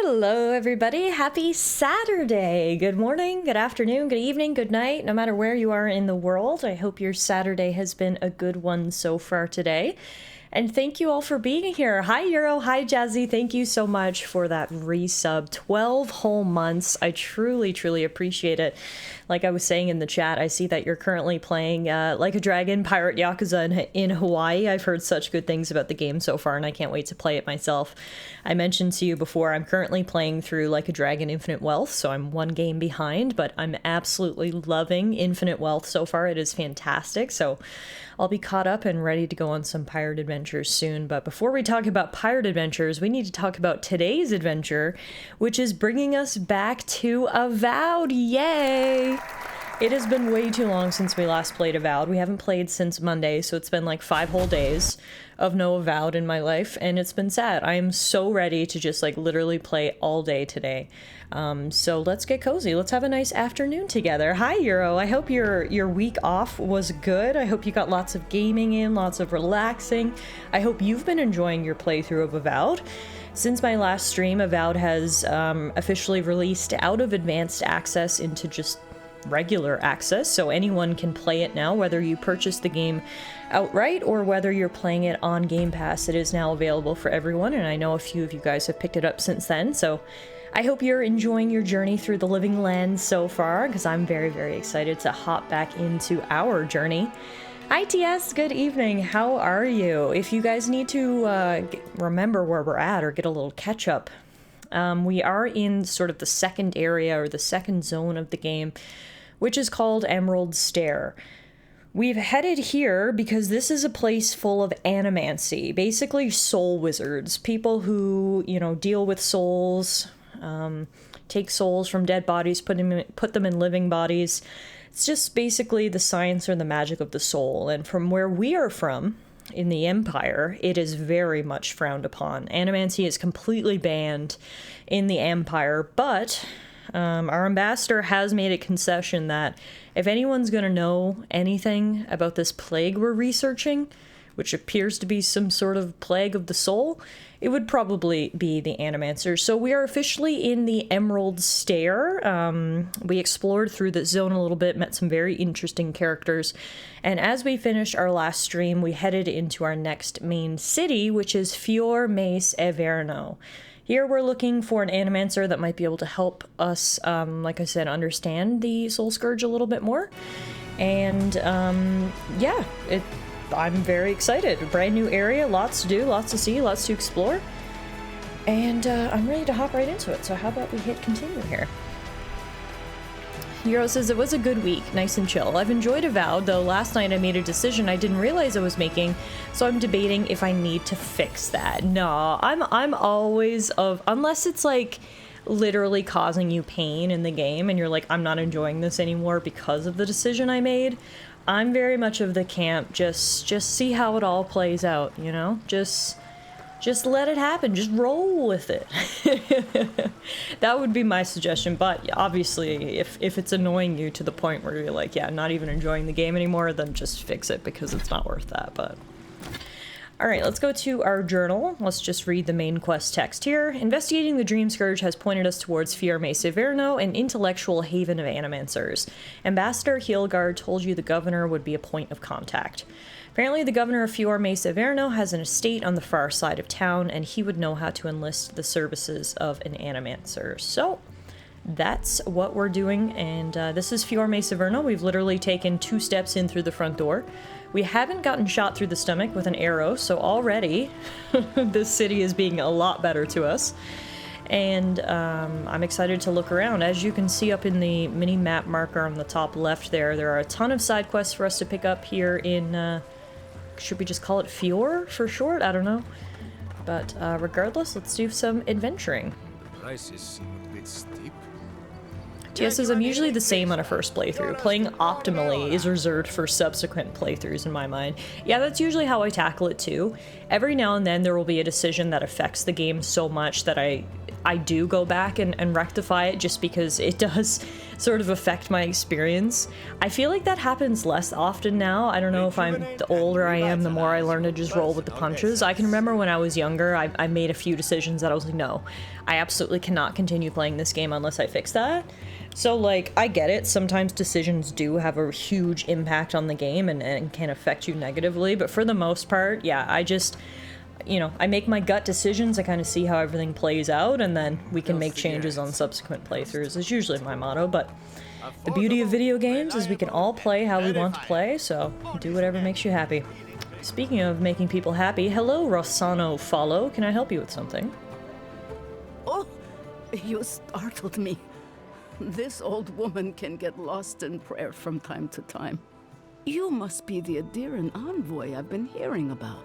Hello everybody, happy Saturday! Good morning, good afternoon, good evening, good night, no matter where you are in the world. I hope your Saturday has been a good one so far today. And thank you all for being here. Hi Euro, hi Jazzy, thank you so much for that resub. 12 whole months, I truly appreciate it. Like I was saying in the chat, I see that you're currently playing Like a Dragon Pirate Yakuza in Hawaii. I've heard such good things about the game so far, and I can't wait to play it myself. I mentioned to you before, I'm currently playing through Like a Dragon Infinite Wealth, so I'm one game behind, but I'm absolutely loving Infinite Wealth so far. It is fantastic, so I'll be caught up and ready to go on some pirate adventures soon. But before we talk about pirate adventures, we need to talk about today's adventure, which is bringing us back to Avowed. Yay! It has been way too long since we last played Avowed. We haven't played since Monday, so it's been like 5 whole days of no Avowed in my life, and it's been sad. I am so ready to just like literally play all day today. So let's get cozy. Let's have a nice afternoon together. Hi Euro, I hope your week off was good. I hope you got lots of gaming in, lots of relaxing. I hope you've been enjoying your playthrough of Avowed. Since my last stream, Avowed has officially released out of advanced access into just regular access, so anyone can play it now, whether you purchase the game outright or whether you're playing it on Game Pass. It is now available for everyone, and I know a few of you guys have picked it up since then, so I hope you're enjoying your journey through the living land so far, because I'm very excited to hop back into our journey. ITS, good evening, how are you? If you guys need to remember where we're at or get a little catch up, we are in sort of the second area or the second zone of the game, which is called Emerald Stair. We've headed here because this is a place full of animancy, basically soul wizards, people who, you know, deal with souls, take souls from dead bodies, put them in living bodies. It's just basically the science or the magic of the soul, and from where we are from, in the Empire, it is very much frowned upon. Animancy is completely banned in the Empire, but our ambassador has made a concession that if anyone's going to know anything about this plague we're researching, which appears to be some sort of plague of the soul, it would probably be the Animancer. So we are officially in the Emerald Stair. We explored through the zone a little bit, met some very interesting characters, and as we finished our last stream, we headed into our next main city, which is Fior Mace Averno. Here we're looking for an Animancer that might be able to help us, like I said, understand the Soul Scourge a little bit more. And yeah, I'm very excited. A brand new area, lots to do, lots to see, lots to explore. And I'm ready to hop right into it, so how about we hit continue here. Euro says, it was a good week, nice and chill. I've enjoyed Avowed, though last night I made a decision I didn't realize I was making, so I'm debating if I need to fix that. No, I'm always of, unless it's like literally causing you pain in the game and you're like, I'm not enjoying this anymore because of the decision I made, I'm very much of the camp, just see how it all plays out, you know? Just let it happen. Just roll with it. That would be my suggestion. But obviously, if it's annoying you to the point where you're like, yeah, not even enjoying the game anymore, then just fix it because it's not worth that. But all right, let's go to our journal. Let's just read the main quest text here. Investigating the Dream Scourge has pointed us towards Fior Mace Averno, an intellectual haven of animancers. Ambassador Hilgard told you the governor would be a point of contact. Apparently, the governor of Fior Mace Averno has an estate on the far side of town, and he would know how to enlist the services of an animancer. So, that's what we're doing, and this is Fior Mace Averno. We've literally taken 2 steps in through the front door. We haven't gotten shot through the stomach with an arrow, so already this city is being a lot better to us. And I'm excited to look around. As you can see up in the mini-map marker on the top left there are a ton of side quests for us to pick up here in... should we just call it Fior for short? I don't know. But regardless, let's do some adventuring. The prices seem a bit steep. TS says, I'm usually the same on a first playthrough. Playing optimally is reserved for subsequent playthroughs in my mind. Yeah, that's usually how I tackle it too. Every now and then there will be a decision that affects the game so much that I I do go back and rectify it just because it does sort of affect my experience. I feel like that happens less often now. I don't know if the older I am, the more I learn to just roll with the punches. I can remember when I was younger, I made a few decisions that I was like, no, I absolutely cannot continue playing this game unless I fix that. So, like, I get it. Sometimes decisions do have a huge impact on the game and can affect you negatively. But for the most part, yeah, I just, I make my gut decisions. I kind of see how everything plays out, and then we can make changes on subsequent playthroughs is usually my motto. But the beauty of video games is we can all play how we want to play, so do whatever makes you happy. Speaking of making people happy, hello, Rossano Follow. Can I help you with something? Oh, you startled me. This old woman can get lost in prayer from time to time. You must be the Adiran envoy I've been hearing about.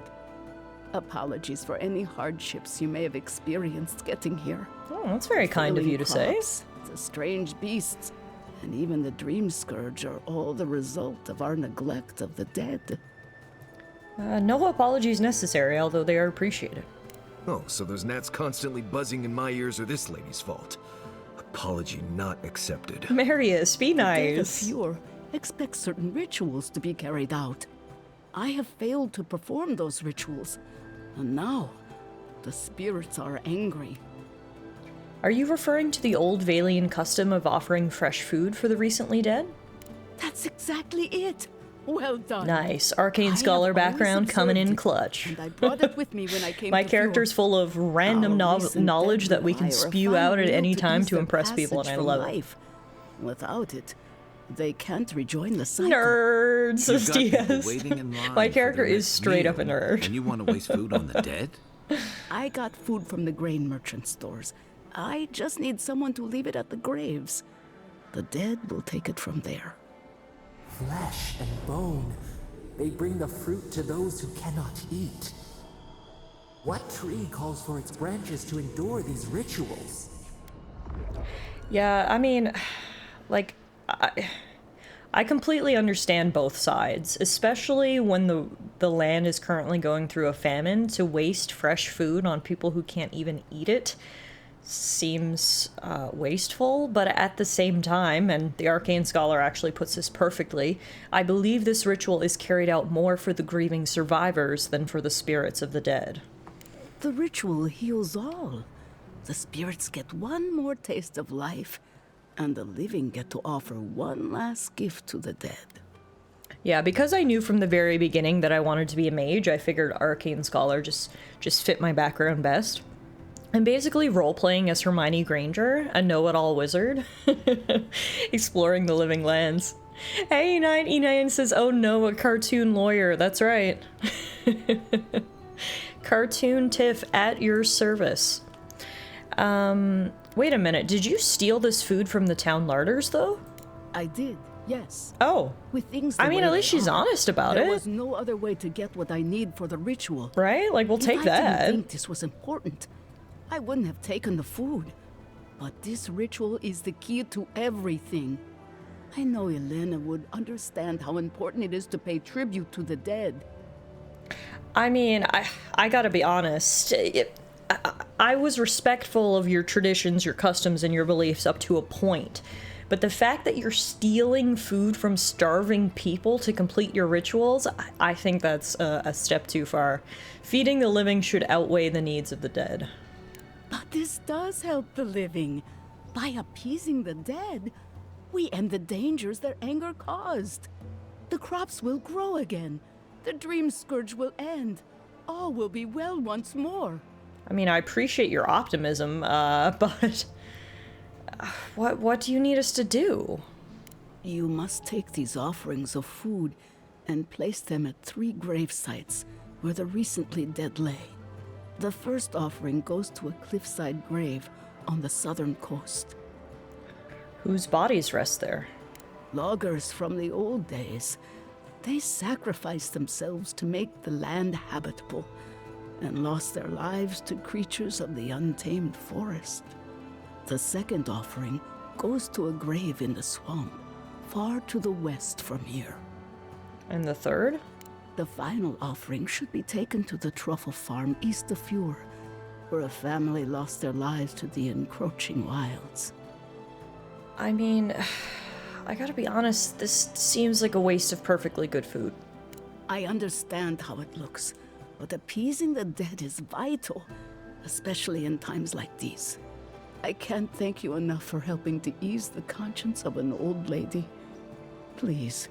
Apologies for any hardships you may have experienced getting here. Oh, that's very kind of you to say. The strange beasts, and even the dream scourge are all the result of our neglect of the dead. No apologies necessary, although they are appreciated. Oh, so those gnats constantly buzzing in my ears are this lady's fault. Apology not accepted. Marius, be nice. The Fuhrer expects certain rituals to be carried out. I have failed to perform those rituals, and now the spirits are angry. Are you referring to the old Valian custom of offering fresh food for the recently dead? That's exactly it. Well done. Nice. Arcane Scholar background coming in clutch. And I brought it with me when I came My to character's Fuhrer. full of random knowledge that we can spew out at any time to impress people, and I love it. Without it, they can't rejoin the cycle. Nerd, says DS. My character is straight up a nerd. And you want to waste food on the dead? I got food from the grain merchant stores. I just need someone to leave it at the graves. The dead will take it from there. Flesh and bone, they bring the fruit to those who cannot eat. What tree calls for its branches to endure these rituals? Yeah, I mean, like, I completely understand both sides, especially when the land is currently going through a famine. To waste fresh food on people who can't even eat it seems wasteful, but at the same time, and the Arcane Scholar actually puts this perfectly, I believe this ritual is carried out more for the grieving survivors than for the spirits of the dead. The ritual heals all. The spirits get one more taste of life, and the living get to offer one last gift to the dead. Yeah, because I knew from the very beginning that I wanted to be a mage, I figured Arcane Scholar just fit my background best. I'm basically role-playing as Hermione Granger, a know-it-all wizard, exploring the living lands. Hey, E9 says, oh no, a cartoon lawyer, that's right. Cartoon Tiff at your service. Wait a minute, did you steal this food from the town larders, though? I did, yes. Oh. With things I mean, at least she's honest about it. There was no other way to get what I need for the ritual. Right? Like, we'll take that. I didn't think this was important, I wouldn't have taken the food. But this ritual is the key to everything. I know Elena would understand how important it is to pay tribute to the dead. I mean, I gotta be honest. I was respectful of your traditions, your customs, and your beliefs up to a point. But the fact that you're stealing food from starving people to complete your rituals, I think that's a step too far. Feeding the living should outweigh the needs of the dead. But this does help the living. By appeasing the dead, we end the dangers their anger caused. The crops will grow again. The dream scourge will end. All will be well once more. I mean, I appreciate your optimism, but what do you need us to do? You must take these offerings of food and place them at 3 grave sites where the recently dead lay. The first offering goes to a cliffside grave on the southern coast. Whose bodies rest there? Loggers from the old days. They sacrificed themselves to make the land habitable and lost their lives to creatures of the untamed forest. The second offering goes to a grave in the swamp, far to the west from here. And the third? The final offering should be taken to the truffle farm east of Fuhrer. where a family lost their lives to the encroaching wilds. I mean, I gotta be honest, this seems like a waste of perfectly good food. I understand how it looks, but appeasing the dead is vital, especially in times like these. I can't thank you enough for helping to ease the conscience of an old lady. Please,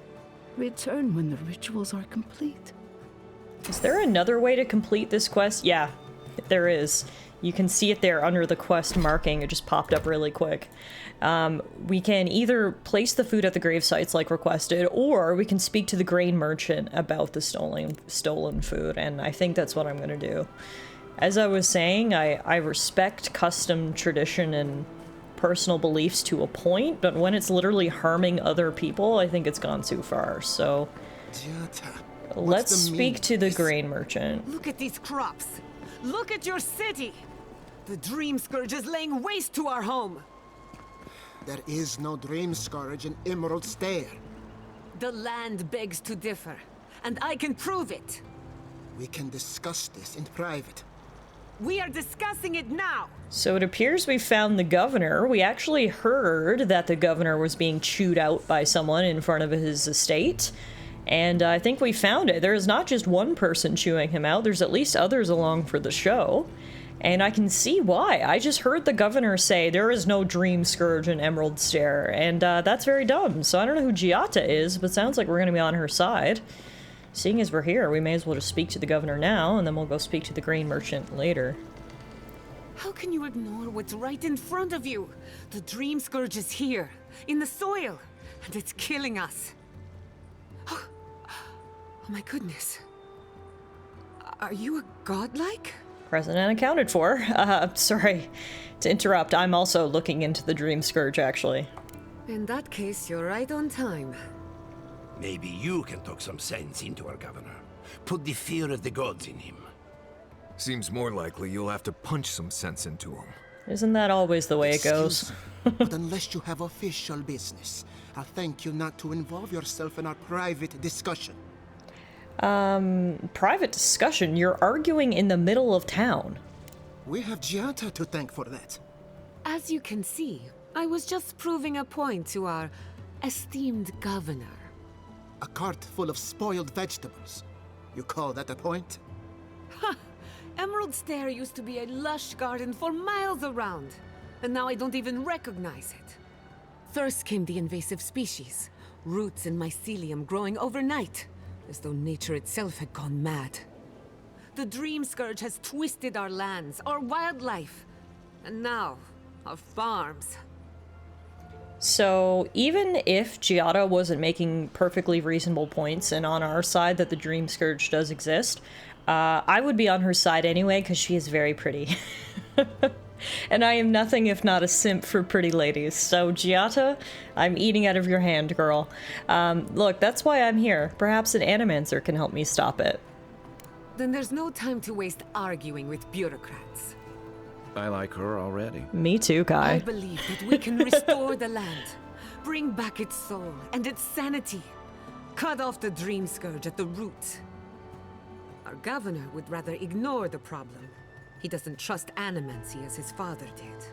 return when the rituals are complete. Is there another way to complete this quest? Yeah, there is. You can see it there under the quest marking. It just popped up really quick. We can either place the food at the grave sites like requested, or we can speak to the grain merchant about the stolen food, and I think that's what I'm gonna do. As I was saying, I respect custom, tradition, and personal beliefs to a point, but when it's literally harming other people, I think it's gone too far, so... Let's speak to the grain merchant. Look at these crops! Look at your city! The Dream Scourge is laying waste to our home! There is no Dream Scourge in Emerald Stair. The land begs to differ, and I can prove it! We can discuss this in private. We are discussing it now! So it appears we found the governor. We actually heard that the governor was being chewed out by someone in front of his estate. And I think we found it. There is not just one person chewing him out, there's at least others along for the show. And I can see why. I just heard the governor say there is no Dream Scourge in Emerald Stair, and that's very dumb. So I don't know who Giata is, but sounds like we're going to be on her side. Seeing as we're here, we may as well just speak to the governor now, and then we'll go speak to the grain merchant later. How can you ignore what's right in front of you? The Dream Scourge is here, in the soil, and it's killing us. Oh my goodness. Are you a godlike? Present and accounted for. Sorry to interrupt. I'm also looking into the Dream Scourge, actually. In that case, you're right on time. Maybe you can talk some sense into our governor. Put the fear of the gods in him. Seems more likely you'll have to punch some sense into him. Isn't that always the way it goes? But unless you have official business, I'll thank you not to involve yourself in our private discussion. Private discussion? You're arguing in the middle of town. We have Giata to thank for that. As you can see, I was just proving a point to our esteemed governor. A cart full of spoiled vegetables. You call that a point? Ha! Emerald Stair used to be a lush garden for miles around, and now I don't even recognize it. First came the invasive species, roots and mycelium growing overnight, as though nature itself had gone mad. The Dream Scourge has twisted our lands, our wildlife, and now, our farms. So, even if Giada wasn't making perfectly reasonable points and on our side that the Dream Scourge does exist, I would be on her side anyway because she is very pretty. And I am nothing if not a simp for pretty ladies. So, Giata, I'm eating out of your hand, girl. Look, that's why I'm here. Perhaps an animancer can help me stop it. Then there's no time to waste arguing with bureaucrats. I like her already. Me too, Kai. I believe that we can restore the land, bring back its soul and its sanity, cut off the Dream Scourge at the root. Our governor would rather ignore the problem. He doesn't trust animancy as his father did.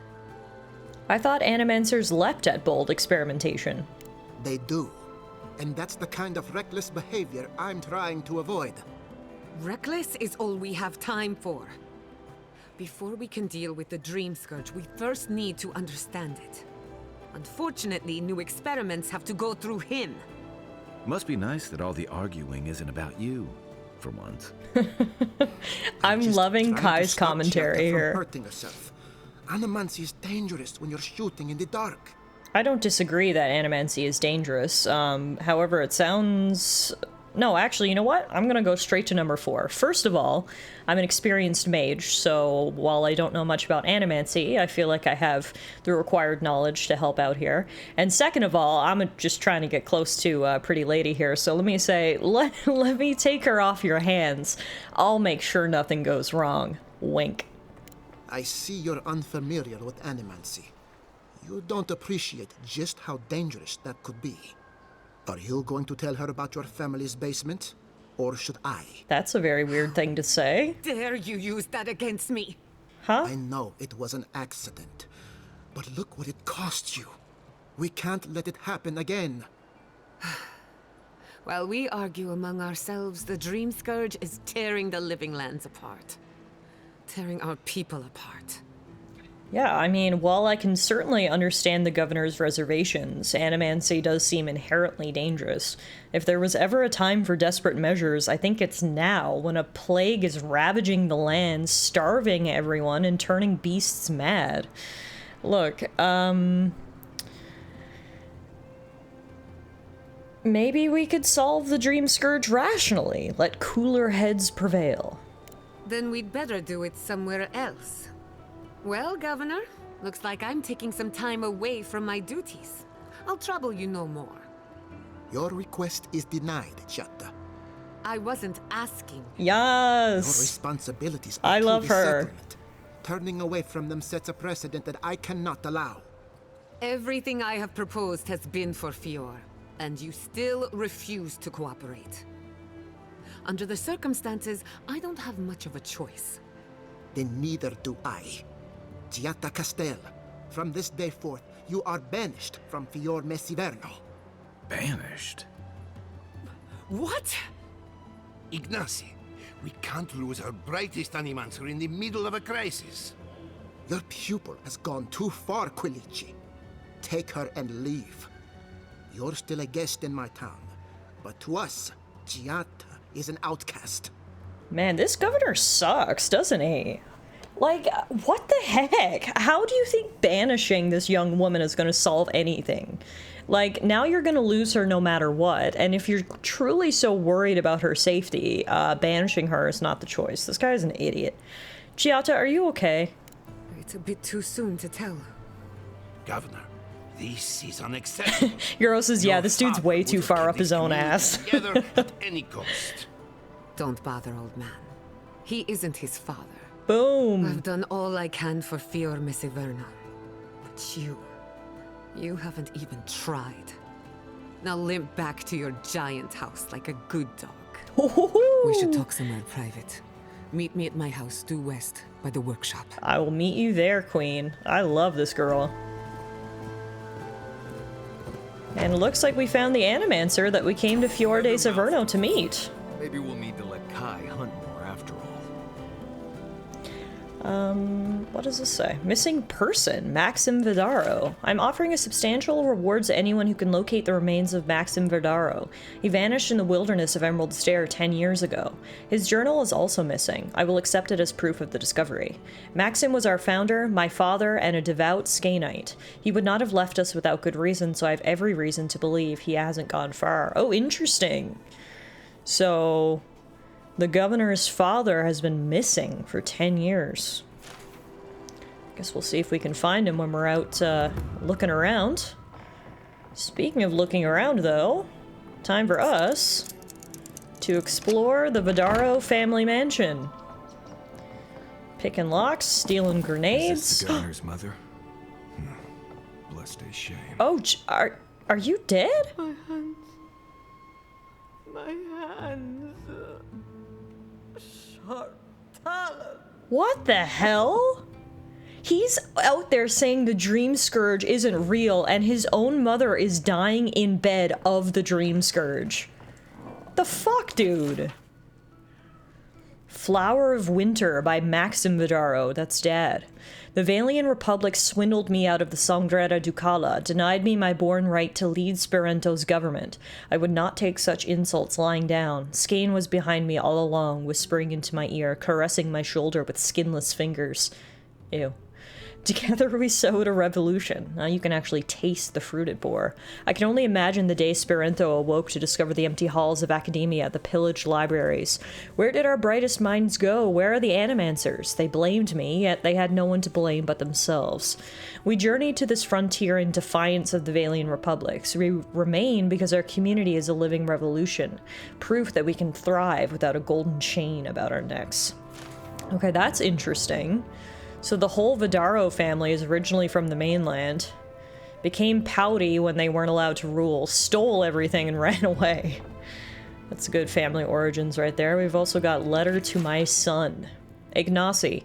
I thought animancers leapt at bold experimentation. They do. And that's the kind of reckless behavior I'm trying to avoid. Reckless is all we have time for. Before we can deal with the Dream Scourge, we first need to understand it. Unfortunately, new experiments have to go through him. Must be nice that all the arguing isn't about you, for once. I'm Just loving trying to Kai's stop commentary Giata from here. hurting herself. Animancy is dangerous when you're shooting in the dark. I don't disagree that animancy is dangerous. However, it sounds... No, actually, you know what? I'm gonna go straight to number 4. First of all, I'm an experienced mage, so while I don't know much about animancy, I feel like I have the required knowledge to help out here. And second of all, I'm just trying to get close to a pretty lady here, so let me say, let me take her off your hands. I'll make sure nothing goes wrong. Wink. I see you're unfamiliar with animancy. You don't appreciate just how dangerous that could be. Are you going to tell her about your family's basement? Or should I? That's a very weird thing to say. Dare you use that against me? Huh? I know it was an accident, but look what it cost you. We can't let it happen again. While we argue among ourselves, the Dream Scourge is tearing the living lands apart. Tearing our people apart. Yeah, I mean, while I can certainly understand the governor's reservations, animancy does seem inherently dangerous. If there was ever a time for desperate measures, I think it's now, when a plague is ravaging the land, starving everyone, and turning beasts mad. Look, maybe we could solve the Dream Scourge rationally. Let cooler heads prevail. Then we'd better do it somewhere else. Well, Governor, looks like I'm taking some time away from my duties. I'll trouble you no more. Your request is denied, Chatta. I wasn't asking. Your Yes! responsibilities I are to love the her. settlement. Turning away from them sets a precedent that I cannot allow. Everything I have proposed has been for Fior, and you still refuse to cooperate. Under the circumstances, I don't have much of a choice. Then neither do I. Giatta Castel, from this day forth, you are banished from Fior Messiverno. Banished? What? Ignacy, we can't lose our brightest animancer in the middle of a crisis. Your pupil has gone too far, Quilici. Take her and leave. You're still a guest in my town, but to us, Giatta is an outcast. Man, this governor sucks, doesn't he? Like, what the heck? How do you think banishing this young woman is going to solve anything? Like, now you're going to lose her no matter what, and if you're truly so worried about her safety, banishing her is not the choice. This guy's an idiot. Giatta, are you okay? It's a bit too soon to tell. Governor, this is unacceptable. Euros says, yeah, Your this dude's father way would too have far kept up his this own community ass. together at any cost. Don't bother, old man. He isn't his father. Boom. I've done all I can for Fior Messiverno. But you haven't even tried. Now limp back to your giant house like a good dog. We should talk somewhere private. Meet me at my house due west by the workshop. I will meet you there, Queen. I love this girl. And it looks like we found the Animancer that we came to Fior de Severno to meet. Maybe we'll need to let Kai hunt more after all. What does this say? Missing person, Maxim Vidaro. I'm offering a substantial reward to anyone who can locate the remains of Maxim Vidaro. He vanished in the wilderness of Emerald Stair 10 years ago. His journal is also missing. I will accept it as proof of the discovery. Maxim was our founder, my father, and a devout Skanite. He would not have left us without good reason, so I have every reason to believe he hasn't gone far. Oh, interesting. So, the governor's father has been missing for 10 years. Guess we'll see if we can find him when we're out looking around. Speaking of looking around, though, time for us to explore the Vidaro family mansion. Picking locks, stealing Is grenades. this the governor's mother? Blessed a shame. Oh, are you dead? My hands. My hands. Sharp talons. What the hell? He's out there saying the Dream Scourge isn't real, and his own mother is dying in bed of the Dream Scourge. The fuck, dude? Flower of Winter by Maxim Vidaro. That's Dad. The Valian Republic swindled me out of the Sangrera Ducala, denied me my born right to lead Sperento's government. I would not take such insults lying down. Skane was behind me all along, whispering into my ear, caressing my shoulder with skinless fingers. Ew. Together we sowed a revolution. Now you can actually taste the fruit it bore. I can only imagine the day Sperento awoke to discover the empty halls of academia, the pillaged libraries. Where did our brightest minds go? Where are the animancers? They blamed me, yet they had no one to blame but themselves. We journeyed to this frontier in defiance of the Valian Republics. We remain because our community is a living revolution. Proof that we can thrive without a golden chain about our necks. Okay, that's interesting. So the whole Vidaro family is originally from the mainland, became pouty when they weren't allowed to rule, stole everything and ran away. That's good family origins right there. We've also got Letter to My Son. Ignacy,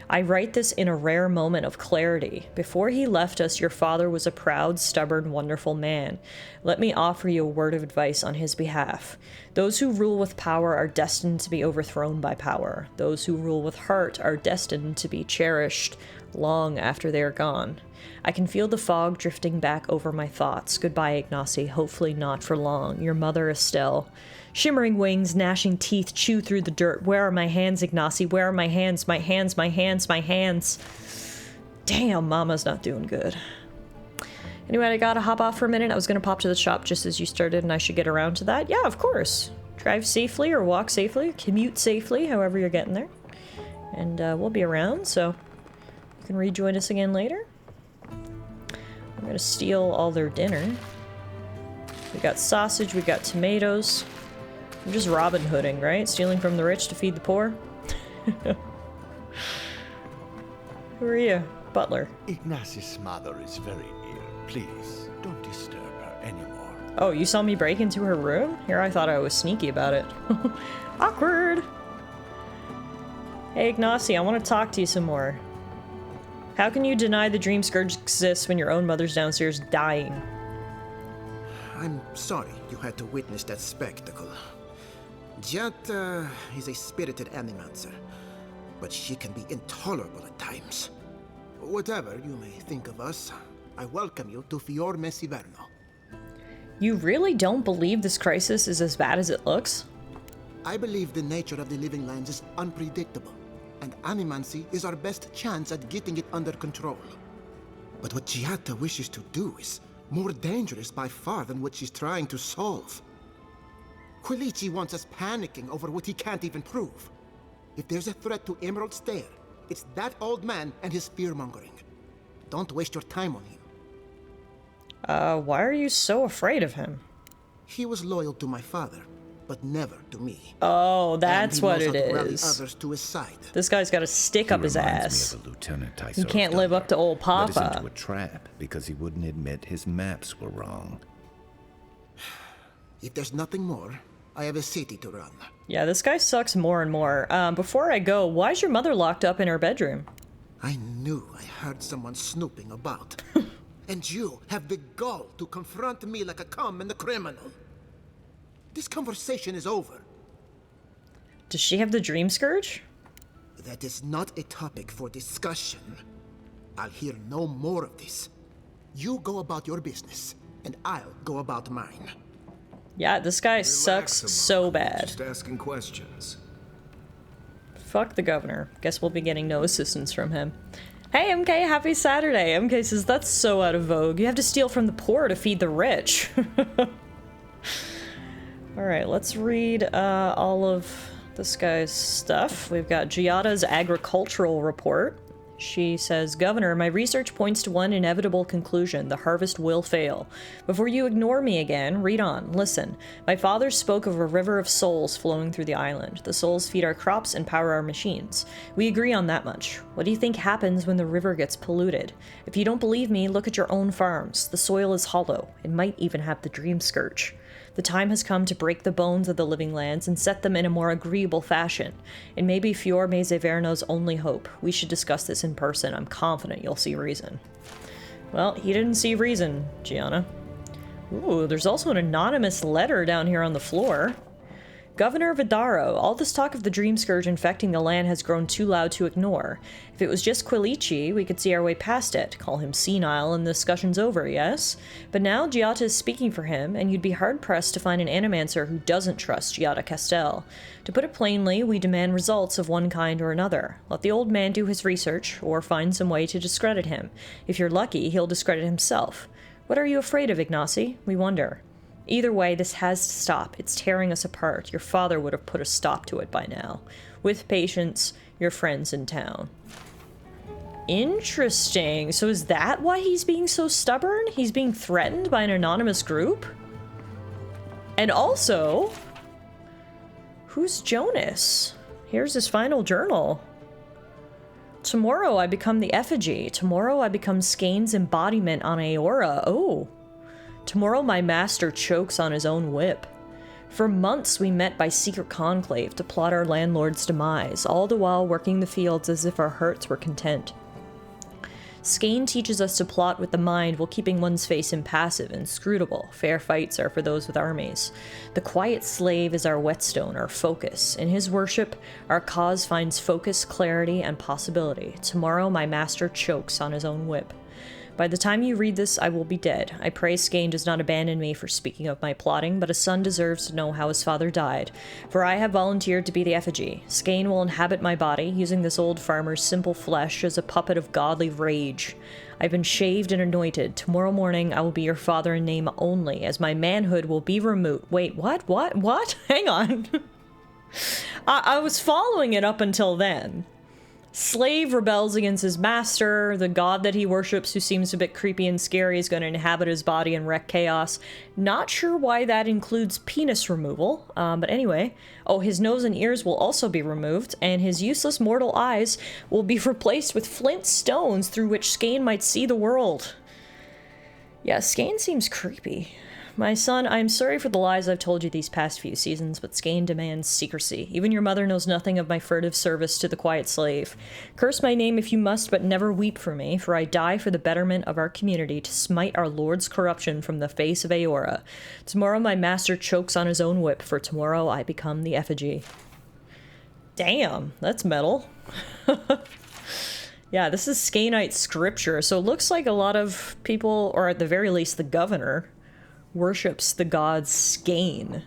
I write this in a rare moment of clarity. Before he left us, your father was a proud, stubborn, wonderful man. Let me offer you a word of advice on his behalf. Those who rule with power are destined to be overthrown by power. Those who rule with heart are destined to be cherished long after they are gone. I can feel the fog drifting back over my thoughts. Goodbye, Ignacy. Hopefully not for long. Your mother, Estelle. Shimmering wings, gnashing teeth, chew through the dirt. Where are my hands, Ignacy? Where are my hands? My hands, my hands, my hands. Damn, Mama's not doing good. Anyway, I gotta hop off for a minute. I was gonna pop to the shop just as you started, and I should get around to that. Yeah, of course. Drive safely or walk safely, commute safely, however you're getting there. And we'll be around, so you can rejoin us again later. I'm gonna steal all their dinner. We got sausage, we got tomatoes. I'm just Robin Hooding, right? Stealing from the rich to feed the poor. Who are you? Butler. Ignacy's mother is very ill. Please, don't disturb her anymore. Oh, you saw me break into her room? Here, I thought I was sneaky about it. Awkward! Hey, Ignacy, I want to talk to you some more. How can you deny the Dream Scourge exists when your own mother's downstairs dying? I'm sorry you had to witness that spectacle. Giada is a spirited animancer, but she can be intolerable at times. Whatever you may think of us, I welcome you to Fior Mesiverno. You really don't believe this crisis is as bad as it looks? I believe the nature of the living lands is unpredictable, and animancy is our best chance at getting it under control. But what Giada wishes to do is more dangerous by far than what she's trying to solve. Quilici wants us panicking over what he can't even prove. If there's a threat to Emerald Stair, it's that old man and his fear-mongering. Don't waste your time on him. Why are you so afraid of him? He was loyal to my father, but never to me. Oh, that's what it is. Others to his side. This guy's got a stick up his ass. Me of a Lieutenant He can't live up to old Led us Papa. into a trap because he wouldn't admit his maps were wrong. If there's nothing more, I have a city to run. Yeah, this guy sucks more and more. Before I go, why is your mother locked up in her bedroom? I knew I heard someone snooping about. And you have the gall to confront me like a common criminal. This conversation is over. Does she have the Dream Scourge? That is not a topic for discussion. I'll hear no more of this. You go about your business, and I'll go about mine. Yeah, this guy sucks so bad. Just asking questions. Fuck the governor. Guess we'll be getting no assistance from him. Hey, MK, happy Saturday. MK says, that's so out of vogue. You have to steal from the poor to feed the rich. Alright, let's read all of this guy's stuff. We've got Giada's agricultural report. She says, Governor, my research points to one inevitable conclusion. The harvest will fail. Before you ignore me again, read on. Listen. My father spoke of a river of souls flowing through the island. The souls feed our crops and power our machines. We agree on that much. What do you think happens when the river gets polluted? If you don't believe me, look at your own farms. The soil is hollow. It might even have the Dream Scourge. The time has come to break the bones of the living lands and set them in a more agreeable fashion. It may be Fior Mesiverno's only hope. We should discuss this in person. I'm confident you'll see reason. Well, he didn't see reason, Gianna. Ooh, there's also an anonymous letter down here on the floor. Governor Vidaro, all this talk of the Dream Scourge infecting the land has grown too loud to ignore. If it was just Quilici, we could see our way past it, call him senile, and the discussion's over, yes? But now Giada is speaking for him, and you'd be hard-pressed to find an animancer who doesn't trust Giada Castel. To put it plainly, we demand results of one kind or another. Let the old man do his research, or find some way to discredit him. If you're lucky, he'll discredit himself. What are you afraid of, Ignacy? We wonder. Either way, this has to stop. It's tearing us apart. Your father would have put a stop to it by now. With patience, your friends in town. Interesting. So is that why he's being so stubborn? He's being threatened by an anonymous group? And also, who's Jonas? Here's his final journal. Tomorrow I become the effigy. Tomorrow I become Skane's embodiment on Aora. Oh. Tomorrow my master chokes on his own whip. For months we met by secret conclave to plot our landlord's demise, all the while working the fields as if our hearts were content. Skane teaches us to plot with the mind while keeping one's face impassive and inscrutable. Fair fights are for those with armies. The quiet slave is our whetstone, our focus. In his worship, our cause finds focus, clarity, and possibility. Tomorrow my master chokes on his own whip. By the time you read this, I will be dead. I pray Skane does not abandon me for speaking of my plotting, but a son deserves to know how his father died, for I have volunteered to be the effigy. Skane will inhabit my body, using this old farmer's simple flesh as a puppet of godly rage. I've been shaved and anointed. Tomorrow morning I will be your father in name only, as my manhood will be removed. Wait, what? Hang on. I was following it up until then. Slave rebels against his master. The god that he worships, who seems a bit creepy and scary, is going to inhabit his body and wreak chaos. Not sure why that includes penis removal, but anyway. Oh, his nose and ears will also be removed, and his useless mortal eyes will be replaced with flint stones through which Skane might see the world. Yeah, Skane seems creepy. My son, I am sorry for the lies I've told you these past few seasons, but Skane demands secrecy. Even your mother knows nothing of my furtive service to the quiet slave. Curse my name if you must, but never weep for me, for I die for the betterment of our community to smite our lord's corruption from the face of Aora. Tomorrow my master chokes on his own whip, for tomorrow I become the effigy. Damn, that's metal. Yeah, this is Skaneite scripture, so it looks like a lot of people, or at the very least the governor, worships the god Skane.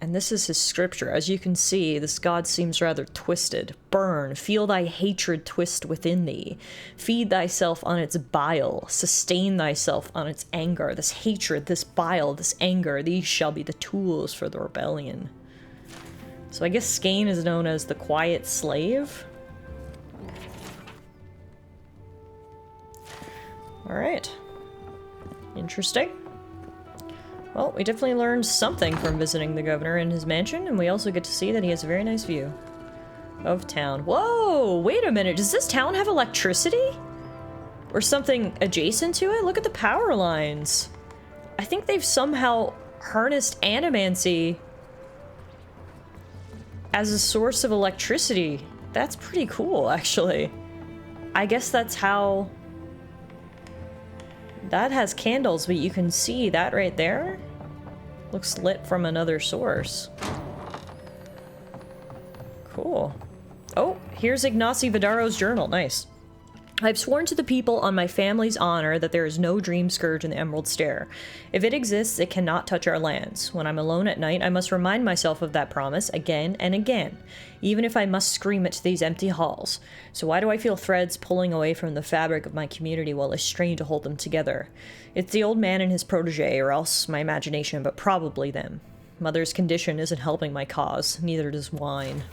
And this is his scripture. As you can see, this god seems rather twisted. Burn, feel thy hatred twist within thee. Feed thyself on its bile. Sustain thyself on its anger. This hatred, this bile, this anger, these shall be the tools for the rebellion. So I guess Skane is known as the quiet slave. Alright. Interesting. Well, we definitely learned something from visiting the governor in his mansion, and we also get to see that he has a very nice view of town. Whoa! Wait a minute, does this town have electricity? Or something adjacent to it? Look at the power lines. I think they've somehow harnessed animancy as a source of electricity. That's pretty cool, actually. I guess that's how... That has candles, but you can see that right there looks lit from another source. Cool. Oh, here's Ignacy Vidaro's journal. Nice. I've sworn to the people on my family's honor that there is no dream scourge in the Emerald Stair. If it exists, it cannot touch our lands. When I'm alone at night, I must remind myself of that promise again and again, even if I must scream it to these empty halls. So why do I feel threads pulling away from the fabric of my community while I strain to hold them together? It's the old man and his protege, or else my imagination, but probably them. Mother's condition isn't helping my cause, neither does wine.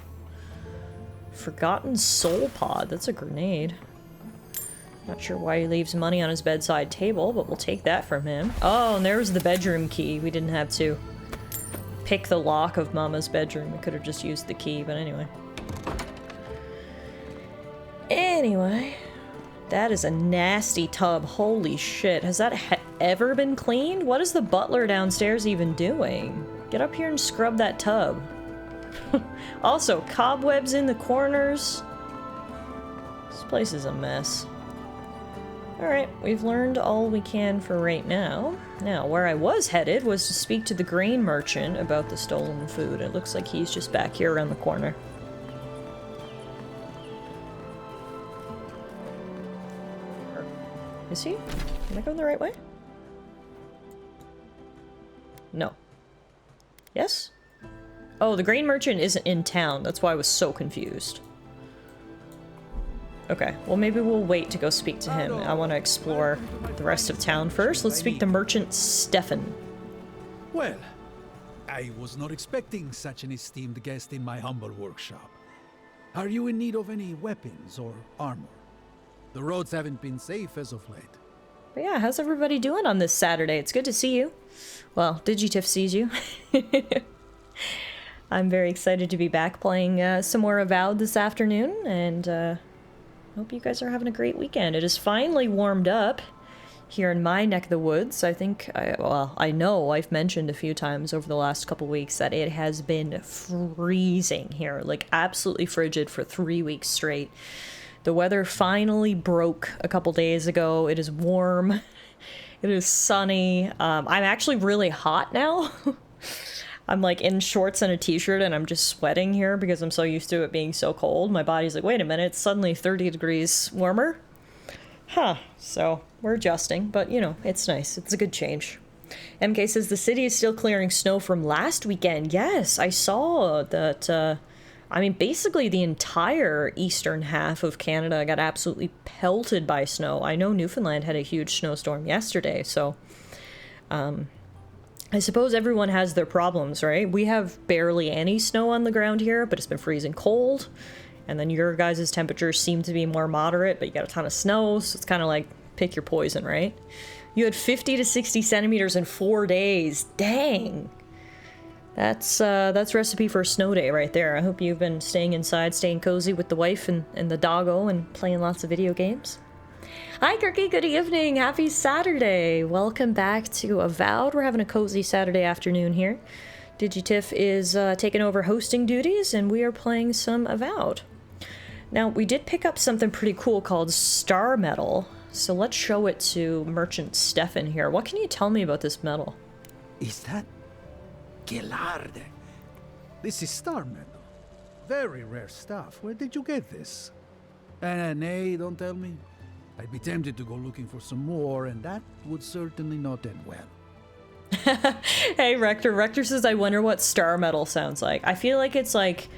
Forgotten soul pod, that's a grenade. Not sure why he leaves money on his bedside table, but we'll take that from him. Oh, and there was the bedroom key. We didn't have to pick the lock of Mama's bedroom. We could have just used the key, but anyway. Anyway, that is a nasty tub. Holy shit. Has that ever been cleaned? What is the butler downstairs even doing? Get up here and scrub that tub. Also, cobwebs in the corners. This place is a mess. Alright, we've learned all we can for right now. Now, where I was headed was to speak to the grain merchant about the stolen food. It looks like he's just back here around the corner. Is he? Am I going the right way? No. Yes? Oh, the grain merchant isn't in town. That's why I was so confused. Okay, well maybe we'll wait to go speak to him. I want to explore the rest of town first. Let's speak to Merchant Stefan. Well, I was not expecting such an esteemed guest in my humble workshop. Are you in need of any weapons or armor? The roads haven't been safe as of late. But yeah, how's everybody doing on this Saturday? It's good to see you. Well, Digitif sees you. I'm very excited to be back playing some more Avowed this afternoon, and hope you guys are having a great weekend. It is finally warmed up. here in my neck of the woods. I think, I know I've mentioned a few times over the last couple weeks that it has been freezing here, like absolutely frigid for 3 weeks straight. The weather finally broke a couple days ago. It is warm. It is sunny. I'm actually really hot now. I'm like in shorts and a t-shirt and I'm just sweating here because I'm so used to it being so cold. My body's like, wait a minute, it's suddenly 30 degrees warmer. Huh. So we're adjusting, but you know, it's nice. It's a good change. MK says the city is still clearing snow from last weekend. Yes, I saw that. I mean, basically the entire eastern half of Canada got absolutely pelted by snow. I know Newfoundland had a huge snowstorm yesterday, so I suppose everyone has their problems, right? We have barely any snow on the ground here, but it's been freezing cold. And then your guys' temperatures seem to be more moderate, but you got a ton of snow, so it's kind of like pick your poison, right? You had 50 to 60 centimeters in 4 days. Dang. That's recipe for a snow day right there. I hope you've been staying inside, staying cozy with the wife and the doggo and playing lots of video games. Hi, Kirky. Good evening. Happy Saturday. Welcome back to Avowed. We're having a cozy Saturday afternoon here. Digitiff is taking over hosting duties, and we are playing some Avowed. Now, we did pick up something pretty cool called Star Metal, so let's show it to Merchant Stefan here. What can you tell me about this metal? Is that Galore? This is star metal. Very rare stuff. Where did you get this? Nay, don't tell me. I'd be tempted to go looking for some more, and that would certainly not end well. Hey, Rector. Rector says, I wonder what Star Metal sounds like. I feel like it's like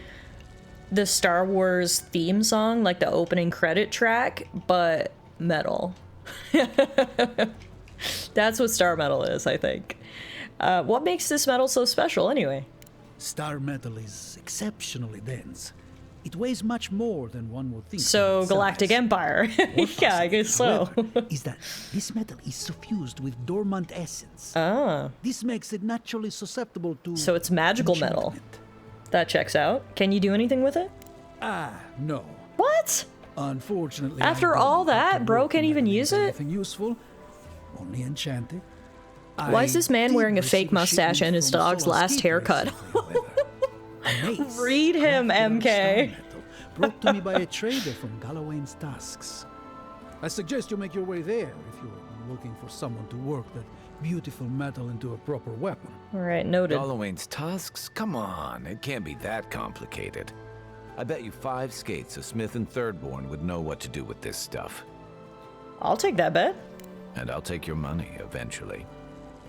the Star Wars theme song, like the opening credit track, but metal. That's what Star Metal is, I think. What makes this metal so special, anyway? Star metal is exceptionally dense. It weighs much more than one would think. So, Galactic Empire. Yeah, I guess so. Is that this metal is suffused with dormant essence. Ah. This makes it naturally susceptible to... So it's magical metal. That checks out. Can you do anything with it? No. What? Unfortunately, after all that, bro can't even use it? Nothing useful. Only enchanted. Why is this man wearing a fake mustache and his dog's last haircut? Read him, MK. Brought to me by a trader from Galawain's tusks. I suggest you make your way there if you're looking for someone to work that beautiful metal into a proper weapon. All right, noted. Galawain's tusks? Come on, it can't be that complicated. I bet you 5 skates a Smith and Thirdborn would know what to do with this stuff. I'll take that bet. And I'll take your money eventually.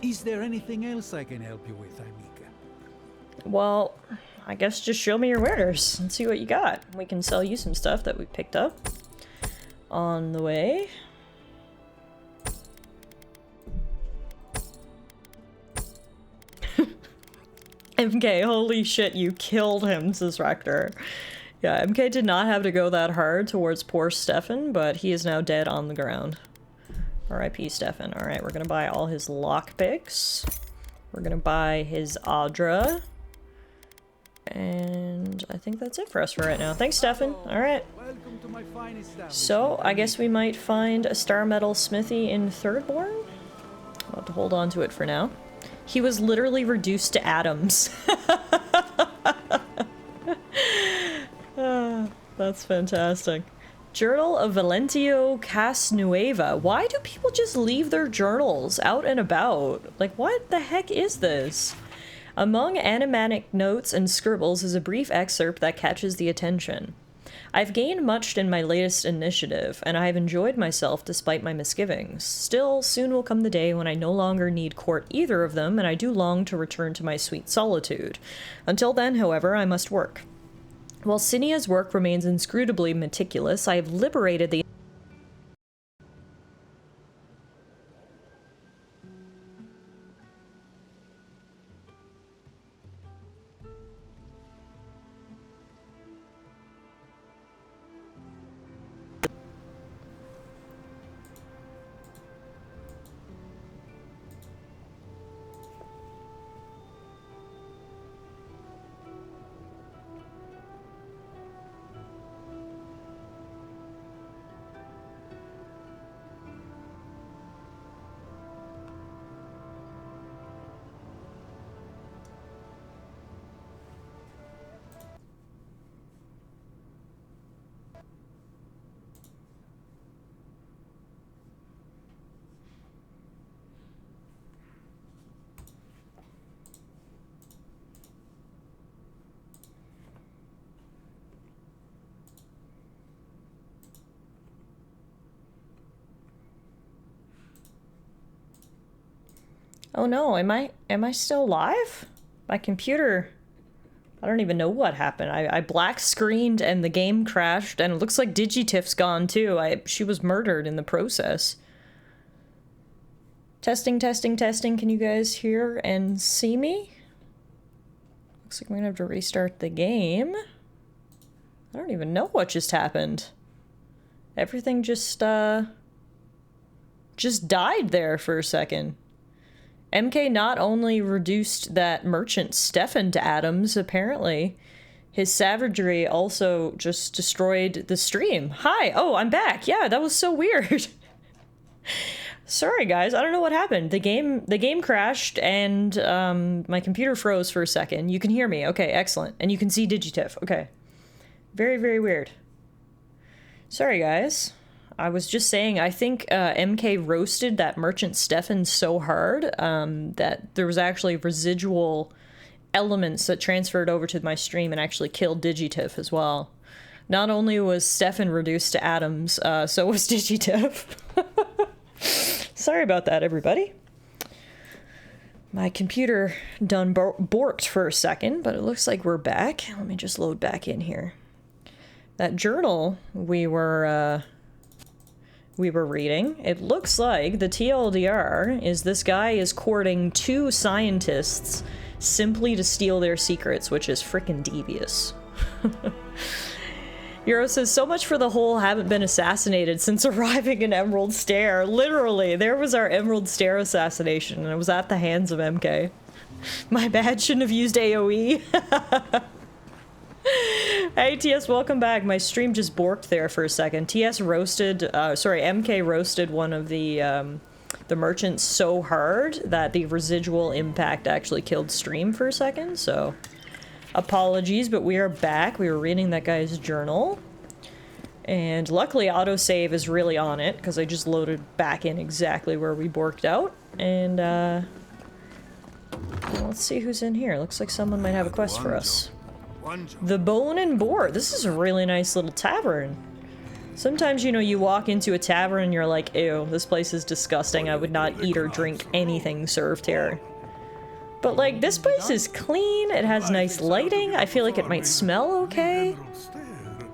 Is there anything else I can help you with, Amica? Well, I guess just show me your wares and see what you got. We can sell you some stuff that we picked up on the way. MK, holy shit, you killed him, says Rector. Yeah, MK did not have to go that hard towards poor Stefan, but he is now dead on the ground. R.I.P. Stefan. Alright, we're gonna buy all his lockpicks. We're gonna buy his Audra. And I think that's it for us for right now. Thanks, Stefan. Alright. So, I guess we might find a Star Metal Smithy in Thirdborn? I'll have to hold on to it for now. He was literally reduced to atoms. That's fantastic. Journal of Valentio Casnueva. Why do people just leave their journals out and about? Like, what the heck is this? Among animatic notes and scribbles is a brief excerpt that catches the attention. I've gained much in my latest initiative, and I have enjoyed myself despite my misgivings. Still, soon will come the day when I no longer need court either of them, and I do long to return to my sweet solitude. Until then, however, I must work. While Sinia's work remains inscrutably meticulous, I have liberated the Oh no, am I still live? My computer, I don't even know what happened. I black screened and the game crashed, and it looks like Digitiff's gone too. She was murdered in the process. Testing, testing, testing. Can you guys hear and see me? Looks like we're gonna have to restart the game. I don't even know what just happened. Everything just died there for a second. MK not only reduced that merchant Stefan to atoms, apparently his savagery also just destroyed the stream. Hi! Oh, I'm back! Yeah, that was so weird. Sorry guys, I don't know what happened. The game crashed and my computer froze for a second. You can hear me. Okay, excellent. And you can see Digitiff. Okay. Very, very weird. Sorry guys. I was just saying, I think MK roasted that merchant Stefan so hard that there was actually residual elements that transferred over to my stream and actually killed Digitiff as well. Not only was Stefan reduced to atoms, so was Digitiff. Sorry about that, everybody. My computer done borked for a second, but it looks like we're back. Let me just load back in here. That journal we were reading, it looks like the TLDR is this guy is courting 2 scientists simply to steal their secrets, which is frickin' devious. Euro says, so much for the whole haven't been assassinated since arriving in Emerald Stair. Literally, there was our Emerald Stair assassination, and it was at the hands of MK. My bad, shouldn't have used AoE. Hey, TS, welcome back. My stream just borked there for a second. TS roasted, MK roasted one of the merchants so hard that the residual impact actually killed stream for a second, so... Apologies, but we are back. We were reading that guy's journal. And luckily, autosave is really on it, because I just loaded back in exactly where we borked out. And, let's see who's in here. Looks like someone might have a quest for us. The Bone and Boar. This is a really nice little tavern. Sometimes, you know, you walk into a tavern and you're like, ew, this place is disgusting. I would not eat or drink anything served here. But, like, this place is clean, it has nice lighting, I feel like it might smell okay.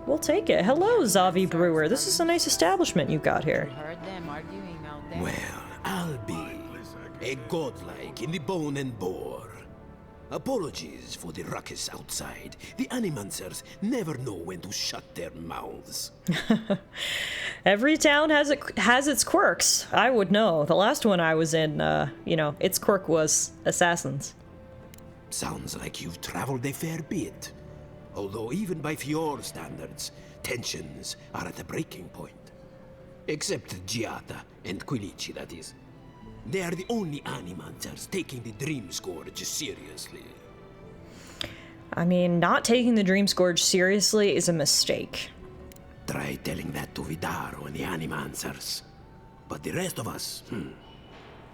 We'll take it. Hello, Zavi Brewer. This is a nice establishment you've got here. Well, I'll be a godlike in the Bone and Boar. Apologies for the ruckus outside. The Animancers never know when to shut their mouths. Every town has its quirks. I would know. The last one I was in, you know, its quirk was assassins. Sounds like you've traveled a fair bit. Although even by Fjord standards, tensions are at a breaking point. Except Giata and Quilici, that is. They are the only Animancers taking the Dream Scourge seriously. I mean, not taking the Dream Scourge seriously is a mistake. Try telling that to Vidaro and the Animancers. But the rest of us,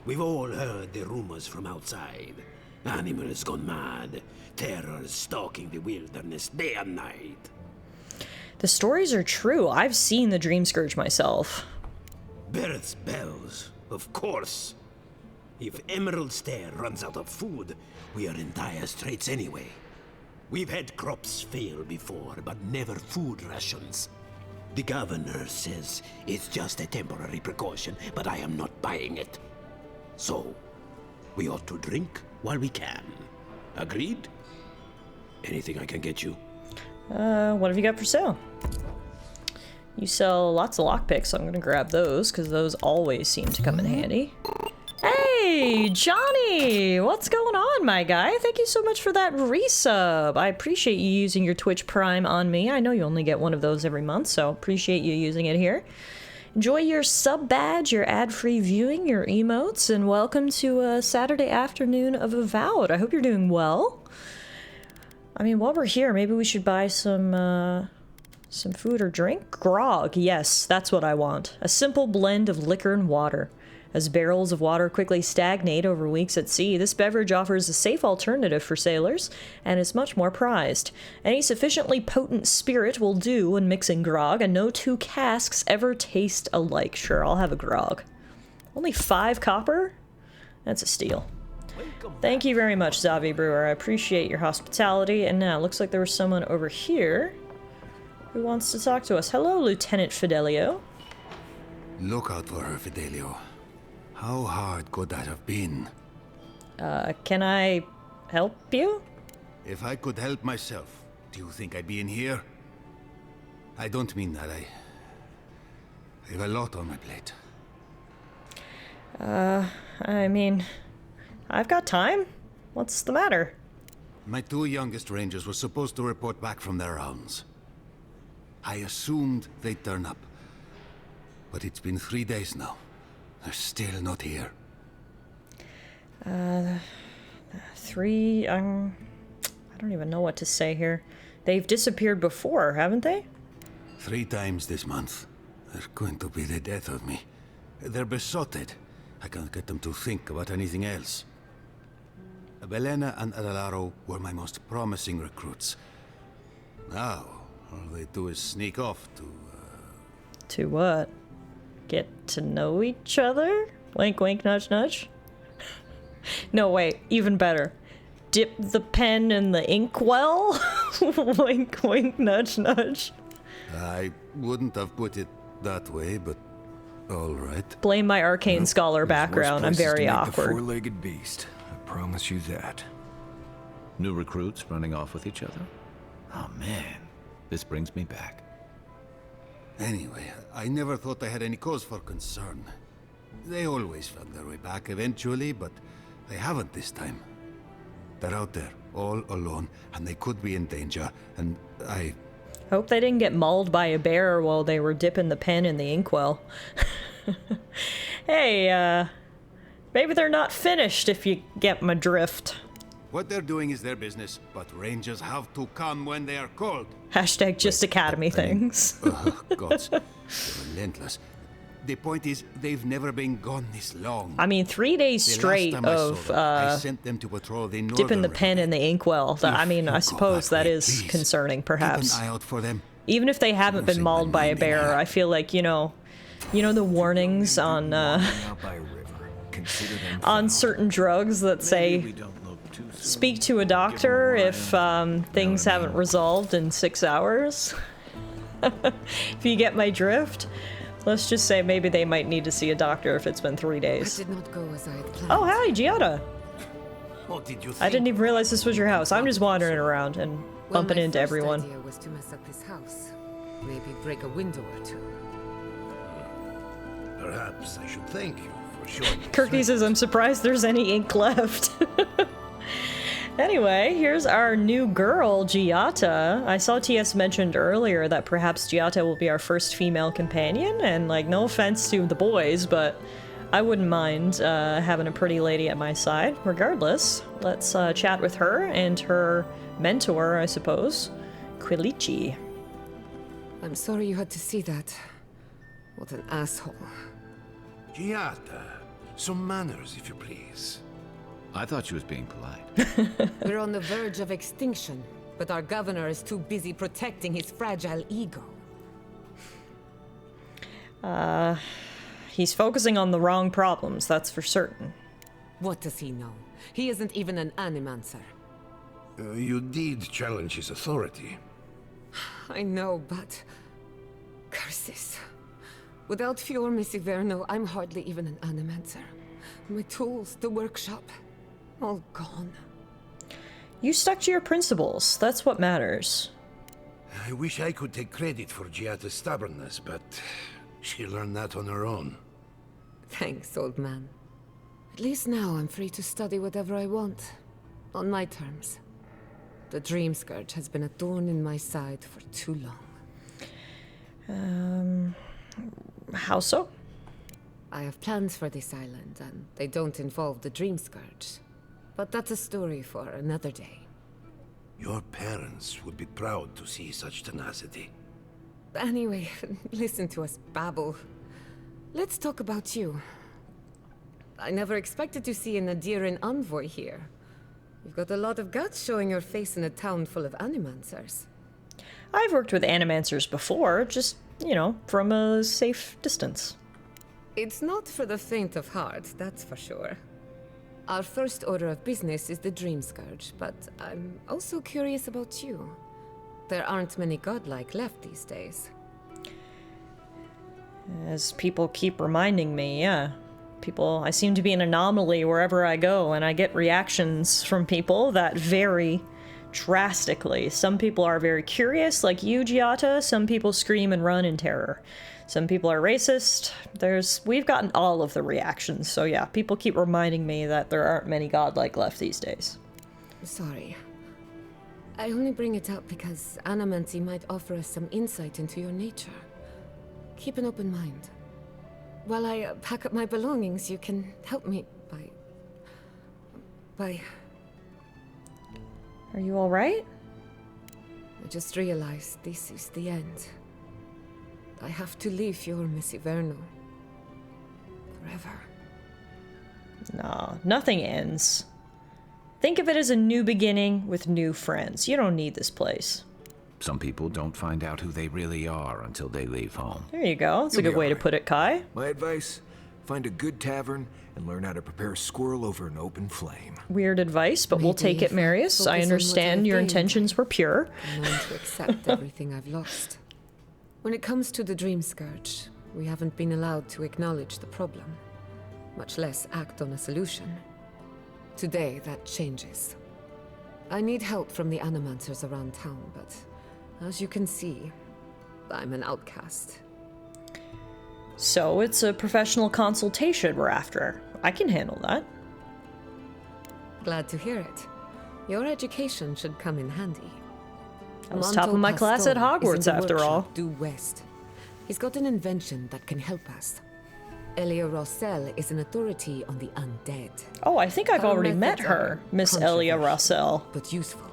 we've all heard the rumors from outside. Animals gone mad, terrors stalking the wilderness day and night. The stories are true. I've seen the Dream Scourge myself. Birds' bells, of course. If Emerald Stair runs out of food, we are in dire straits anyway. We've had crops fail before, but never food rations. The governor says it's just a temporary precaution, but I am not buying it. So, we ought to drink while we can. Agreed? Anything I can get you? What have you got for sale? You sell lots of lockpicks, so I'm gonna grab those, because those always seem to come in handy. Hey, Johnny! What's going on, my guy? Thank you so much for that resub. I appreciate you using your Twitch Prime on me. I know you only get one of those every month, so appreciate you using it here. Enjoy your sub badge, your ad-free viewing, your emotes, and welcome to a Saturday afternoon of Avowed. I hope you're doing well. I mean, while we're here, maybe we should buy some food or drink? Grog, yes, that's what I want. A simple blend of liquor and water. As barrels of water quickly stagnate over weeks at sea, this beverage offers a safe alternative for sailors, and is much more prized. Any sufficiently potent spirit will do when mixing grog, and no 2 casks ever taste alike. Sure, I'll have a grog. Only 5 copper? That's a steal. Thank you very much, Zavi Brewer. I appreciate your hospitality. And now, looks like there was someone over here who wants to talk to us. Hello, Lieutenant Fidelio. Look out for her, Fidelio. How hard could that have been? Can I help you? If I could help myself, do you think I'd be in here? I don't mean that. I have a lot on my plate. I mean, I've got time. What's the matter? My 2 youngest rangers were supposed to report back from their rounds. I assumed they'd turn up. But it's been 3 days now. They're still not here. 3, I don't even know what to say here. They've disappeared before, haven't they? 3 times this month. They're going to be the death of me. They're besotted. I can't get them to think about anything else. Belena and Tallara were my most promising recruits. Now, all they do is sneak off to... To what? Get to know each other? Wink, wink, nudge, nudge? No, wait, even better. Dip the pen in the inkwell? Wink, wink, nudge, nudge. I wouldn't have put it that way, but all right. Blame my arcane scholar background. I'm very awkward. The four-legged beast. I promise you that. New recruits running off with each other? Oh man, this brings me back. Anyway, I never thought I had any cause for concern. They always found their way back eventually, but they haven't this time. They're out there, all alone, and they could be in danger, and I... Hope they didn't get mauled by a bear while they were dipping the pen in the inkwell. Hey, maybe they're not finished if you get my drift. What they're doing is their business, but rangers have to come when they are called. Hashtag just academy things. Gods, they're relentless. The point is, they've never been gone this long. I mean, 3 days straight of I sent them to patrol the dipping the pen in the inkwell. I mean, I suppose that is concerning, perhaps. Keep an eye out for them. Even if they haven't been mauled by a bear, I feel like, you know the warnings on certain drugs that say speak to a doctor if things haven't resolved in 6 hours. If you get my drift. Let's just say maybe they might need to see a doctor if it's been 3 days. I did not go as I had planned. Oh, hi, Giada. What did you think? I didn't even realize this was your house. I'm just wandering around and bumping into everyone. My first idea was to mess up his house. Maybe break a window or two. Perhaps I should thank you for showing me. Kirky says, I'm surprised there's any ink left. Anyway, here's our new girl, Giata. I saw TS mentioned earlier that perhaps Giata will be our first female companion, and, like, no offense to the boys, but I wouldn't mind having a pretty lady at my side. Regardless, let's chat with her and her mentor, I suppose, Quilichi. I'm sorry you had to see that. What an asshole. Giata, some manners, if you please. I thought she was being polite. We're on the verge of extinction, but our governor is too busy protecting his fragile ego. He's focusing on the wrong problems, that's for certain. What does he know? He isn't even an animancer. You did challenge his authority. I know, but... curses. Without Fior Misiverno, I'm hardly even an animancer. My tools, the workshop, all gone. You stuck to your principles. That's what matters. I wish I could take credit for Giata's stubbornness, but she learned that on her own. Thanks, old man. At least now I'm free to study whatever I want. On my terms. The Dream Scourge has been a thorn in my side for too long. How so? I have plans for this island, and they don't involve the Dream Scourge. But that's a story for another day. Your parents would be proud to see such tenacity. Anyway, listen to us babble. Let's talk about you. I never expected to see an Adiran envoy here. You've got a lot of guts showing your face in a town full of animancers. I've worked with animancers before, just, from a safe distance. It's not for the faint of heart, that's for sure. Our first order of business is the Dream Scourge, but I'm also curious about you. There aren't many godlike left these days. As people keep reminding me, yeah. I seem to be an anomaly wherever I go, and I get reactions from people that vary drastically. Some people are very curious, like you, Giata. Some people scream and run in terror. Some people are racist. We've gotten all of the reactions, so yeah, people keep reminding me that there aren't many godlike left these days. Sorry. I only bring it up because Anamancy might offer us some insight into your nature. Keep an open mind. While I pack up my belongings, you can help me by... Are you alright? I just realized this is the end. I have to leave your Miss Iverno. Forever. No, nothing ends. Think of it as a new beginning with new friends. You don't need this place. Some people don't find out who they really are until they leave home. There you go. That's a good way to put it, Kai. My advice, find a good tavern and learn how to prepare a squirrel over an open flame. Weird advice, but we'll take it, Marius. I understand your intentions were pure. I'm willing to accept everything I've lost. When it comes to the Dream Scourge, we haven't been allowed to acknowledge the problem, much less act on a solution. Today, that changes. I need help from the Animancers around town, but as you can see, I'm an outcast. So it's a professional consultation we're after. I can handle that. Glad to hear it. Your education should come in handy. I was top of my class at Hogwarts, after all. Due west. He's got an invention that can help us. Elia Rossell is an authority on the undead. Oh, I think I've already met her, Miss Elia Rossell. But useful.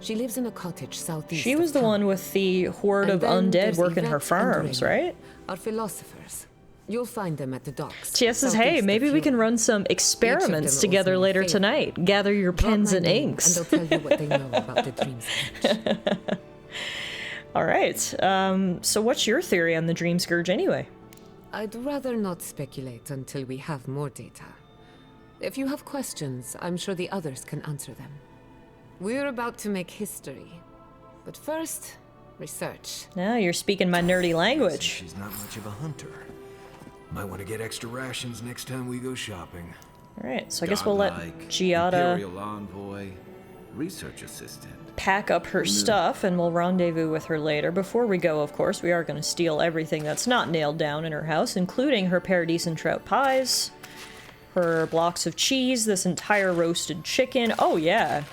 She lives in a cottage southeast. She was the one with the horde of undead working her farms, right? Our philosophers. You'll find them at the docks. She says, hey, maybe we can run some experiments together later tonight. Gather your pens and inks. And they'll tell you what they know about the Dream Scourge. All right. So what's your theory on the Dream Scourge anyway? I'd rather not speculate until we have more data. If you have questions, I'm sure the others can answer them. We're about to make history. But first, research. Now you're speaking my nerdy language. She's not much of a hunter. Might want to get extra rations next time we go shopping. All right, so I guess we'll let Giada Imperial envoy, research assistant. Pack up her stuff, and we'll rendezvous with her later. Before we go, of course, we are going to steal everything that's not nailed down in her house, including her paradise and trout pies, her blocks of cheese, this entire roasted chicken. Oh, yeah.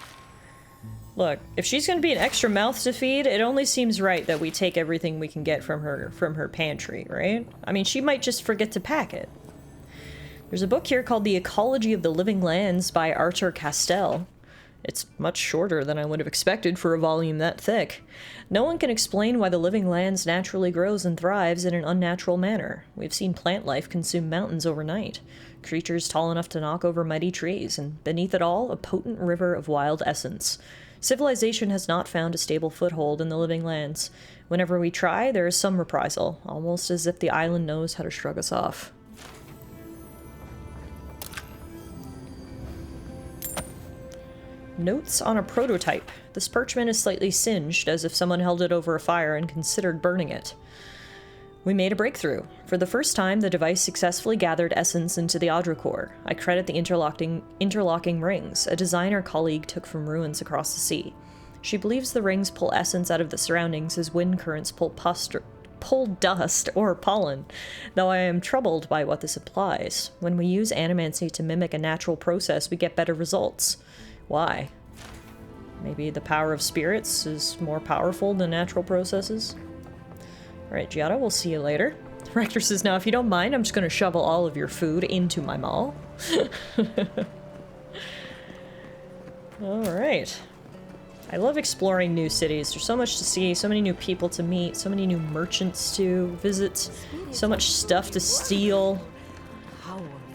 Look, if she's going to be an extra mouth to feed, it only seems right that we take everything we can get from her pantry, right? I mean, she might just forget to pack it. There's a book here called The Ecology of the Living Lands by Arthur Castell. It's much shorter than I would have expected for a volume that thick. No one can explain why the living lands naturally grows and thrives in an unnatural manner. We've seen plant life consume mountains overnight. Creatures tall enough to knock over mighty trees, and beneath it all, a potent river of wild essence. Civilization has not found a stable foothold in the living lands. Whenever we try, there is some reprisal, almost as if the island knows how to shrug us off. Notes on a prototype. This parchment is slightly singed, as if someone held it over a fire and considered burning it. We made a breakthrough. For the first time, the device successfully gathered essence into the Audra core. I credit the interlocking rings, a design our colleague took from ruins across the sea. She believes the rings pull essence out of the surroundings as wind currents pull dust or pollen, though I am troubled by what this implies. When we use animancy to mimic a natural process, we get better results. Why? Maybe the power of spirits is more powerful than natural processes? Alright, Giada, we'll see you later. Rector says, now if you don't mind, I'm just going to shovel all of your food into my maul. Alright. I love exploring new cities. There's so much to see, so many new people to meet, so many new merchants to visit, so much stuff to steal,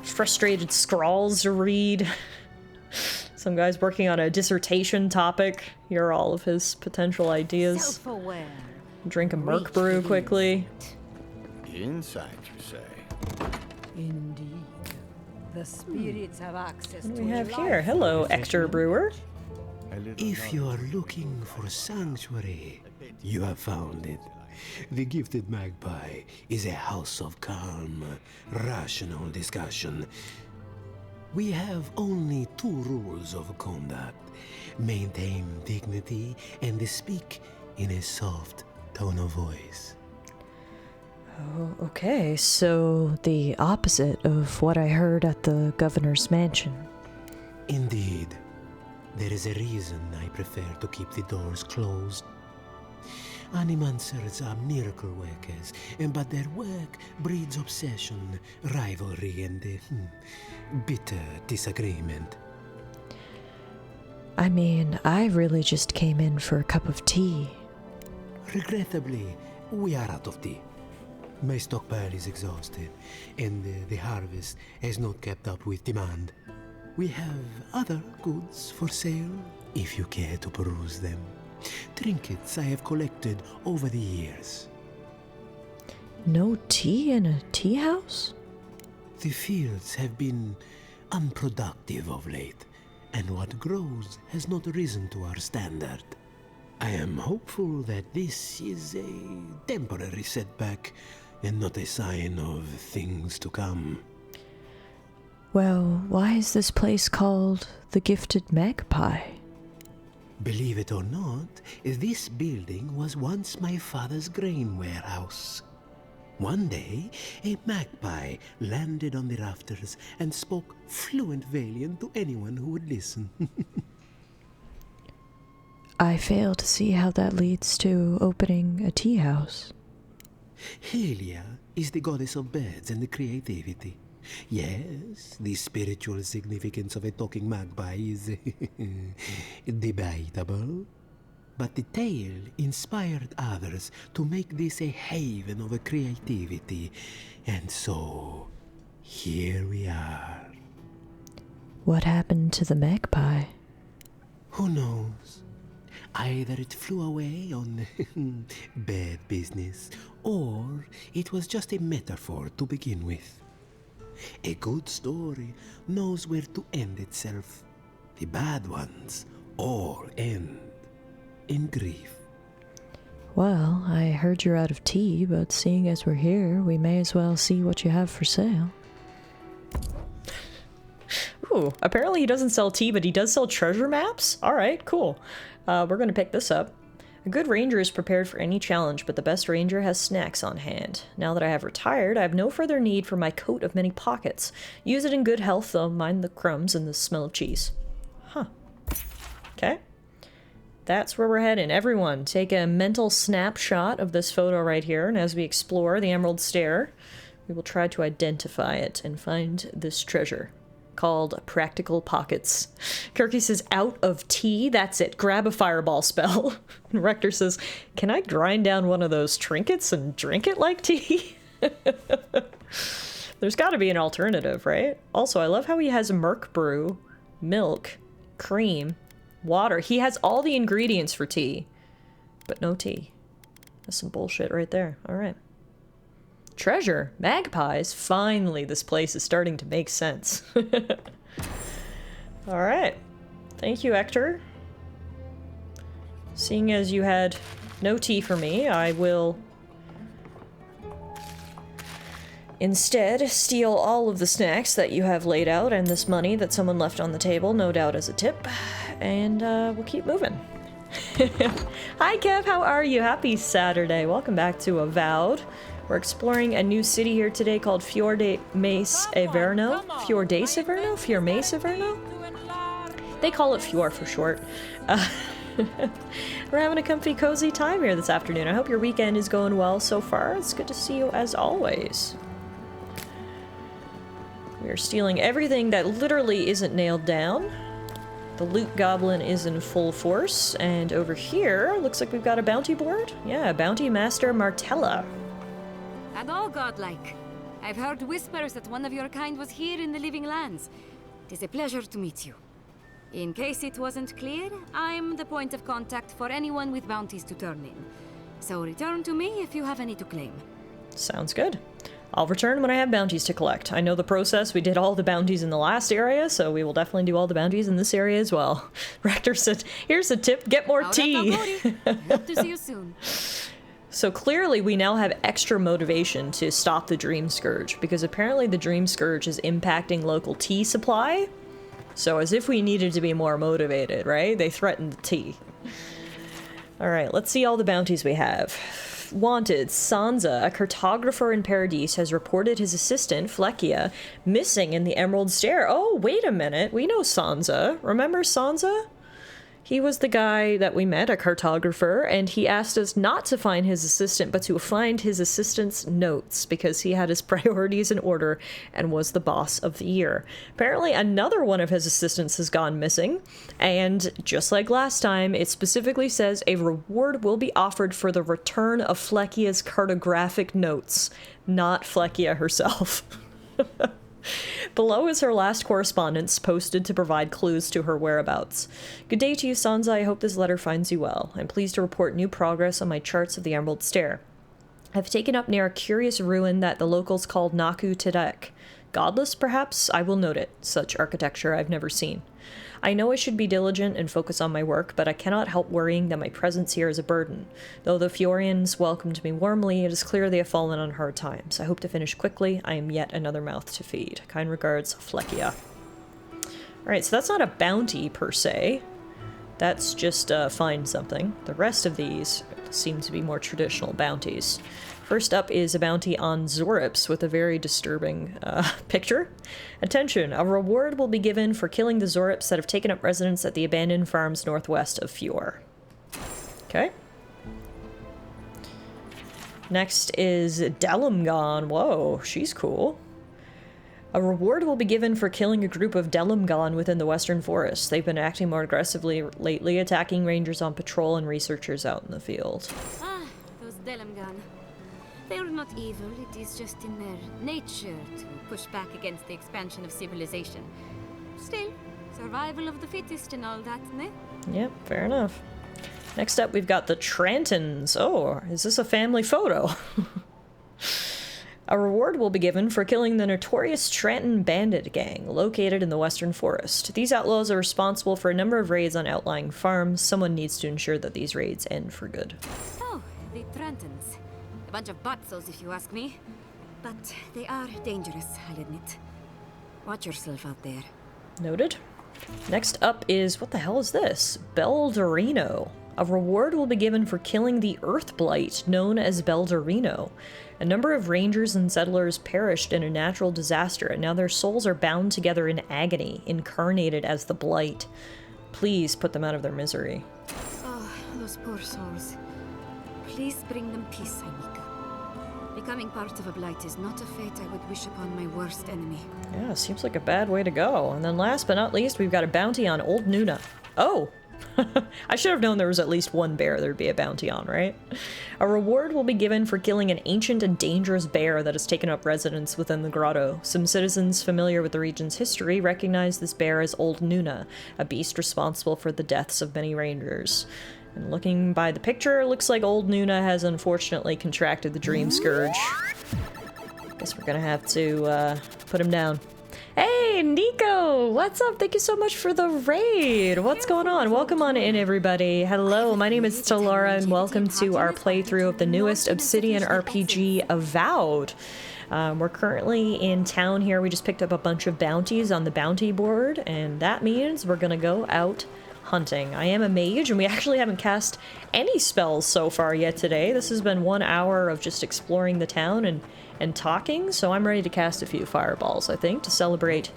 frustrated scrawls to read. Some guy's working on a dissertation topic. Here are all of his potential ideas. Self-aware. Drink a Merc brew quickly. Insight, you say? Indeed. The spirits have access What to do we have life. here? Hello, Ector Brewer. If you are looking for sanctuary, you have found it. The Gifted Magpie is a house of calm, rational discussion. We have only 2 rules of conduct. Maintain dignity and speak in a soft tone of voice. Oh, okay, so the opposite of what I heard at the governor's mansion. Indeed. There is a reason I prefer to keep the doors closed. Animancers are miracle workers, but their work breeds obsession, rivalry, and bitter disagreement. I mean, I really just came in for a cup of tea. Regrettably, we are out of tea. My stockpile is exhausted, and the harvest has not kept up with demand. We have other goods for sale, if you care to peruse them. Trinkets I have collected over the years. No tea in a tea house? The fields have been unproductive of late, and what grows has not risen to our standard. I am hopeful that this is a temporary setback and not a sign of things to come. Well, why is this place called the Gifted Magpie? Believe it or not, this building was once my father's grain warehouse. One day, a magpie landed on the rafters and spoke fluent Valian to anyone who would listen. I fail to see how that leads to opening a tea house. Helia is the goddess of birds and creativity. Yes, the spiritual significance of a talking magpie is debatable. But the tale inspired others to make this a haven of creativity. And so, here we are. What happened to the magpie? Who knows? Either it flew away on bad business, or it was just a metaphor to begin with. A good story knows where to end itself. The bad ones all end in grief. Well, I heard you're out of tea, but seeing as we're here, we may as well see what you have for sale. Ooh, apparently he doesn't sell tea, but he does sell treasure maps? Alright, cool. We're gonna pick this up. A good ranger is prepared for any challenge, but the best ranger has snacks on hand. Now that I have retired, I have no further need for my coat of many pockets. Use it in good health, though, mind the crumbs and the smell of cheese. Huh. Okay. That's where we're heading. Everyone, take a mental snapshot of this photo right here, and as we explore the Emerald Stair, we will try to identify it and find this treasure called Practical Pockets. Kirky says, out of tea? That's it. Grab a fireball spell. And Rector says, can I grind down one of those trinkets and drink it like tea? There's got to be an alternative, right? Also, I love how he has Merc brew, milk, cream, water. He has all the ingredients for tea, but no tea. That's some bullshit right there. All right. Treasure. Magpies. Finally, this place is starting to make sense. All right. Thank you, Ector. Seeing as you had no tea for me, I will instead steal all of the snacks that you have laid out and this money that someone left on the table, no doubt as a tip, and we'll keep moving. Hi, Kev. How are you? Happy Saturday. Welcome back to Avowed. We're exploring a new city here today called Fiormace Averno. Fiordace Averno? Fiormace Averno? They call it Fior for short. We're having a comfy, cozy time here this afternoon. I hope your weekend is going well so far. It's good to see you as always. We are stealing everything that literally isn't nailed down. The loot goblin is in full force. And over here, looks like we've got a bounty board. Yeah, Bounty Master Martella. And all godlike. I've heard whispers that one of your kind was here in the Living Lands. It is a pleasure to meet you. In case it wasn't clear, I'm the point of contact for anyone with bounties to turn in. So return to me if you have any to claim. Sounds good. I'll return when I have bounties to collect. I know the process. We did all the bounties in the last area, so we will definitely do all the bounties in this area as well. Rector said, here's a tip, get more tea. Hope to see you soon. So clearly we now have extra motivation to stop the Dream Scourge, because apparently the Dream Scourge is impacting local tea supply. So as if we needed to be more motivated, right? They threatened the tea. Alright, let's see all the bounties we have. Wanted, Sansa, a cartographer in Paradise, has reported his assistant, Fleckia, missing in the Emerald Stair. Oh, wait a minute. We know Sansa. Remember Sansa? He was the guy that we met, a cartographer, and he asked us not to find his assistant, but to find his assistant's notes, because he had his priorities in order and was the boss of the year. Apparently, another one of his assistants has gone missing, and just like last time, it specifically says a reward will be offered for the return of Fleckia's cartographic notes, not Fleckia herself. Below is her last correspondence, posted to provide clues to her whereabouts. Good day to you, Sansa. I hope this letter finds you well. I'm pleased to report new progress on my charts of the Emerald Stair. I've taken up near a curious ruin that the locals called Naku Tedek. Godless, perhaps? I will note it. Such architecture I've never seen. I know I should be diligent and focus on my work, but I cannot help worrying that my presence here is a burden. Though the Fiorians welcomed me warmly, it is clear they have fallen on hard times. I hope to finish quickly. I am yet another mouth to feed. Kind regards, Fleckia. Alright, so that's not a bounty, per se. That's just find something. The rest of these seem to be more traditional bounties. First up is a bounty on Zorips with a very disturbing picture. Attention, a reward will be given for killing the Zorips that have taken up residence at the abandoned farms northwest of Fior. Okay. Next is Delumgon. Whoa, she's cool. A reward will be given for killing a group of Delumgon within the Western Forest. They've been acting more aggressively lately, attacking rangers on patrol and researchers out in the field. Ah, those Delumgon. They're not evil, it is just in their nature to push back against the expansion of civilization. Still, survival of the fittest and all that, ne? Yep, fair enough. Next up, we've got the Trantons. Oh, is this a family photo? A reward will be given for killing the notorious Tranton bandit gang, located in the Western Forest. These outlaws are responsible for a number of raids on outlying farms. Someone needs to ensure that these raids end for good. Oh, the Trantons. A bunch of butzos, if you ask me. But they are dangerous, I'll admit. Watch yourself out there. Noted. Next up is, what the hell is this? Beldorino. A reward will be given for killing the Earth Blight, known as Beldorino. A number of rangers and settlers perished in a natural disaster, and now their souls are bound together in agony, incarnated as the Blight. Please put them out of their misery. Oh, those poor souls. Please bring them peace, Anika. Becoming part of a blight is not a fate I would wish upon my worst enemy. Yeah, seems like a bad way to go. And then last but not least, we've got a bounty on Old Nuna. Oh! I should have known there was at least one bear there'd be a bounty on, right? A reward will be given for killing an ancient and dangerous bear that has taken up residence within the grotto. Some citizens familiar with the region's history recognize this bear as Old Nuna, a beast responsible for the deaths of many rangers. And looking by the picture, it looks like Old Nuna has unfortunately contracted the Dream Scourge. Guess we're gonna have to put him down. Hey, Nico! What's up? Thank you so much for the raid! What's going on? Welcome on in, everybody. Hello, my name is Tallara, and welcome to our playthrough of the newest Obsidian RPG, Avowed. We're currently in town here. We just picked up a bunch of bounties on the bounty board, and that means we're gonna go out hunting. I am a mage, and we actually haven't cast any spells so far yet today. This has been 1 hour of just exploring the town and talking, so I'm ready to cast a few fireballs, I think, to celebrate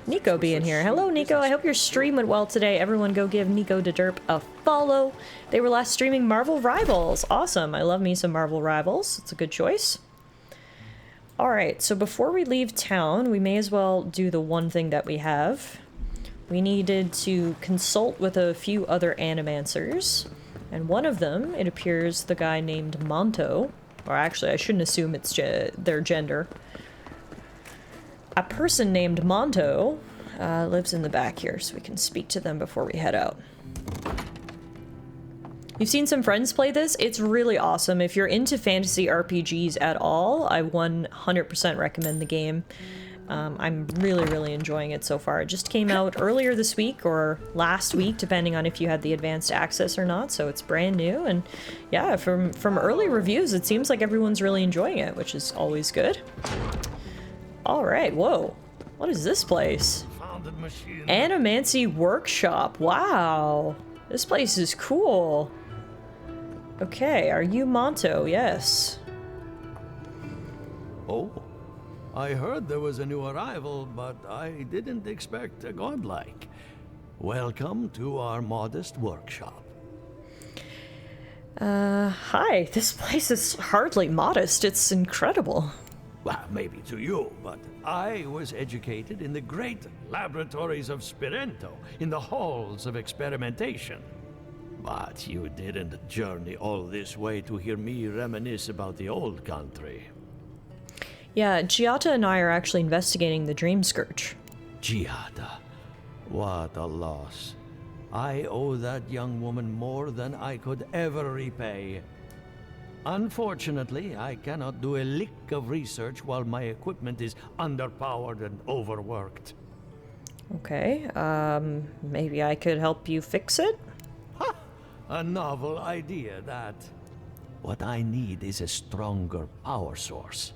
Nico being here. Hello, Nico. I hope your stream went well today. Everyone go give Nico de Derp a follow. They were last streaming Marvel Rivals. Awesome. I love me some Marvel Rivals. It's a good choice. Alright, so before we leave town, we may as well do the one thing that we have. We needed to consult with a few other animancers, and one of them, it appears, the guy named Monto. Or actually, I shouldn't assume it's their gender. A person named Monto lives in the back here, so we can speak to them before we head out. You've seen some friends play this. It's really awesome. If you're into fantasy RPGs at all, I 100% recommend the game. I'm really, really enjoying it so far. It just came out earlier this week or last week, depending on if you had the advanced access or not, so it's brand new. And yeah, from early reviews, it seems like everyone's really enjoying it, which is always good. All right, whoa. What is this place? Animancy Workshop. Wow. This place is cool. Okay, are you Monto? Yes. Oh, I heard there was a new arrival, but I didn't expect a godlike. Welcome to our modest workshop. Hi. This place is hardly modest. It's incredible. Well, maybe to you, but I was educated in the great laboratories of Spirento, in the halls of experimentation. But you didn't journey all this way to hear me reminisce about the old country. Yeah, Giata and I are actually investigating the Dream Scourge. Giada, what a loss. I owe that young woman more than I could ever repay. Unfortunately, I cannot do a lick of research while my equipment is underpowered and overworked. Okay, maybe I could help you fix it? Ha! A novel idea, that. What I need is a stronger power source.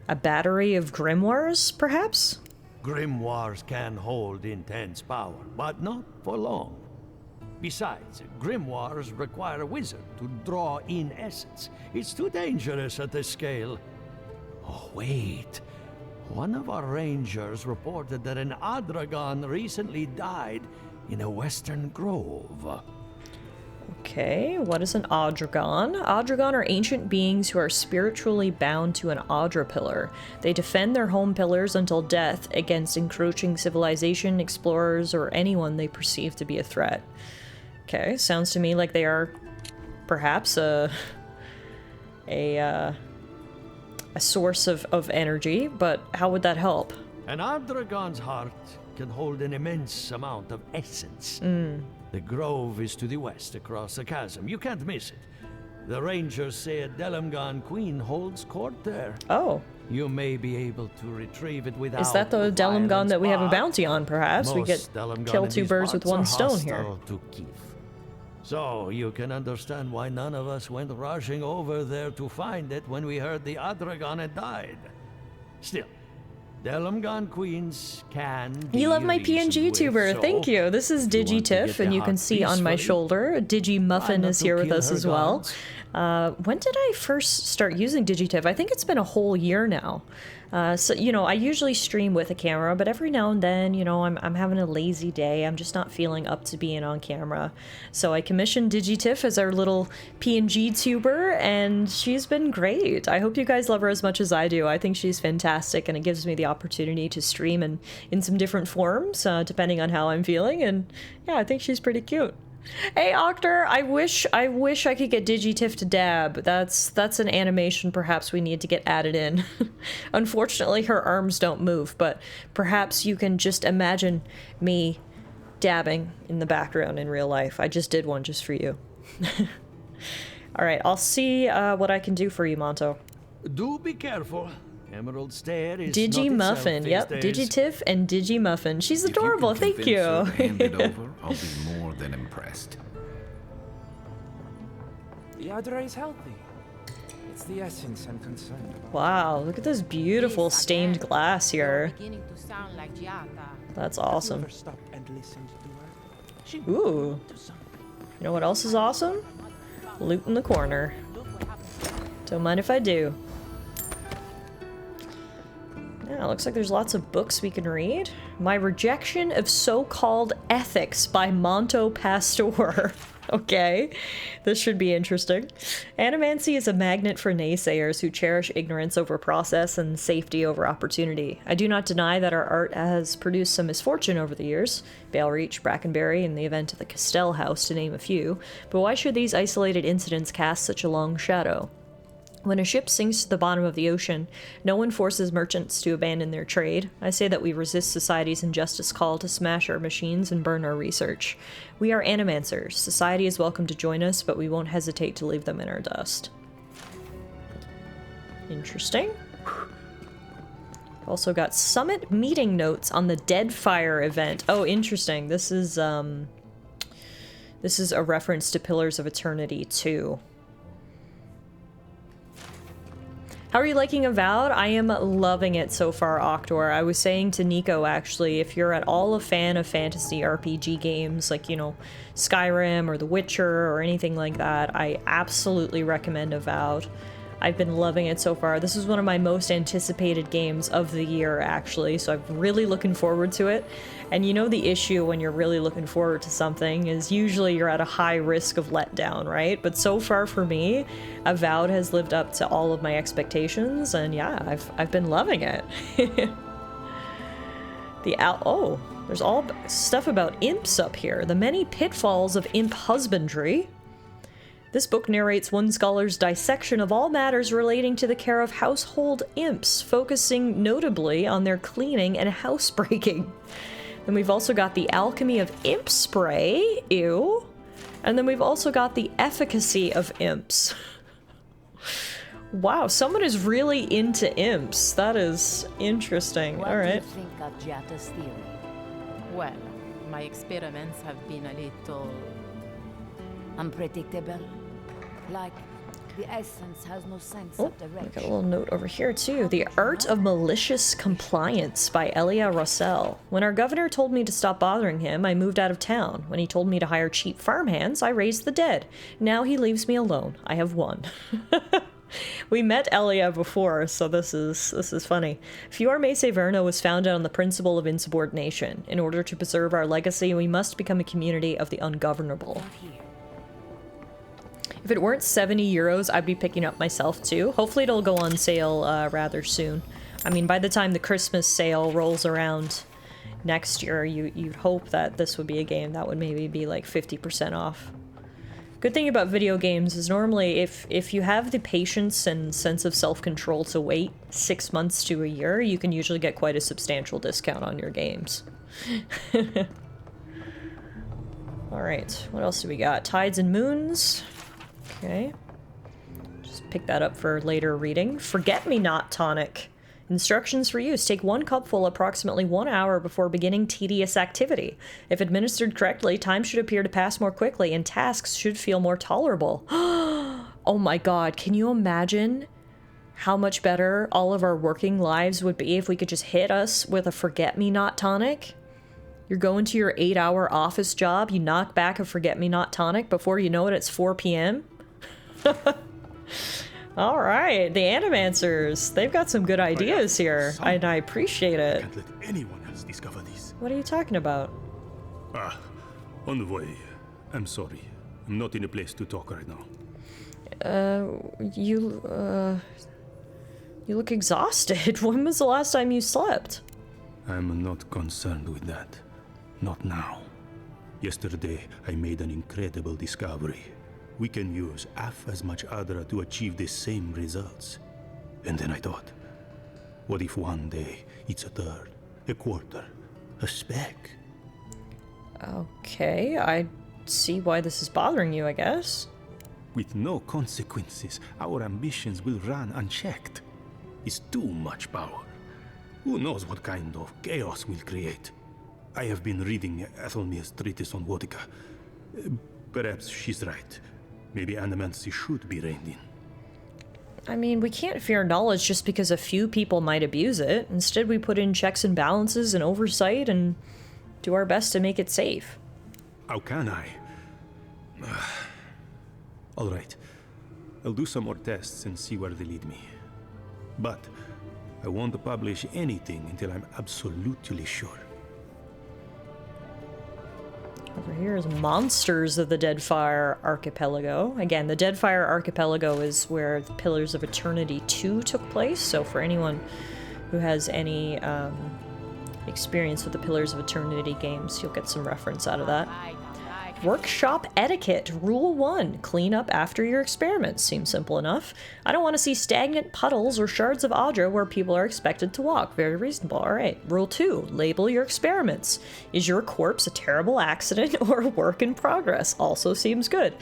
A battery of grimoires, perhaps? Grimoires can hold intense power, but not for long. Besides, grimoires require a wizard to draw in essence. It's too dangerous at this scale. Oh, wait. One of our rangers reported that an Adragon recently died in a western grove. Okay, what is an Adragon? Adragon are ancient beings who are spiritually bound to an Adra pillar. They defend their home pillars until death against encroaching civilization, explorers, or anyone they perceive to be a threat. Okay, sounds to me like they are perhaps a source of energy, but how would that help? An Adragon's heart can hold an immense amount of essence. The grove is to the west, across the chasm. You can't miss it. The rangers say a Delamgon queen holds court there. Oh. You may be able to retrieve it without. Is that the Delamgon that we have a bounty on, perhaps? We get kill two birds with one stone here. To Keith. So you can understand why none of us went rushing over there to find it when we heard the Adragon had died. Still, Delamgon queens can be. You love my PNG tuber. So thank you. This is DigiTiff, and you can see on my shoulder, DigiMuffin is here with us as well. When did I first start using DigiTiff? I think it's been a whole year now. So, you know, I usually stream with a camera, but every now and then, you know, I'm having a lazy day. I'm just not feeling up to being on camera. So I commissioned DigiTiff as our little PNG tuber, and she's been great. I hope you guys love her as much as I do. I think she's fantastic, and it gives me the opportunity to stream in some different forms, depending on how I'm feeling. And yeah, I think she's pretty cute. Hey Octor, I wish I could get DigiTiff to dab. That's an animation perhaps we need to get added in. Unfortunately, her arms don't move, but perhaps you can just imagine me dabbing in the background in real life. I just did one just for you. All right, I'll see what I can do for you, Monto. Do be careful. Emerald Stair is DigiMuffin, yep, DigiTiff and DigiMuffin. She's adorable, thank you. Hand it over, I'll be more than impressed. The Adra is healthy. It's the essence I'm concerned about. Wow, look at this beautiful stained glass here. That's awesome. Ooh. You know what else is awesome? Loot in the corner. Don't mind if I do. Yeah, looks like there's lots of books we can read. My Rejection of So-Called Ethics by Monto Pastor. Okay, this should be interesting. Animancy is a magnet for naysayers who cherish ignorance over process and safety over opportunity. I do not deny that our art has produced some misfortune over the years, Balereach, Brackenbury, and the event of the Castell House, to name a few, but why should these isolated incidents cast such a long shadow? When a ship sinks to the bottom of the ocean, no one forces merchants to abandon their trade. I say that we resist society's injustice call to smash our machines and burn our research. We are animancers. Society is welcome to join us, but we won't hesitate to leave them in our dust. Interesting. Also got summit meeting notes on the Deadfire event. Oh, interesting. This is a reference to Pillars of Eternity 2. How are you liking Avowed? I am loving it so far, Octor. I was saying to Nico, actually, if you're at all a fan of fantasy RPG games, like, you know, Skyrim or The Witcher or anything like that, I absolutely recommend Avowed. I've been loving it so far. This is one of my most anticipated games of the year, actually, so I'm really looking forward to it. And you know the issue when you're really looking forward to something is usually you're at a high risk of letdown, right? But so far for me, Avowed has lived up to all of my expectations, and yeah, I've been loving it. Oh, there's all stuff about imps up here. The many pitfalls of imp husbandry. This book narrates one scholar's dissection of all matters relating to the care of household imps, focusing notably on their cleaning and housebreaking. Then we've also got the alchemy of imp spray, ew. And then we've also got the efficacy of imps. Wow, someone is really into imps. That is interesting. All right. What do you think of Giatta's theory? Well, my experiments have been a little unpredictable. Like, the essence has no sense of direction. I got a little note over here, too. The Art of Malicious Compliance by Elia Rossell. When our governor told me to stop bothering him, I moved out of town. When he told me to hire cheap farmhands, I raised the dead. Now he leaves me alone. I have won. We met Elia before, so this is funny. Fior Me Severno was founded on the principle of insubordination. In order to preserve our legacy, we must become a community of the ungovernable. If it weren't 70 euros, I'd be picking up myself too. Hopefully it'll go on sale rather soon. I mean, by the time the Christmas sale rolls around next year, you'd hope that this would be a game that would maybe be like 50% off. Good thing about video games is normally if you have the patience and sense of self-control to wait 6 months to a year, you can usually get quite a substantial discount on your games. Alright, what else do we got? Tides and Moons. Okay. Just pick that up for later reading. Forget-me-not tonic. Instructions for use. Take 1 cupful approximately 1 hour before beginning tedious activity. If administered correctly, time should appear to pass more quickly and tasks should feel more tolerable. Oh my god, can you imagine how much better all of our working lives would be if we could just hit us with a forget-me-not tonic? You're going to your 8-hour office job, you knock back a forget-me-not tonic, before you know it, it's 4 p.m.? Alright, the Animancers. They've got some good ideas here, and I appreciate it. Can't let anyone else discover this. What are you talking about? Envoy. I'm sorry. I'm not in a place to talk right now. You look exhausted. When was the last time you slept? I'm not concerned with that. Not now. Yesterday, I made an incredible discovery. We can use half as much Adra to achieve the same results. And then I thought, what if one day it's a third, a quarter, a speck? Okay, I see why this is bothering you, I guess. With no consequences, our ambitions will run unchecked. It's too much power. Who knows what kind of chaos we'll create? I have been reading Athelmir's treatise on Wodica. Perhaps she's right. Maybe animancy should be reined in. I mean, we can't fear knowledge just because a few people might abuse it. Instead, we put in checks and balances and oversight and do our best to make it safe. How can I? All right. I'll do some more tests and see where they lead me. But I won't publish anything until I'm absolutely sure. Over here is Monsters of the Deadfire Archipelago. Again, the Deadfire Archipelago is where the Pillars of Eternity 2 took place, so for anyone who has any experience with the Pillars of Eternity games, you'll get some reference out of that. Workshop etiquette. Rule 1. Clean up after your experiments. Seems simple enough. I don't want to see stagnant puddles or shards of Audra where people are expected to walk. Very reasonable. Alright. Rule 2. Label your experiments. Is your corpse a terrible accident or a work in progress? Also seems good.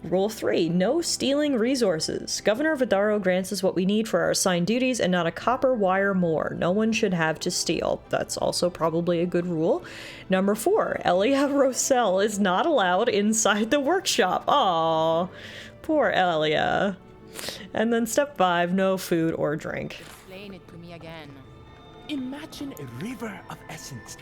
Rule 3. No stealing resources. Governor Vidaro grants us what we need for our assigned duties and not a copper wire more. No one should have to steal. That's also probably a good rule. Number 4. Elia Rosell is not allowed inside the workshop. Aww, poor Elia. And then step 5, no food or drink. Explain it to me again. Imagine a river of essence.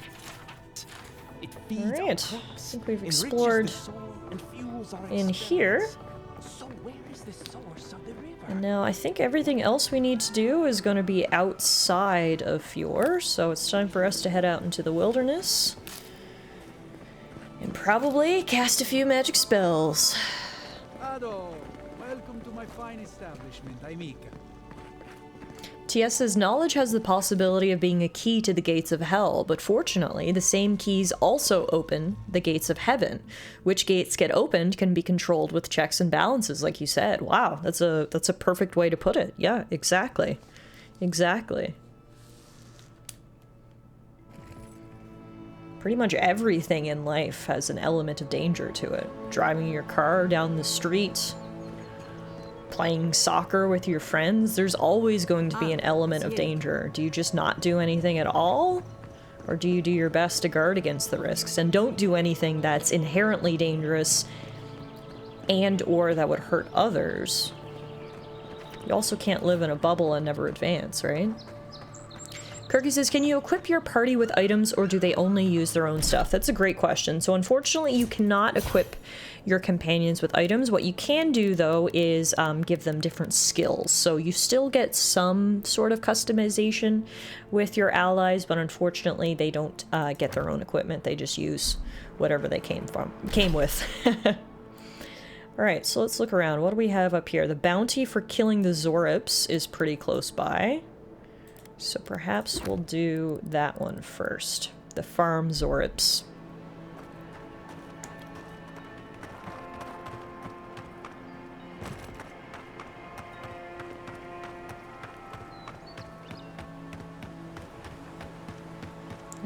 It feeds All right, our I crops, think we've enriches the explored soil, and fuels our in here. experiments. So where is the source of the river? And now I think everything else we need to do is going to be outside of Fjord, so it's time for us to head out into the wilderness. And probably cast a few magic spells. Ado, welcome to my fine establishment, Aimika. TS says knowledge has the possibility of being a key to the gates of hell, but fortunately the same keys also open the gates of heaven. Which gates get opened can be controlled with checks and balances, like you said. Wow, that's a perfect way to put it. Yeah, exactly. Exactly. Pretty much everything in life has an element of danger to it. Driving your car down the street, playing soccer with your friends, there's always going to be an element of danger. Do you just not do anything at all? Or do you do your best to guard against the risks and don't do anything that's inherently dangerous and or that would hurt others? You also can't live in a bubble and never advance, right? Kirky says, can you equip your party with items or do they only use their own stuff? That's a great question. So unfortunately you cannot equip your companions with items. What you can do though is give them different skills. So you still get some sort of customization with your allies, but unfortunately they don't get their own equipment. They just use whatever they came with. Alright, so let's look around. What do we have up here? The bounty for killing the Zorips is pretty close by. So perhaps we'll do that one first. The farm Zorips.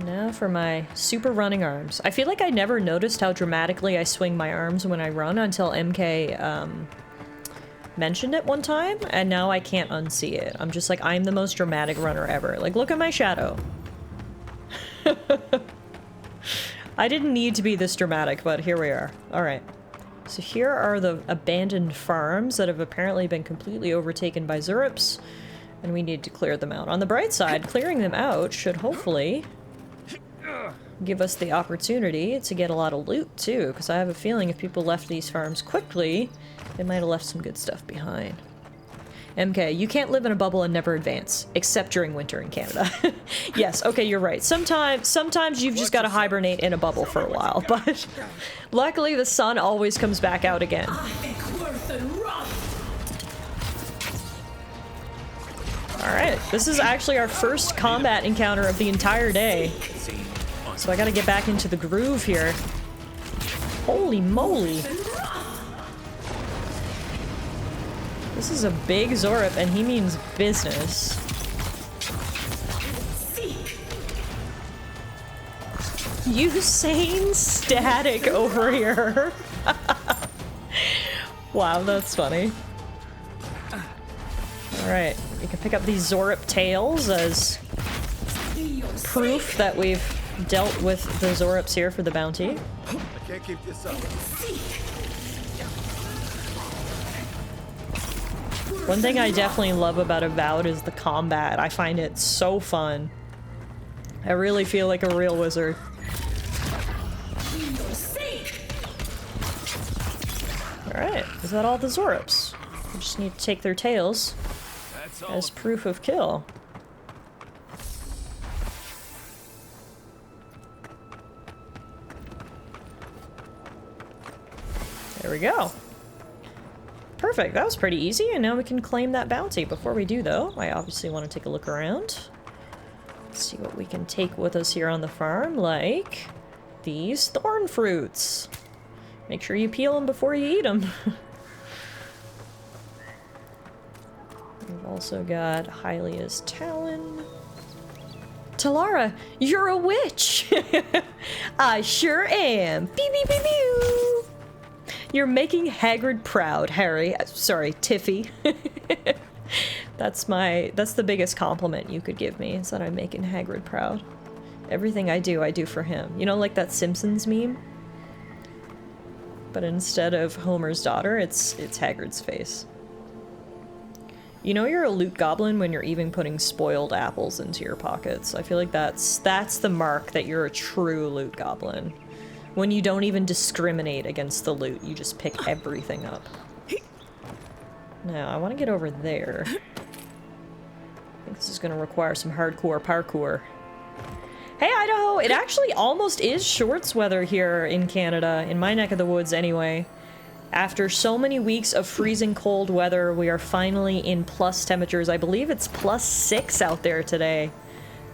Now for my super running arms. I feel like I never noticed how dramatically I swing my arms when I run until MK mentioned it one time, and now I can't unsee it. I'm just like, I'm the most dramatic runner ever. Like, look at my shadow. I didn't need to be this dramatic, but here we are. Alright. So here are the abandoned farms that have apparently been completely overtaken by Zurips, and we need to clear them out. On the bright side, clearing them out should hopefully give us the opportunity to get a lot of loot, too, because I have a feeling if people left these farms quickly, they might have left some good stuff behind. MK, you can't live in a bubble and never advance, except during winter in Canada. Yes, okay, you're right. Sometimes you've just got to hibernate in a bubble for a while, but luckily the sun always comes back out again. Alright, this is actually our first combat encounter of the entire day. So I gotta get back into the groove here. Holy moly. This is a big Zorip, and he means business. Usain static over here. Wow, that's funny. Alright, we can pick up these Zorip tails as proof that we've dealt with the Zorips here for the bounty. I can't keep this up. One thing I definitely love about Avowed is the combat. I find it so fun. I really feel like a real wizard. Alright, is that all the Zorips? We just need to take their tails as proof of kill. There we go. Perfect, that was pretty easy, and now we can claim that bounty. Before we do, though, I obviously want to take a look around. Let's see what we can take with us here on the farm, like these thorn fruits. Make sure you peel them before you eat them. We've also got Hylia's Talon. Tallara, you're a witch! I sure am! Pew, pew, pew, pew. You're making Hagrid proud, Harry. Sorry, Tiffy. That's the biggest compliment you could give me, is that I'm making Hagrid proud. Everything I do for him. You know, like that Simpsons meme? But instead of Homer's daughter, it's Hagrid's face. You know you're a loot goblin when you're even putting spoiled apples into your pockets. I feel like that's the mark that you're a true loot goblin. When you don't even discriminate against the loot, you just pick everything up. Now, I want to get over there. I think this is going to require some hardcore parkour. Hey, Idaho! It actually almost is shorts weather here in Canada, in my neck of the woods anyway. After so many weeks of freezing cold weather, we are finally in plus temperatures. I believe it's +6 out there today.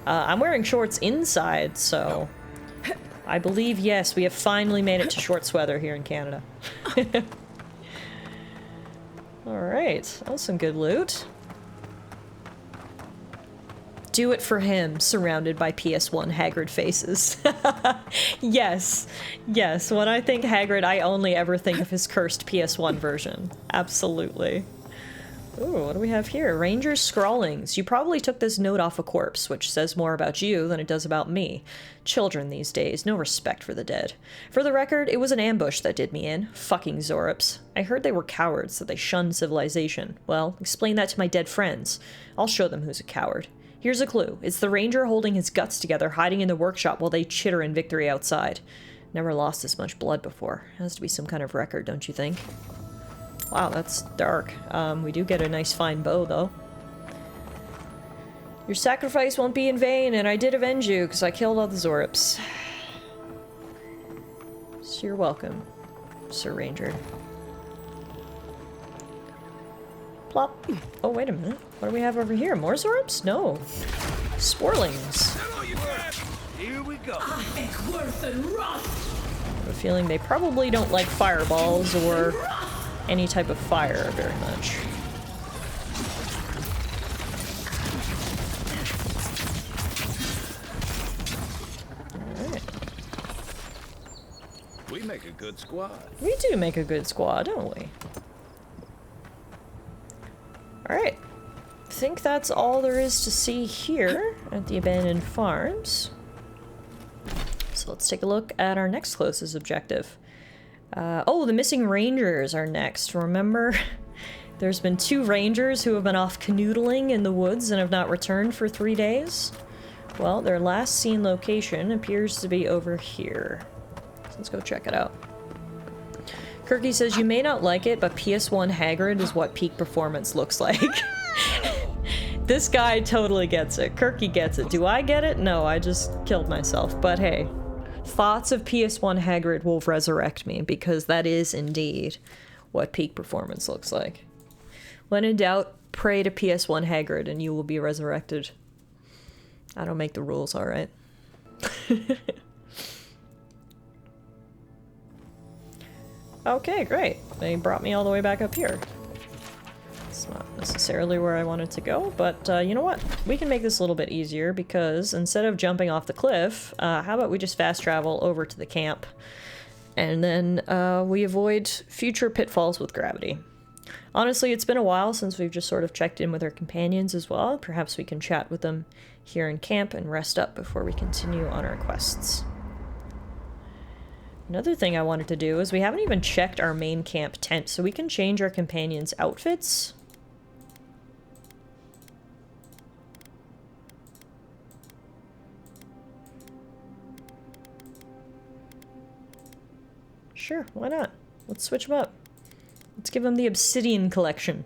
I'm wearing shorts inside, so... I believe, yes, we have finally made it to shorts weather here in Canada. Alright, that was some good loot. Do it for him, surrounded by PS1 Hagrid faces. Yes, yes, when I think Hagrid, I only ever think of his cursed PS1 version. Absolutely. Ooh, what do we have here? Ranger's Scrawlings. You probably took this note off a corpse, which says more about you than it does about me. Children these days, no respect for the dead. For the record, it was an ambush that did me in. Fucking Zorops. I heard they were cowards, that they shunned civilization. Well, explain that to my dead friends. I'll show them who's a coward. Here's a clue. It's the ranger holding his guts together, hiding in the workshop while they chitter in victory outside. Never lost this much blood before. Has to be some kind of record, don't you think? Wow, that's dark. We do get a nice fine bow, though. Your sacrifice won't be in vain, and I did avenge you, because I killed all the Zorops. So you're welcome, Sir Ranger. Plop. Oh, wait a minute. What do we have over here? More Zorops? No. Sporlings. Here we go. I have a feeling they probably don't like fireballs or any type of fire very much. Alright. We make a good squad. We do make a good squad, don't we? Alright. I think that's all there is to see here at the abandoned farms. So let's take a look at our next closest objective. Oh, the missing rangers are next. Remember, there's been 2 rangers who have been off canoodling in the woods and have not returned for 3 days. Well, their last seen location appears to be over here. So let's go check it out. Kirky says, you may not like it, but PS1 Hagrid is what peak performance looks like. This guy totally gets it. Kirky gets it. Do I get it? No, I just killed myself. But hey. Thoughts of PS1 Hagrid will resurrect me, because that is indeed what peak performance looks like. When in doubt, pray to PS1 Hagrid and you will be resurrected. I don't make the rules, alright? Okay, great. They brought me all the way back up here. It's not necessarily where I wanted to go, but you know what? We can make this a little bit easier, because instead of jumping off the cliff, how about we just fast travel over to the camp, and then we avoid future pitfalls with gravity. Honestly, it's been a while since we've just sort of checked in with our companions as well. Perhaps we can chat with them here in camp and rest up before we continue on our quests. Another thing I wanted to do is we haven't even checked our main camp tent, so we can change our companions' outfits. Sure, why not? Let's switch them up. Let's give them the Obsidian Collection.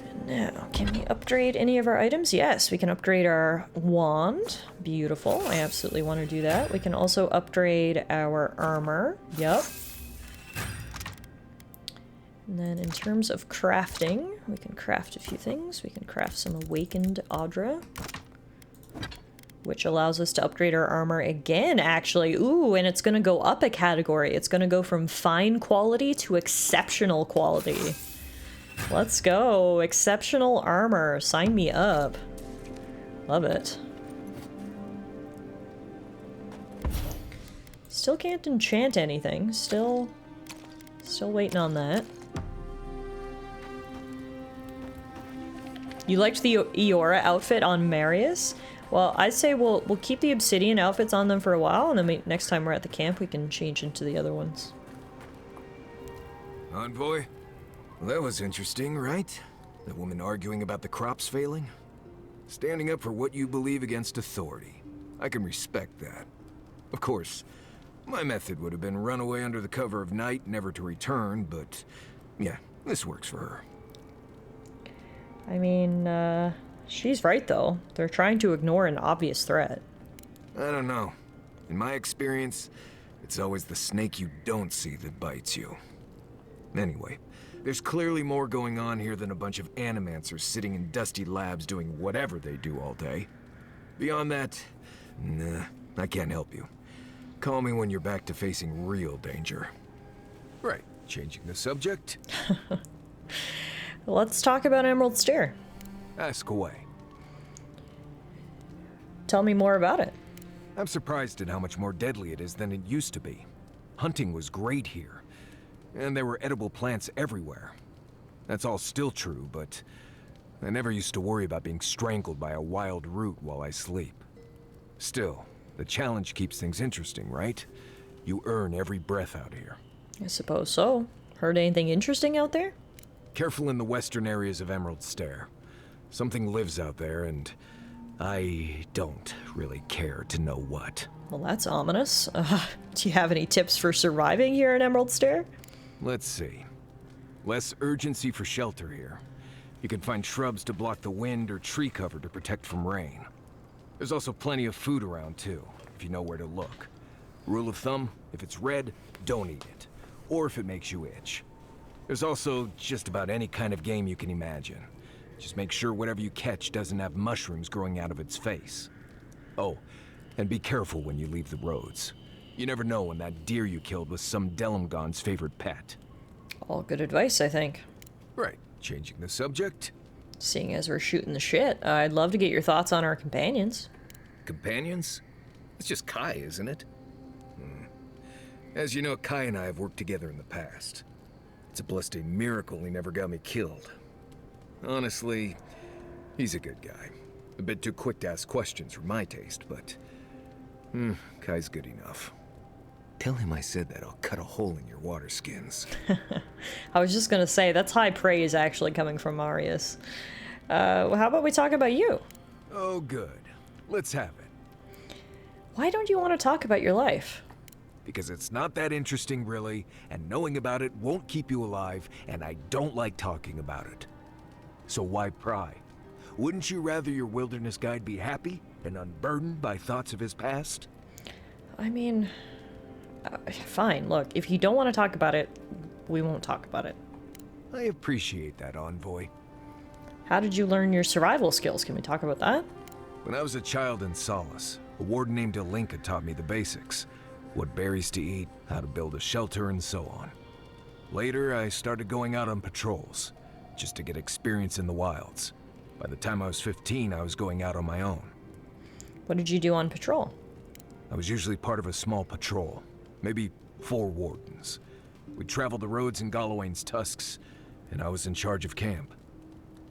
And now, can we upgrade any of our items? Yes, we can upgrade our wand. Beautiful. I absolutely want to do that. We can also upgrade our armor. Yup. And then in terms of crafting, we can craft a few things. We can craft some Awakened Audra. which allows us to upgrade our armor again, actually. Ooh, and it's gonna go up a category. It's gonna go from fine quality to exceptional quality. Let's go. Exceptional armor. Sign me up. Love it. Still can't enchant anything. Still waiting on that. You liked the Eora outfit on Marius? Well, I'd say we'll keep the obsidian outfits on them for a while, and then next time we're at the camp, we can change into the other ones. Envoy? Well, that was interesting, right? The woman arguing about the crops failing? Standing up for what you believe against authority. I can respect that. Of course, my method would have been run away under the cover of night, never to return, but yeah, this works for her. I mean, she's right though. They're trying to ignore an obvious threat. I don't know. In my experience, it's always the snake you don't see that bites you. Anyway, there's clearly more going on here than a bunch of animancers sitting in dusty labs doing whatever they do all day. Beyond that, nah, I can't help you. Call me when you're back to facing real danger. Right, changing the subject. Let's talk about Emerald Stair. Ask away. Tell me more about it. I'm surprised at how much more deadly it is than it used to be. Hunting was great here, and there were edible plants everywhere. That's all still true, but I never used to worry about being strangled by a wild root while I sleep. Still, the challenge keeps things interesting, right? You earn every breath out here. I suppose so. Heard anything interesting out there? Careful in the western areas of Emerald Stair. Something lives out there, and I don't really care to know what. Well, that's ominous. Do you have any tips for surviving here in Emerald Stair? Let's see. Less urgency for shelter here. You can find shrubs to block the wind or tree cover to protect from rain. There's also plenty of food around, too, if you know where to look. Rule of thumb, if it's red, don't eat it. Or if it makes you itch. There's also just about any kind of game you can imagine. Just make sure whatever you catch doesn't have mushrooms growing out of its face. Oh, and be careful when you leave the roads. You never know when that deer you killed was some Delumgon's favorite pet. All good advice, I think. Right, changing the subject. Seeing as we're shooting the shit, I'd love to get your thoughts on our companions. Companions? It's just Kai, isn't it? As you know, Kai and I have worked together in the past. It's a blessed miracle he never got me killed. Honestly, he's a good guy. A bit too quick to ask questions for my taste, but Kai's good enough. Tell him I said that I'll cut a hole in your water skins. I was just gonna say, that's high praise actually coming from Marius. How about we talk about you? Oh, good. Let's have it. Why don't you want to talk about your life? Because it's not that interesting, really, and knowing about it won't keep you alive, and I don't like talking about it. So why pry? Wouldn't you rather your wilderness guide be happy and unburdened by thoughts of his past? I mean, fine, look, if you don't want to talk about it, we won't talk about it. I appreciate that, Envoy. How did you learn your survival skills? Can we talk about that? When I was a child in Solace, a warden named Alinka taught me the basics. What berries to eat, how to build a shelter, and so on. Later, I started going out on patrols, just to get experience in the wilds. By the time I was 15, I was going out on my own. What did you do on patrol? I was usually part of a small patrol, maybe 4 wardens. We'd travel the roads in Galawain's tusks, and I was in charge of camp.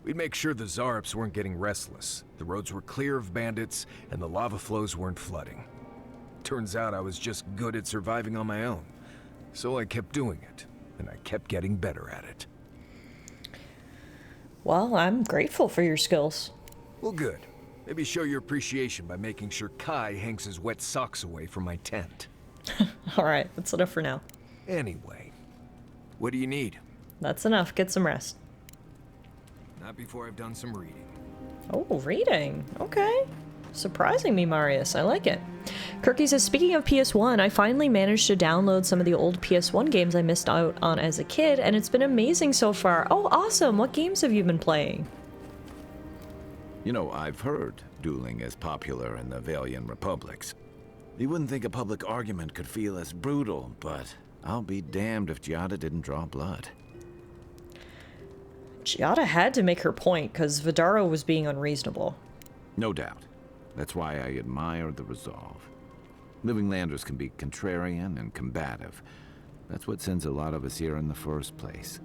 We'd make sure the Zaryps weren't getting restless, the roads were clear of bandits, and the lava flows weren't flooding. Turns out I was just good at surviving on my own, so I kept doing it, and I kept getting better at it. Well, I'm grateful for your skills. Well, good. Maybe show your appreciation by making sure Kai hangs his wet socks away from my tent. Alright, that's enough for now. Anyway, what do you need? That's enough, get some rest. Not before I've done some reading. Oh, reading. Okay. Surprising me, Marius. I like it. Kirky says, speaking of PS1, I finally managed to download some of the old PS1 games I missed out on as a kid, and it's been amazing so far. Oh, awesome. What games have you been playing? You know, I've heard dueling is popular in the Valian republics. You wouldn't think a public argument could feel as brutal, but I'll be damned if Giada didn't draw blood. Giada had to make her point, because Vidaro was being unreasonable. No doubt. That's why I admire the resolve. Living Landers can be contrarian and combative. That's what sends a lot of us here in the first place.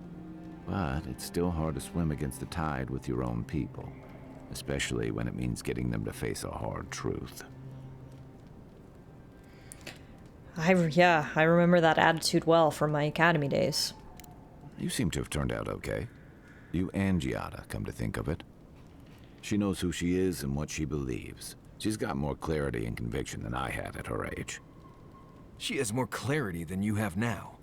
But it's still hard to swim against the tide with your own people, especially when it means getting them to face a hard truth. I remember that attitude well from my academy days. You seem to have turned out okay. You and Giada, come to think of it. She knows who she is and what she believes. She's got more clarity and conviction than I had at her age. She has more clarity than you have now.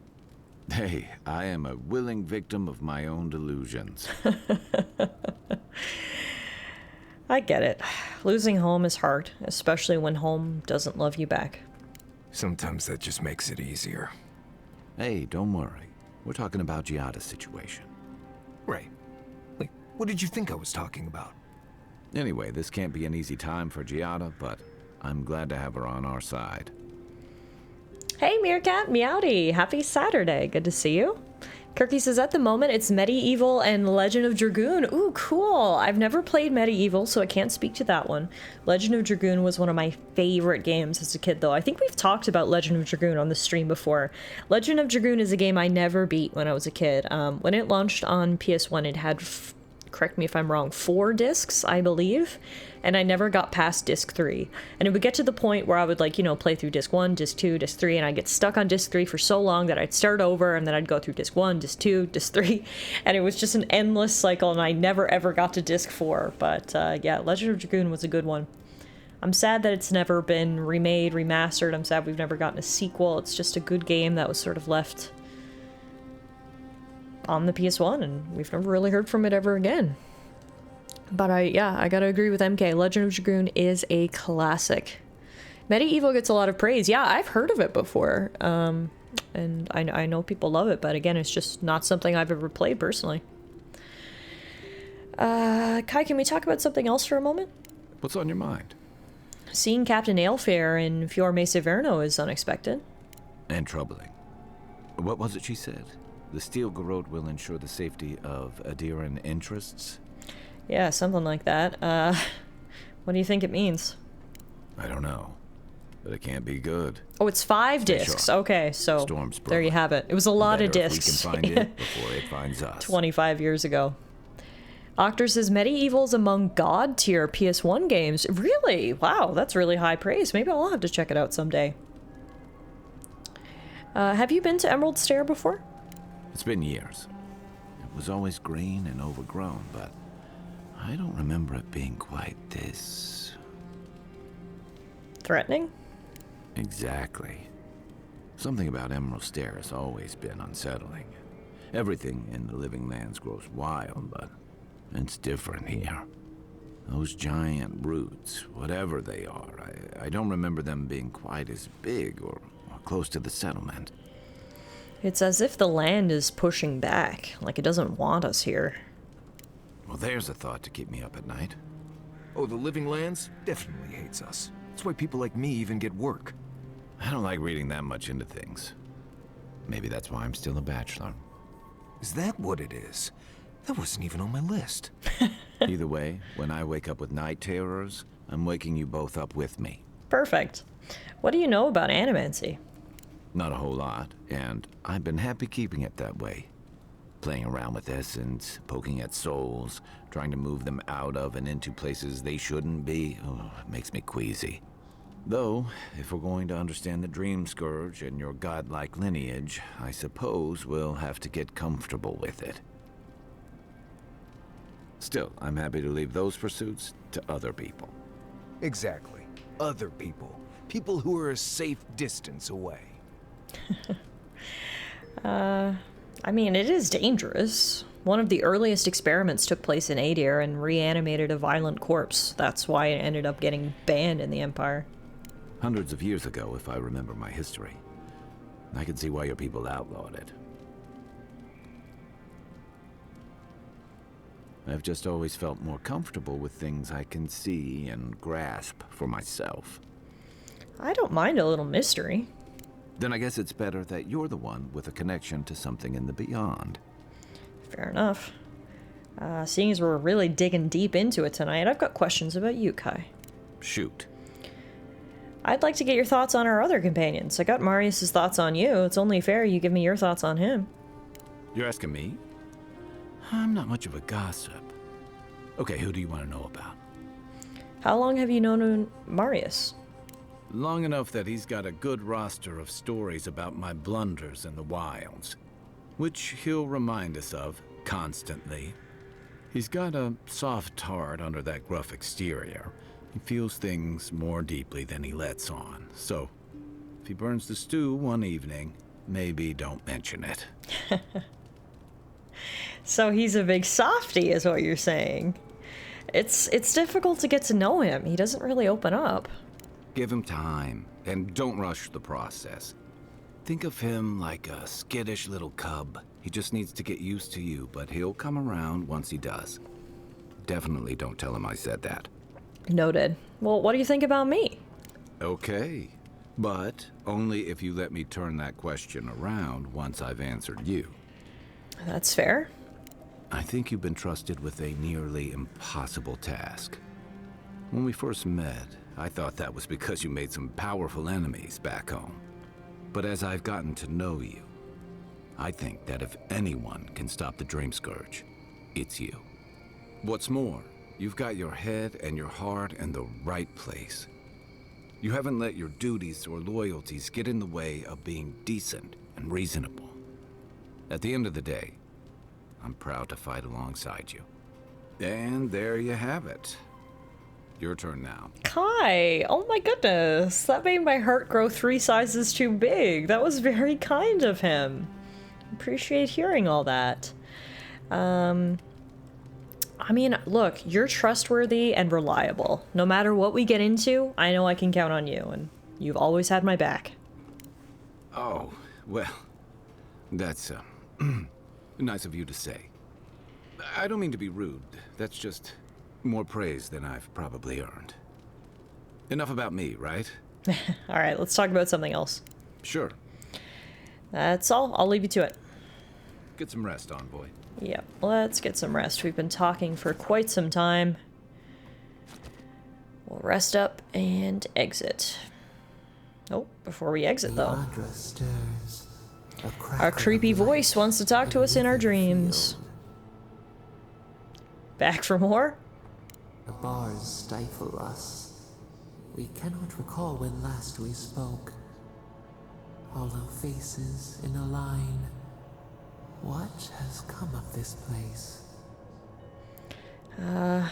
Hey, I am a willing victim of my own delusions. I get it. Losing home is hard, especially when home doesn't love you back. Sometimes that just makes it easier. Hey, don't worry. We're talking about Giada's situation. Right. Wait, what did you think I was talking about? Anyway, this can't be an easy time for Giada, but I'm glad to have her on our side. Hey, Meerkat, Meowdy. Happy Saturday. Good to see you. Kirky says, at the moment, it's Medieval and Legend of Dragoon. Ooh, cool. I've never played Medieval, so I can't speak to that one. Legend of Dragoon was one of my favorite games as a kid, though. I think we've talked about Legend of Dragoon on the stream before. Legend of Dragoon is a game I never beat when I was a kid. When it launched on PS1, it had, correct me if I'm wrong, 4 discs, I believe. And I never got past disc 3. And it would get to the point where I would, like, you know, play through disc 1, disc 2, disc 3, and I'd get stuck on disc 3 for so long that I'd start over, and then I'd go through disc 1, disc 2, disc 3, and it was just an endless cycle, and I never ever got to disc 4. But, yeah, Legend of Dragoon was a good one. I'm sad that it's never been remade, remastered. I'm sad we've never gotten a sequel. It's just a good game that was sort of left on the PS1, and we've never really heard from it ever again. But I gotta agree with MK. Legend of Dragoon is a classic. Medieval gets a lot of praise. Yeah, I've heard of it before. And I know people love it, but again, it's just not something I've ever played personally. Kai, can we talk about something else for a moment? What's on your mind? Seeing Captain Aelfair in Fiorme Severno is unexpected. And troubling. What was it she said? The Steel Garrote will ensure the safety of Adiran interests? Yeah, something like that. What do you think it means? I don't know, but it can't be good. Oh, it's 5 discs. Okay, so there you have it. It was a lot of discs. We can find it before it finds us. 25 years ago. Octor says Medieval's among God tier PS1 games. Really? Wow, that's really high praise. Maybe I'll have to check it out someday. Have you been to Emerald Stair before? It's been years. It was always green and overgrown, but I don't remember it being quite this... threatening? Exactly. Something about Emerald Stair has always been unsettling. Everything in the Living Lands grows wild, but it's different here. Those giant roots, whatever they are, I don't remember them being quite as big or close to the settlement. It's as if the land is pushing back, like it doesn't want us here. Well, there's a thought to keep me up at night. Oh, the Living Lands definitely hates us. That's why people like me even get work. I don't like reading that much into things. Maybe that's why I'm still a bachelor. Is that what it is? That wasn't even on my list. Either way, when I wake up with night terrors, I'm waking you both up with me. Perfect. What do you know about animancy? Not a whole lot, and I've been happy keeping it that way. Playing around with essence, poking at souls, trying to move them out of and into places they shouldn't be, it makes me queasy. Though, if we're going to understand the Dream Scourge and your godlike lineage, I suppose we'll have to get comfortable with it. Still, I'm happy to leave those pursuits to other people. Exactly. Other people. People who are a safe distance away. I mean, it is dangerous. One of the earliest experiments took place in Adir and reanimated a violent corpse. That's why it ended up getting banned in the Empire. Hundreds of years ago, if I remember my history. I can see why your people outlawed it. I've just always felt more comfortable with things I can see and grasp for myself. I don't mind a little mystery. Then I guess it's better that you're the one with a connection to something in the beyond. Fair enough. Seeing as we're really digging deep into it tonight, I've got questions about you, Kai. Shoot. I'd like to get your thoughts on our other companions. I got Marius's thoughts on you. It's only fair you give me your thoughts on him. You're asking me? I'm not much of a gossip. Okay, who do you want to know about? How long have you known Marius? Long enough that he's got a good roster of stories about my blunders in the wilds, which he'll remind us of constantly. He's got a soft heart under that gruff exterior. He feels things more deeply than he lets on, so if he burns the stew one evening, maybe don't mention it. So he's a big softie, is what you're saying. It's difficult to get to know him. He doesn't really open up. Give him time, and don't rush the process. Think of him like a skittish little cub. He just needs to get used to you, but he'll come around once he does. Definitely don't tell him I said that. Noted. Well, what do you think about me? Okay, but only if you let me turn that question around once I've answered you. That's fair. I think you've been trusted with a nearly impossible task. When we first met, I thought that was because you made some powerful enemies back home. But as I've gotten to know you, I think that if anyone can stop the Dream Scourge, it's you. What's more, you've got your head and your heart in the right place. You haven't let your duties or loyalties get in the way of being decent and reasonable. At the end of the day, I'm proud to fight alongside you. And there you have it. Your turn now. Kai! Oh my goodness! That made my heart grow 3 sizes too big. That was very kind of him. Appreciate hearing all that. I mean, look, you're trustworthy and reliable. No matter what we get into, I know I can count on you, and you've always had my back. Oh, well, that's nice of you to say. I don't mean to be rude. That's just more praise than I've probably earned. Enough about me, right? Alright, let's talk about something else. Sure. That's all. I'll leave you to it. Get some rest, Envoy. Yep, let's get some rest. We've been talking for quite some time. We'll rest up and exit. Oh, before we exit, though. Our creepy voice wants to talk to us in our dreams. Back for more? The bars stifle us. We cannot recall when last we spoke. Hollow faces in a line. What has come of this place? The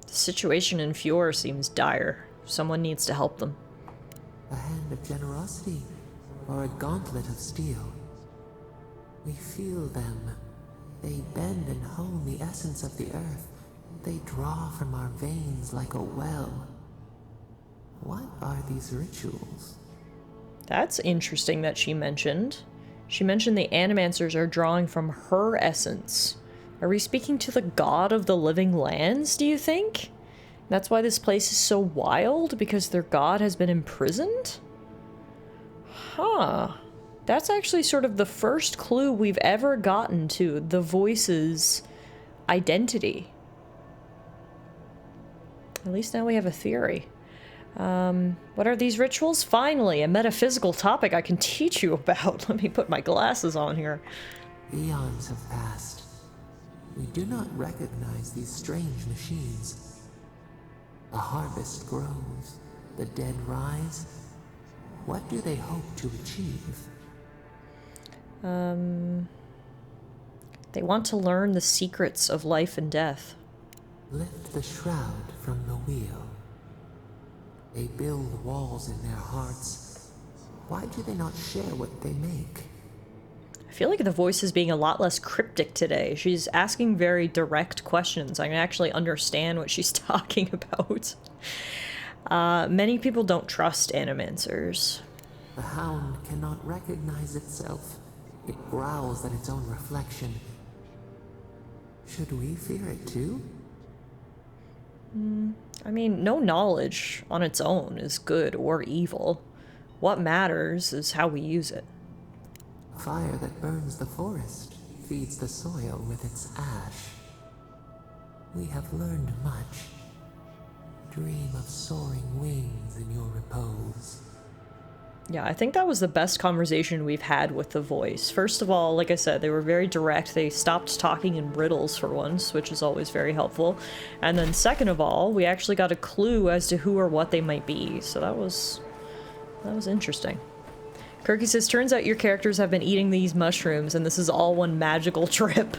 situation in Fjord seems dire. Someone needs to help them. A hand of generosity, or a gauntlet of steel. We feel them. They bend and hone the essence of the earth. They draw from our veins like a well. What are these rituals? That's interesting that she mentioned. She mentioned the animancers are drawing from her essence. Are we speaking to the god of the living lands, do you think? That's why this place is so wild? Because their god has been imprisoned? Huh. That's actually sort of the first clue we've ever gotten to the voice's identity. At least now we have a theory. What are these rituals? Finally, a metaphysical topic I can teach you about. Let me put my glasses on here. Eons have passed. We do not recognize these strange machines. A harvest grows, the dead rise. What do they hope to achieve? They want to learn the secrets of life and death. Lift the shroud from the wheel. They build walls in their hearts. Why do they not share what they make? I feel like the voice is being a lot less cryptic today. She's asking very direct questions. I can actually understand what she's talking about. Many people don't trust animancers. The hound cannot recognize itself. It growls at its own reflection. Should we fear it too? I mean, no knowledge on its own is good or evil. What matters is how we use it. Fire that burns the forest feeds the soil with its ash. We have learned much. Dream of soaring wings in your repose. Yeah, I think that was the best conversation we've had with the voice. First of all, like I said, they were very direct. They stopped talking in riddles for once, which is always very helpful. And then second of all, we actually got a clue as to who or what they might be. So that was interesting. Kirky says, turns out your characters have been eating these mushrooms and this is all one magical trip.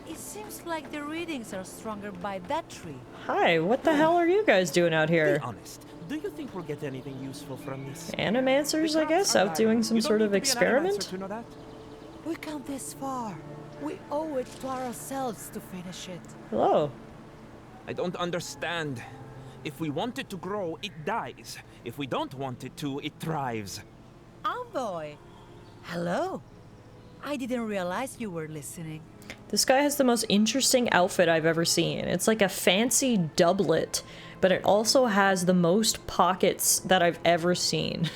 It seems like the readings are stronger by that tree. Hi, what the hell are you guys doing out here? Be honest. Do you think we'll get anything useful from this? Animancers, I guess, out doing some sort of experiment? We come this far. We owe it to ourselves to finish it. Hello. I don't understand. If we want it to grow, it dies. If we don't want it to, it thrives. Envoy! Hello. I didn't realize you were listening. This guy has the most interesting outfit I've ever seen. It's like a fancy doublet, but it also has the most pockets that I've ever seen.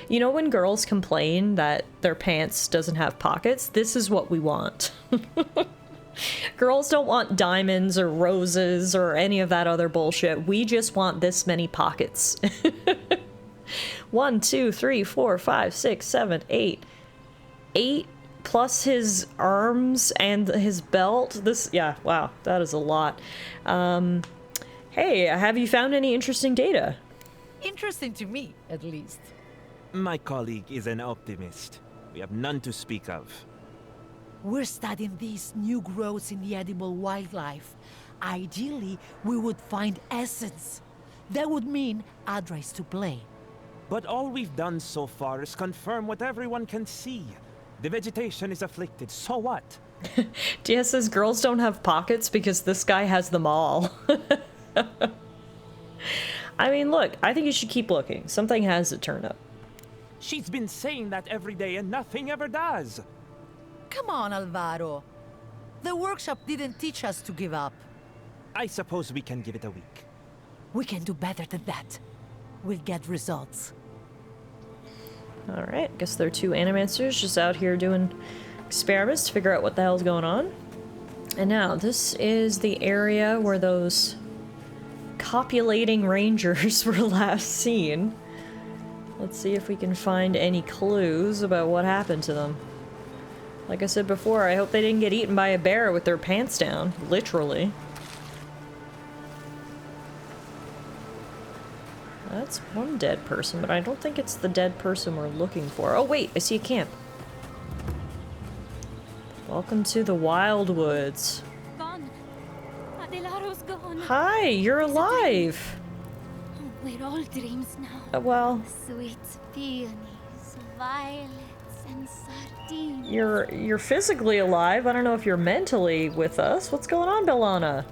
You know when girls complain that their pants doesn't have pockets? This is what we want. Girls don't want diamonds or roses or any of that other bullshit. We just want this many pockets. 1, 2, 3, 4, 5, 6, 7, 8. 8 plus his arms and his belt. Yeah, wow, that is a lot. Hey, have you found any interesting data? Interesting to me, at least. My colleague is an optimist. We have none to speak of. We're studying these new growths in the edible wildlife. Ideally, we would find essence. That would mean Adra is to blame. But all we've done so far is confirm what everyone can see. The vegetation is afflicted, so what? Dia says girls don't have pockets because this guy has them all. I mean, look, I think you should keep looking. Something has to turn up. She's been saying that every day and nothing ever does. Come on, Alvaro. The workshop didn't teach us to give up. I suppose we can give it a week. We can do better than that. We'll get results. Alright, guess there are two animancers just out here doing experiments to figure out what the hell's going on. And now, this is the area where those copulating rangers were last seen. Let's see if we can find any clues about what happened to them. Like I said before, I hope they didn't get eaten by a bear with their pants down, literally. That's one dead person, but I don't think it's the dead person we're looking for. Oh wait, I see a camp. Welcome to the Wildwoods. Gone. Adelaro's gone. Hi, you're alive. We're all dreams now. Well, Sweet peonies, violets, and sardines. you're physically alive. I don't know if you're mentally with us. What's going on, Bellana?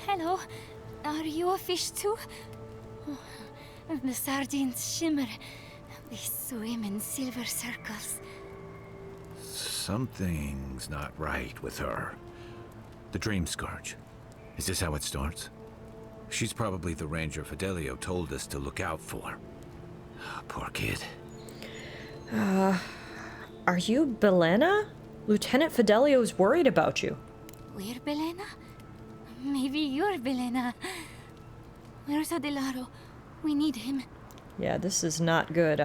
Hello. Are you a fish too? Oh, the sardines shimmer. They swim in silver circles. Something's not right with her. The Dream Scourge. Is this how it starts? She's probably the ranger Fidelio told us to look out for. Poor kid. Are you Belena? Lieutenant Fidelio's worried about you. We're Belena? Maybe you're Belena. Where's Adelaro? We need him. Yeah, this is not good.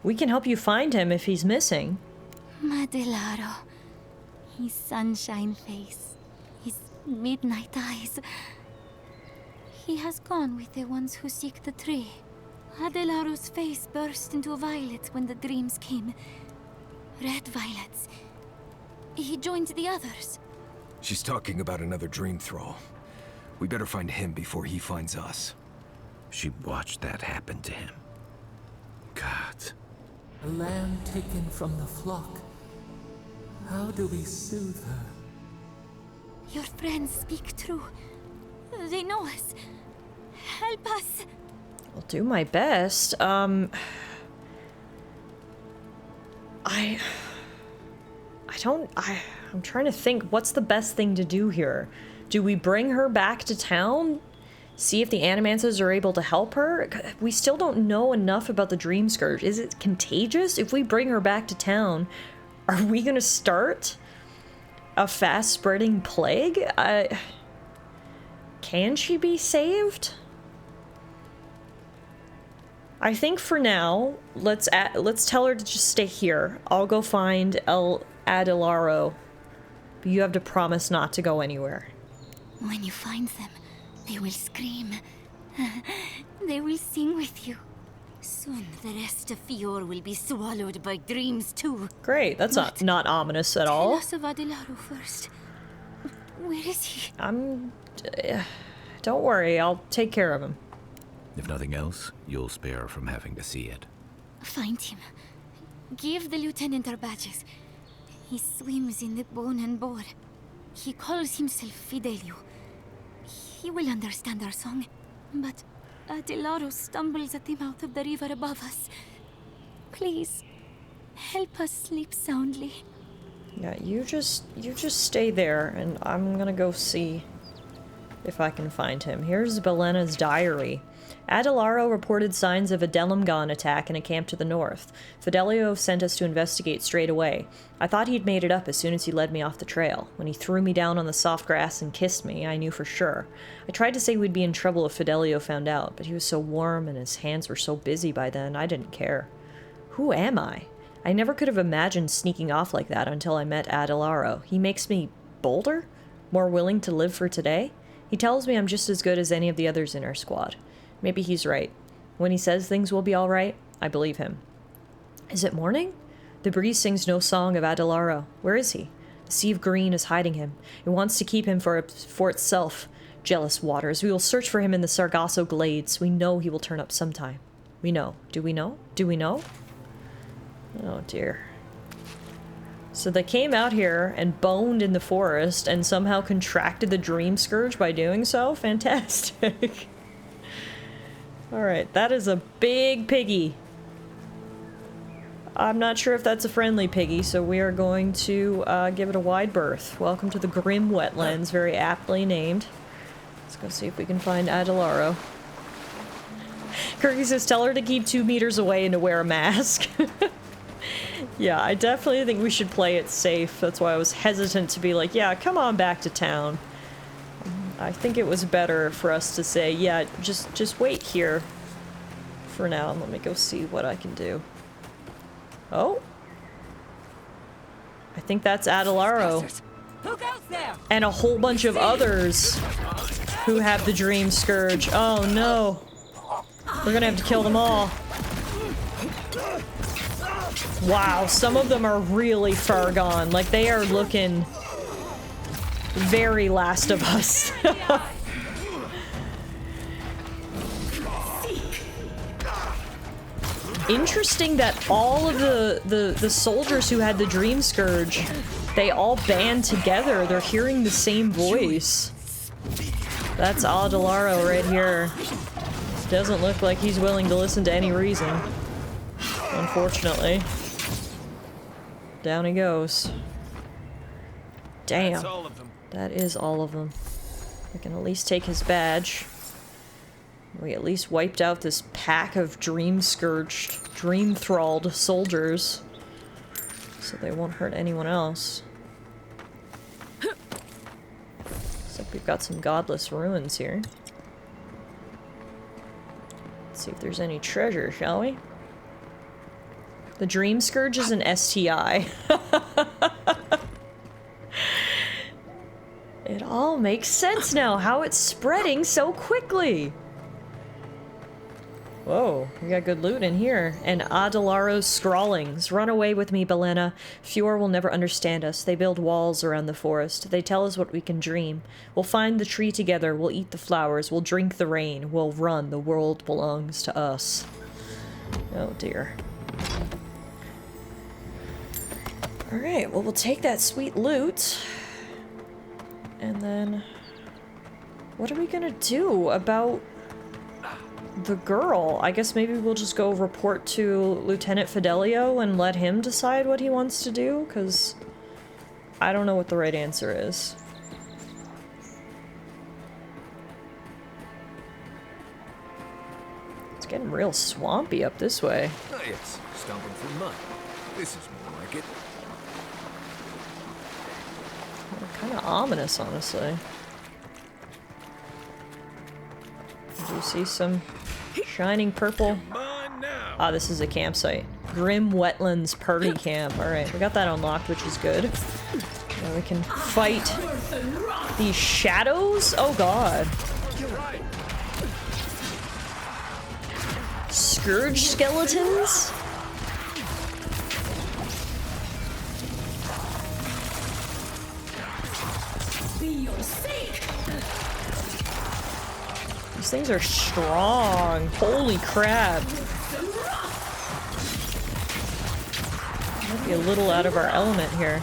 We can help you find him if he's missing. Adelaro. His sunshine face. His midnight eyes. He has gone with the ones who seek the tree. Adelaro's face burst into violets when the dreams came. Red violets. He joined the others. She's talking about another dream thrall. We better find him before he finds us. She watched that happen to him. God. A lamb taken from the flock. How do we soothe her? Your friends speak true. They know us. Help us. I'll do my best. I'm trying to think, what's the best thing to do here? Do we bring her back to town? See if the Animances are able to help her? We still don't know enough about the Dream Scourge. Is it contagious? If we bring her back to town, are we gonna start a fast-spreading plague? Can she be saved? I think for now, let's tell her to just stay here. I'll go find Adilaro. But you have to promise not to go anywhere. When you find them, they will scream. They will sing with you. Soon, the rest of Fior will be swallowed by dreams too. Great, that's not ominous at all. Tell us of Adilaro first. Where is he? Don't worry, I'll take care of him. If nothing else, you'll spare her from having to see it. Find him. Give the lieutenant our badges. He swims in the bone and boar. He calls himself Fidelio. He will understand our song. But Adilaro stumbles at the mouth of the river above us. Please, help us sleep soundly. Yeah, you just stay there, and I'm gonna go see if I can find him. Here's Belena's diary. Adilaro reported signs of a Delimgon attack in a camp to the north. Fidelio sent us to investigate straight away. I thought he'd made it up as soon as he led me off the trail. When he threw me down on the soft grass and kissed me, I knew for sure. I tried to say we'd be in trouble if Fidelio found out, but he was so warm and his hands were so busy by then, I didn't care. Who am I? I never could have imagined sneaking off like that until I met Adilaro. He makes me bolder? More willing to live for today? He tells me I'm just as good as any of the others in our squad. Maybe he's right. When he says things will be alright, I believe him. Is it morning? The breeze sings no song of Adilaro. Where is he? The sea of green is hiding him. It wants to keep him for itself. Jealous waters. We will search for him in the Sargasso glades. We know he will turn up sometime. We know. Do we know? Do we know? Oh dear. So they came out here and boned in the forest and somehow contracted the Dream Scourge by doing so? Fantastic. Alright, that is a big piggy. I'm not sure if that's a friendly piggy, so we are going to give it a wide berth. Welcome to the Grim Wetlands, very aptly named. Let's go see if we can find Adilaro. Kirky says, tell her to keep 2 meters away and to wear a mask. Yeah, I definitely think we should play it safe. That's why I was hesitant to be like, yeah, come on back to town. I think it was better for us to say, yeah, just wait here for now. Let me go see what I can do. Oh. I think that's Adilaro. And a whole bunch of others who have the Dream Scourge. Oh no. We're gonna have to kill them all. Wow, some of them are really far gone. Like, they are looking very Last of Us. Interesting that all of the soldiers who had the Dream Scourge, they all band together. They're hearing the same voice. That's Adilaro right here. Doesn't look like he's willing to listen to any reason. Unfortunately. Down he goes. Damn. That's all of them. That is all of them. We can at least take his badge. We at least wiped out this pack of dream-scourged, dream-thralled soldiers. So they won't hurt anyone else. Looks like we've got some godless ruins here. Let's see if there's any treasure, shall we? The Dream Scourge is an STI. It all makes sense now, how it's spreading so quickly. Whoa, we got good loot in here. And Adilaro's scrawlings. Run away with me, Belena. Fior will never understand us. They build walls around the forest. They tell us what we can dream. We'll find the tree together. We'll eat the flowers. We'll drink the rain. We'll run. The world belongs to us. Oh dear. Alright, well, we'll take that sweet loot. And then... what are we gonna do about the girl? I guess maybe we'll just go report to Lieutenant Fidelio and let him decide what he wants to do, because I don't know what the right answer is. It's getting real swampy up this way. Oh yes, stomping through mud. This is more like it. Kind of ominous, honestly. Do you see some shining purple? Ah, this is a campsite. Grim Wetlands Party Camp. Alright, we got that unlocked, which is good. Now we can fight these shadows? Oh god. Scourge skeletons? These things are strong. Holy crap. Might be a little out of our element here.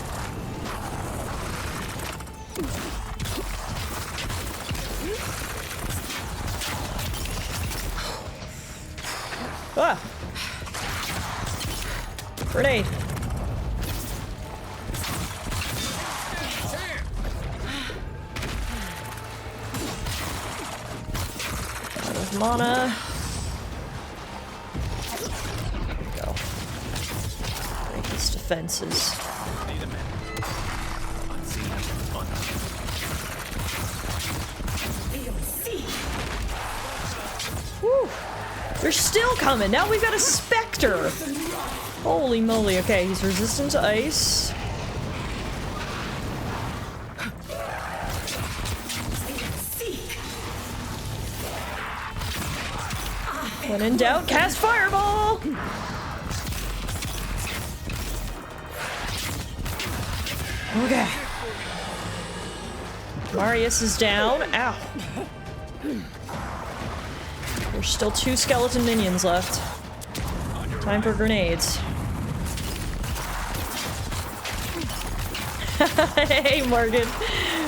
Ah! Grenade. Out of mana. There we go. Break his defenses. Whew. They're still coming. Now we've got a specter. Holy moly. Okay, he's resistant to ice. When in doubt, cast fireball. Okay. Marius is down. Ow. There's still 2 skeleton minions left. Time for grenades. Hey, Morgan.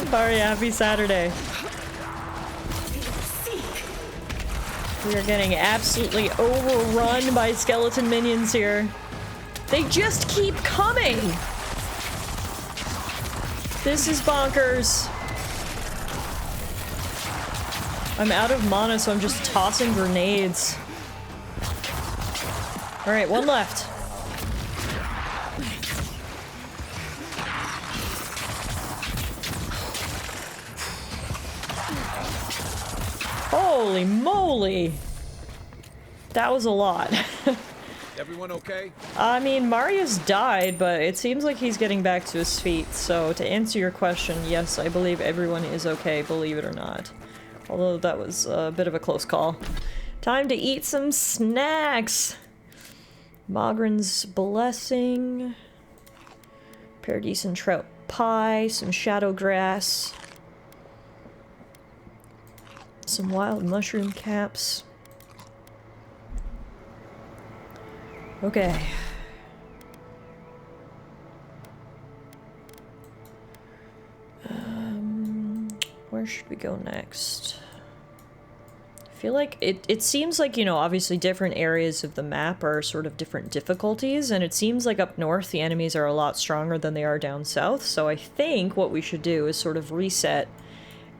Sorry, happy Saturday. We are getting absolutely overrun by skeleton minions here. They just keep coming! This is bonkers. I'm out of mana, so I'm just tossing grenades. Alright, one left. Holy moly! That was a lot. Everyone okay? I mean, Marius died, but it seems like he's getting back to his feet. So to answer your question, yes, I believe everyone is okay, believe it or not. Although that was a bit of a close call. Time to eat some snacks! Mogren's Blessing. Paradise and Trout Pie. Some Shadow Grass. Some Wild Mushroom Caps. Okay. Where should we go next? I feel like it seems like, you know, obviously different areas of the map are sort of different difficulties, and it seems like up north the enemies are a lot stronger than they are down south, so I think what we should do is sort of reset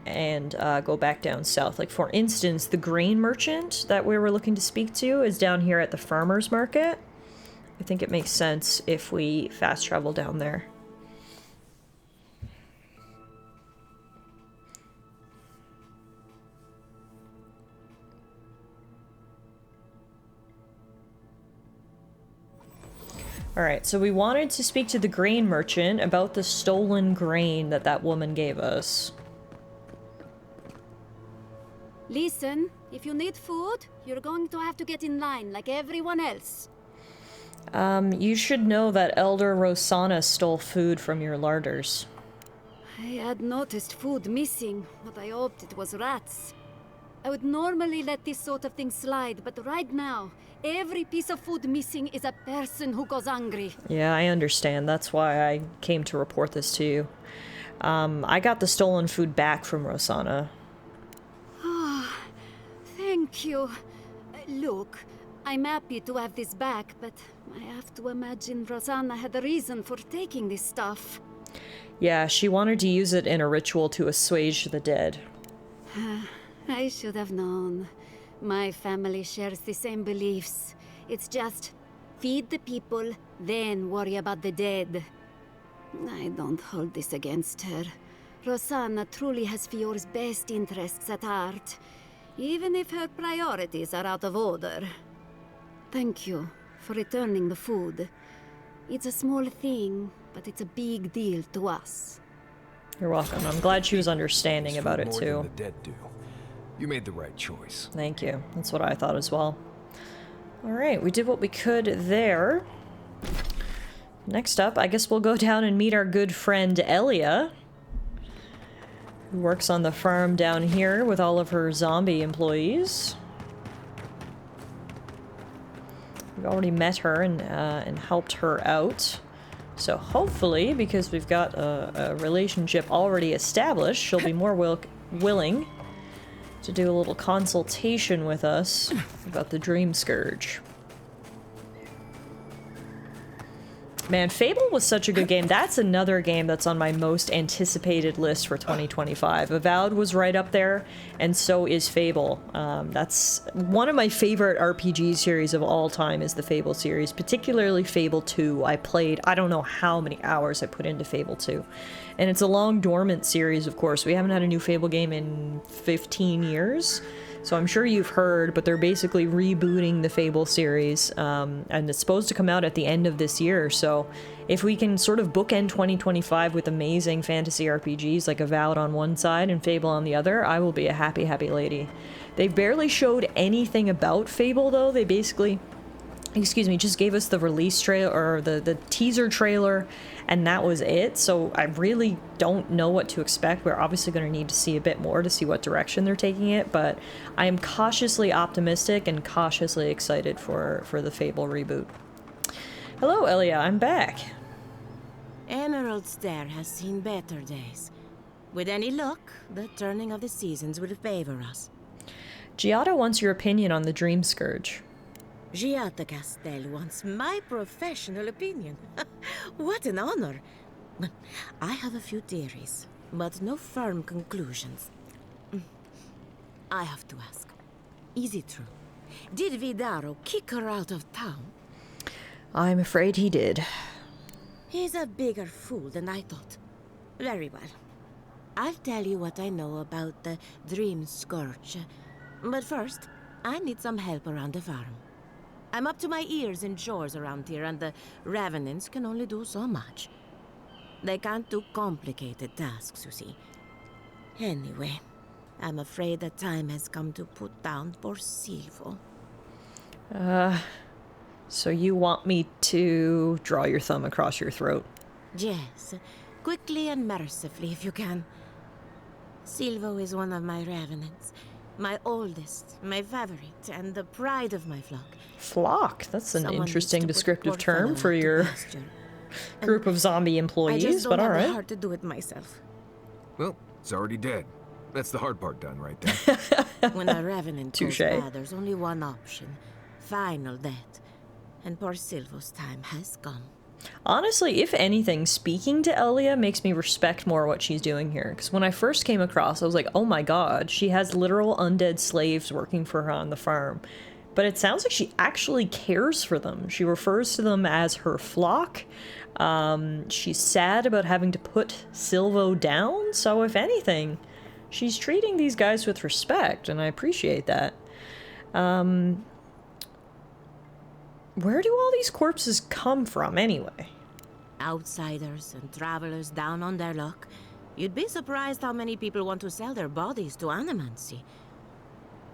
and go back down south. Like, for instance, the grain merchant that we were looking to speak to is down here at the farmer's market. I think it makes sense if we fast travel down there. Alright, so we wanted to speak to the grain merchant about the stolen grain that woman gave us. Listen, if you need food, you're going to have to get in line like everyone else. You should know that Elder Rosanna stole food from your larders. I had noticed food missing, but I hoped it was rats. I would normally let this sort of thing slide, but right now, every piece of food missing is a person who goes hungry. Yeah, I understand. That's why I came to report this to you. I got the stolen food back from Rosanna. Ah, thank you. Look, I'm happy to have this back, but I have to imagine Rosanna had a reason for taking this stuff. Yeah, she wanted to use it in a ritual to assuage the dead. I should have known. My family shares the same beliefs. It's just feed the people, then worry about the dead. I don't hold this against her. Rosanna truly has Fior's best interests at heart, even if her priorities are out of order. Thank you for returning the food. It's a small thing, but it's a big deal to us. You're welcome. I'm glad she was understanding about it More too. than the dead do. You made the right choice. Thank you. That's what I thought as well. Alright, we did what we could there. Next up, I guess we'll go down and meet our good friend Elia, who works on the farm down here with all of her zombie employees. We've already met her and helped her out. So hopefully, because we've got a relationship already established, she'll be more willing to do a little consultation with us about the Dream Scourge. Man, Fable was such a good game. That's another game that's on my most anticipated list for 2025. Avowed was right up there, and so is Fable. That's one of my favorite RPG series of all time is the Fable series, particularly Fable 2. I played, I don't know how many hours I put into Fable 2. And it's a long dormant series, of course. We haven't had a new Fable game in 15 years. So I'm sure you've heard, but they're basically rebooting the Fable series, and it's supposed to come out at the end of this year. So if we can sort of bookend 2025 with amazing fantasy RPGs like Avowed on one side and Fable on the other, I will be a happy, happy lady. They barely showed anything about Fable, though. They basically, just gave us the release trailer, or the teaser trailer, and that was it. So I really don't know what to expect. We're obviously going to need to see a bit more to see what direction they're taking it, but I am cautiously optimistic and cautiously excited for the Fable reboot. Hello, Elia, I'm back. Emerald Stair has seen better days. With any luck, the turning of the seasons will favor us. Giada wants your opinion on the Dream Scourge. Giada Castel wants my professional opinion. What an honor. I have a few theories, but no firm conclusions. I have to ask, is it true? Did Vidaro kick her out of town? I'm afraid he did. He's a bigger fool than I thought. Very well. I'll tell you what I know about the Dream Scourge. But first, I need some help around the farm. I'm up to my ears in chores around here, and the Revenants can only do so much. They can't do complicated tasks, you see. Anyway, I'm afraid the time has come to put down poor Silvo. So you want me to draw your thumb across your throat? Yes, quickly and mercifully if you can. Silvo is one of my Revenants. My oldest, my favorite, and the pride of my flock. Flock? That's an Someone interesting needs to put descriptive poor term fellow for out to your pasture. group of zombie I employees, just don't but have the alright. heart to do it myself. Well, it's already dead. That's the hard part done right there. When a Revenant goes Touché. bad, there's only one option. Final death. And poor Silvo's time has come. Honestly, if anything, speaking to Elia makes me respect more what she's doing here. Because when I first came across, I was like, oh my god, she has literal undead slaves working for her on the farm. But it sounds like she actually cares for them. She refers to them as her flock. She's sad about having to put Silvo down. So if anything, she's treating these guys with respect, and I appreciate that. Where do all these corpses come from, anyway? Outsiders and travelers down on their luck. You'd be surprised how many people want to sell their bodies to animancy.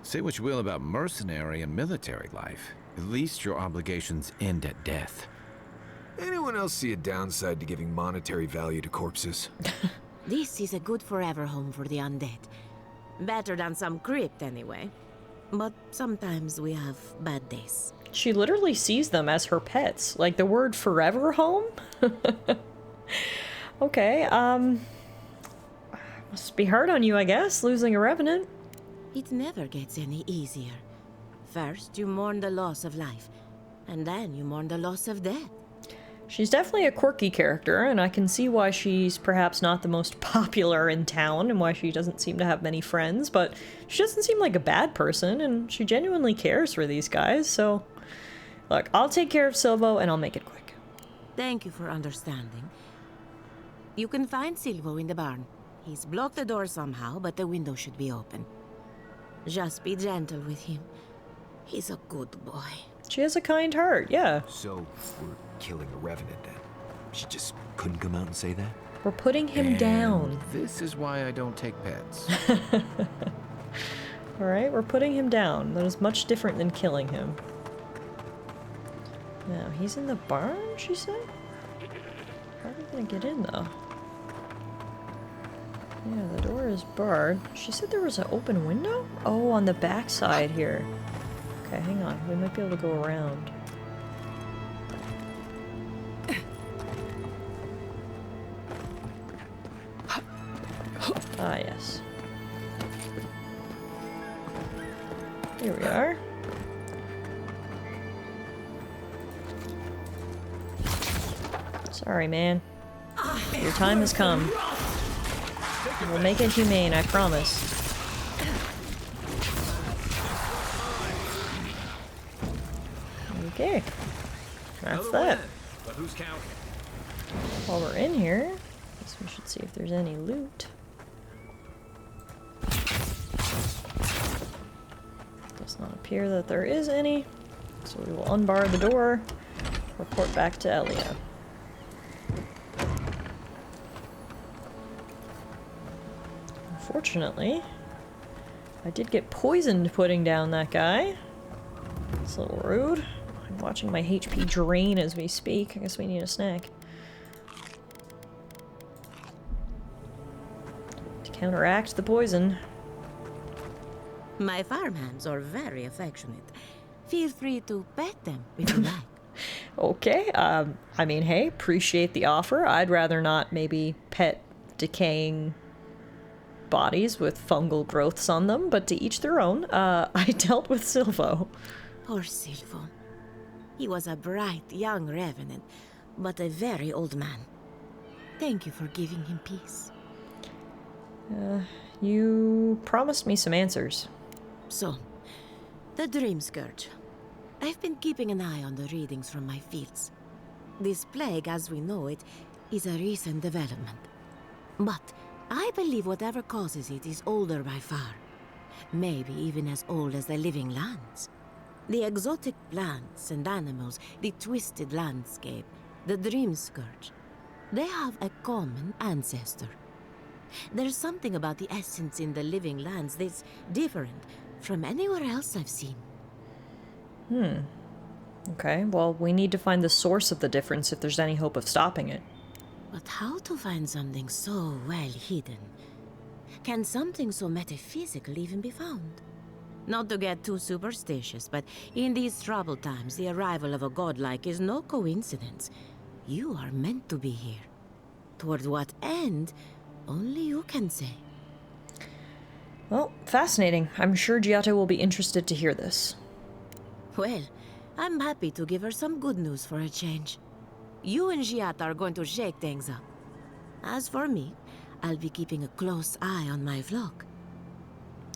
Say what you will about mercenary and military life. At least your obligations end at death. Anyone else see a downside to giving monetary value to corpses? This is a good forever home for the undead. Better than some crypt, anyway. But sometimes we have bad days. She literally sees them as her pets. Like the word forever home? Okay, must be hard on you, I guess, losing a Revenant. It never gets any easier. First, you mourn the loss of life, and then you mourn the loss of death. She's definitely a quirky character, and I can see why she's perhaps not the most popular in town and why she doesn't seem to have many friends, but she doesn't seem like a bad person, and she genuinely cares for these guys, so... Look, I'll take care of Silvo, and I'll make it quick. Thank you for understanding. You can find Silvo in the barn. He's blocked the door somehow, but the window should be open. Just be gentle with him. He's a good boy. She has a kind heart, yeah. So, we're killing a revenant then? She just couldn't come out and say that? We're putting him And down. This is why I don't take pets. Alright, we're putting him down. That is much different than killing him. Now, he's in the barn, she said? How are we gonna get in, though? Yeah, the door is barred. She said there was an open window? Oh, on the back side here. Okay, hang on. We might be able to go around. Ah, yes. Here we are. Sorry, man. Your time has come. We'll make it humane, I promise. Okay. That's that. But who's counting? While we're in here, I guess we should see if there's any loot. Does not appear that there is any. So we will unbar the door, report back to Elia. Unfortunately, I did get poisoned putting down that guy. It's a little rude. I'm watching my HP drain as we speak. I guess we need a snack. To counteract the poison. My farmhands are very affectionate. Feel free to pet them if you like. Okay, I mean, hey, appreciate the offer. I'd rather not maybe pet decaying bodies with fungal growths on them, but to each their own. I dealt with Silvo. Poor Silvo. He was a bright young revenant, but a very old man. Thank you for giving him peace. You promised me some answers. So, the Dream Scourge. I've been keeping an eye on the readings from my fields. This plague, as we know it, is a recent development. But I believe whatever causes it is older by far. Maybe even as old as the living lands. The exotic plants and animals, the twisted landscape, the Dream Scourge. They have a common ancestor. There's something about the essence in the living lands that's different from anywhere else I've seen. Okay, well, we need to find the source of the difference if there's any hope of stopping it. But how to find something so well hidden? Can something so metaphysical even be found? Not to get too superstitious, but in these troubled times, the arrival of a godlike is no coincidence. You are meant to be here. Toward what end, only you can say. Well, fascinating. I'm sure Giotto will be interested to hear this. Well, I'm happy to give her some good news for a change. You and Giatta are going to shake things up. As for me, I'll be keeping a close eye on my flock.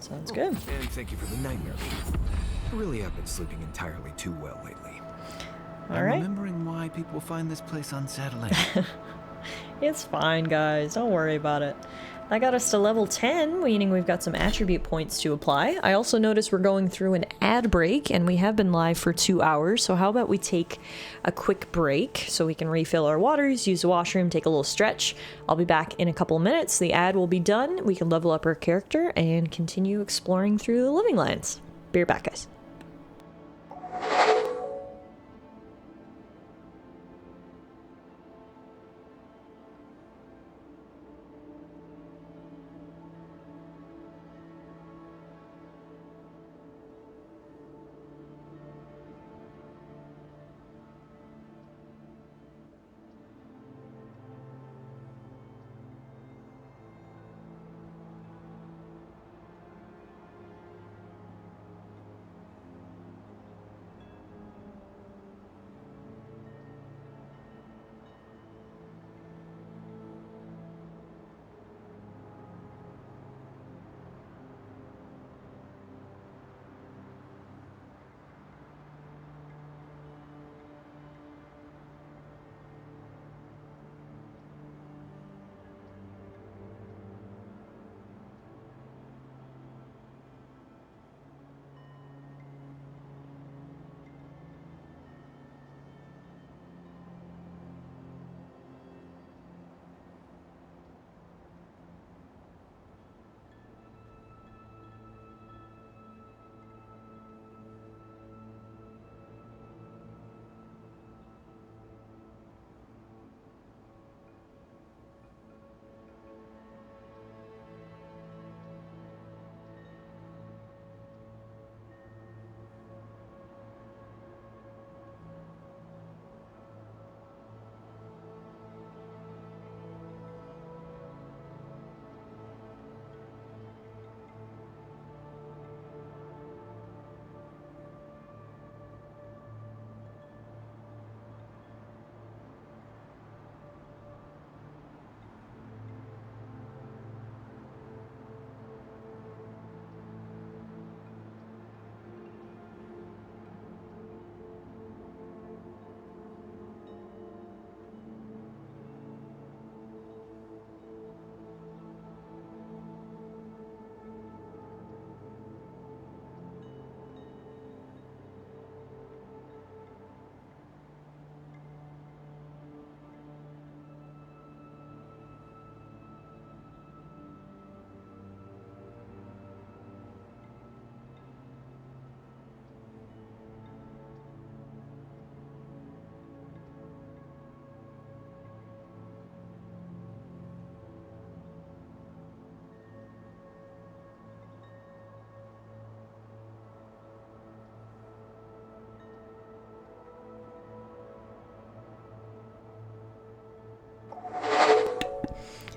Sounds good. And thank you for the nightmare. I really have been sleeping entirely too well lately. I'm remembering why people find this place unsettling. It's fine, guys. Don't worry about it. That got us to level 10, meaning we've got some attribute points to apply. I also noticed we're going through an ad break, and we have been live for 2 hours, so how about we take a quick break so we can refill our waters, use the washroom, take a little stretch. I'll be back in a couple of minutes. The ad will be done. We can level up our character and continue exploring through the living lands. Be right back, guys.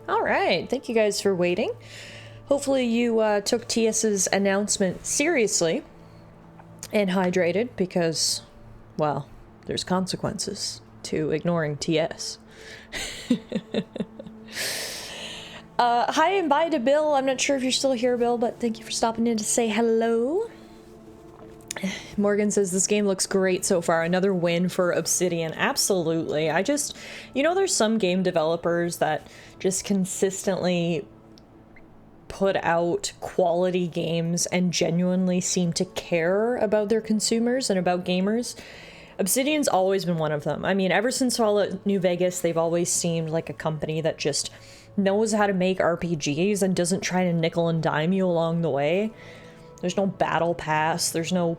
All right, thank you guys for waiting. Hopefully you took TS's announcement seriously and hydrated because, well, there's consequences to ignoring TS. Hi and bye to Bill. I'm not sure if you're still here, Bill, but thank you for stopping in to say hello. Morgan says this game looks great so far. Another win for Obsidian. Absolutely. There's some game developers that just consistently put out quality games and genuinely seem to care about their consumers and about gamers. Obsidian's always been one of them. I mean, ever since Fallout New Vegas, they've always seemed like a company that just knows how to make RPGs and doesn't try to nickel and dime you along the way. There's no battle pass, there's no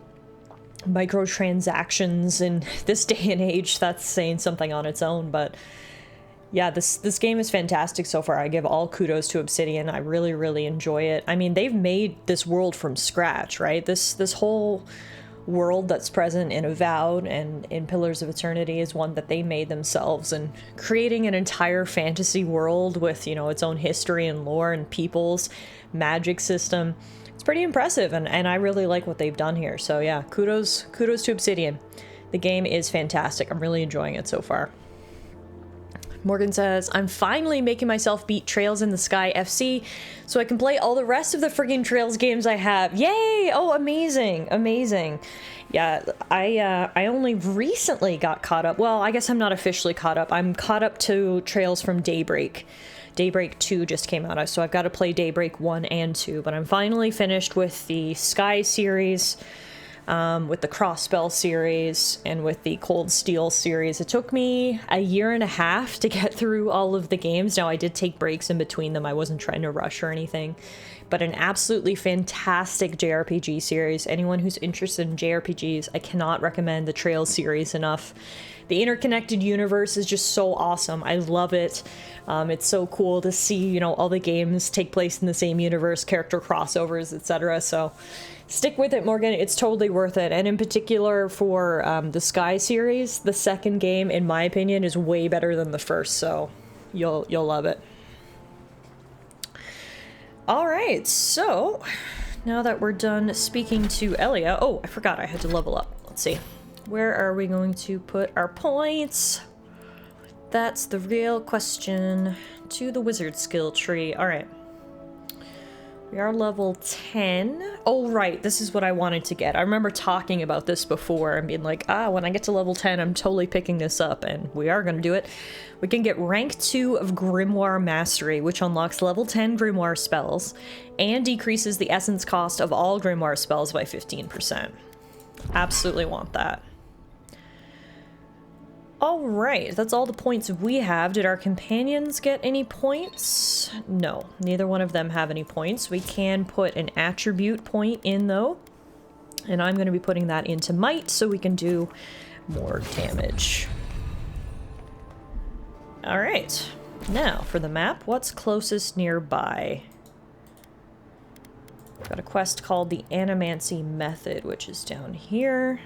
microtransactions in this day and age. That's saying something on its own, but yeah, this game is fantastic so far. I give all kudos to Obsidian. I really, really enjoy it. I mean, they've made this world from scratch, right? This whole world that's present in Avowed and in Pillars of Eternity is one that they made themselves, and creating an entire fantasy world with, its own history and lore and peoples, magic system. It's pretty impressive, and I really like what they've done here. So yeah, kudos to Obsidian. The game is fantastic. I'm really enjoying it so far. Morgan says, I'm finally making myself beat Trails in the Sky FC so I can play all the rest of the friggin' Trails games I have. Yay! Oh, amazing. Amazing. Yeah, I only recently got caught up. Well, I guess I'm not officially caught up. I'm caught up to Trails from Daybreak. Daybreak 2 just came out, so I've got to play Daybreak 1 and 2, but I'm finally finished with the Sky series, with the Crossbell series, and with the Cold Steel series. It took me a year and a half to get through all of the games. Now, I did take breaks in between them. I wasn't trying to rush or anything, but an absolutely fantastic JRPG series. Anyone who's interested in JRPGs, I cannot recommend the Trails series enough. The interconnected universe is just so awesome. I love it. It's so cool to see, all the games take place in the same universe, character crossovers, etc. So stick with it, Morgan. It's totally worth it. And in particular for the Sky series, the second game, in my opinion, is way better than the first. So you'll love it. All right. So now that we're done speaking to Elia, oh, I forgot I had to level up. Let's see. Where are we going to put our points? That's the real question. To the wizard skill tree. All right. We are level 10. Oh, right. This is what I wanted to get. I remember talking about this before and being like, when I get to level 10, I'm totally picking this up, and we are going to do it. We can get rank 2 of Grimoire Mastery, which unlocks level 10 Grimoire spells and decreases the essence cost of all Grimoire spells by 15%. Absolutely want that. All right, that's all the points we have. Did our companions get any points? No, neither one of them have any points. We can put an attribute point in, though. And I'm going to be putting that into might so we can do more damage. All right, now for the map, what's closest nearby? We've got a quest called the Animancy Method, which is down here.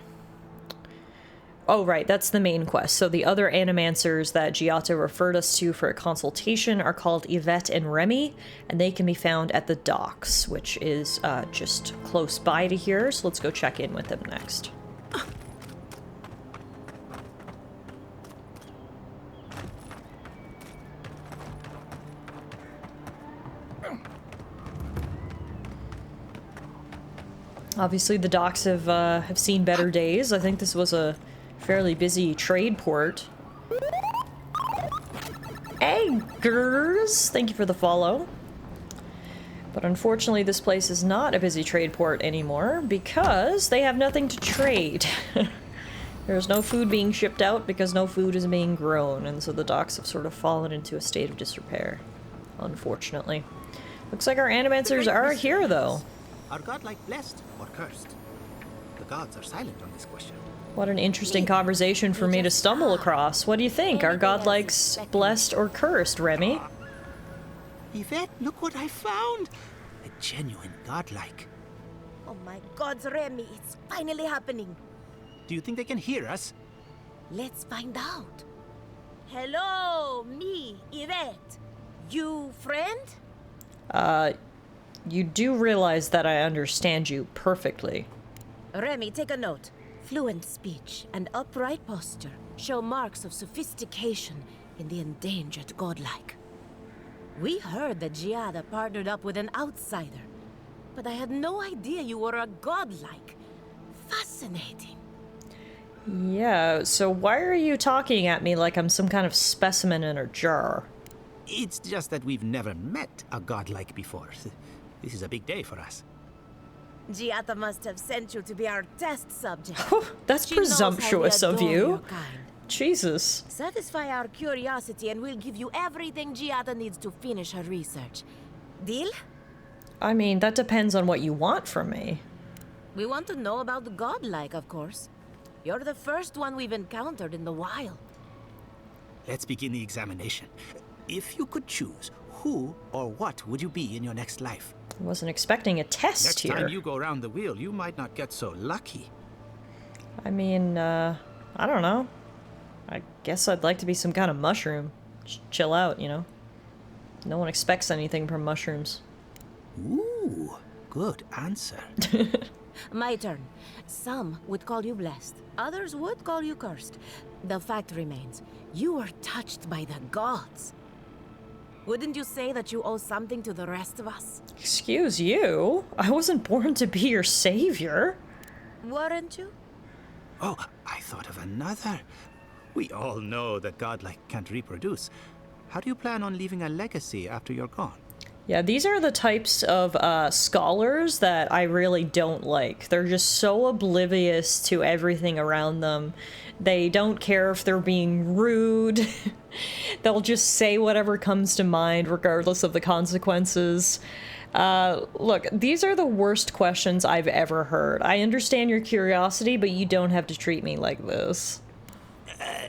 Oh, right, that's the main quest. So the other animancers that Giotto referred us to for a consultation are called Yvette and Remy, and they can be found at the docks, which is just close by to here. So let's go check in with them next. Obviously, the docks have seen better days. I think this was a fairly busy trade port. Eggers! Thank you for the follow. But unfortunately, this place is not a busy trade port anymore because they have nothing to trade. There's no food being shipped out because no food is being grown, and so the docks have sort of fallen into a state of disrepair, unfortunately. Looks like our animancers are here, though. Are godlike blessed or cursed? The gods are silent on this question. What an interesting conversation for me to stumble across. What do you think? Are godlikes blessed or cursed, Remy? Yvette, look what I found! A genuine godlike. Oh my gods, Remy, it's finally happening. Do you think they can hear us? Let's find out. Hello, me, Yvette. You friend? You do realize that I understand you perfectly. Remy, take a note. Fluent speech and upright posture show marks of sophistication in the endangered godlike. We heard that Giada partnered up with an outsider, but I had no idea you were a godlike. Fascinating. Yeah, so why are you talking at me like I'm some kind of specimen in a jar? It's just that we've never met a godlike before. This is a big day for us. Giada must have sent you to be our test subject. That's She knows presumptuous how we of adore you. your kind. Jesus. Satisfy our curiosity and we'll give you everything Giada needs to finish her research. Deal? I mean, that depends on what you want from me. We want to know about the godlike, of course. You're the first one we've encountered in the wild. Let's begin the examination. If you could choose, who or what would you be in your next life? I wasn't expecting a test Next here. time you go around the wheel, you might not get so lucky. I mean, I don't know. I guess I'd like to be some kind of mushroom. Just chill out, you know? No one expects anything from mushrooms. Ooh, good answer. My turn. Some would call you blessed. Others would call you cursed. The fact remains, you were touched by the gods. Wouldn't you say that you owe something to the rest of us? Excuse you? I wasn't born to be your savior. Weren't you? Oh, I thought of another. We all know that godlike can't reproduce. How do you plan on leaving a legacy after you're gone? Yeah, these are the types of scholars that I really don't like. They're just so oblivious to everything around them. They don't care if they're being rude. They'll just say whatever comes to mind, regardless of the consequences. Look, these are the worst questions I've ever heard. I understand your curiosity, but you don't have to treat me like this.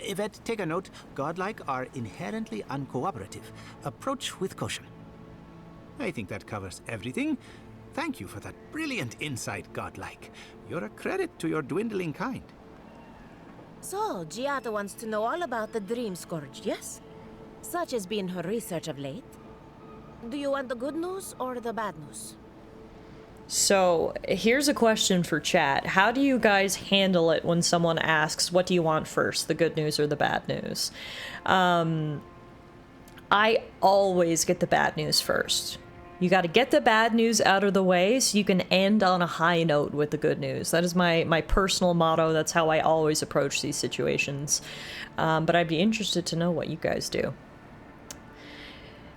Yvette, take a note. Godlike are inherently uncooperative. Approach with caution. I think that covers everything. Thank you for that brilliant insight, Godlike. You're a credit to your dwindling kind. So, Giada wants to know all about the Dream Scourge, yes? Such has been her research of late. Do you want the good news or the bad news? So, here's a question for chat. How do you guys handle it when someone asks, what do you want first, the good news or the bad news? I always get the bad news first. You got to get the bad news out of the way so you can end on a high note with the good news. That is my personal motto. That's how I always approach these situations. But I'd be interested to know what you guys do.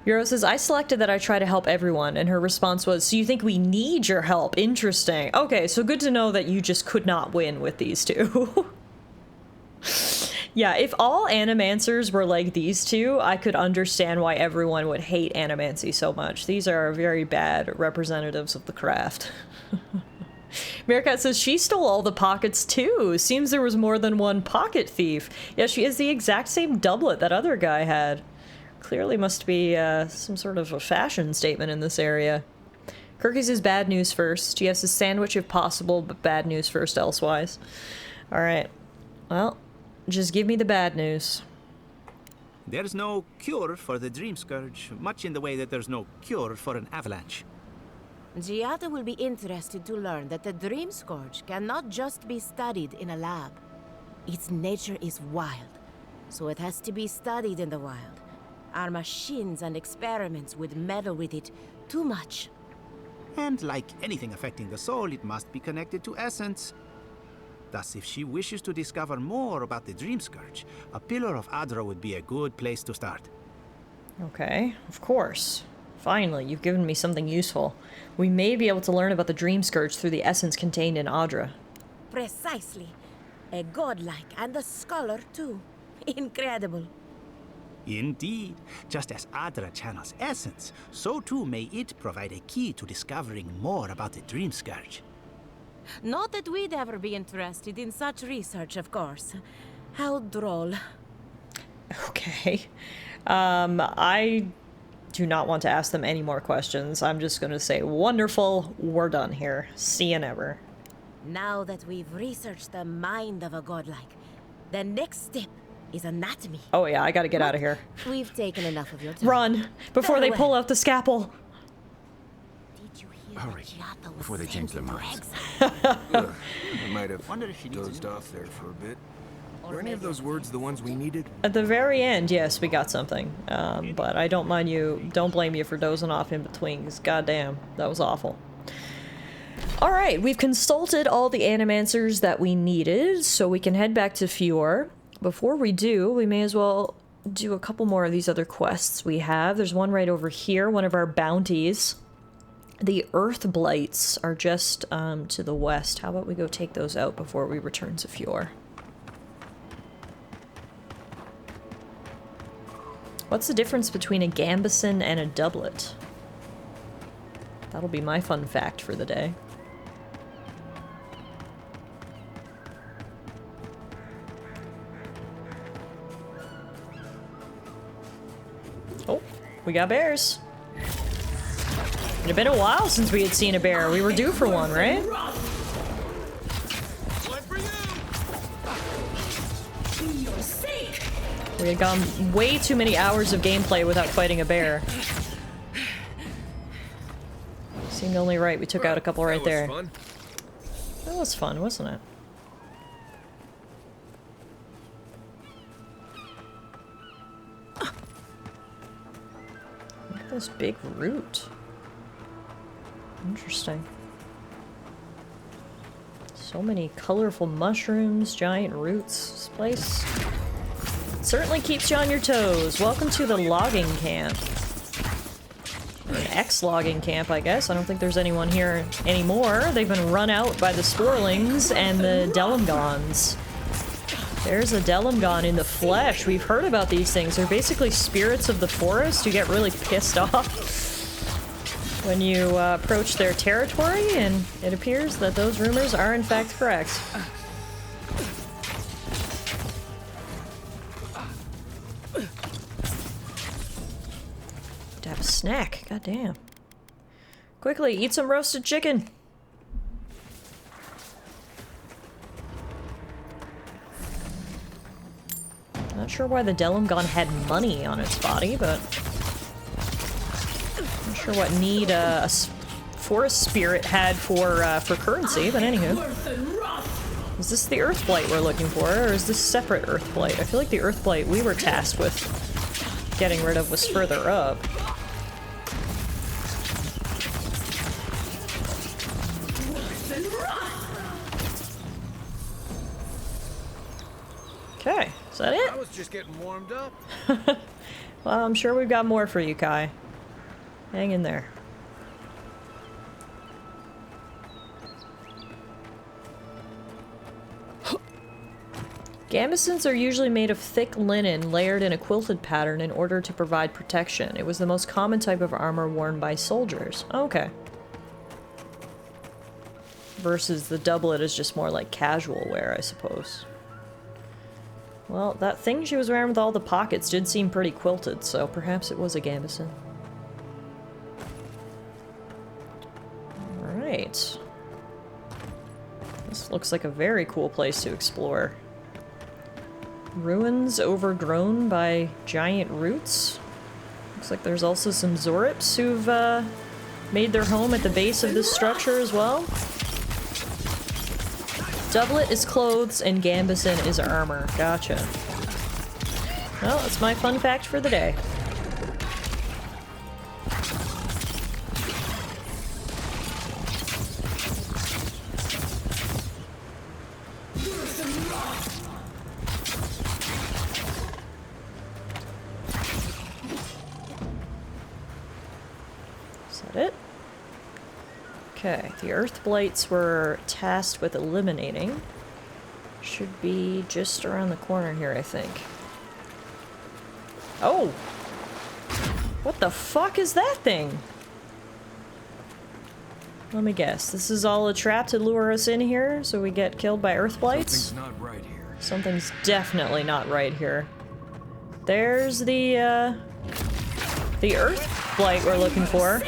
Euro says, I selected that I try to help everyone, and her response was, so you think we need your help? Interesting. Okay, so good to know that you just could not win with these two. Yeah, if all animancers were like these two, I could understand why everyone would hate animancy so much. These are very bad representatives of the craft. Meerkat says she stole all the pockets too. Seems there was more than one pocket thief. Yeah, she is the exact same doublet that other guy had. Clearly must be some sort of a fashion statement in this area. Kirky says bad news first. Yes, a sandwich if possible, but bad news first elsewise. Alright. Well, just give me the bad news. There's no cure for the Dream Scourge, much in the way that there's no cure for an avalanche. Giada will be interested to learn that the Dream Scourge cannot just be studied in a lab. Its nature is wild, so it has to be studied in the wild. Our machines and experiments would meddle with it too much. And like anything affecting the soul, it must be connected to essence. Thus, if she wishes to discover more about the Dream Scourge, a Pillar of Adra would be a good place to start. Okay, of course. Finally, you've given me something useful. We may be able to learn about the Dream Scourge through the essence contained in Adra. Precisely. A godlike and a scholar, too. Incredible. Indeed. Just as Adra channels essence, so too may it provide a key to discovering more about the Dream Scourge. Not that we'd ever be interested in such research, of course. How droll. Okay. I do not want to ask them any more questions. I'm just going to say, wonderful, we're done here. See you never. Now that we've researched the mind of a godlike, the next step is anatomy. Oh yeah, I gotta get out of here. We've taken enough of your time. Run before they pull out the scalpel. Hurry, before they change their minds. I might have dozed off there for a bit. Were any of those words the ones we needed? At the very end, yes, we got something. But I don't blame you for dozing off in between, because goddamn, that was awful. Alright, we've consulted all the animancers that we needed, so we can head back to Fior. Before we do, we may as well do a couple more of these other quests we have. There's one right over here, one of our bounties. The Earth Blights are just to the west. How about we go take those out before we return to Fior? What's the difference between a gambeson and a doublet? That'll be my fun fact for the day. Oh, we got bears. It had been a while since we had seen a bear. We were due for one, right? We had gone way too many hours of gameplay without fighting a bear. Seemed only right. We took out a couple right there. That was fun, wasn't it? Look at this big root. Interesting. So many colorful mushrooms, giant roots. This place certainly keeps you on your toes. Welcome to the logging camp. Or an ex-logging camp, I guess. I don't think there's anyone here anymore. They've been run out by the Sporlings and the Delumgons. There's a Delumgon in the flesh. We've heard about these things. They're basically spirits of the forest who get really pissed off when you approach their territory, and it appears that those rumors are in fact correct. To have a snack, goddamn. Quickly, eat some roasted chicken. Not sure why the Delumgon had money on its body, but not sure what need a forest spirit had for currency, but anywho. Is this the Earth Blight we're looking for, or is this separate Earth Blight? I feel like the Earth Blight we were tasked with getting rid of was further up. Okay, is that it? I was just getting warmed up. Well, I'm sure we've got more for you, Kai. Hang in there. Gambesons are usually made of thick linen layered in a quilted pattern in order to provide protection. It was the most common type of armor worn by soldiers. Okay. Versus the doublet is just more like casual wear, I suppose. Well, that thing she was wearing with all the pockets did seem pretty quilted, so perhaps it was a gambeson. Alright. This looks like a very cool place to explore. Ruins overgrown by giant roots. Looks like there's also some Zorips who've made their home at the base of this structure as well. Doublet is clothes and gambeson is armor. Gotcha. Well, that's my fun fact for the day. Is that it? Okay, the Earth Blights were tasked with eliminating. Should be just around the corner here, I think. Oh! What the fuck is that thing? Let me guess. This is all a trap to lure us in here so we get killed by Earth Blights? Something's not right here. Something's definitely not right here. There's the Earth Blight we're looking for.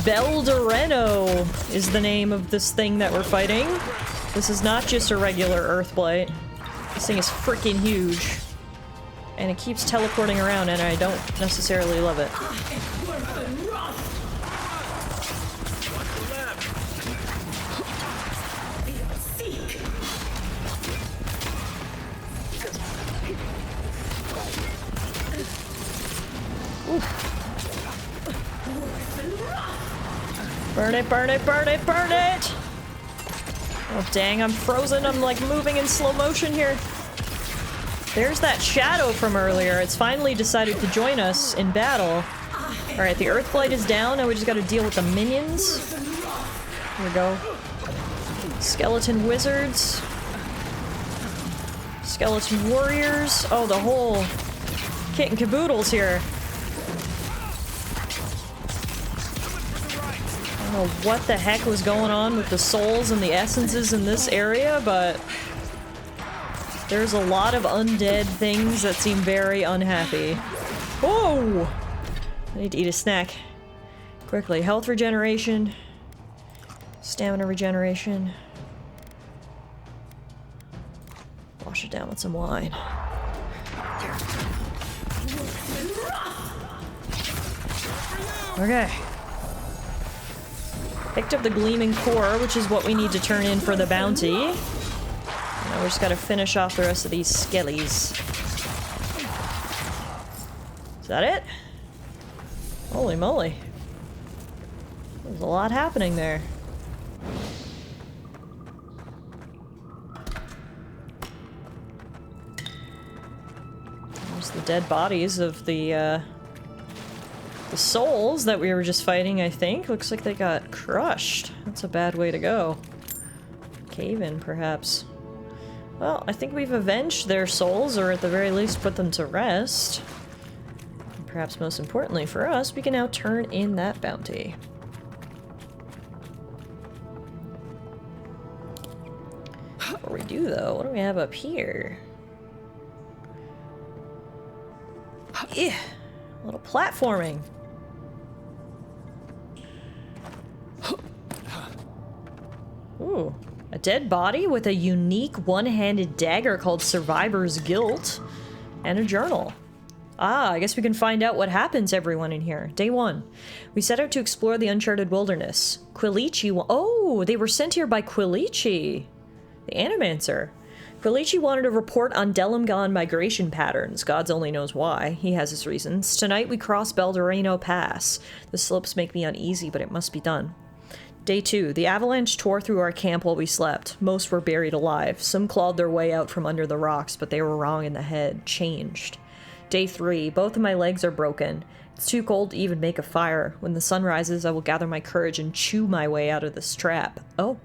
Beldoreno is the name of this thing that we're fighting. This is not just a regular Earth Blight. This thing is freaking huge. And it keeps teleporting around, and I don't necessarily love it. Burn it, burn it, burn it, burn it! Oh dang, I'm frozen. I'm like moving in slow motion here. There's that shadow from earlier. It's finally decided to join us in battle. Alright, the Earthblight is down. Now we just gotta deal with the minions. Here we go. Skeleton wizards. Skeleton warriors. Oh, the whole kit and caboodle's here. I don't know what the heck was going on with the souls and the essences in this area, but there's a lot of undead things that seem very unhappy. Whoa! I need to eat a snack. Quickly. Health regeneration. Stamina regeneration. Wash it down with some wine. Okay. Picked up the gleaming core, which is what we need to turn in for the bounty. Now we just gotta finish off the rest of these skellies. Is that it? Holy moly. There's a lot happening there. There's the dead bodies of the souls that we were just fighting, I think. Looks like they got crushed. That's a bad way to go. Cave in, perhaps. Well, I think we've avenged their souls, or at the very least put them to rest. And perhaps most importantly for us, we can now turn in that bounty. Before we do, though, what do we have up here? Yeah, a little platforming. Ooh, a dead body with a unique one-handed dagger called Survivor's Guilt, and a journal. Ah, I guess we can find out what happened to everyone in here. Day 1. We set out to explore the uncharted wilderness. Quilichi oh, they were sent here by Quilichi, the Animancer. Quilichi wanted a report on Delimgon migration patterns. Gods only knows why. He has his reasons. Tonight we cross Beldorino Pass. The slopes make me uneasy, but it must be done. Day 2. The avalanche tore through our camp while we slept. Most were buried alive. Some clawed their way out from under the rocks, but they were wrong in the head. Changed. Day 3. Both of my legs are broken. It's too cold to even make a fire. When the sun rises, I will gather my courage and chew my way out of this trap. Oh.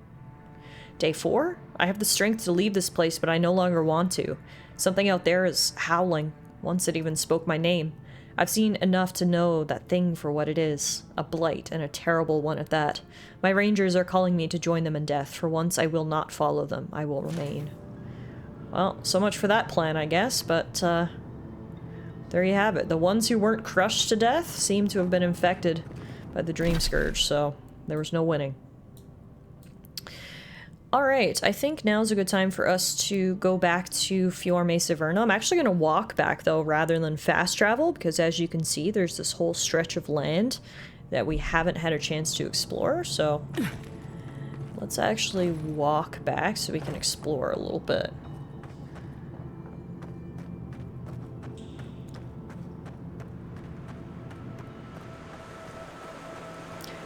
Day 4. I have the strength to leave this place, but I no longer want to. Something out there is howling. Once it even spoke my name. I've seen enough to know that thing for what it is. A blight, and a terrible one at that. My rangers are calling me to join them in death. For once, I will not follow them. I will remain. Well, so much for that plan, I guess, but, there you have it. The ones who weren't crushed to death seem to have been infected by the Dream Scourge, so there was no winning. Alright, I think now's a good time for us to go back to Fiorme Severna. I'm actually going to walk back, though, rather than fast travel, because as you can see, there's this whole stretch of land that we haven't had a chance to explore, so let's actually walk back so we can explore a little bit.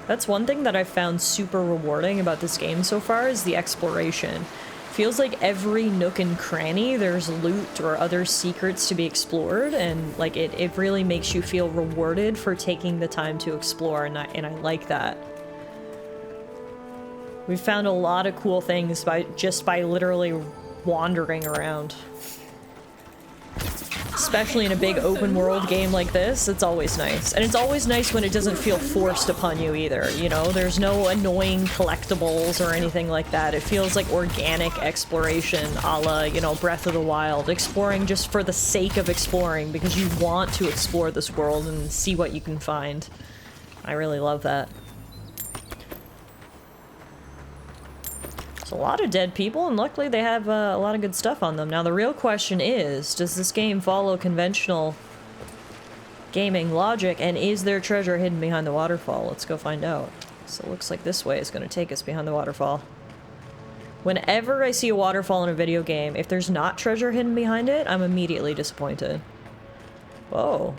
That's one thing that I've found super rewarding about this game so far is the exploration. Feels like every nook and cranny there's loot or other secrets to be explored, and like it really makes you feel rewarded for taking the time to explore, and I like that. We've found a lot of cool things just by literally wandering around. Especially in a big open world game like this, it's always nice. And it's always nice when it doesn't feel forced upon you either, you know? There's no annoying collectibles or anything like that. It feels like organic exploration a la, you know, Breath of the Wild. Exploring just for the sake of exploring because you want to explore this world and see what you can find. I really love that. a lot of dead people, and luckily they have a lot of good stuff on them. Now the real question is, does this game follow conventional gaming logic, and is there treasure hidden behind the waterfall? Let's go find out. So it looks like this way is going to take us behind the waterfall. Whenever I see a waterfall in a video game, if there's not treasure hidden behind it, I'm immediately disappointed. Whoa.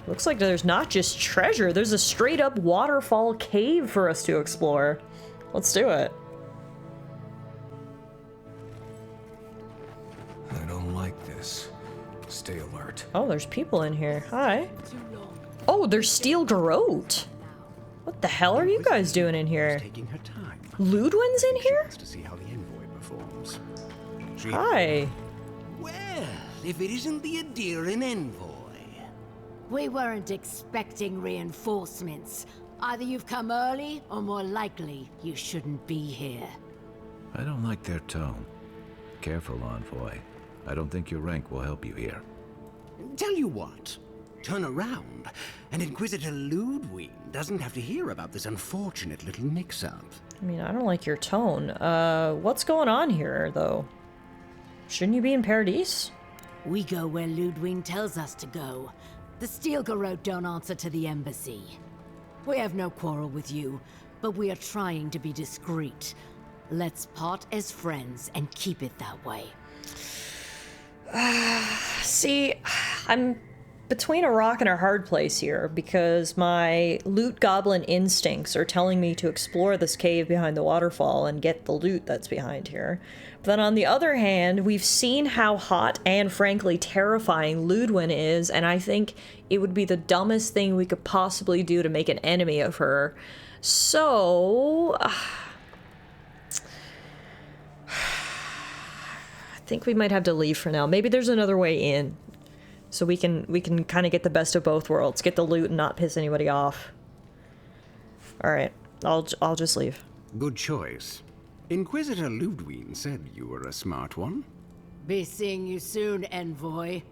Looks like there's not just treasure, there's a straight up waterfall cave for us to explore. Let's do it. I don't like this. Stay alert. Oh, there's people in here. Hi. Oh, there's Steel Garrote. What the hell are you guys doing in here? Taking her time. Ludwin's in here? To see how the envoy performs. Hi. Well, if it isn't the Adirian envoy. We weren't expecting reinforcements. Either you've come early, or more likely, you shouldn't be here. I don't like their tone. Careful, envoy. I don't think your rank will help you here. Tell you what. Turn around, and Inquisitor Ludwig doesn't have to hear about this unfortunate little mix-up. I mean, I don't like your tone. What's going on here, though? Shouldn't you be in Paradise? We go where Ludwig tells us to go. The Steel Garrote don't answer to the embassy. We have no quarrel with you, but we are trying to be discreet. Let's part as friends and keep it that way. See, I'm between a rock and a hard place here, because my loot goblin instincts are telling me to explore this cave behind the waterfall and get the loot that's behind here. But then on the other hand, we've seen how hot and frankly terrifying Ludwin is, and I think it would be the dumbest thing we could possibly do to make an enemy of her. So I think we might have to leave for now. Maybe there's another way in. So we can kind of get the best of both worlds. Get the loot and not piss anybody off. Alright, I'll just leave. Good choice. Inquisitor Ludwig said you were a smart one. Be seeing you soon, envoy.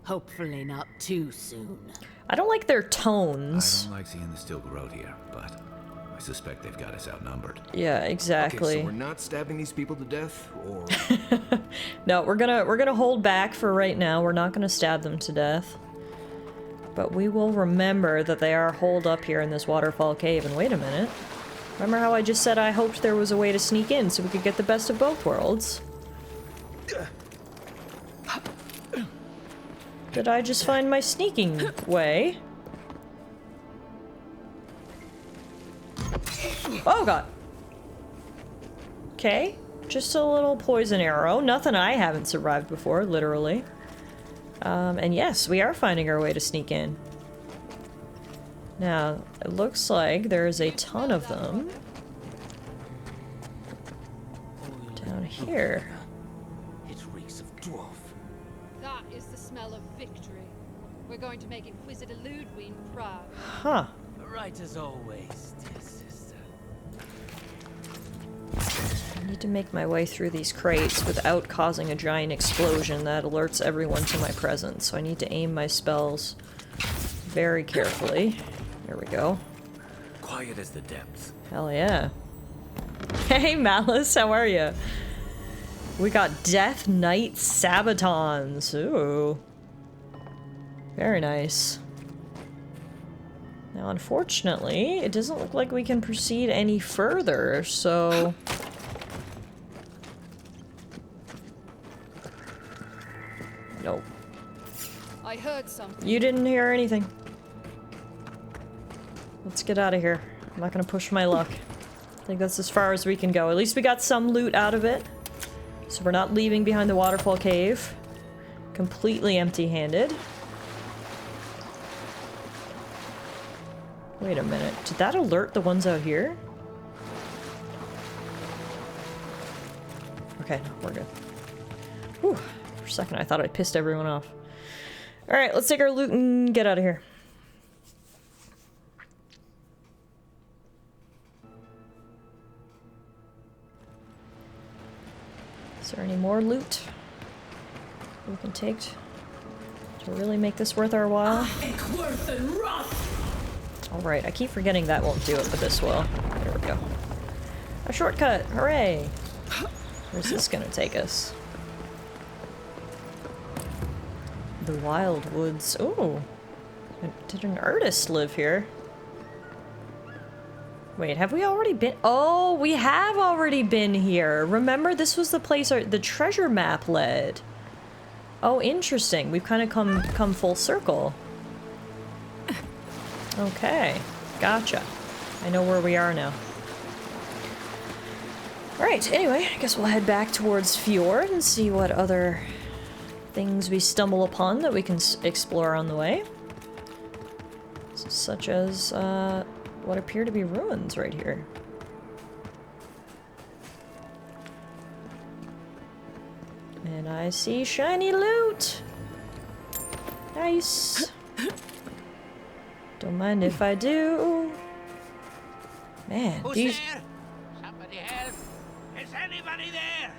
Hopefully not too soon. I don't like their tones. I don't like seeing the Steel Garrote here, but I suspect they've got us outnumbered. Yeah, exactly. Okay, so we're not stabbing these people to death, or... No, we're gonna hold back for right now. We're not gonna stab them to death. But we will remember that they are holed up here in this waterfall cave. And wait a minute. Remember how I just said I hoped there was a way to sneak in so we could get the best of both worlds? Did I just find my sneaking way? Oh god. Okay, just a little poison arrow. Nothing I haven't survived before, literally. And yes, we are finding our way to sneak in. Now, it looks like there's a ton of them. Down here. It reeks of dwarf. That is the smell of victory. We're going to make Inquisitor Ludwig proud. Huh. Right as always, dear sister. I need to make my way through these crates without causing a giant explosion that alerts everyone to my presence. So I need to aim my spells very carefully. There we go. Quiet as the depths. Hell yeah. Hey Malice, how are you? We got Death Knight Sabatons. Ooh. Very nice. Now, unfortunately, it doesn't look like we can proceed any further, so... Nope. I heard something. You didn't hear anything. Let's get out of here. I'm not gonna push my luck. I think that's as far as we can go. At least we got some loot out of it. So we're not leaving behind the waterfall cave. Completely empty-handed. Wait a minute. Did that alert the ones out here? Okay, no, we're good. Whew. For a second I thought I pissed everyone off. Alright, let's take our loot and get out of here. Is there any more loot we can take to really make this worth our while? Alright, I keep forgetting that won't do it, but this will. There we go. A shortcut! Hooray! Where's this gonna take us? The Wild Woods. Oh, did an artist live here? Wait, have we already been? Oh, we have already been here. Remember, this was the place the treasure map led. Oh, interesting. We've kind of come full circle. Okay, gotcha. I know where we are now. Alright, anyway, I guess we'll head back towards Fjord and see what other things we stumble upon that we can explore on the way. Such as, what appear to be ruins right here. And I see shiny loot! Nice! Don't mind if I do. Man, Who's these... there? Somebody help! Is anybody there?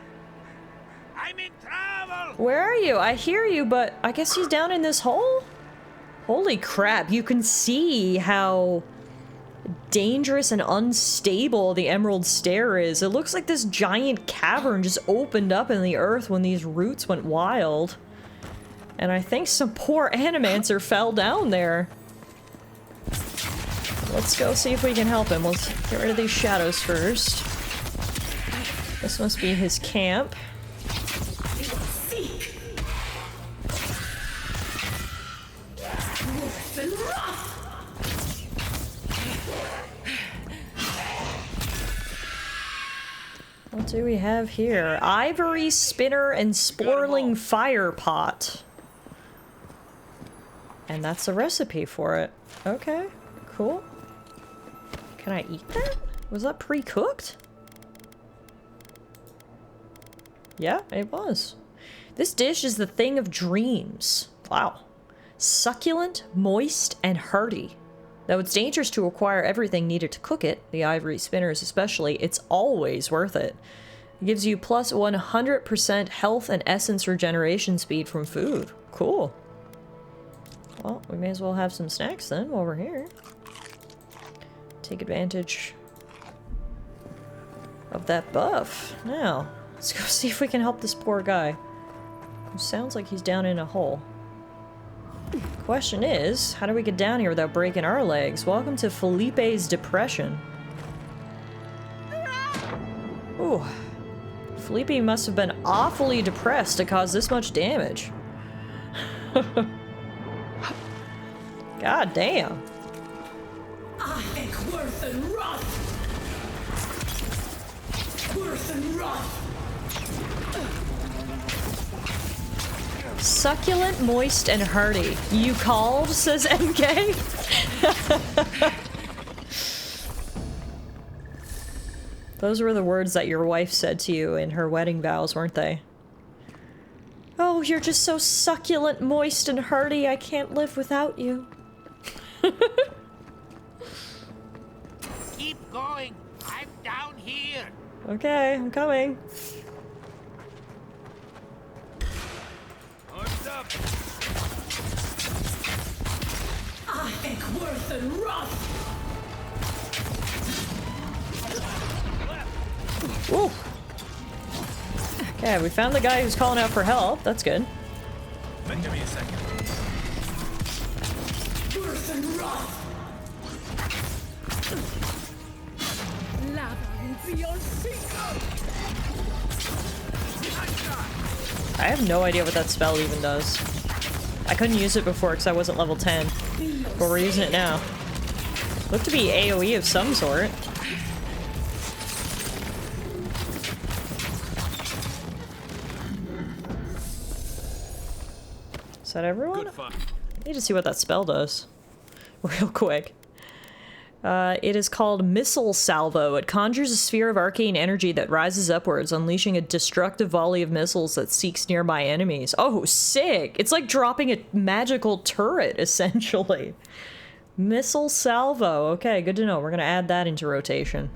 I'm in trouble! Where are you? I hear you, but I guess he's down in this hole? Holy crap, you can see how dangerous and unstable the Emerald Stair is. It looks like this giant cavern just opened up in the earth when these roots went wild. And I think some poor Animancer fell down there. Let's go see if we can help him. Let's get rid of these shadows first. This must be his camp. What do we have here? Ivory spinner and sporling fire pot. And that's a recipe for it. Okay, cool. Can I eat that? Was that pre-cooked? Yeah, it was. This dish is the thing of dreams. Wow. Succulent, moist, and hearty. Though it's dangerous to acquire everything needed to cook it, the ivory spinners especially, it's always worth it. It gives you plus 100% health and essence regeneration speed from food. Cool. Well, we may as well have some snacks then while we're here. Take advantage of that buff. Now, let's go see if we can help this poor guy. Who sounds like he's down in a hole. Question is, how do we get down here without breaking our legs? Welcome to Felipe's Depression. Ooh. Felipe must have been awfully depressed to cause this much damage. God damn. I think worth and rough. Worth and rough. Succulent, moist, and hearty. You called, says MK. Those were the words that your wife said to you in her wedding vows, weren't they? Oh, you're just so succulent, moist, and hearty, I can't live without you. Keep going. I'm down here. Okay, I'm coming. Arms up. I think worth and rough. Ooh. Okay, we found the guy who's calling out for help. That's good. Give me a second. Worth and rough. Lava will be your secret. I have no idea what that spell even does. I couldn't use it before because I wasn't level 10. But we're using it now. Looked to be AoE of some sort. Is that everyone? I need to see what that spell does. Real quick. It is called Missile Salvo. It conjures a sphere of arcane energy that rises upwards, unleashing a destructive volley of missiles that seeks nearby enemies. Oh, sick! It's like dropping a magical turret, essentially. Missile Salvo. Okay, good to know. We're gonna add that into rotation.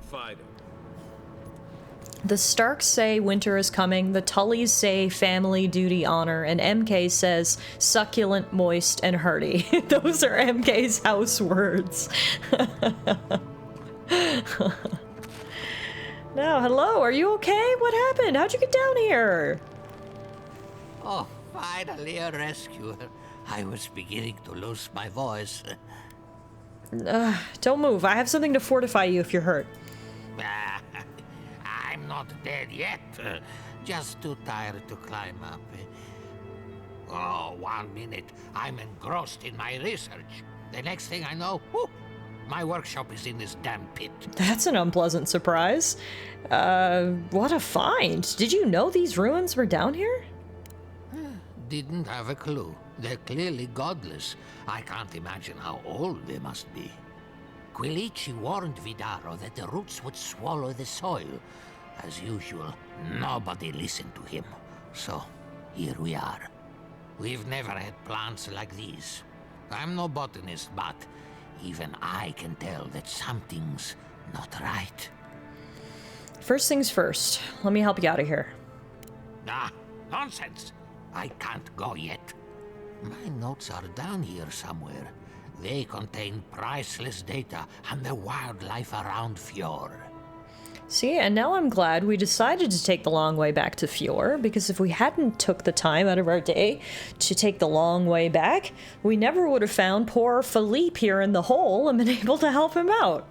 The Starks say winter is coming, the Tullys say family, duty, honor, and MK says succulent, moist, and hearty. Those are MK's house words. Now, hello, are you okay? What happened? How'd you get down here? Oh, finally a rescuer. I was beginning to lose my voice. Don't move. I have something to fortify you if you're hurt. I'm not dead yet. Just too tired to climb up. Oh, 1 minute. I'm engrossed in my research. The next thing I know, whoop, my workshop is in this damn pit. That's an unpleasant surprise. What a find. Did you know these ruins were down here? Didn't have a clue. They're clearly godless. I can't imagine how old they must be. Quilici warned Vidaro that the roots would swallow the soil. As usual, nobody listened to him. So, here we are. We've never had plants like these. I'm no botanist, but even I can tell that something's not right. First things first, let me help you out of here. Ah, nonsense. I can't go yet. My notes are down here somewhere. They contain priceless data on the wildlife around Fjord. See, and now I'm glad we decided to take the long way back to Fjord, because if we hadn't took the time out of our day to take the long way back, we never would have found poor Philippe here in the hole and been able to help him out.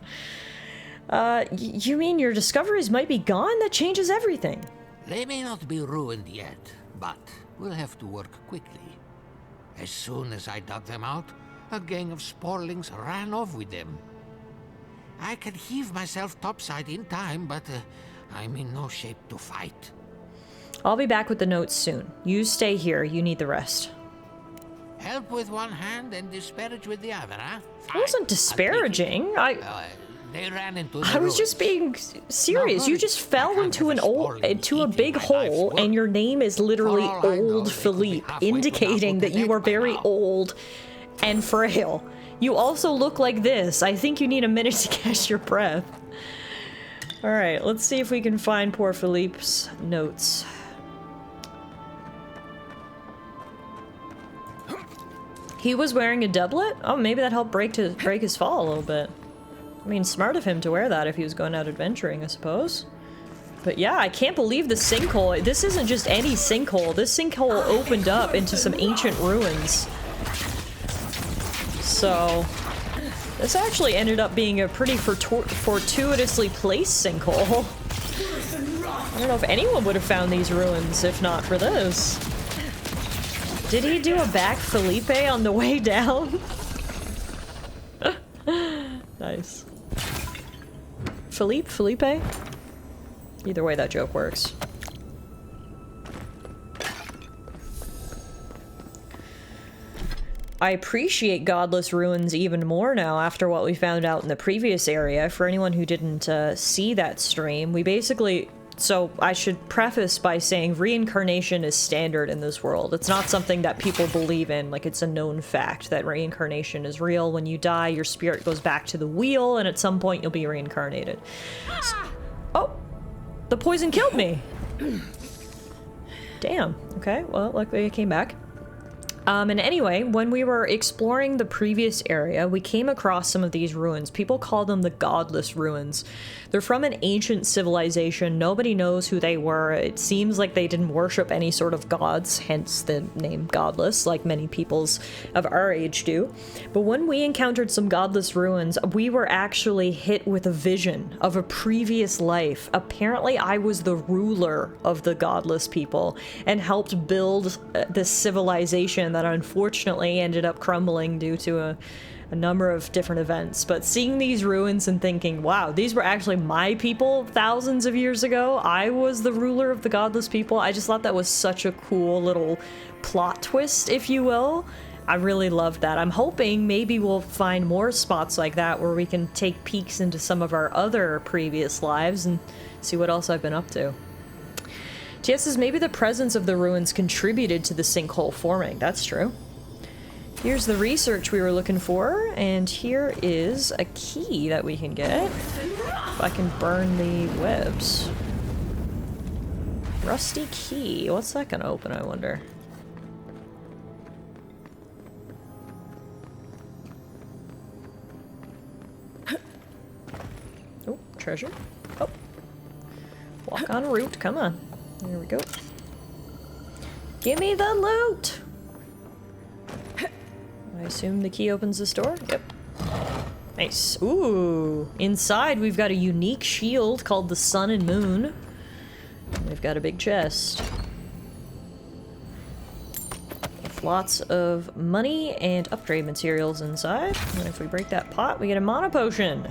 You mean your discoveries might be gone? That changes everything. They may not be ruined yet, but we'll have to work quickly. As soon as I dug them out, a gang of sporlings ran off with them. I can heave myself topside in time, but I'm in no shape to fight. I'll be back with the notes soon. You stay here. You need the rest. Help with one hand and disparage with the other, huh? I wasn't disparaging. They ran into I was just being serious. You just fell into a big hole, and your name is literally Old Philippe, indicating that you are very old and frail. You also look like this. I think you need a minute to catch your breath. Alright, let's see if we can find poor Philippe's notes. He was wearing a doublet? Oh, maybe that helped break his fall a little bit. I mean, smart of him to wear that if he was going out adventuring, I suppose. But yeah, I can't believe the sinkhole. This isn't just any sinkhole. This sinkhole opened up into some ancient ruins. So, this actually ended up being a pretty fortuitously placed sinkhole. I don't know if anyone would have found these ruins if not for this. Did he do a back Felipe on the way down? Nice. Felipe? Either way, that joke works. I appreciate godless ruins even more now after what we found out in the previous area. For anyone who didn't see that stream, we basically... So I should preface by saying reincarnation is standard in this world. It's not something that people believe in. Like, it's a known fact that reincarnation is real. When you die, your spirit goes back to the wheel, and at some point you'll be reincarnated. Oh! The poison killed me! Damn. Okay, well, luckily I came back. And anyway, when we were exploring the previous area, we came across some of these ruins. People call them the Godless Ruins. They're from an ancient civilization. Nobody knows who they were. It seems like they didn't worship any sort of gods, hence the name Godless, like many peoples of our age do. But when we encountered some Godless Ruins, we were actually hit with a vision of a previous life. Apparently, I was the ruler of the Godless people and helped build this civilization that unfortunately ended up crumbling due to a number of different events. But seeing these ruins and thinking, wow, these were actually my people thousands of years ago. I was the ruler of the godless people. I just thought that was such a cool little plot twist, if you will. I really loved that. I'm hoping maybe we'll find more spots like that where we can take peeks into some of our other previous lives and see what else I've been up to. TS says maybe the presence of the ruins contributed to the sinkhole forming. That's true. Here's the research we were looking for, and here is a key that we can get. If I can burn the webs. Rusty key. What's that gonna open, I wonder? Oh, treasure. Oh. Walk on route, come on. There we go. Give me the loot! I assume the key opens this door? Yep. Nice. Ooh. Inside we've got a unique shield called the Sun and Moon. And we've got a big chest. With lots of money and upgrade materials inside. And if we break that pot, we get a mana potion.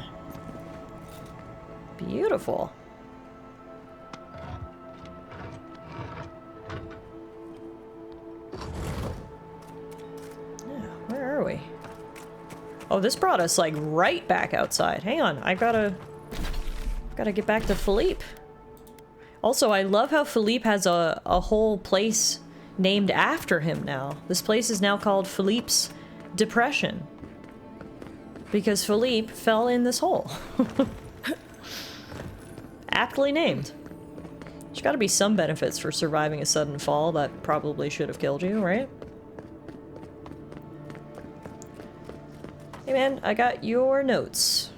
Beautiful. Yeah, where are we? Oh, this brought us like right back outside. Hang on, I gotta get back to Philippe. Also, I love how Philippe has a whole place named after him now. This place is now called Philippe's Depression. Because Philippe fell in this hole. Aptly named. There's gotta be some benefits for surviving a sudden fall that probably should have killed you, right? Hey man, I got your notes.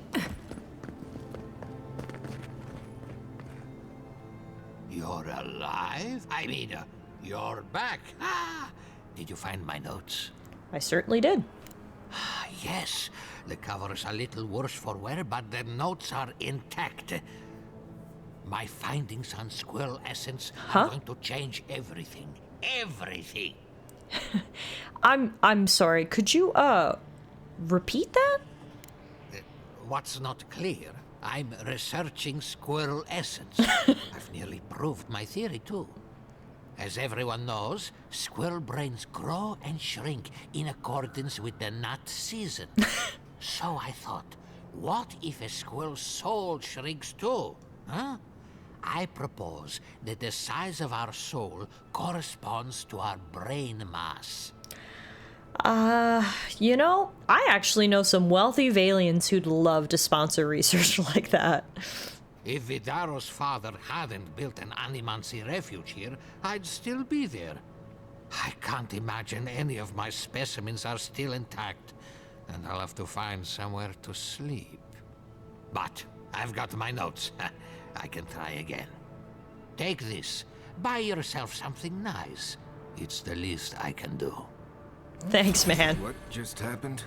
You're alive? I mean, you're back. Ah, did you find my notes? I certainly did. Yes, the cover's a little worse for wear, but the notes are intact. My findings on squirrel essence are going to change everything. Everything! I'm sorry, could you, repeat that? What's not clear? I'm researching squirrel essence. I've nearly proved my theory, too. As everyone knows, squirrel brains grow and shrink in accordance with the nut season. So I thought, what if a squirrel's soul shrinks too? Huh? I propose that the size of our soul corresponds to our brain mass. You know, I actually know some wealthy Valians who'd love to sponsor research like that. If Vidaro's father hadn't built an Animancy refuge here, I'd still be there. I can't imagine any of my specimens are still intact, and I'll have to find somewhere to sleep. But I've got my notes. I can try again. Take this. Buy yourself something nice. It's the least I can do. Thanks, man. What just happened?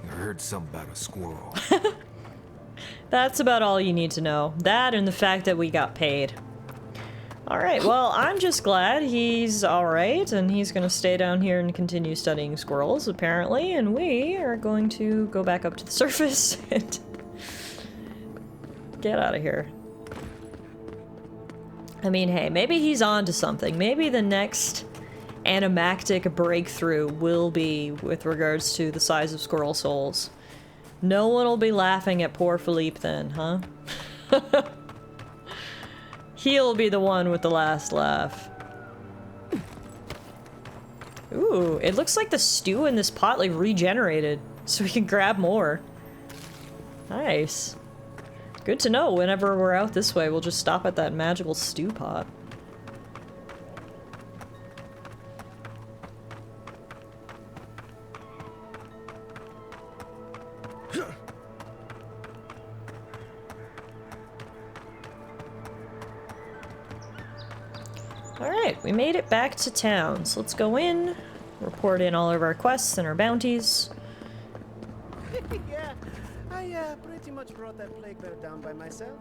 I heard something about a squirrel. That's about all you need to know. That and the fact that we got paid. Alright, well, I'm just glad he's alright, and he's gonna stay down here and continue studying squirrels, apparently, and we are going to go back up to the surface and get out of here. I mean, hey, maybe he's on to something. Maybe the next animactic breakthrough will be with regards to the size of squirrel souls. No one will be laughing at poor Philippe then, huh? He'll be the one with the last laugh. Ooh, it looks like the stew in this pot like regenerated, so we can grab more. Nice. Good to know. Whenever we're out this way, we'll just stop at that magical stew pot. Alright, we made it back to town, so let's go in, report in all of our quests and our bounties. Yeah, I pretty much brought that plague bear down by myself.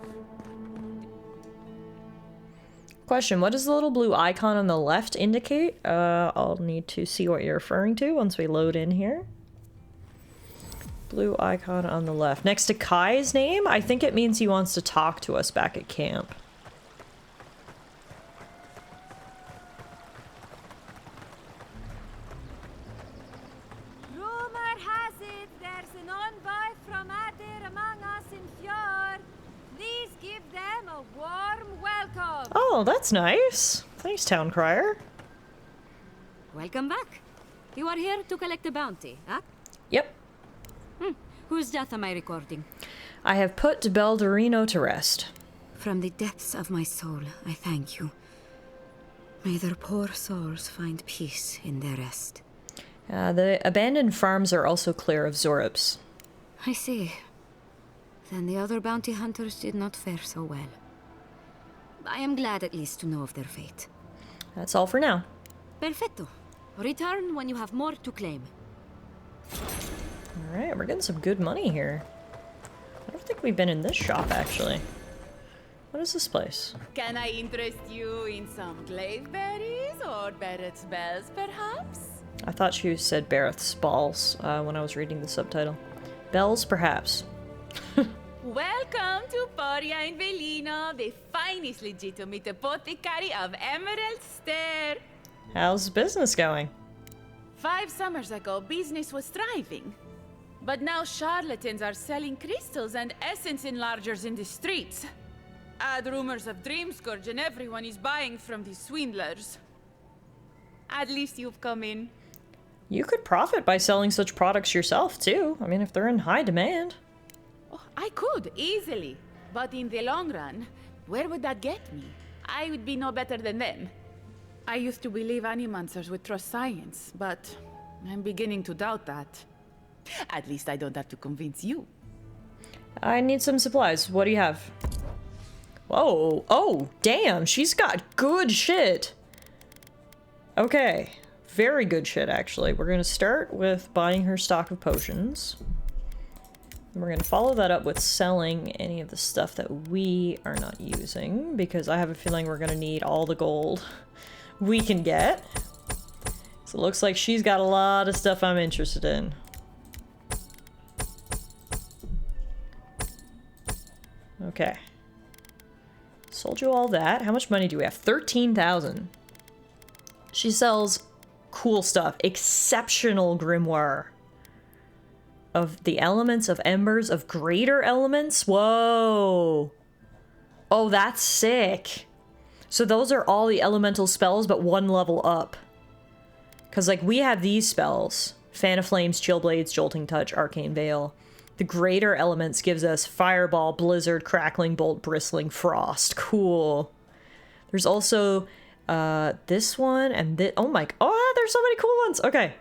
Question, what does the little blue icon on the left indicate? I'll need to see what you're referring to once we load in here. Blue icon on the left. Next to Kai's name, I think it means he wants to talk to us back at camp. Rumor has it there's an envoy from Adir among us in Fjord. Please give them a warm welcome. Oh, that's nice. Thanks, Town Crier. Welcome back. You are here to collect a bounty, huh? Yep. Whose death am I recording? I have put Belderino to rest. From the depths of my soul, I thank you. May their poor souls find peace in their rest. The abandoned farms are also clear of Zoribs. I see. Then the other bounty hunters did not fare so well. I am glad at least to know of their fate. That's all for now. Perfecto. Return when you have more to claim. Alright, we're getting some good money here. I don't think we've been in this shop, actually. What is this place? Can I interest you in some glaive berries or Barrett's bells, perhaps? I thought she said Barrett's balls when I was reading the subtitle. Bells, perhaps. Welcome to Poria in Velino, the finest legitimate apothecary of Emerald Stair. How's business going? 5 summers ago, business was thriving. But now charlatans are selling crystals and essence enlargers in the streets. Add rumors of Dreamscourge and everyone is buying from these swindlers. At least you've come in. You could profit by selling such products yourself, too. I mean, if they're in high demand. Oh, I could, easily. But in the long run, where would that get me? I would be no better than them. I used to believe animancers would trust science, but I'm beginning to doubt that. At least I don't have to convince you. I need some supplies. What do you have? Whoa. Oh, damn. She's got good shit. Okay. Very good shit, actually. We're going to start with buying her stock of potions. And we're going to follow that up with selling any of the stuff that we are not using, because I have a feeling we're going to need all the gold we can get. So it looks like she's got a lot of stuff I'm interested in. Okay. Sold you all that. How much money do we have? 13,000. She sells cool stuff. Exceptional grimoire. Of the elements of embers of greater elements? Whoa. Oh, that's sick. So those are all the elemental spells, but 1 level up. Because, like, we have these spells. Fan of Flames, Chill Blades, Jolting Touch, Arcane Veil. The greater elements gives us Fireball, Blizzard, Crackling Bolt, Bristling Frost. Cool. There's also this one and this. Oh my. Oh, there's so many cool ones. Okay.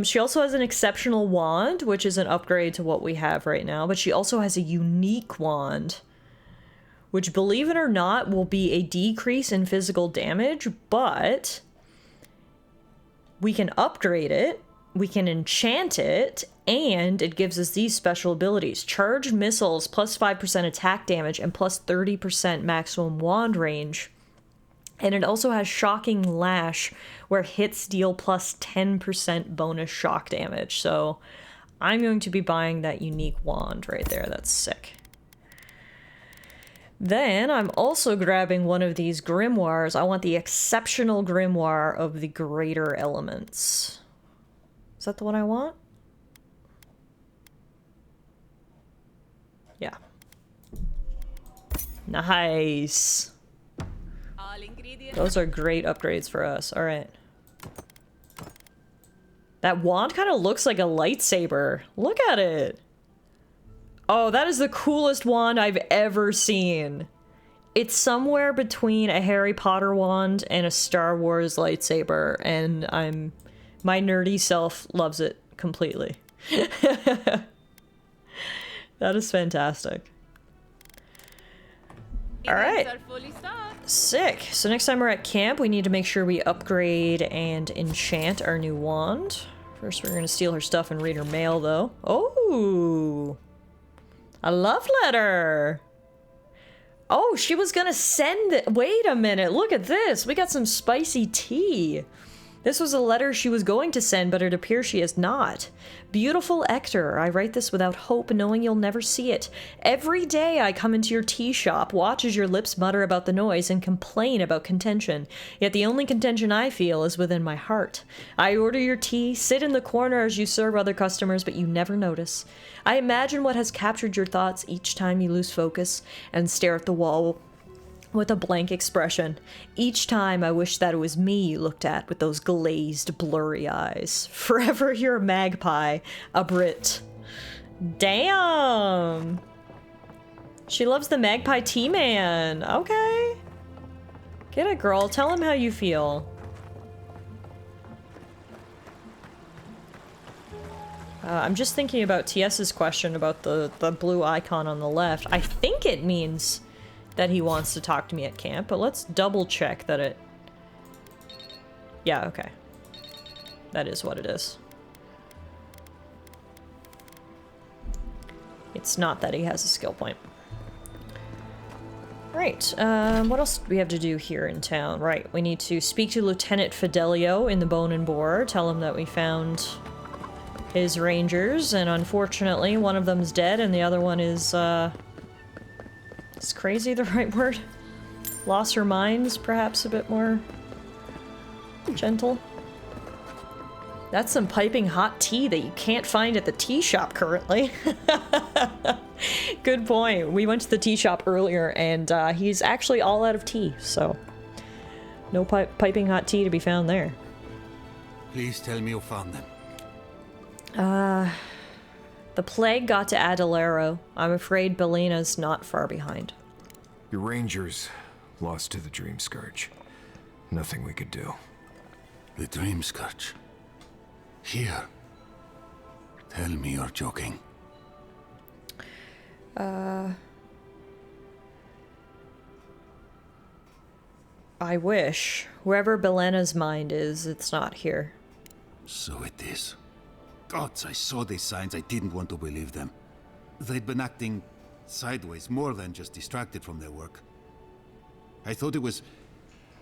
She also has an exceptional wand, which is an upgrade to what we have right now. But she also has a unique wand, which, believe it or not, will be a decrease in physical damage, but we can upgrade it. We can enchant it, and it gives us these special abilities. Charged missiles, plus 5% attack damage, and plus 30% maximum wand range. And it also has Shocking Lash, where hits deal plus 10% bonus shock damage. So I'm going to be buying that unique wand right there. That's sick. Then I'm also grabbing one of these grimoires. I want the exceptional grimoire of the greater elements. Is that the one I want? Yeah. Nice. Those are great upgrades for us. All right. That wand kind of looks like a lightsaber. Look at it. Oh, that is the coolest wand I've ever seen. It's somewhere between a Harry Potter wand and a Star Wars lightsaber, and my nerdy self loves it completely. That is fantastic. All right. Sick. So next time we're at camp, we need to make sure we upgrade and enchant our new wand. First, we're going to steal her stuff and read her mail, though. Oh, a love letter. Oh, she was going to send it. Wait a minute. Look at this. We got some spicy tea. This was a letter she was going to send, but it appears she has not. Beautiful Ector, I write this without hope, knowing you'll never see it. Every day I come into your tea shop, watch as your lips mutter about the noise, and complain about contention. Yet the only contention I feel is within my heart. I order your tea, sit in the corner as you serve other customers, but you never notice. I imagine what has captured your thoughts each time you lose focus and stare at the wall with a blank expression. Each time I wish that it was me you looked at with those glazed, blurry eyes. Forever your magpie, a Brit. Damn! She loves the magpie tea man. Okay. Get it, girl. Tell him how you feel. I'm just thinking about TS's question about the blue icon on the left. I think it means that he wants to talk to me at camp, but let's double check that it... Yeah, okay. That is what it is. It's not that he has a skill point. Right, what else do we have to do here in town? Right, we need to speak to Lieutenant Fidelio in the Bone and Boar, tell him that we found his rangers, and unfortunately one of them's dead and the other one is crazy the right word? Lost her mind, perhaps a bit more gentle. That's some piping hot tea that you can't find at the tea shop currently. Good point. We went to the tea shop earlier and he's actually all out of tea, so no piping hot tea to be found there. Please tell me you found them. The plague got to Tallara. I'm afraid Belena's not far behind. Your rangers lost to the Dream Scourge. Nothing we could do. The Dream Scourge? Here. Tell me you're joking. I wish. Wherever Belena's mind is, it's not here. So it is. Gods, I saw these signs. I didn't want to believe them. They'd been acting sideways, more than just distracted from their work. I thought it was...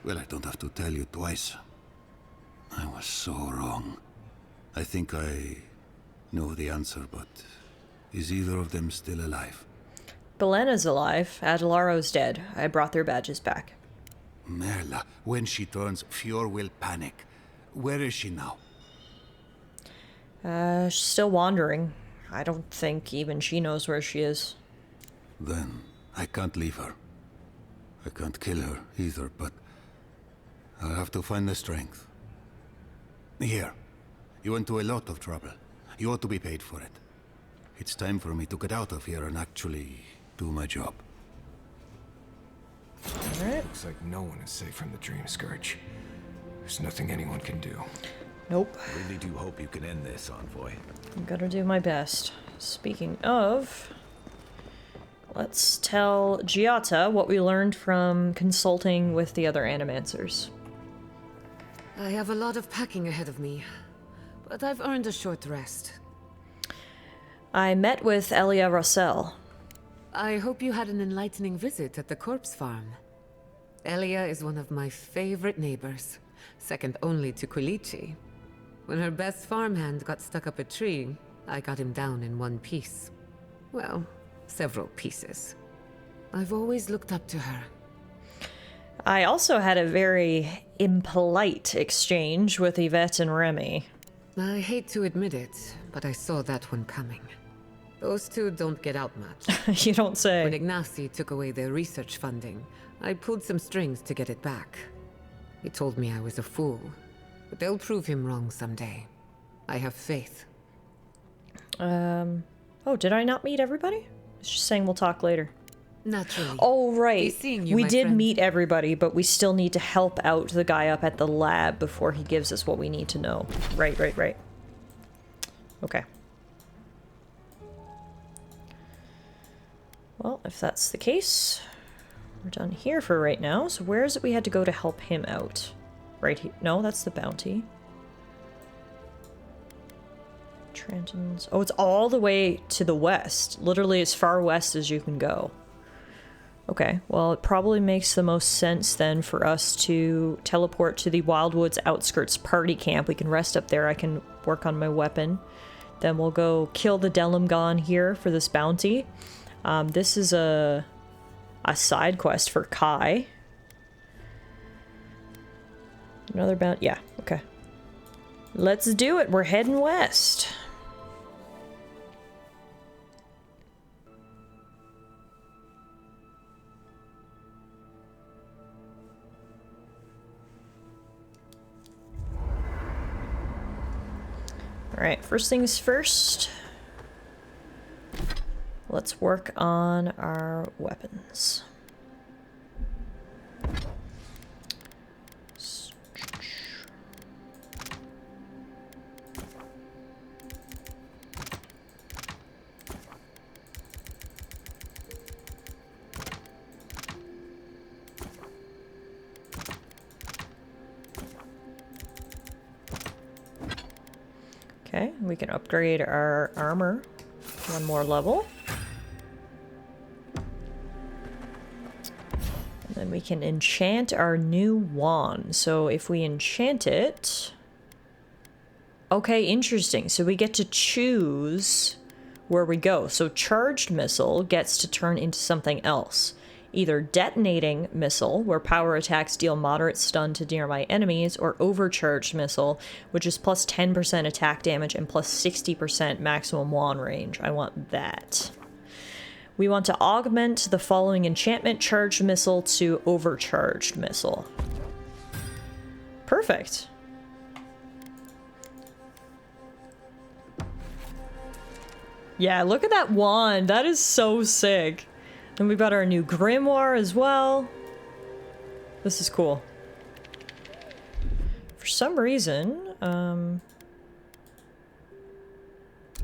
Well, I don't have to tell you twice. I was so wrong. I think I know the answer, but is either of them still alive? Belena's alive. Adelaro's dead. I brought their badges back. Merla, when she turns, Fior will panic. Where is she now? She's still wandering. I don't think even she knows where she is. Then I can't leave her. I can't kill her either, but I'll have to find the strength. Here. You went to a lot of trouble. You ought to be paid for it. It's time for me to get out of here and actually do my job. Alright. Looks like no one is safe from the Dream Scourge. There's nothing anyone can do. Nope. I really do hope you can end this, Envoy. I'm gonna do my best. Speaking of... Let's tell Giata what we learned from consulting with the other animancers. I have a lot of packing ahead of me, but I've earned a short rest. I met with Elia Rossell. I hope you had an enlightening visit at the corpse farm. Elia is one of my favorite neighbors, second only to Quilici. When her best farmhand got stuck up a tree, I got him down in one piece. Well, several pieces. I've always looked up to her. I also had a very impolite exchange with Yvette and Remy. I hate to admit it, but I saw that one coming. Those two don't get out much. You don't say. When Ignacy took away their research funding, I pulled some strings to get it back. He told me I was a fool, but they'll prove him wrong someday. I have faith. Oh, did I not meet everybody? It's just saying we'll talk later. Naturally. Oh, right. Be seeing you, we my did friend. meet everybody, but we still need to help out the guy up at the lab before he gives us what we need to know. Right. Okay. Well, if that's the case, we're done here for right now. So where is it we had to go to help him out? Right here. No, that's the bounty. Trenton's. Oh, it's all the way to the west. Literally as far west as you can go. Okay, well, it probably makes the most sense then for us to teleport to the Wildwoods Outskirts party camp. We can rest up there. I can work on my weapon. Then we'll go kill the Delimgon here for this bounty. This is a side quest for Kai. Another bounty. Yeah, okay. Let's do it. We're heading west. Alright, first things first. Let's work on our weapons. Okay, we can upgrade our armor one more level. And then we can enchant our new wand. So if we enchant it... Okay, interesting. So we get to choose where we go. So charged missile gets to turn into something else. Either detonating missile, where power attacks deal moderate stun to nearby enemies, or overcharged missile, which is plus 10% attack damage and plus 60% maximum wand range. I want that. We want to augment the following enchantment: charged missile to overcharged missile. Perfect. Yeah, look at that wand. That is so sick. And we got our new grimoire as well. This is cool. For some reason, oh,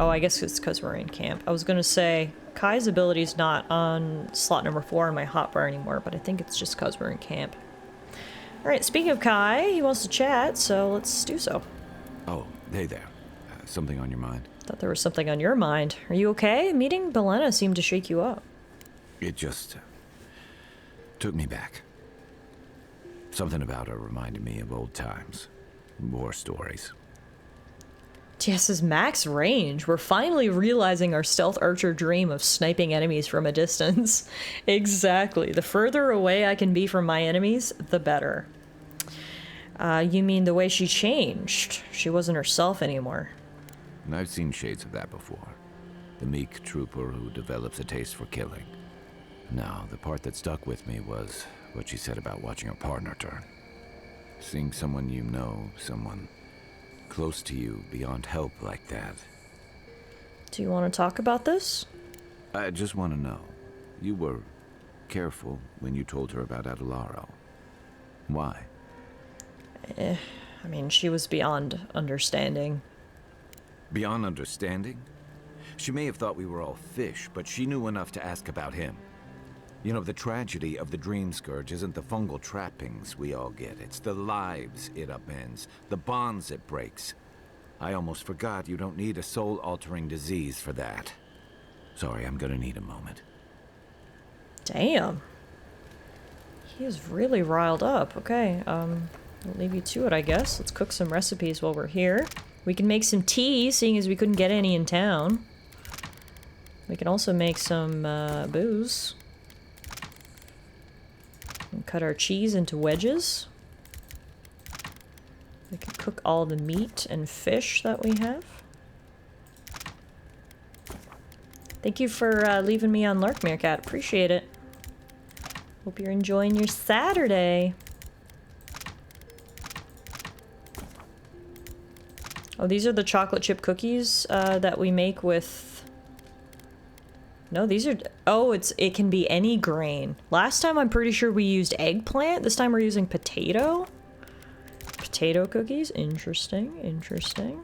I guess it's because we're in camp. I was gonna say, Kai's ability is not on slot number 4 in my hotbar anymore, but I think it's just because we're in camp. Alright, speaking of Kai, he wants to chat, so let's do so. Oh, hey there. Something on your mind? Thought there was something on your mind. Are you okay? Meeting Belena seemed to shake you up. It just took me back. Something about her reminded me of old times. War stories. TS's max range. We're finally realizing our stealth archer dream of sniping enemies from a distance. Exactly. The further away I can be from my enemies, the better. You mean the way she changed? She wasn't herself anymore. I've seen shades of that before. The meek trooper who develops a taste for killing. Now, the part that stuck with me was what she said about watching her partner turn. Seeing someone you know, someone close to you, beyond help like that. Do you want to talk about this? I just want to know. You were careful when you told her about Tallara. Why? I mean, she was beyond understanding. Beyond understanding? She may have thought we were all fish, but she knew enough to ask about him. You know, the tragedy of the Dream Scourge isn't the fungal trappings we all get. It's the lives it upends, the bonds it breaks. I almost forgot you don't need a soul-altering disease for that. Sorry, I'm gonna need a moment. Damn. He is really riled up. Okay, I'll leave you to it, I guess. Let's cook some recipes while we're here. We can make some tea, seeing as we couldn't get any in town. We can also make some booze. And cut our cheese into wedges. We can cook all the meat and fish that we have. Thank you for leaving me on Lurk, Meerkat. Appreciate it. Hope you're enjoying your Saturday. Oh, these are the chocolate chip cookies that we make with... No, these are... Oh, it can be any grain. Last time I'm pretty sure we used eggplant. This time we're using potato. Potato cookies. Interesting, interesting.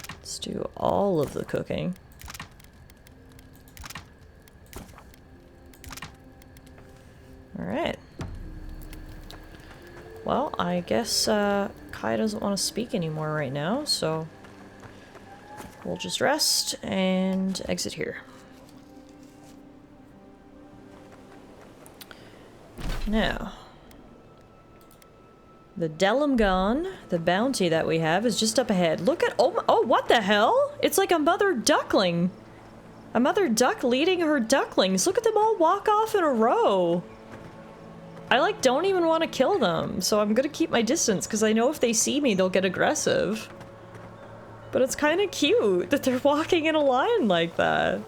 Let's do all of the cooking. Alright. Well, I guess Kai doesn't want to speak anymore right now, so... We'll just rest and exit here. Now, the Delimgon, the bounty that we have, is just up ahead. Look at, oh, what the hell? It's like a mother duckling. A mother duck leading her ducklings. Look at them all walk off in a row. I, like, don't even want to kill them, so I'm gonna keep my distance, because I know if they see me, they'll get aggressive. But it's kind of cute that they're walking in a line like that.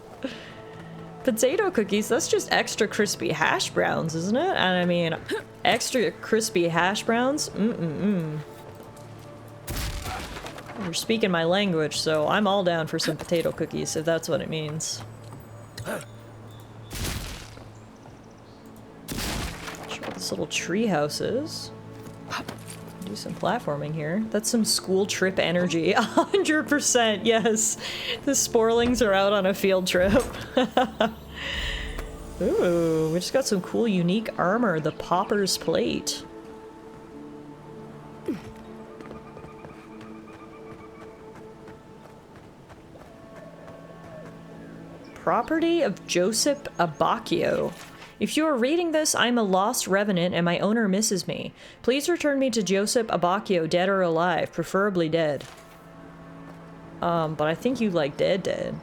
Potato cookies, that's just extra crispy hash browns, isn't it? And I mean, extra crispy hash browns? You're speaking my language, so I'm all down for some potato cookies, if that's what it means. Sure what this little tree house is. Do some platforming here. That's some school trip energy. 100%, yes. The Sporlings are out on a field trip. Ooh, we just got some cool, unique armor. The Popper's Plate. Property of Joseph Abacchio. If you are reading this, I'm a lost revenant and my owner misses me. Please return me to Joseph Abacchio, dead or alive, preferably dead. But I think you like dead.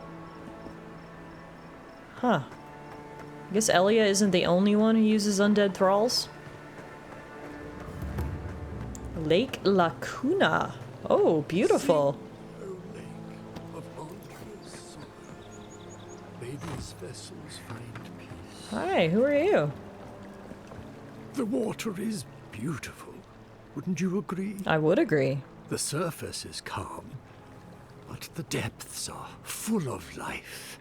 Huh. I guess Elia isn't the only one who uses undead thralls. Lake Lacuna. Oh, beautiful. May these vessels find peace. Hi, who are you? The water is beautiful. Wouldn't you agree? I would agree. The surface is calm, but the depths are full of life.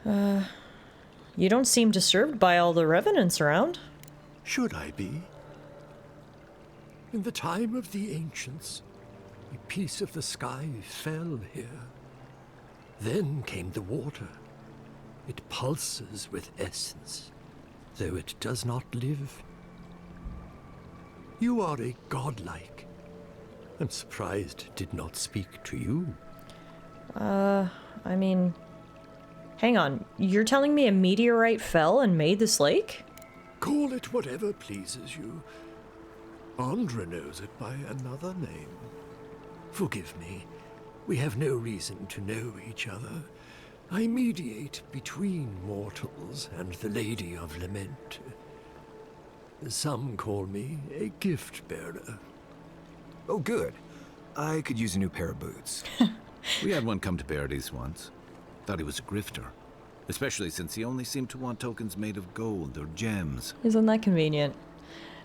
You don't seem disturbed by all the revenants around. Should I be? In the time of the ancients, a piece of the sky fell here. Then came the water. It pulses with essence, though it does not live. You are a godlike. I'm surprised it did not speak to you. I mean... Hang on, you're telling me a meteorite fell and made this lake? Call it whatever pleases you. Andra knows it by another name. Forgive me. We have no reason to know each other. I mediate between mortals and the Lady of Lament. Some call me a gift bearer. Oh, good. I could use a new pair of boots. We had one come to Paradise once. Thought he was a grifter. Especially since he only seemed to want tokens made of gold or gems. Isn't that convenient?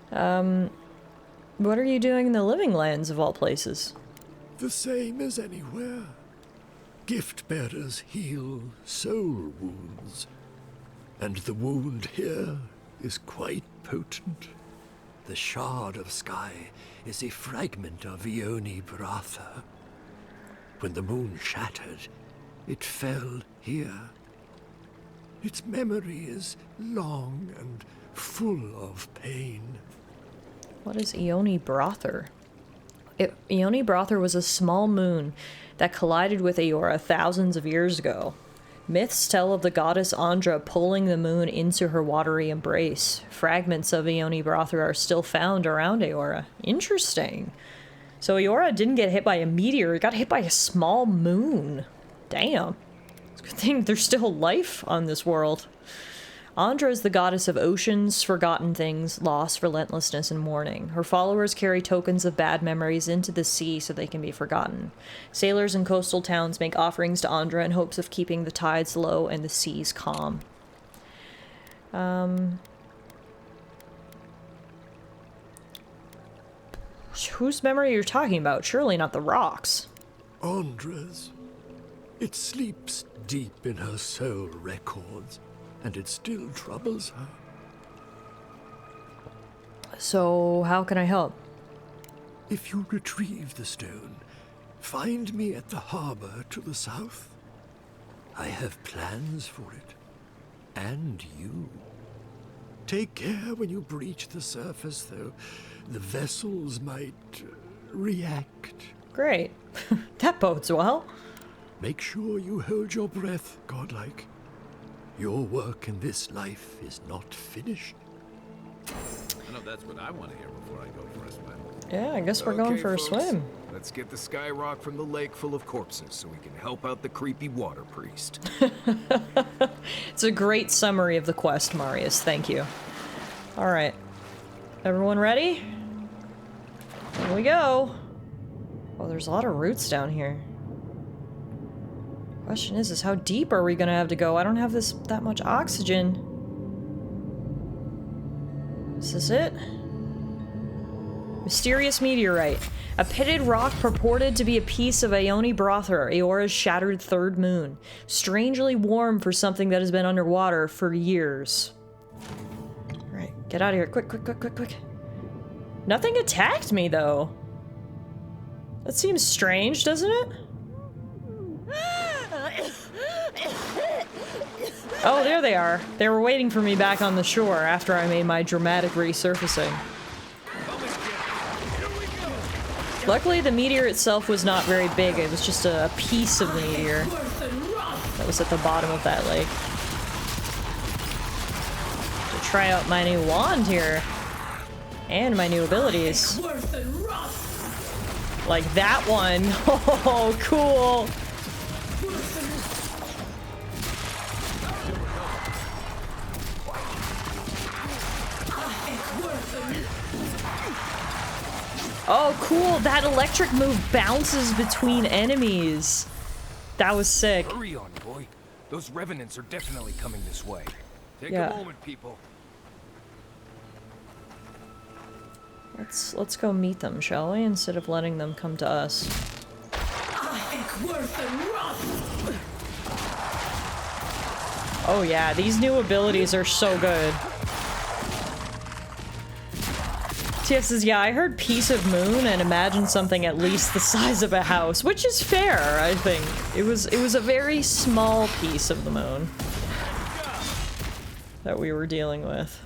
What are you doing in the Living Lands of all places? The same as anywhere. Gift bearers heal soul wounds. And the wound here is quite potent. The shard of sky is a fragment of Ione Bratha. When the moon shattered, it fell here. Its memory is long and full of pain. What is Ione Bratha? Ione Bratha was a small moon that collided with Eora thousands of years ago. Myths tell of the goddess Andra pulling the moon into her watery embrace. Fragments of Ione Bratha are still found around Eora. Interesting. So Eora didn't get hit by a meteor, it got hit by a small moon. Damn. It's a good thing there's still life on this world. Andra is the goddess of oceans, forgotten things, loss, relentlessness, and mourning. Her followers carry tokens of bad memories into the sea so they can be forgotten. Sailors in coastal towns make offerings to Andra in hopes of keeping the tides low and the seas calm. Whose memory are you talking about? Surely not the rocks. Andra's. It sleeps deep in her soul records, and it still troubles her. So, how can I help? If you retrieve the stone, find me at the harbor to the south. I have plans for it. And you. Take care when you breach the surface, though. The vessels might react. Great. That bodes well. Make sure you hold your breath, godlike. Your work in this life is not finished. I know that's what I want to hear before I go for a swim. Yeah, I guess we're going for a swim. Let's get the sky rock from the lake full of corpses so we can help out the creepy water priest. It's a great summary of the quest, Marius. Thank you. Alright. Everyone ready? Here we go. Oh, there's a lot of roots down here. Question is how deep are we gonna have to go? I don't have that much oxygen. Is this it? Mysterious meteorite. A pitted rock purported to be a piece of Ione Bratha, Eora's shattered third moon. Strangely warm for something that has been underwater for years. Alright, get out of here. Quick, quick, quick, quick, quick. Nothing attacked me, though. That seems strange, doesn't it? Oh, there they are. They were waiting for me back on the shore after I made my dramatic resurfacing. Luckily, the meteor itself was not very big. It was just a piece of the meteor. that was at the bottom of that lake. To try out my new wand here. And my new abilities. Like that one. Oh, cool. Oh, cool. That electric move bounces between enemies. That was sick. Hurry on, boy. Those revenants are definitely coming this way. Take Yeah. a moment, people. Let's go meet them, shall we? Instead of letting them come to us. Oh yeah, these new abilities are so good. TS says, yeah, I heard piece of moon and imagined something at least the size of a house, which is fair, I think. It was a very small piece of the moon that we were dealing with.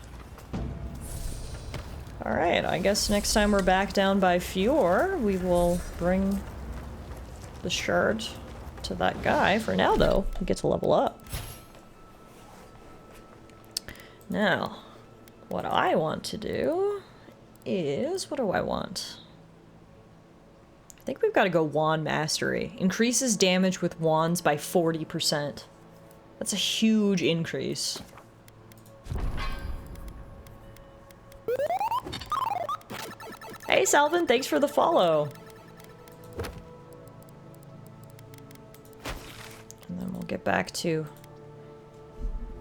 Alright, I guess next time we're back down by Fior, we will bring the shard to that guy. For now, though, we get to level up. Now, what I want to do is... what do I want? I think we've got to go Wand Mastery. Increases damage with wands by 40%. That's a huge increase. Hey, Salvin, thanks for the follow. And then we'll get back to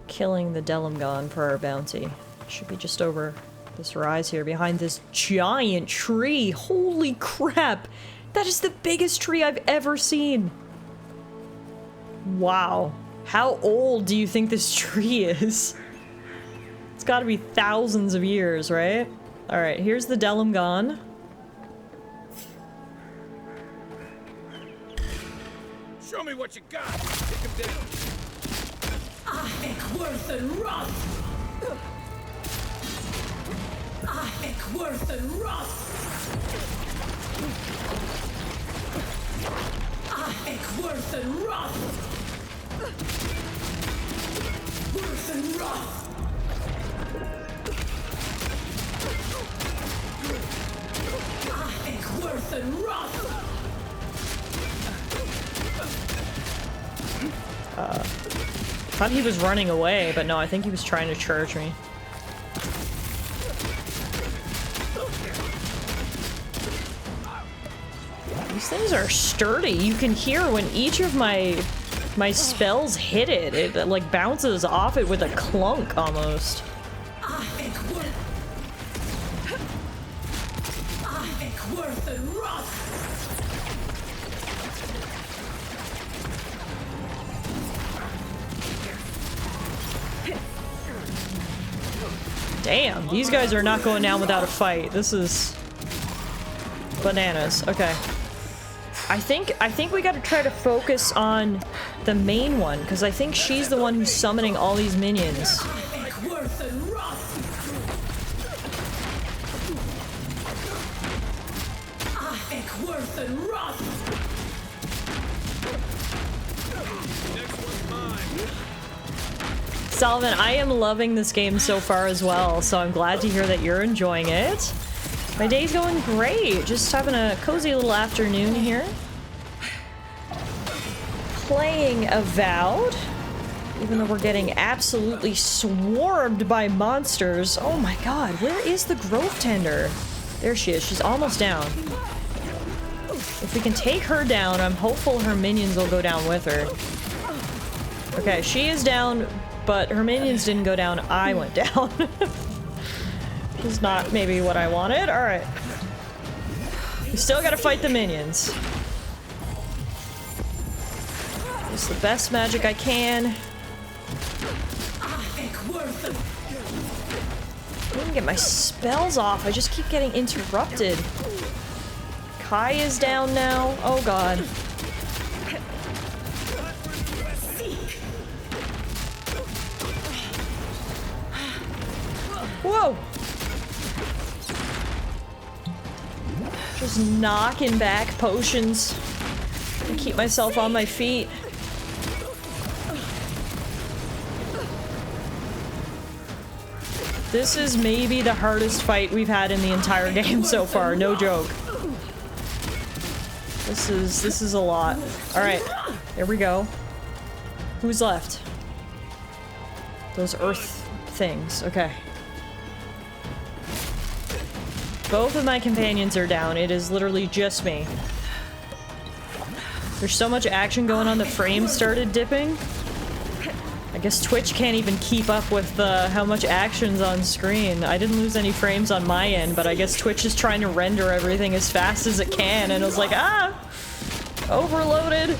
killing the Delimgon for our bounty. Should be just over this rise here, behind this giant tree. Holy crap! That is the biggest tree I've ever seen. Wow. How old do you think this tree is? It's gotta be thousands of years, right? Alright, here's the Delimgon. Show me what you got. Take him down. Ahek worth and rot. Ahek worth and rot. Ahek worth and rot. Worth and rot. Ahek worth and rot. Thought he was running away, but no, I think he was trying to charge me. These things are sturdy. You can hear when each of my spells hit it. It like bounces off it with a clunk almost. Damn, these guys are not going down without a fight. This is bananas. Okay. I think we gotta try to focus on the main one, because I think she's the one who's summoning all these minions. Salvin, I am loving this game so far as well, so I'm glad to hear that you're enjoying it. My day's going great. Just having a cozy little afternoon here. Playing Avowed. Even though we're getting absolutely swarmed by monsters. Oh my god, where is the Grove Tender? There she is. She's almost down. If we can take her down, I'm hopeful her minions will go down with her. Okay, she is down, but her minions didn't go down. I went down. Which is not maybe what I wanted. Alright. We still gotta fight the minions. Use the best magic I can. I didn't get my spells off. I just keep getting interrupted. Kai is down now. Oh god. Whoa! Just knocking back potions to keep myself on my feet. This is maybe the hardest fight we've had in the entire game so far, no joke. This is a lot. Alright, there we go. Who's left? Those earth things, okay. Both of my companions are down, it is literally just me. There's so much action going on, the frame started dipping. I guess Twitch can't even keep up with how much action's on screen. I didn't lose any frames on my end, but I guess Twitch is trying to render everything as fast as it can, and it was like, ah! Overloaded!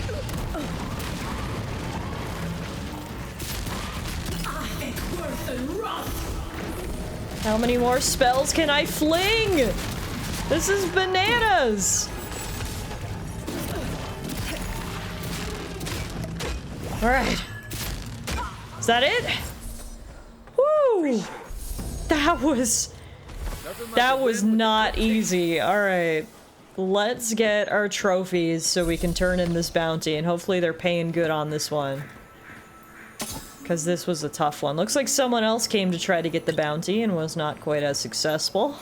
How many more spells can I fling? This is bananas! Alright. Is that it? Woo! That was not easy. Alright. Let's get our trophies so we can turn in this bounty, and hopefully they're paying good on this one. Because this was a tough one. Looks like someone else came to try to get the bounty and was not quite as successful.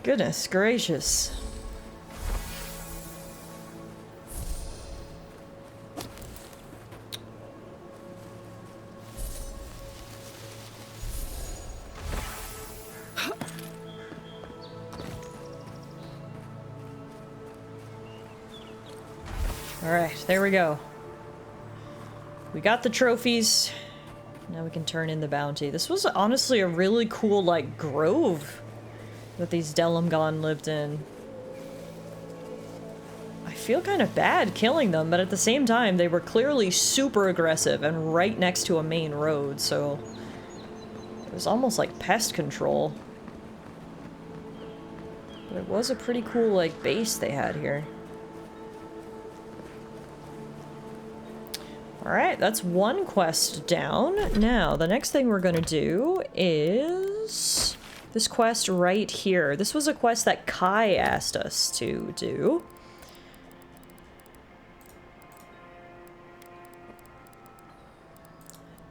Goodness gracious. Alright, there we go. We got the trophies. Now we can turn in the bounty. This was honestly a really cool, like, grove that these Delimgon lived in. I feel kind of bad killing them, but at the same time, they were clearly super aggressive and right next to a main road, so it was almost like pest control. But it was a pretty cool, like, base they had here. Alright, that's one quest down. Now, the next thing we're gonna do is this quest right here. This was a quest that Kai asked us to do.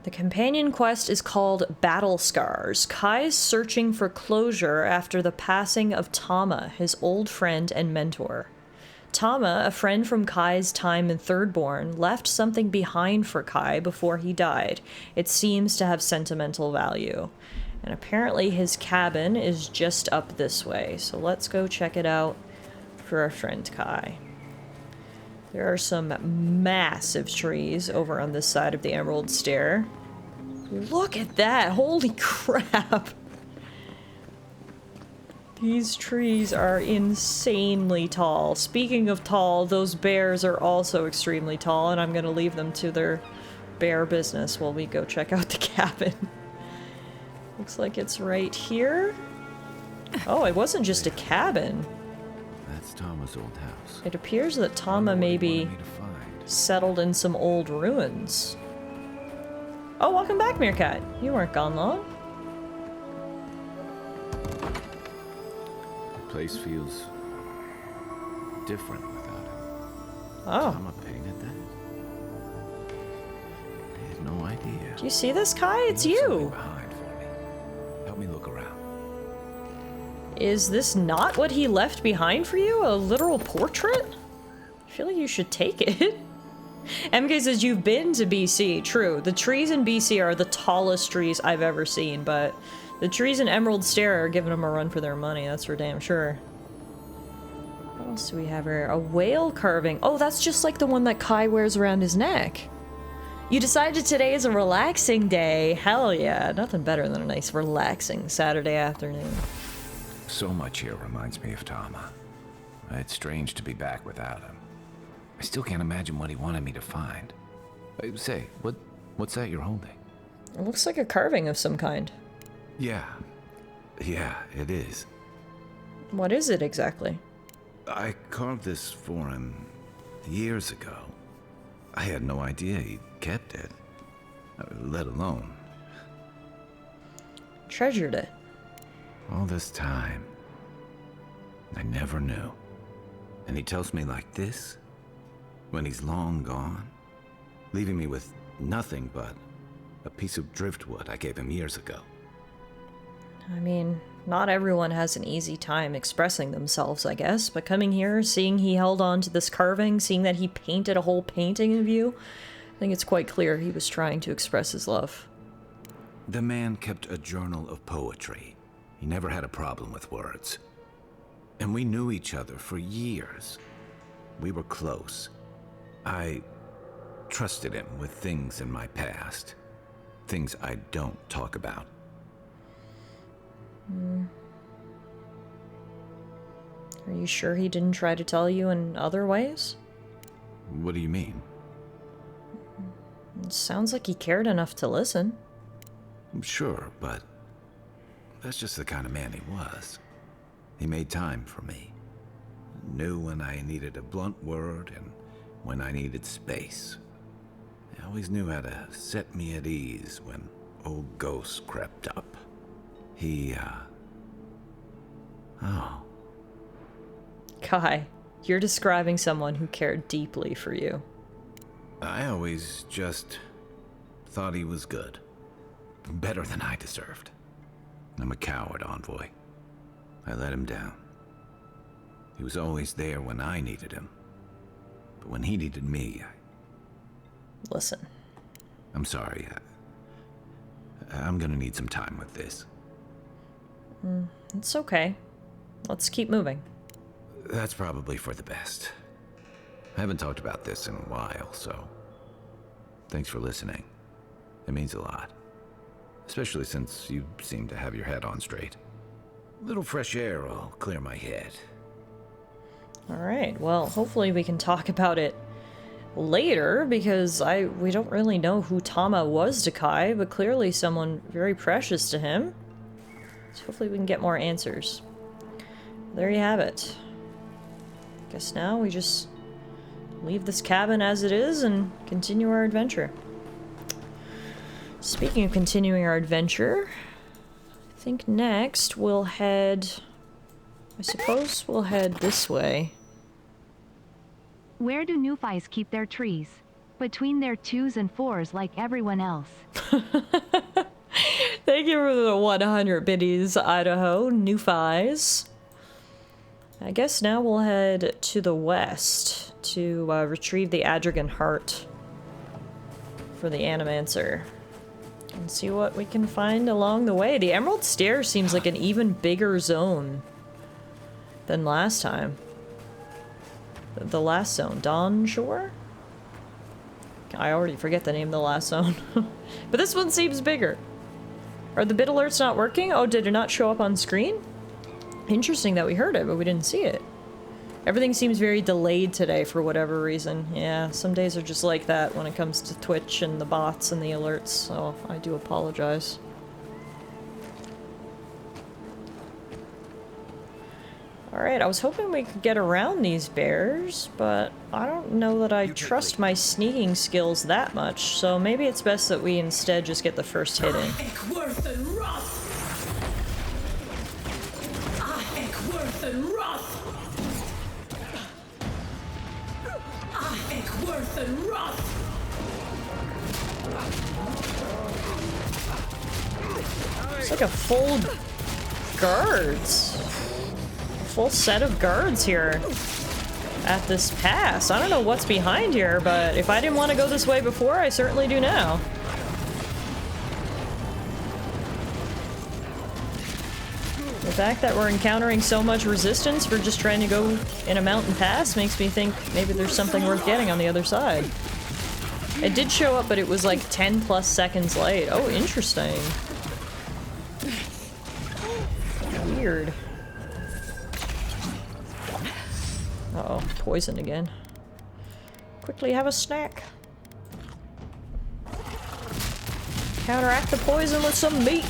The companion quest is called Battle Scars. Kai's searching for closure after the passing of Tama, his old friend and mentor. Tama, a friend from Kai's time in Thirdborn, left something behind for Kai before he died. It seems to have sentimental value. And apparently his cabin is just up this way, so let's go check it out for our friend Kai. There are some massive trees over on this side of the Emerald Stair. Look at that! Holy crap! These trees are insanely tall. Speaking of tall, those bears are also extremely tall, and I'm gonna leave them to their bear business while we go check out the cabin. Looks like it's right here. Oh, it wasn't just a cabin. That's Tama's old house. It appears that Tama maybe settled in some old ruins. Oh, welcome back, Meerkat. You weren't gone long. Place feels different without him. Oh. Tama painted that? I had no idea. Do you see this, Kai? It's you. Behind for me. Help me look around. Is this not what he left behind for you? A literal portrait? I feel like you should take it. MK says you've been to BC. True. The trees in BC are the tallest trees I've ever seen, but the trees in Emerald Stair are giving them a run for their money, that's for damn sure. What else do we have here? A whale carving. Oh, that's just like the one that Kai wears around his neck. You decided today is a relaxing day. Hell yeah. Nothing better than a nice relaxing Saturday afternoon. So much here reminds me of Tama. It's strange to be back without him. I still can't imagine what he wanted me to find. Say, what's that you're holding? It looks like a carving of some kind. Yeah, it is. What is it exactly? I carved this for him years ago. I had no idea he kept it, let alone treasured it. All this time, I never knew. And he tells me like this, when he's long gone, leaving me with nothing but A piece of driftwood I gave him years ago. I mean, not everyone has an easy time expressing themselves, I guess, but coming here, seeing he held on to this carving, seeing that he painted a whole painting of you, I think it's quite clear he was trying to express his love. The man kept a journal of poetry. He never had a problem with words. And we knew each other for years. We were close. I trusted him with things in my past. Things I don't talk about. Are you sure he didn't try to tell you in other ways? What do you mean? It sounds like he cared enough to listen. Sure, but that's just the kind of man he was. He made time for me. Knew when I needed a blunt word and when I needed space. He always knew how to set me at ease when old ghosts crept up. Oh. Kai, you're describing someone who cared deeply for you. I always just thought he was good. Better than I deserved. I'm a coward, Envoy. I let him down. He was always there when I needed him. But when he needed me, Listen. I'm sorry. I'm gonna need some time with this. It's okay. Let's keep moving. That's probably for the best. I haven't talked about this in a while, so thanks for listening. It means a lot. Especially since you seem to have your head on straight. A little fresh air will clear my head. Alright, well, hopefully we can talk about it later, because we don't really know who Tama was to Kai, but clearly someone very precious to him. So hopefully we can get more answers. There you have it. Guess now we just leave this cabin as it is and continue our adventure. Speaking of continuing our adventure, I think next we'll head... I suppose we'll head this way. Where do Newfies keep their trees? Between their 2s and 4s like everyone else. Thank you for the 100 biddies, Idaho. Newfies. I guess now we'll head to the west to retrieve the Adragon Heart for the Animancer. And see what we can find along the way. The Emerald Stair seems like an even bigger zone than last time. The last zone, Dawn Shore? I already forget the name of the last zone. But this one seems bigger. Are the bit alerts not working? Oh, did it not show up on screen? Interesting that we heard it, but we didn't see it. Everything seems very delayed today for whatever reason. Yeah, some days are just like that when it comes to Twitch and the bots and the alerts, so I do apologize. Alright, I was hoping we could get around these bears, but I don't know that I trust my sneaking skills that much, so maybe it's best that we instead just get the first hit in. It's like a full guards. Full set of guards here at this pass. I don't know what's behind here, but if I didn't want to go this way before, I certainly do now. The fact that we're encountering so much resistance for just trying to go in a mountain pass makes me think maybe there's something worth getting on the other side. It did show up, but it was like 10 plus seconds late. Oh, interesting. Weird. Uh-oh, poisoned again. Quickly have a snack. Counteract the poison with some meat.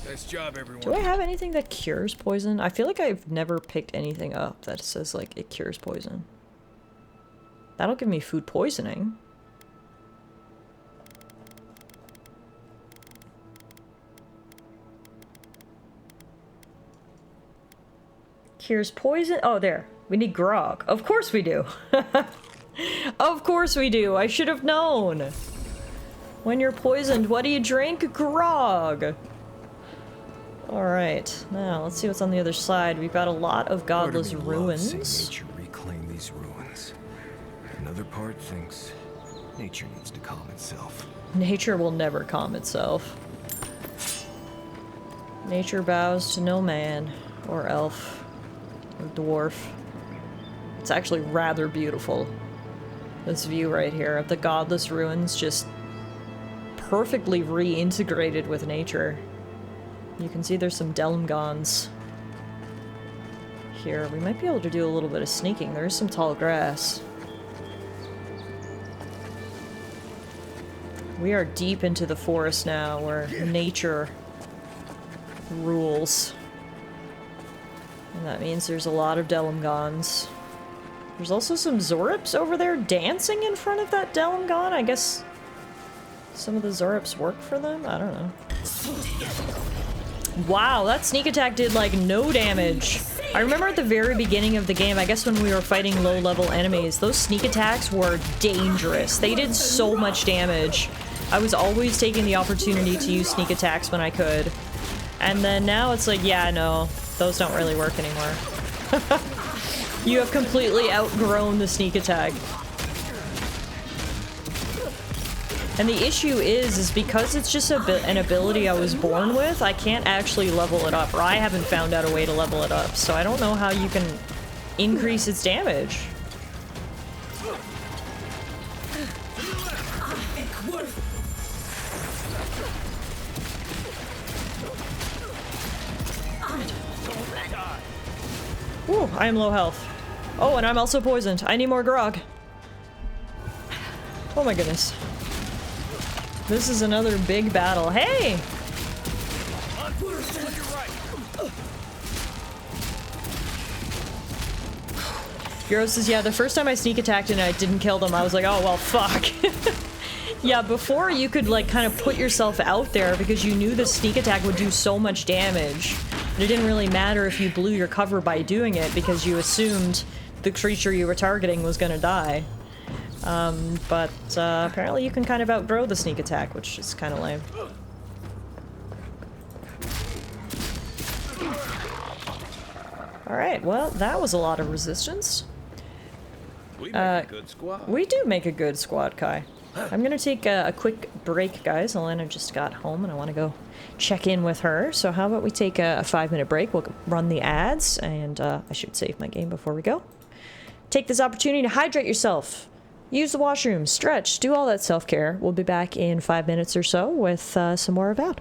Nice job, everyone. Do I have anything that cures poison? I feel like I've never picked anything up that says, like, it cures poison. That'll give me food poisoning. Cures poison? Oh, there. We need grog. Of course we do. Of course we do. I should have known. When you're poisoned, what do you drink? Grog. Alright, now let's see what's on the other side. We've got a lot of godless ruins. Seeing nature reclaim these ruins. Another part thinks nature needs to calm itself. Nature will never calm itself. Nature bows to no man, or elf, or dwarf. It's actually rather beautiful. This view right here of the godless ruins just perfectly reintegrated with nature. You can see there's some Delmgons here. We might be able to do a little bit of sneaking. There is some tall grass. We are deep into the forest now, where nature rules. And that means there's a lot of Delmgons. There's also some Zorips over there dancing in front of that Delmgon. I guess some of the Zorips work for them? I don't know. Wow, that sneak attack did like no damage. I remember at the very beginning of the game, I guess when we were fighting low-level enemies, those sneak attacks were dangerous. They did so much damage. I was always taking the opportunity to use sneak attacks when I could. And then now it's like, yeah, no, those don't really work anymore. You have completely outgrown the sneak attack. And the issue is because it's just an ability I was born with, I can't actually level it up, or I haven't found out a way to level it up, so I don't know how you can increase its damage. Ooh, I am low health. Oh, and I'm also poisoned. I need more grog. Oh my goodness. This is another big battle. Hey! Bureau says, yeah, the first time I sneak attacked and I didn't kill them, I was like, oh, well, fuck. Yeah, before you could, like, kind of put yourself out there because you knew the sneak attack would do so much damage. It didn't really matter if you blew your cover by doing it because you assumed the creature you were targeting was gonna die. But apparently you can kind of outgrow the sneak attack, which is kind of lame. Alright, well, that was a lot of resistance. We make a good squad. We do make a good squad, Kai. I'm gonna take a quick break, guys. Elena just got home and I want to go check in with her. So how about we take a 5-minute break? We'll run the ads, and I should save my game before we go. Take this opportunity to hydrate yourself. Use the washroom, stretch, do all that self-care. We'll be back in 5 minutes or so with some more Avowed.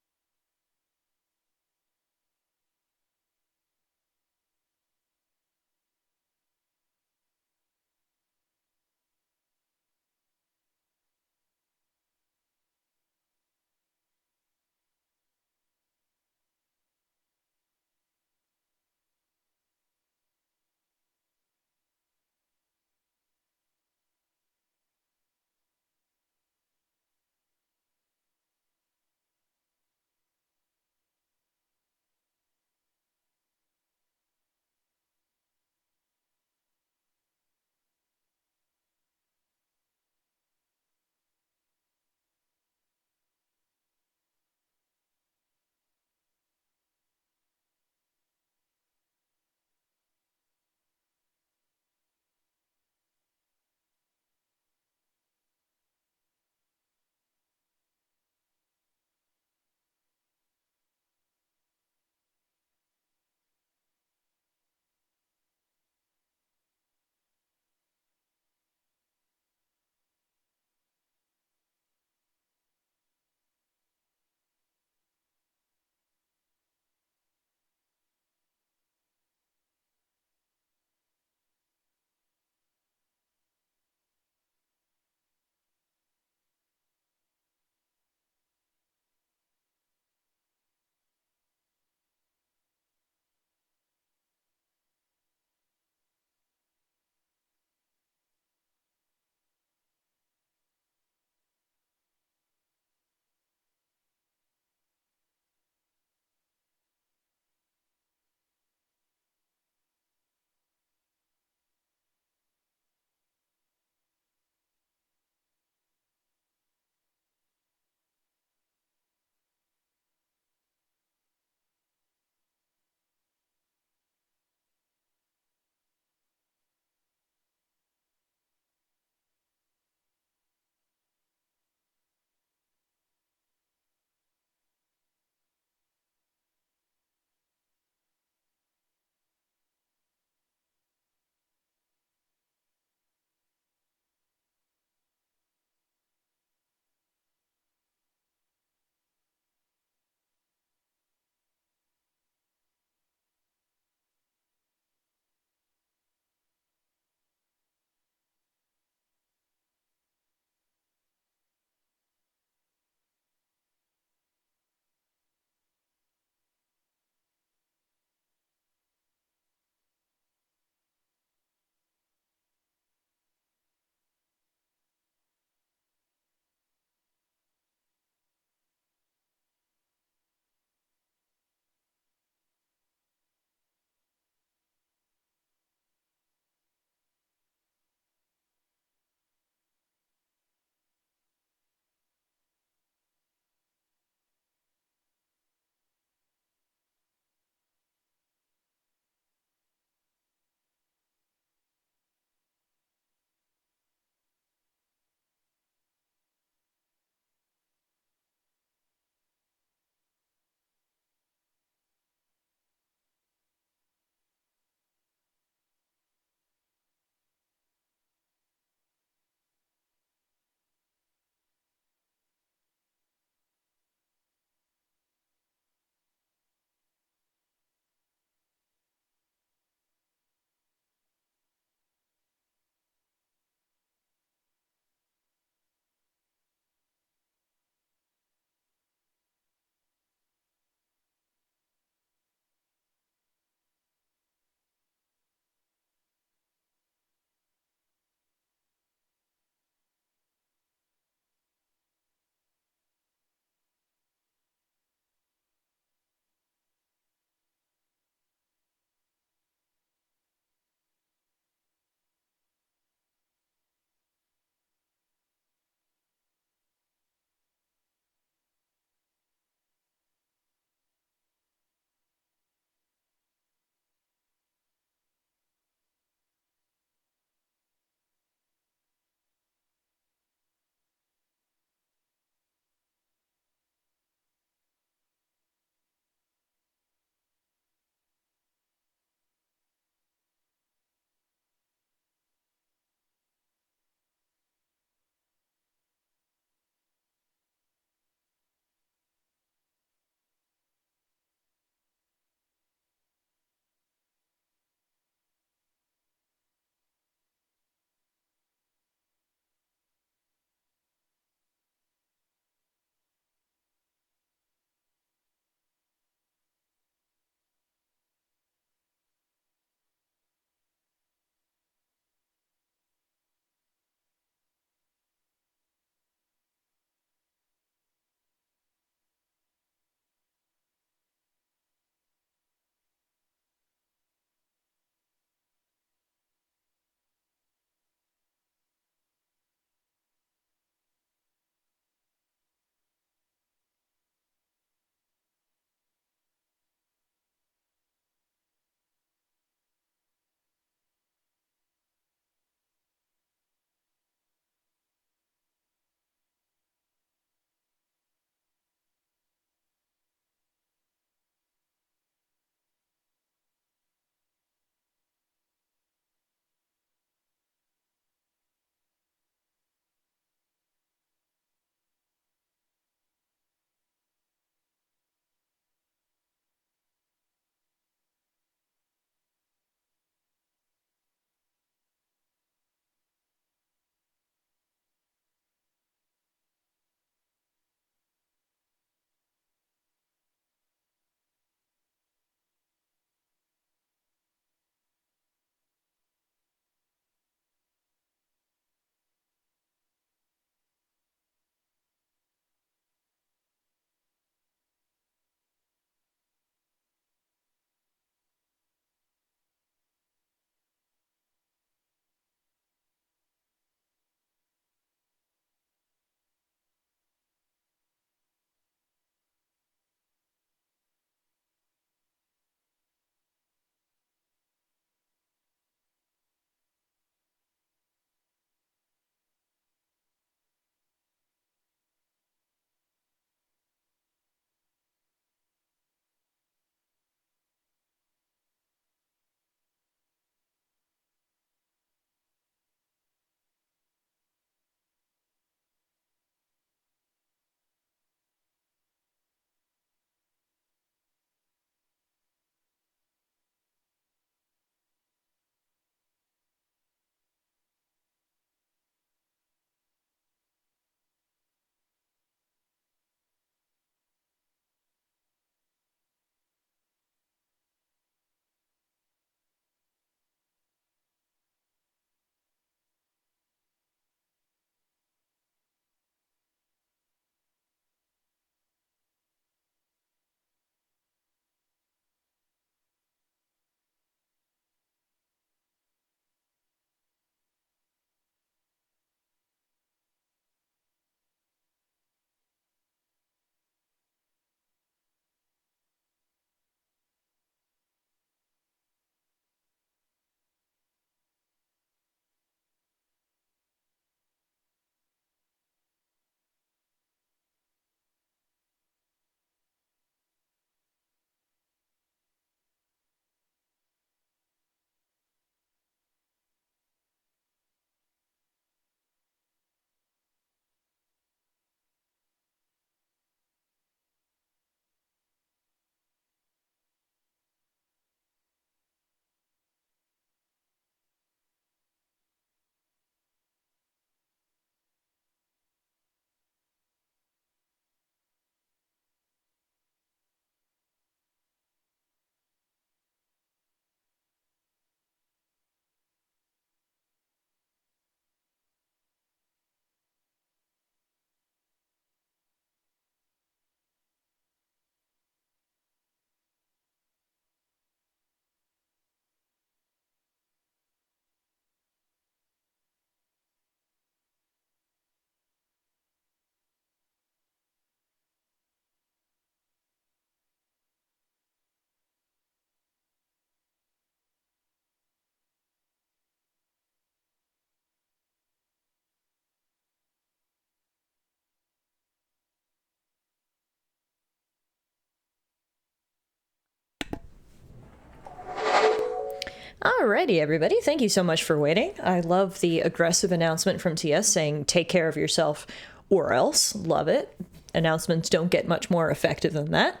Alrighty, everybody. Thank you so much for waiting. I love the aggressive announcement from TS saying, take care of yourself or else. Love it. Announcements don't get much more effective than that.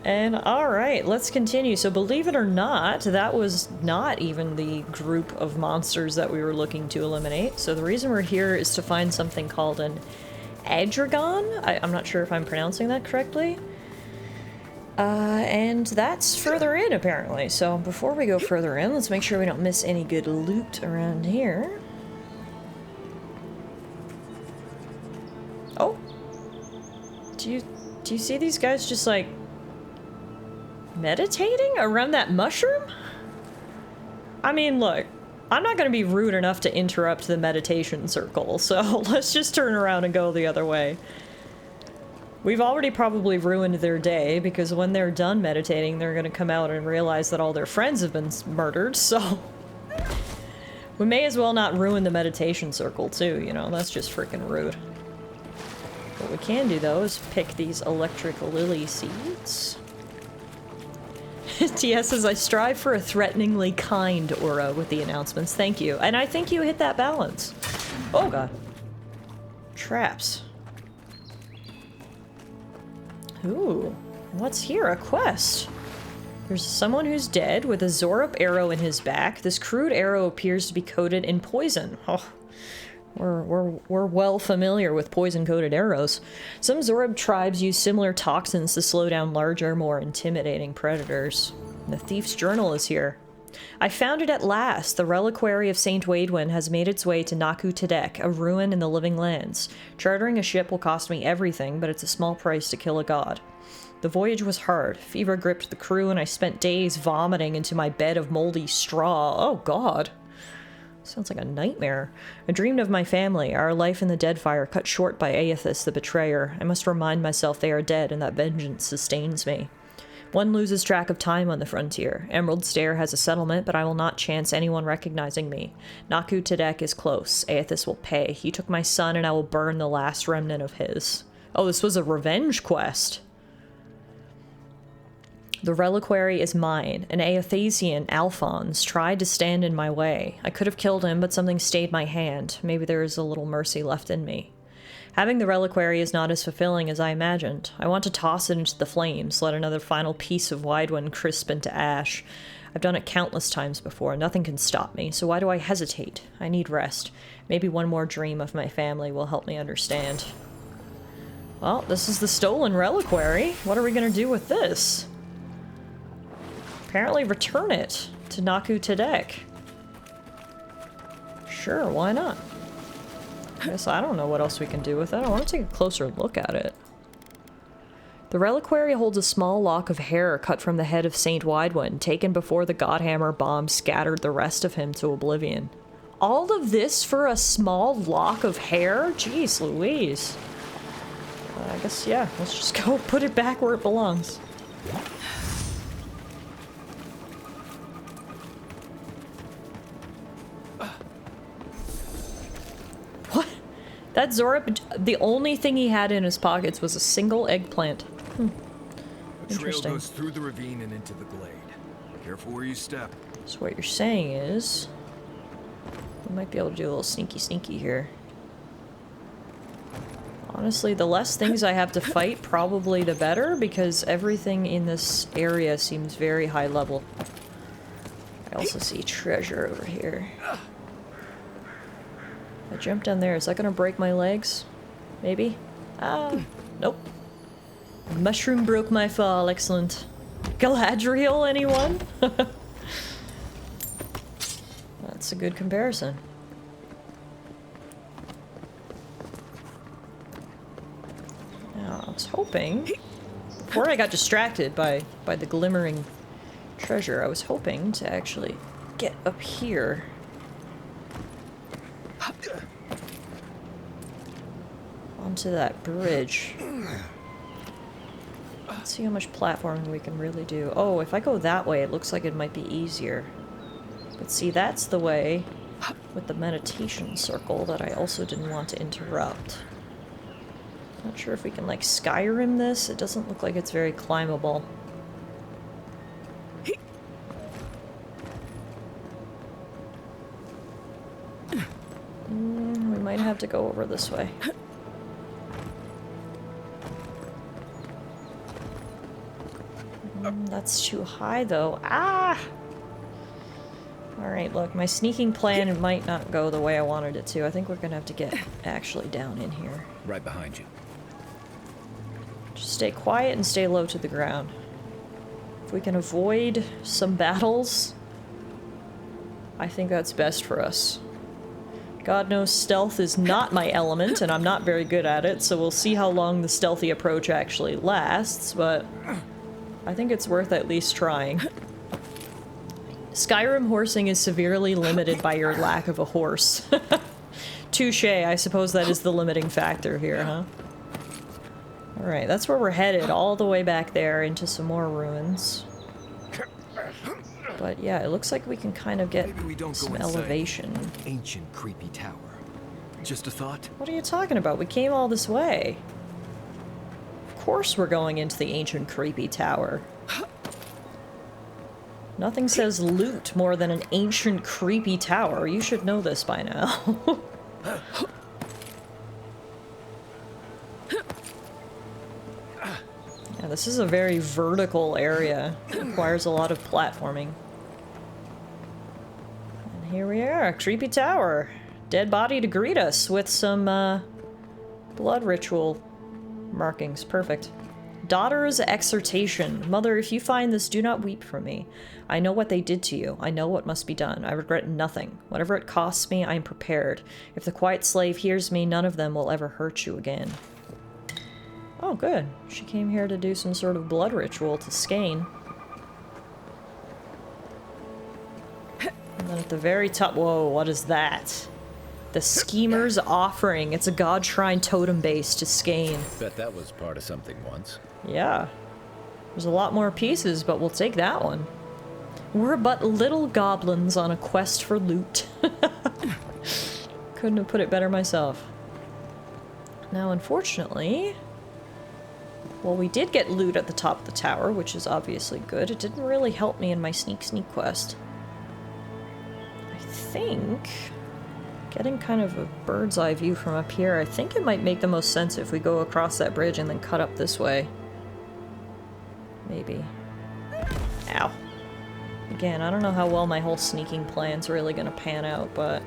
And alright, let's continue. So believe it or not, that was not even the group of monsters that we were looking to eliminate. So the reason we're here is to find something called an Adragon. I'm not sure if I'm pronouncing that correctly. And that's further in, apparently. So before we go further in, let's make sure we don't miss any good loot around here. Oh. Do you see these guys just, like, meditating around that mushroom? I mean, look, I'm not going to be rude enough to interrupt the meditation circle, so let's just turn around and go the other way. We've already probably ruined their day, because when they're done meditating, they're going to come out and realize that all their friends have been murdered, so... we may as well not ruin the meditation circle, too, you know? That's just freaking rude. What we can do, though, is pick these electric lily seeds. TS says, I strive for a threateningly kind aura with the announcements. Thank you. And I think you hit that balance. Oh, God. Traps. Ooh, what's here? A quest. There's someone who's dead with a Zorup arrow in his back. This crude arrow appears to be coated in poison. Oh, we're well familiar with poison-coated arrows. Some Zorup tribes use similar toxins to slow down larger, more intimidating predators. The thief's journal is here. I found it at last. The reliquary of Saint Waidwen has made its way to Naku Tedek, a ruin in the Living Lands. Chartering a ship will cost me everything, but it's a small price to kill a god. The voyage was hard. Fever gripped the crew, and I spent days vomiting into my bed of moldy straw. Oh, God. Sounds like a nightmare. I dreamed of my family, our life in the Deadfire, cut short by Aethys, the betrayer. I must remind myself they are dead, and that vengeance sustains me. One loses track of time on the frontier. Emerald Stair has a settlement, but I will not chance anyone recognizing me. Naku Tedek is close. Aethys will pay. He took my son, and I will burn the last remnant of his. Oh, this was a revenge quest. The reliquary is mine. An Aethesian, Alphonse, tried to stand in my way. I could have killed him, but something stayed my hand. Maybe there is a little mercy left in me. Having the reliquary is not as fulfilling as I imagined. I want to toss it into the flames, let another final piece of Waidwen crisp into ash. I've done it countless times before. Nothing can stop me, so why do I hesitate? I need rest. Maybe one more dream of my family will help me understand. Well, this is the stolen reliquary. What are we going to do with this? Apparently return it to Naku Tedek. Sure, why not? Guess I don't know what else we can do with it. I want to take a closer look at it. The reliquary holds a small lock of hair cut from the head of Saint Waidwen, taken before the Godhammer bomb scattered the rest of him to oblivion. All of this for a small lock of hair? Jeez Louise. I guess, yeah, let's just go put it back where it belongs. That Zorup, the only thing he had in his pockets was a single eggplant. The trail goes through the ravine and into the glade. Careful where you step. So what you're saying is, we might be able to do a little sneaky here. Honestly, the less things I have to fight, probably the better, because everything in this area seems very high level. I also see treasure over here. I jumped down there. Is that gonna break my legs? Maybe? Nope. Mushroom broke my fall. Excellent. Galadriel, anyone? That's a good comparison. Now, I was hoping... Before I got distracted by the glimmering treasure, I was hoping to actually get up here. Onto that bridge. Let's see how much platforming we can really do. Oh, if I go that way, it looks like it might be easier. But see, that's the way with the meditation circle that I also didn't want to interrupt. Not sure if we can, like, Skyrim this. It doesn't look like it's very climbable. have to go over this way. That's too high, though. Ah! Alright, look, my sneaking plan might not go the way I wanted it to. I think we're gonna have to get actually down in here. Right behind you. Just stay quiet and stay low to the ground. If we can avoid some battles, I think that's best for us. God knows stealth is not my element, and I'm not very good at it, so we'll see how long the stealthy approach actually lasts, but I think it's worth at least trying. Skyrim horsing is severely limited by your lack of a horse. Touche, I suppose that is the limiting factor here, huh? Alright, that's where we're headed, all the way back there into some more ruins. But yeah, it looks like we can kind of get some elevation. Ancient creepy tower. Just a thought? What are you talking about? We came all this way. Of course we're going into the ancient creepy tower. Nothing says loot more than an ancient creepy tower. You should know this by now. Yeah, this is a very vertical area. It requires a lot of platforming. And here we are, a creepy tower. Dead body to greet us with some blood ritual markings. Perfect. Daughter's exhortation. Mother, if you find this, do not weep for me. I know what they did to you. I know what must be done. I regret nothing. Whatever it costs me, I am prepared. If the quiet slave hears me, none of them will ever hurt you again. Oh, good. She came here to do some sort of blood ritual to Skane. And then at the very top... Whoa, what is that? The Schemer's Offering. It's a god shrine totem base to Skane. Bet that was part of something once. Yeah. There's a lot more pieces, but we'll take that one. We're but little goblins on a quest for loot. Couldn't have put it better myself. Now, unfortunately... Well, we did get loot at the top of the tower, which is obviously good. It didn't really help me in my sneak quest. I think... Getting kind of a bird's eye view from up here, I think it might make the most sense if we go across that bridge and then cut up this way. Maybe. Ow. Again, I don't know how well my whole sneaking plan's really gonna pan out, but...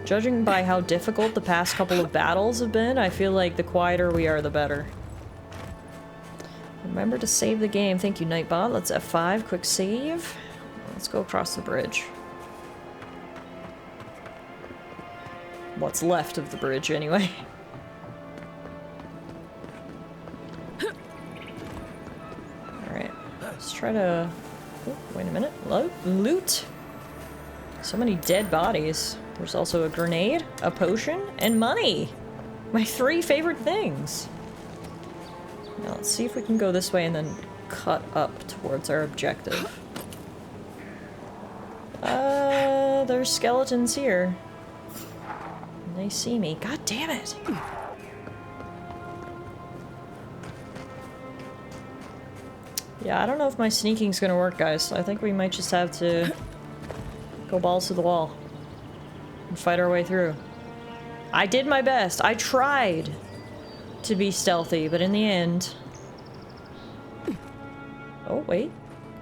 Judging by how difficult the past couple of battles have been, I feel like the quieter we are, the better. Remember to save the game. Thank you, Nightbot. Let's F5, quick save. Let's go across the bridge. What's left of the bridge, anyway. Alright, let's try to... Oh, wait a minute. Loot! So many dead bodies. There's also a grenade, a potion, and money! My 3 favorite things! Now let's see if we can go this way and then cut up towards our objective. There's skeletons here. They see me. God damn it! Yeah, I don't know if my sneaking's gonna work, guys. I think we might just have to go balls to the wall and fight our way through. I did my best. I tried to be stealthy, but in the end... Oh, wait.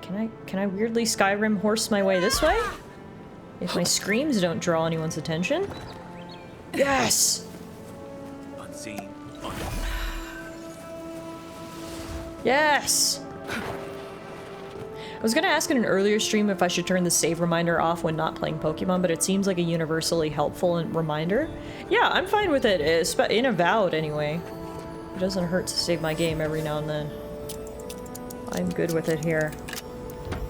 Can I weirdly Skyrim horse my way this way? If my screams don't draw anyone's attention? Yes! Unseen. Yes! I was gonna ask in an earlier stream if I should turn the save reminder off when not playing Pokemon, but it seems like a universally helpful reminder. Yeah, I'm fine with it, in Avowed anyway. It doesn't hurt to save my game every now and then. I'm good with it here.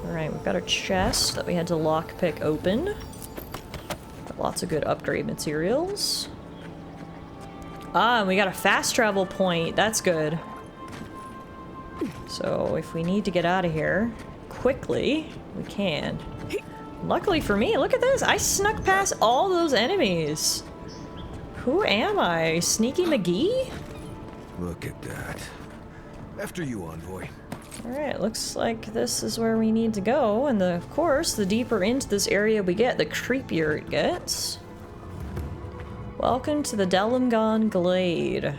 Alright, we've got a chest that we had to lockpick open. Got lots of good upgrade materials. Ah, and we got a fast travel point. That's good. So if we need to get out of here quickly, we can. Luckily for me, look at this! I snuck past all those enemies! Who am I? Sneaky McGee? Look at that. After you, Envoy. Alright, looks like this is where we need to go, and of course, the deeper into this area we get, the creepier it gets. Welcome to the Delimgon Glade.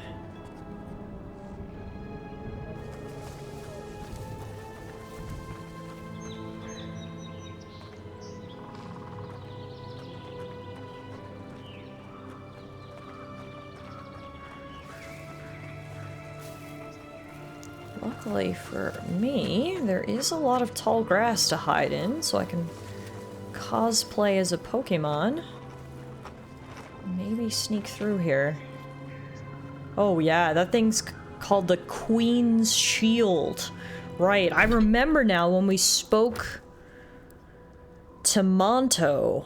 Luckily for me, there is a lot of tall grass to hide in, so I can cosplay as a Pokemon. Maybe sneak through here. Oh yeah, that thing's called the Queen's Shield. Right, I remember now when we spoke to Monto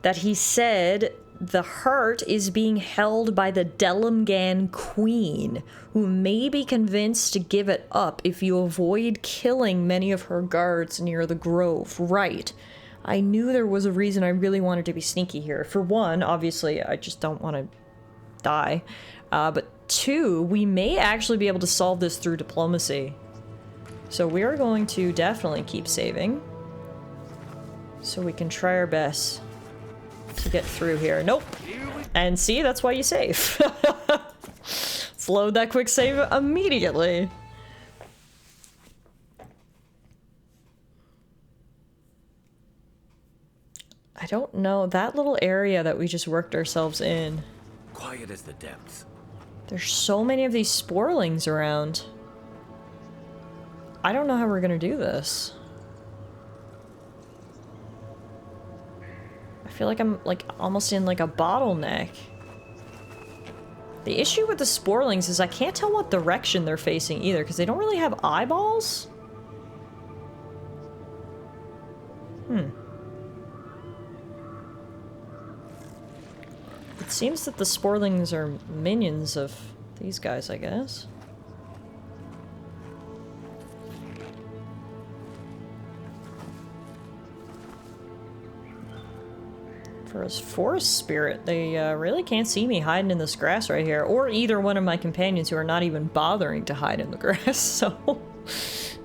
that he said the heart is being held by the Delimgan Queen, who may be convinced to give it up if you avoid killing many of her guards near the grove. Right. I knew there was a reason I really wanted to be sneaky here. For one, obviously, I just don't want to die. But two, we may actually be able to solve this through diplomacy. So we are going to definitely keep saving, so we can try our best to get through here. Nope. And see, that's why you save. Let's load that quick save immediately. I don't know, that little area that we just worked ourselves in. Quiet as the depths. There's so many of these sporlings around. I don't know how we're gonna do this. I feel like I'm like almost in like a bottleneck. The issue with the sporlings is I can't tell what direction they're facing either, because they don't really have eyeballs. It seems that the sporlings are minions of these guys, I guess. For a forest spirit, they really can't see me hiding in this grass right here, or either one of my companions who are not even bothering to hide in the grass, so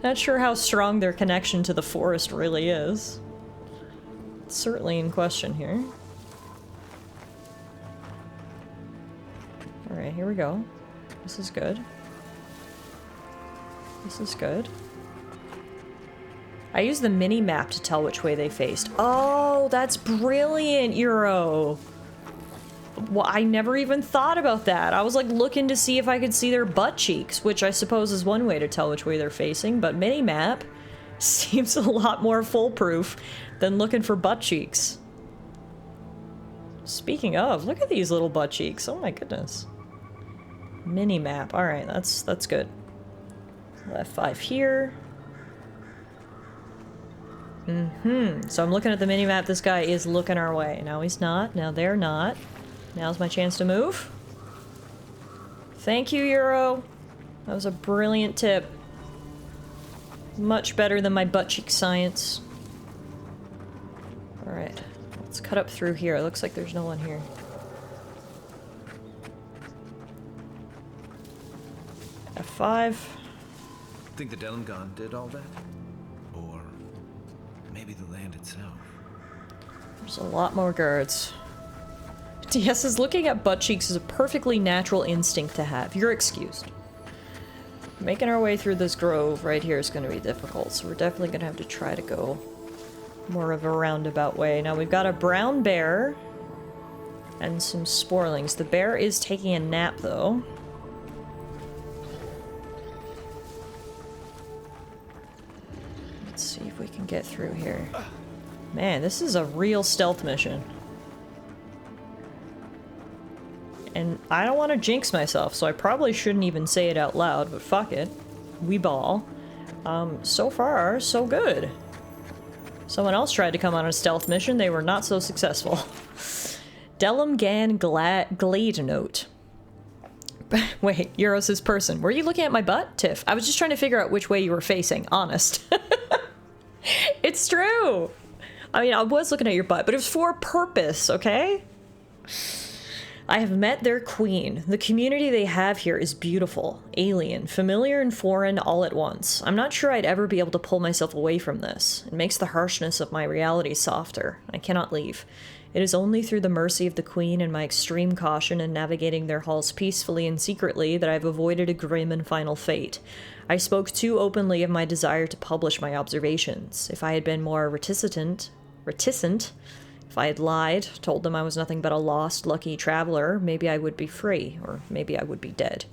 not sure how strong their connection to the forest really is. It's certainly in question here. Alright, here we go. This is good. This is good. I used the mini-map to tell which way they faced. Oh, that's brilliant, Euro! Well, I never even thought about that. I was like looking to see if I could see their butt cheeks, which I suppose is one way to tell which way they're facing, but mini-map seems a lot more foolproof than looking for butt cheeks. Speaking of, look at these little butt cheeks. Oh my goodness. Mini-map. Alright, that's good. F5 here. So I'm looking at the mini-map. This guy is looking our way. Now he's not. Now they're not. Now's my chance to move. Thank you, Euro. That was a brilliant tip. Much better than my butt cheek science. Alright. Let's cut up through here. It looks like there's no one here. F5. Think the Delimgon did all that? Or maybe the land itself? There's a lot more guards. DS is looking at butt cheeks is a perfectly natural instinct to have. You're excused. Making our way through this grove right here is going to be difficult, so we're definitely going to have to try to go more of a roundabout way. Now we've got a brown bear and some sporlings. The bear is taking a nap though. Let's see if we can get through here. Man, this is a real stealth mission. And I don't want to jinx myself, so I probably shouldn't even say it out loud, but fuck it. We ball. So far, so good. Someone else tried to come on a stealth mission, they were not so successful. Delimgan Glade Note. Wait, Euros is person. Were you looking at my butt, Tiff? I was just trying to figure out which way you were facing, honest. It's true! I mean, I was looking at your butt, but it was for a purpose, okay? I have met their queen. The community they have here is beautiful, alien, familiar and foreign all at once. I'm not sure I'd ever be able to pull myself away from this. It makes the harshness of my reality softer. I cannot leave. It is only through the mercy of the queen and my extreme caution in navigating their halls peacefully and secretly that I've avoided a grim and final fate. I spoke too openly of my desire to publish my observations. If I had been more reticent, if I had lied, told them I was nothing but a lost, lucky traveler, maybe I would be free, or maybe I would be dead.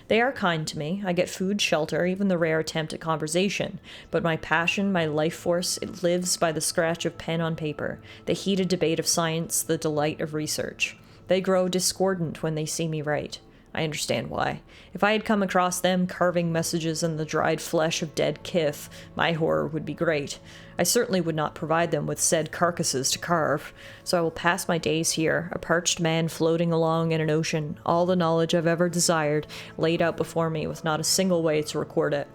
They are kind to me. I get food, shelter, even the rare attempt at conversation. But my passion, my life force, it lives by the scratch of pen on paper, the heated debate of science, the delight of research. They grow discordant when they see me write. I understand why. If I had come across them carving messages in the dried flesh of dead kith, my horror would be great. I certainly would not provide them with said carcasses to carve, so I will pass my days here, a parched man floating along in an ocean, all the knowledge I've ever desired laid out before me with not a single way to record it.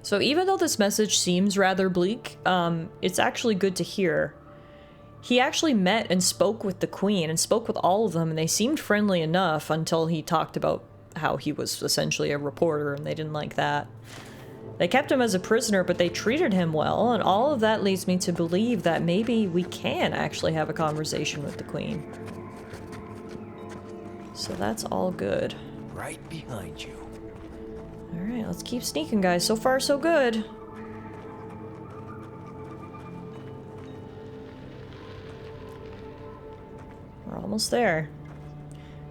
So even though this message seems rather bleak, it's actually good to hear. He actually met and spoke with the queen and spoke with all of them, and they seemed friendly enough until he talked about how he was essentially a reporter and they didn't like that. They kept him as a prisoner, but they treated him well, and all of that leads me to believe that maybe we can actually have a conversation with the queen. So that's all good. Right behind you. Alright, let's keep sneaking, guys. So far, so good. We're almost there.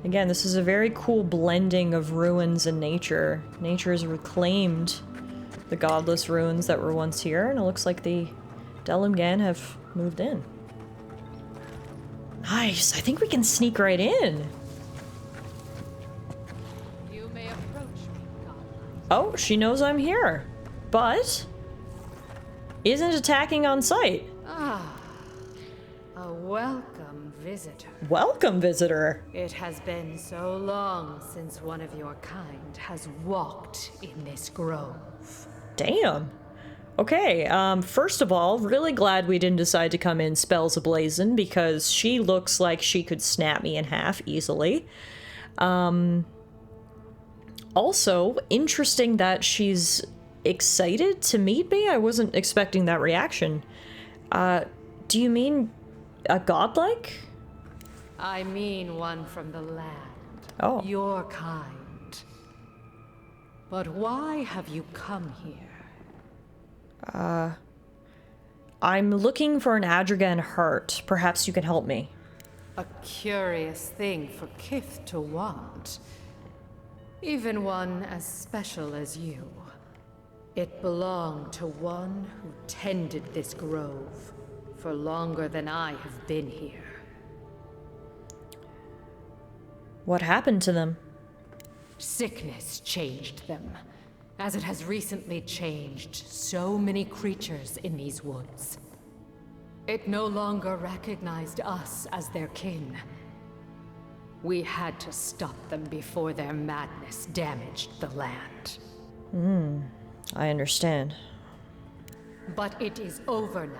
Again, this is a very cool blending of ruins and nature. Nature has reclaimed the godless ruins that were once here, and it looks like the Delimgan have moved in. Nice! I think we can sneak right in. You may approach me, godlike. Oh, she knows I'm here, but isn't attacking on sight. Ah, a welcome visitor. Welcome, visitor. It has been so long since one of your kind has walked in this grove. Damn. Okay, first of all, really glad we didn't decide to come in spells ablazing, because she looks like she could snap me in half easily. Also, interesting that she's excited to meet me. I wasn't expecting that reaction. Do you mean a godlike? I mean one from the land. Oh. Your kind. But why have you come here? I'm looking for an Adrigan heart. Perhaps you can help me. A curious thing for Kith to want. Even one as special as you. It belonged to one who tended this grove for longer than I have been here. What happened to them? Sickness changed them, as it has recently changed so many creatures in these woods. It no longer recognized us as their kin. We had to stop them before their madness damaged the land. I understand. But it is over now.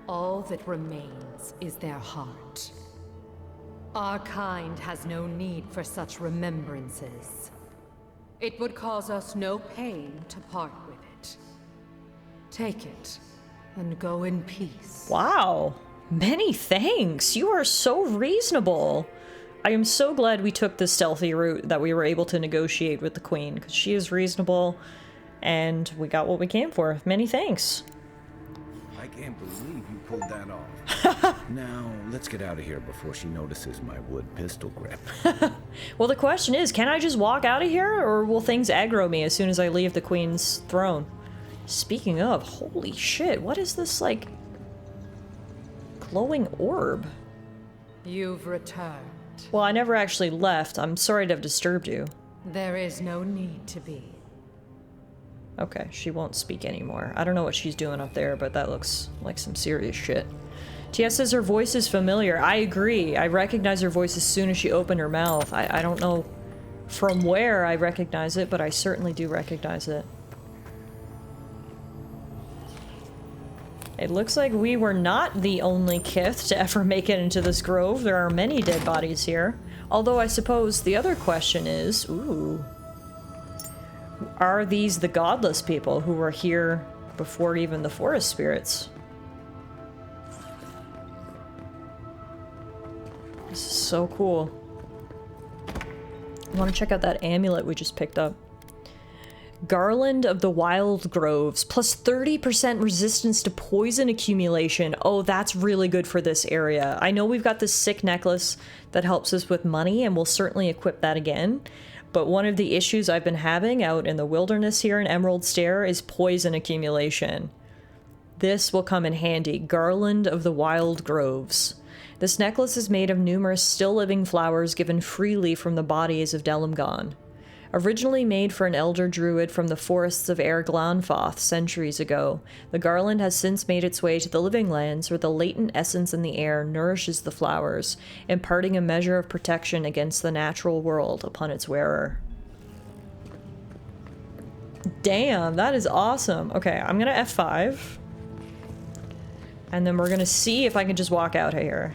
All that remains is their heart. Our kind has no need for such remembrances. It would cause us no pain to part with it. Take it, and go in peace. Wow. Many thanks. You are so reasonable. I am so glad we took the stealthy route, that we were able to negotiate with the queen, because she is reasonable, and we got what we came for. Many thanks. I can't believe you pulled that off. Now, let's get out of here before she notices my wood pistol grip. Well, the question is, can I just walk out of here, or will things aggro me as soon as I leave the queen's throne? Speaking of, holy shit, what is this, like, glowing orb? You've returned. Well, I never actually left. I'm sorry to have disturbed you. There is no need to be. Okay, she won't speak anymore. I don't know what she's doing up there, but that looks like some serious shit. T.S. says her voice is familiar. I agree. I recognize her voice as soon as she opened her mouth. I don't know from where I recognize it, but I certainly do recognize it. It looks like we were not the only kith to ever make it into this grove. There are many dead bodies here. Although I suppose the other question is, ooh, are these the godless people who were here before even the forest spirits? This is so cool. I want to check out that amulet we just picked up. Garland of the Wild Groves, plus 30% resistance to poison accumulation. Oh, that's really good for this area. I know we've got this sick necklace that helps us with money, and we'll certainly equip that again. But one of the issues I've been having out in the wilderness here in Emerald Stair is poison accumulation. This will come in handy. Garland of the Wild Groves. This necklace is made of numerous still-living flowers given freely from the bodies of Delimgon. Originally made for an elder druid from the forests of Air Glanfoth centuries ago, the garland has since made its way to the living lands where the latent essence in the air nourishes the flowers, imparting a measure of protection against the natural world upon its wearer. Damn, that is awesome. Okay, I'm gonna F5. And then we're gonna see if I can just walk out of here.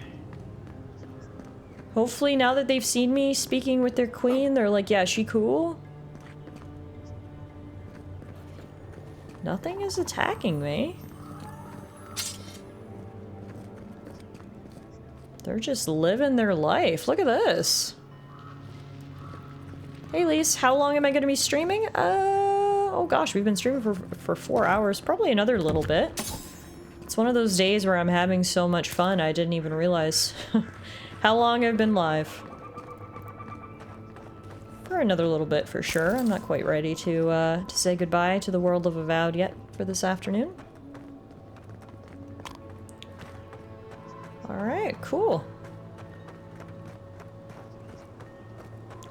Hopefully now that they've seen me speaking with their queen, they're like, yeah, she cool? Nothing is attacking me. They're just living their life. Look at this. Hey, Lise, how long am I going to be streaming? Oh gosh, we've been streaming for 4 hours. Probably another little bit. It's one of those days where I'm having so much fun I didn't even realize how long I've been live. For another little bit for sure. I'm not quite ready to say goodbye to the world of Avowed yet for this afternoon. Alright, cool.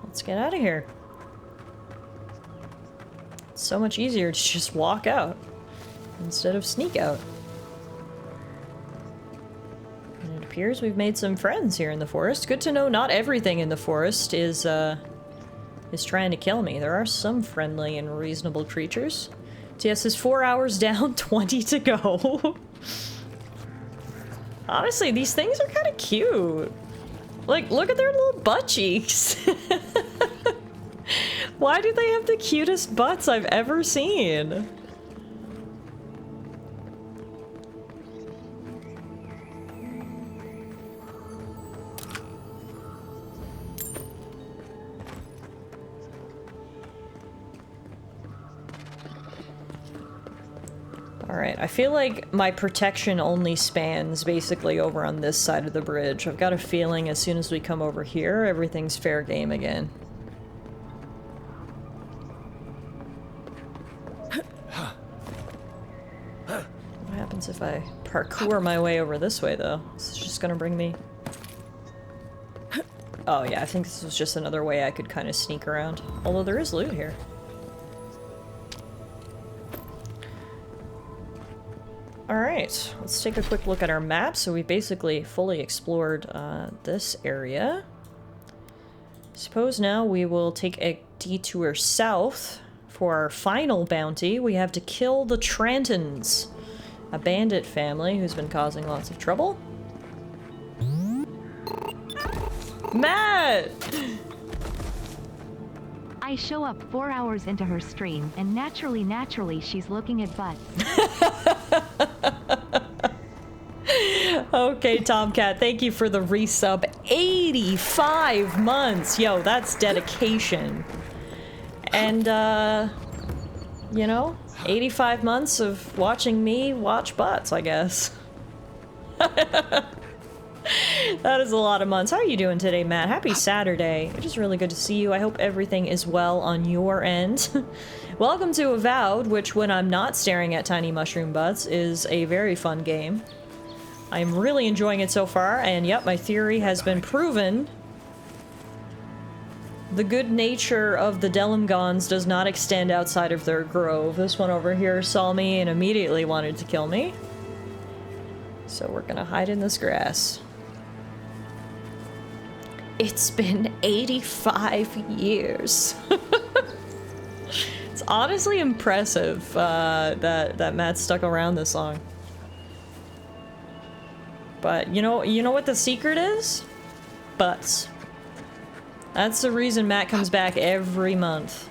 Let's get out of here. It's so much easier to just walk out instead of sneak out. And it appears we've made some friends here in the forest. Good to know not everything in the forest is trying to kill me. There are some friendly and reasonable creatures. TS is 4 hours down, 20 to go. Honestly, these things are kind of cute. Like, look at their little butt cheeks. Why do they have the cutest butts I've ever seen? Alright, I feel like my protection only spans basically over on this side of the bridge. I've got a feeling as soon as we come over here, everything's fair game again. What happens if I parkour my way over this way, though? This is just gonna bring me... Oh yeah, I think this was just another way I could kind of sneak around. Although there is loot here. Alright, let's take a quick look at our map. So we basically fully explored this area. Suppose now we will take a detour south for our final bounty. We have to kill the Trantons, a bandit family who's been causing lots of trouble. Matt! I show up 4 hours into her stream, and naturally, she's looking at butts. Okay, Tomcat, thank you for the resub. 85 months! Yo, that's dedication. And, you know, 85 months of watching me watch butts, I guess. That is a lot of months. How are you doing today, Matt? Happy Saturday. It is really good to see you. I hope everything is well on your end. Welcome to Avowed, which, when I'm not staring at tiny mushroom butts, is a very fun game. I'm really enjoying it so far, and yep, my theory has been proven. The good nature of the Delimgons does not extend outside of their grove. This one over here saw me and immediately wanted to kill me. So we're gonna hide in this grass. It's been 85 years. It's honestly impressive that Matt stuck around this long. But you know what the secret is? Butts. That's the reason Matt comes back every month.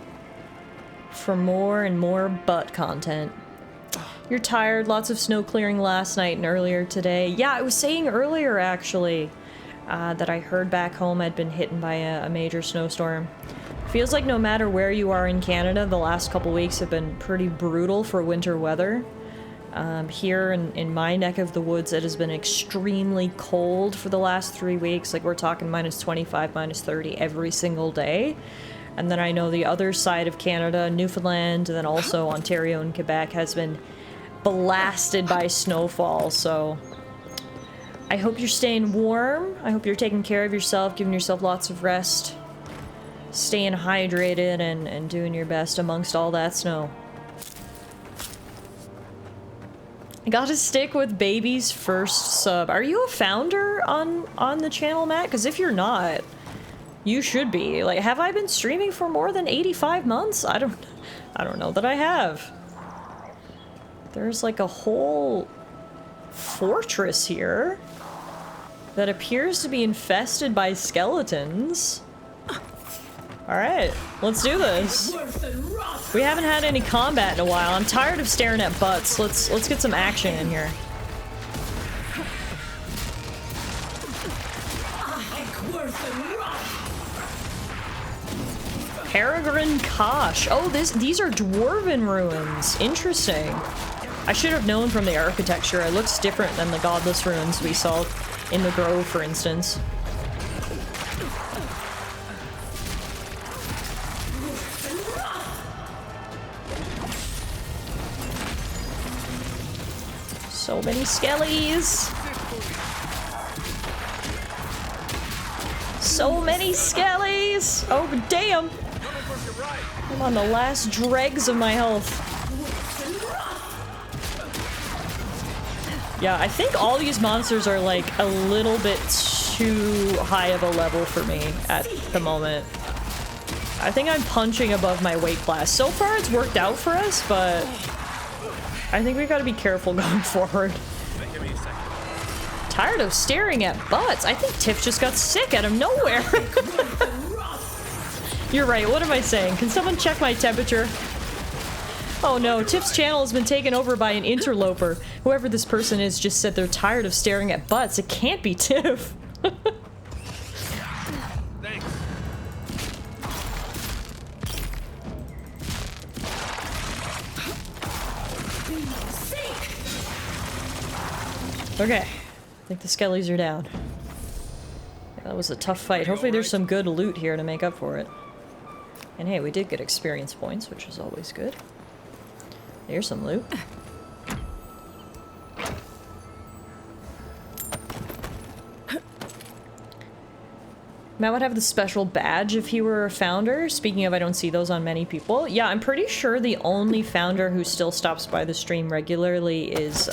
For more and more butt content. You're tired, lots of snow clearing last night and earlier today. Yeah, I was saying earlier, actually, that I heard back home I'd been hit by a major snowstorm. Feels like no matter where you are in Canada, the last couple weeks have been pretty brutal for winter weather. Here in my neck of the woods, it has been extremely cold for the last 3 weeks. Like, we're talking minus 25, minus 30 every single day. And then I know the other side of Canada, Newfoundland, and then also Ontario and Quebec has been blasted by snowfall, so I hope you're staying warm. I hope you're taking care of yourself, giving yourself lots of rest, staying hydrated, and doing your best amongst all that snow. I gotta stick with baby's first sub. Are you a founder on the channel, Matt? Because if you're not, you should be. Like, have I been streaming for more than 85 months? I don't know that I have. There's like a whole fortress here that appears to be infested by skeletons. Alright, let's do this. We haven't had any combat in a while. I'm tired of staring at butts. Let's get some action in here. Peregrine Kosh. Oh, these are dwarven ruins. Interesting. I should have known from the architecture. It looks different than the godless ruins we saw in the Grove, for instance. So many skellies. So many skellies. Oh, damn. I'm on the last dregs of my health. Yeah, I think all these monsters are like a little bit too high of a level for me at the moment. I think I'm punching above my weight class. So far it's worked out for us, but I think we gotta be careful going forward. Tired of staring at butts. I think Tiff just got sick out of nowhere. You're right, what am I saying? Can someone check my temperature? Oh no, Tiff's channel has been taken over by an interloper. Whoever this person is just said they're tired of staring at butts. It can't be Tiff. Thanks. Okay, I think the skellies are down. Yeah, that was a tough fight. Hopefully there's some good loot here to make up for it. And hey, we did get experience points, which is always good. Here's some loot. Matt would have the special badge if he were a founder. Speaking of, I don't see those on many people. Yeah, I'm pretty sure the only founder who still stops by the stream regularly is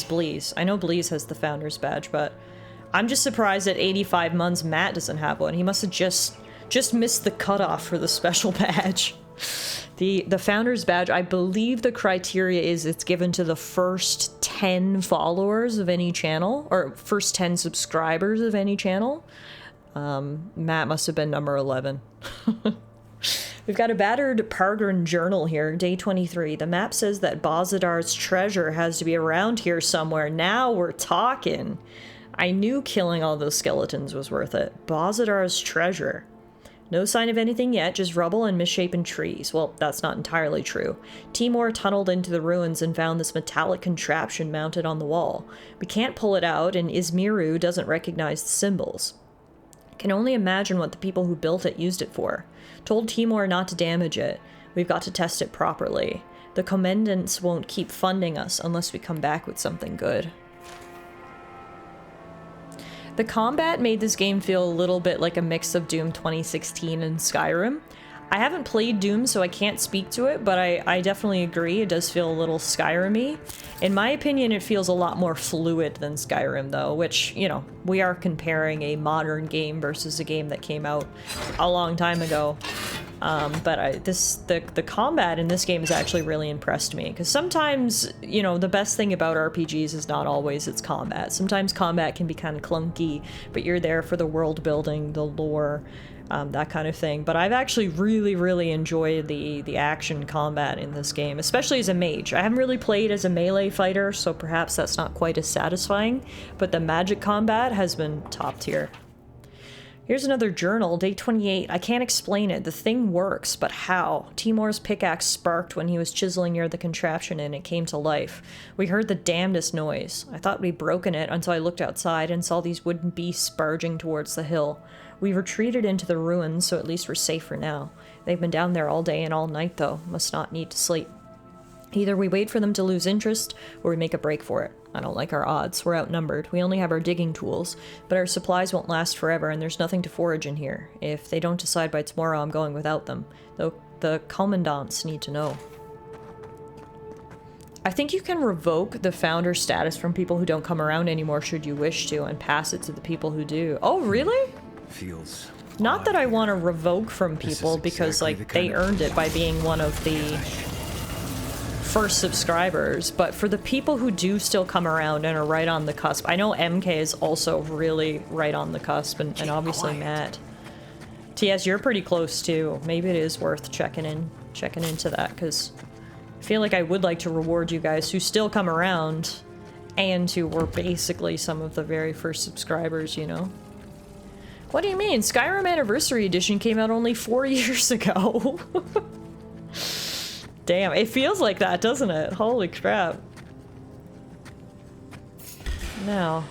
Bleeze. I know Bleeze has the founder's badge, but I'm just surprised at 85 months Matt doesn't have one. He must have just missed the cutoff for the special badge. The founder's badge, I believe the criteria is it's given to the first 10 followers of any channel, or first 10 subscribers of any channel. Matt must have been number 11. We've got a battered Pargrin journal here, day 23. The map says that Bozadar's treasure has to be around here somewhere. Now we're talking. I knew killing all those skeletons was worth it. Bozadar's treasure. No sign of anything yet, just rubble and misshapen trees. Well, that's not entirely true. Timur tunneled into the ruins and found this metallic contraption mounted on the wall. We can't pull it out, and Izmiru doesn't recognize the symbols. Can only imagine what the people who built it used it for. Told Timur not to damage it. We've got to test it properly. The commandants won't keep funding us unless we come back with something good. The combat made this game feel a little bit like a mix of Doom 2016 and Skyrim. I haven't played Doom, so I can't speak to it, but I definitely agree. It does feel a little Skyrim-y. In my opinion, it feels a lot more fluid than Skyrim, though, which, you know, we are comparing a modern game versus a game that came out a long time ago. But the combat in this game has actually really impressed me, because sometimes, you know, the best thing about RPGs is not always its combat. Sometimes combat can be kind of clunky, but you're there for the world building, the lore, that kind of thing. But I've actually really enjoyed the action combat in this game, especially as a mage. I haven't really played as a melee fighter, so perhaps that's not quite as satisfying, but the magic combat has been top tier. Here's another journal, day 28. I can't explain it. The thing works, but how? Timor's pickaxe sparked when he was chiseling near the contraption and it came to life. We heard the damnedest noise. I thought we'd broken it until I looked outside and saw these wooden beasts barging towards the hill. We retreated into the ruins, so at least we're safe for now. They've been down there all day and all night, though. Must not need to sleep. Either we wait for them to lose interest, or we make a break for it. I don't like our odds. We're outnumbered. We only have our digging tools, but our supplies won't last forever, and there's nothing to forage in here. If they don't decide by tomorrow, I'm going without them. Though the commandants need to know. I think you can revoke the founder status from people who don't come around anymore should you wish to, and pass it to the people who do. Oh, really? Feels Not that I want to revoke from people, because, like, they earned it by being one of the first subscribers, but for the people who do still come around and are right on the cusp. I know MK is also really right on the cusp, and obviously Matt. TS, you're pretty close too. Maybe it is worth checking into that, because I feel like I would like to reward you guys who still come around and who were basically some of the very first subscribers, you know? What do you mean? Skyrim Anniversary Edition came out only 4 years ago. Damn, it feels like that, doesn't it? Holy crap. Now.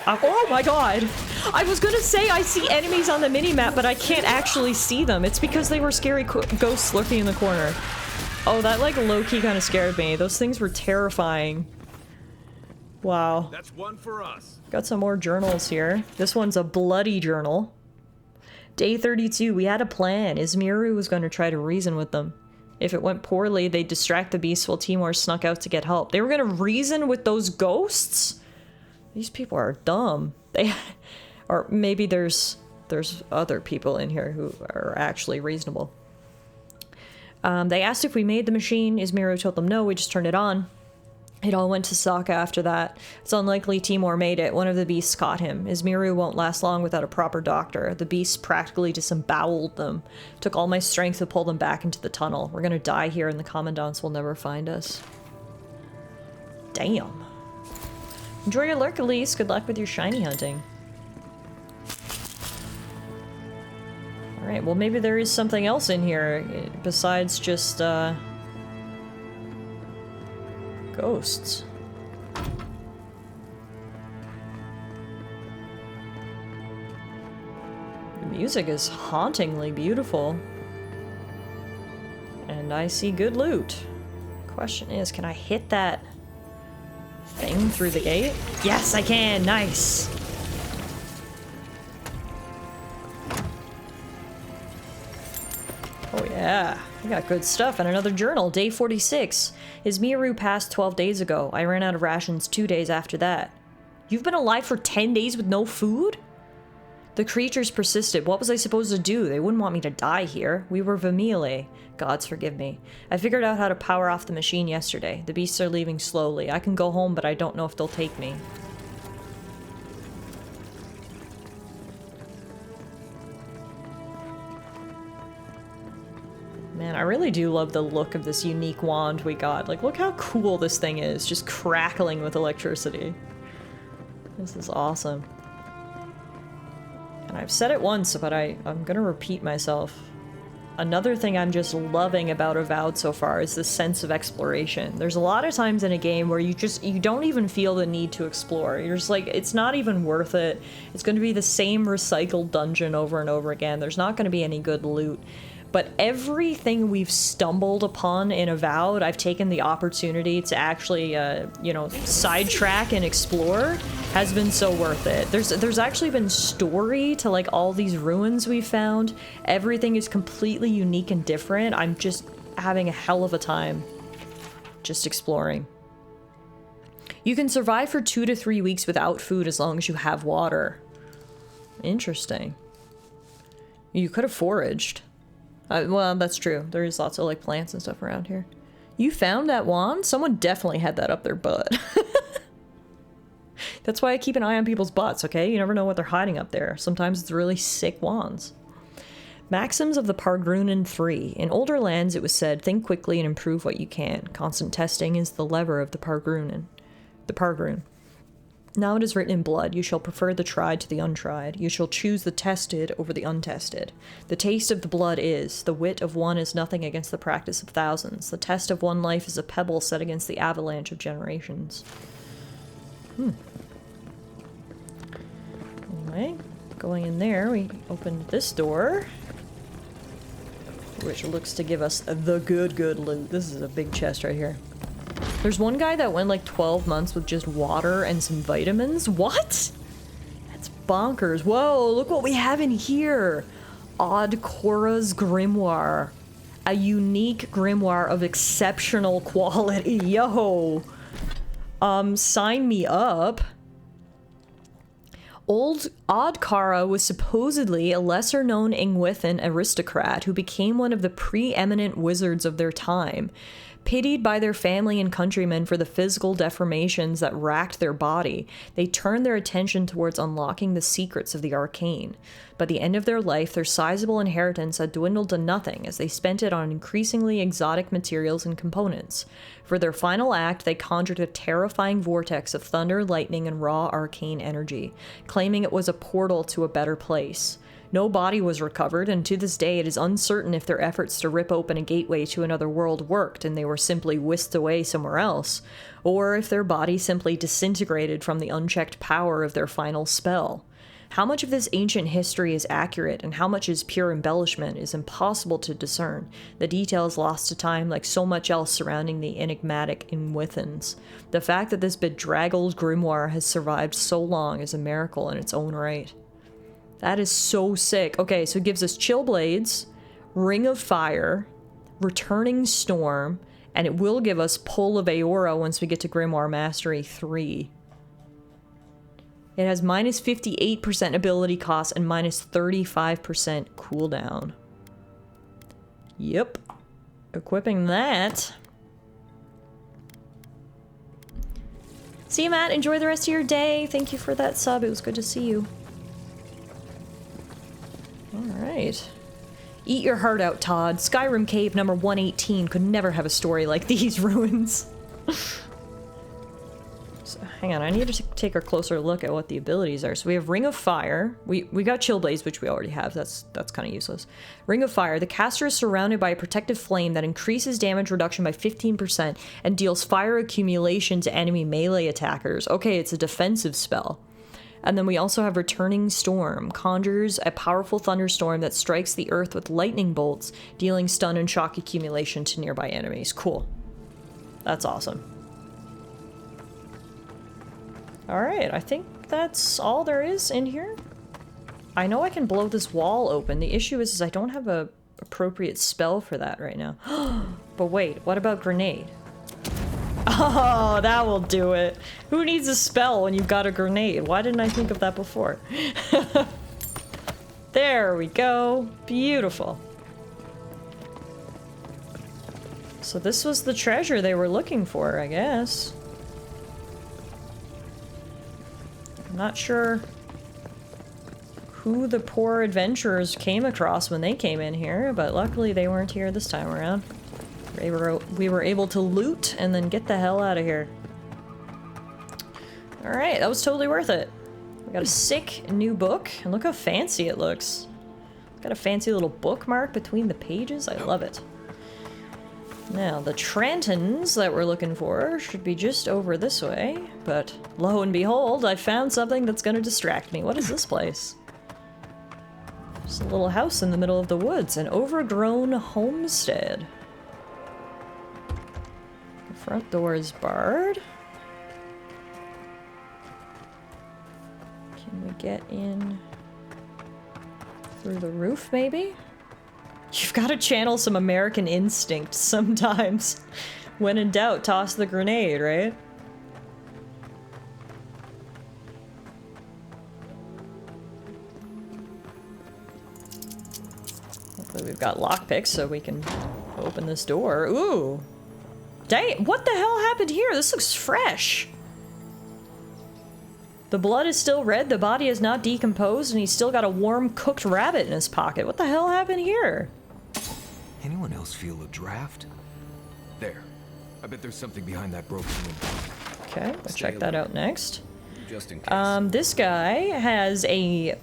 Oh my god! I was gonna say I see enemies on the minimap, but I can't actually see them. It's because they were scary ghosts lurking in the corner. Oh, that like low-key kind of scared me. Those things were terrifying. Wow. That's one for us. Got some more journals here. This one's a bloody journal. Day 32. We had a plan. Izmiru was going to try to reason with them. If it went poorly, they'd distract the beasts while Timor snuck out to get help. They were going to reason with those ghosts? These people are dumb. They, or maybe there's other people in here who are actually reasonable. They asked if we made the machine. Izmiru told them no, we just turned it on. It all went to Sokka after that. It's unlikely Timor made it. One of the beasts caught him. Izmiru won't last long without a proper doctor. The beasts practically disemboweled them. Took all my strength to pull them back into the tunnel. We're gonna die here and the commandants will never find us. Damn. Enjoy your lurk, Elise. Good luck with your shiny hunting. Alright, well maybe there is something else in here besides just, ghosts. The music is hauntingly beautiful. And I see good loot. Question is, can I hit that thing through the gate? Yes, I can! Nice! Oh yeah, we got good stuff. And another journal, day 46. Izmiru passed 12 days ago. I ran out of rations 2 days after that. You've been alive for 10 days with no food? The creatures persisted. What was I supposed to do? They wouldn't want me to die here. We were Vamile. Gods forgive me. I figured out how to power off the machine yesterday. The beasts are leaving slowly. I can go home, but I don't know if they'll take me. Man, I really do love the look of this unique wand we got. Like, look how cool this thing is, just crackling with electricity. This is awesome. And I've said it once, but I'm gonna repeat myself. Another thing I'm just loving about Avowed so far is this sense of exploration. There's a lot of times in a game where you don't even feel the need to explore. You're just like, it's not even worth it. It's gonna be the same recycled dungeon over and over again. There's not gonna be any good loot. But everything we've stumbled upon in Avowed, I've taken the opportunity to actually, you know, sidetrack and explore, has been so worth it. There's actually been story to, like, all these ruins we found. Everything is completely unique and different. I'm just having a hell of a time just exploring. You can survive for 2 to 3 weeks without food as long as you have water. Interesting. You could have foraged. Well, that's true. There is lots of, like, plants and stuff around here. You found that wand? Someone definitely had that up their butt. That's why I keep an eye on people's butts, okay? You never know what they're hiding up there. Sometimes it's really sick wands. Maxims of the Pargrunen 3. In older lands, it was said, think quickly and improve what you can. Constant testing is the lever of the Pargrunen. The Pargrun. Now it is written in blood, you shall prefer the tried to the untried. You shall choose the tested over the untested. The taste of the blood is, the wit of one is nothing against the practice of thousands. The test of one life is a pebble set against the avalanche of generations. Anyway, going in there, we opened this door, which looks to give us the good loot. This is a big chest right here. There's one guy that went like 12 months with just water and some vitamins. What? That's bonkers. Whoa, look what we have in here. Odd Korra's Grimoire. A unique grimoire of exceptional quality. Yo. Sign me up. Old Oddkara was supposedly a lesser-known Ingwithan aristocrat who became one of the preeminent wizards of their time. Pitied by their family and countrymen for the physical deformations that racked their body, they turned their attention towards unlocking the secrets of the arcane. By the end of their life, their sizable inheritance had dwindled to nothing as they spent it on increasingly exotic materials and components. For their final act, they conjured a terrifying vortex of thunder, lightning, and raw arcane energy, claiming it was a portal to a better place. No body was recovered, and to this day it is uncertain if their efforts to rip open a gateway to another world worked and they were simply whisked away somewhere else, or if their body simply disintegrated from the unchecked power of their final spell. How much of this ancient history is accurate and how much is pure embellishment is impossible to discern. The details lost to time like so much else surrounding the enigmatic Ingwithans. The fact that this bedraggled grimoire has survived so long is a miracle in its own right. That is so sick. Okay, so it gives us Chill Blades, Ring of Fire, Returning Storm, and it will give us Pull of Aora once we get to Grimoire Mastery 3. It has minus 58% ability cost and minus 35% cooldown. Yep. Equipping that. See you, Matt. Enjoy the rest of your day. Thank you for that sub. It was good to see you. Alright. Eat your heart out, Todd. Skyrim Cave number 118 could never have a story like these ruins. So, hang on, I need to take a closer look at what the abilities are. So we have Ring of Fire. We got Chill Blaze, which we already have. That's kind of useless. Ring of Fire. The caster is surrounded by a protective flame that increases damage reduction by 15% and deals fire accumulation to enemy melee attackers. Okay, it's a defensive spell. And then we also have Returning Storm. Conjures a powerful thunderstorm that strikes the earth with lightning bolts, dealing stun and shock accumulation to nearby enemies. Cool. That's awesome. Alright, I think that's all there is in here. I know I can blow this wall open. The issue is I don't have a appropriate spell for that right now. But wait, what about grenade? Oh, that will do it. Who needs a spell when you've got a grenade? Why didn't I think of that before? There we go. Beautiful. So this was the treasure they were looking for, I guess. I'm not sure who the poor adventurers came across when they came in here, but luckily they weren't here this time around. We were able to loot and then get the hell out of here. Alright, that was totally worth it. We got a sick new book, and look how fancy it looks. Got a fancy little bookmark between the pages. I love it. Now, the Trantons that we're looking for should be just over this way, but lo and behold, I found something that's gonna distract me. What is this place? Just a little house in the middle of the woods, an overgrown homestead. The front door is barred. Can we get in through the roof, maybe? You've got to channel some American instinct sometimes. When in doubt, toss the grenade, right? Hopefully we've got lockpicks so we can open this door. Ooh! Dang, what the hell happened here? This looks fresh! The blood is still red, the body is not decomposed, and he's still got a warm cooked rabbit in his pocket. What the hell happened here? Anyone else feel a draft? There. I bet there's something behind that broken window. Okay, we'll check that out next. Just in case. This guy has a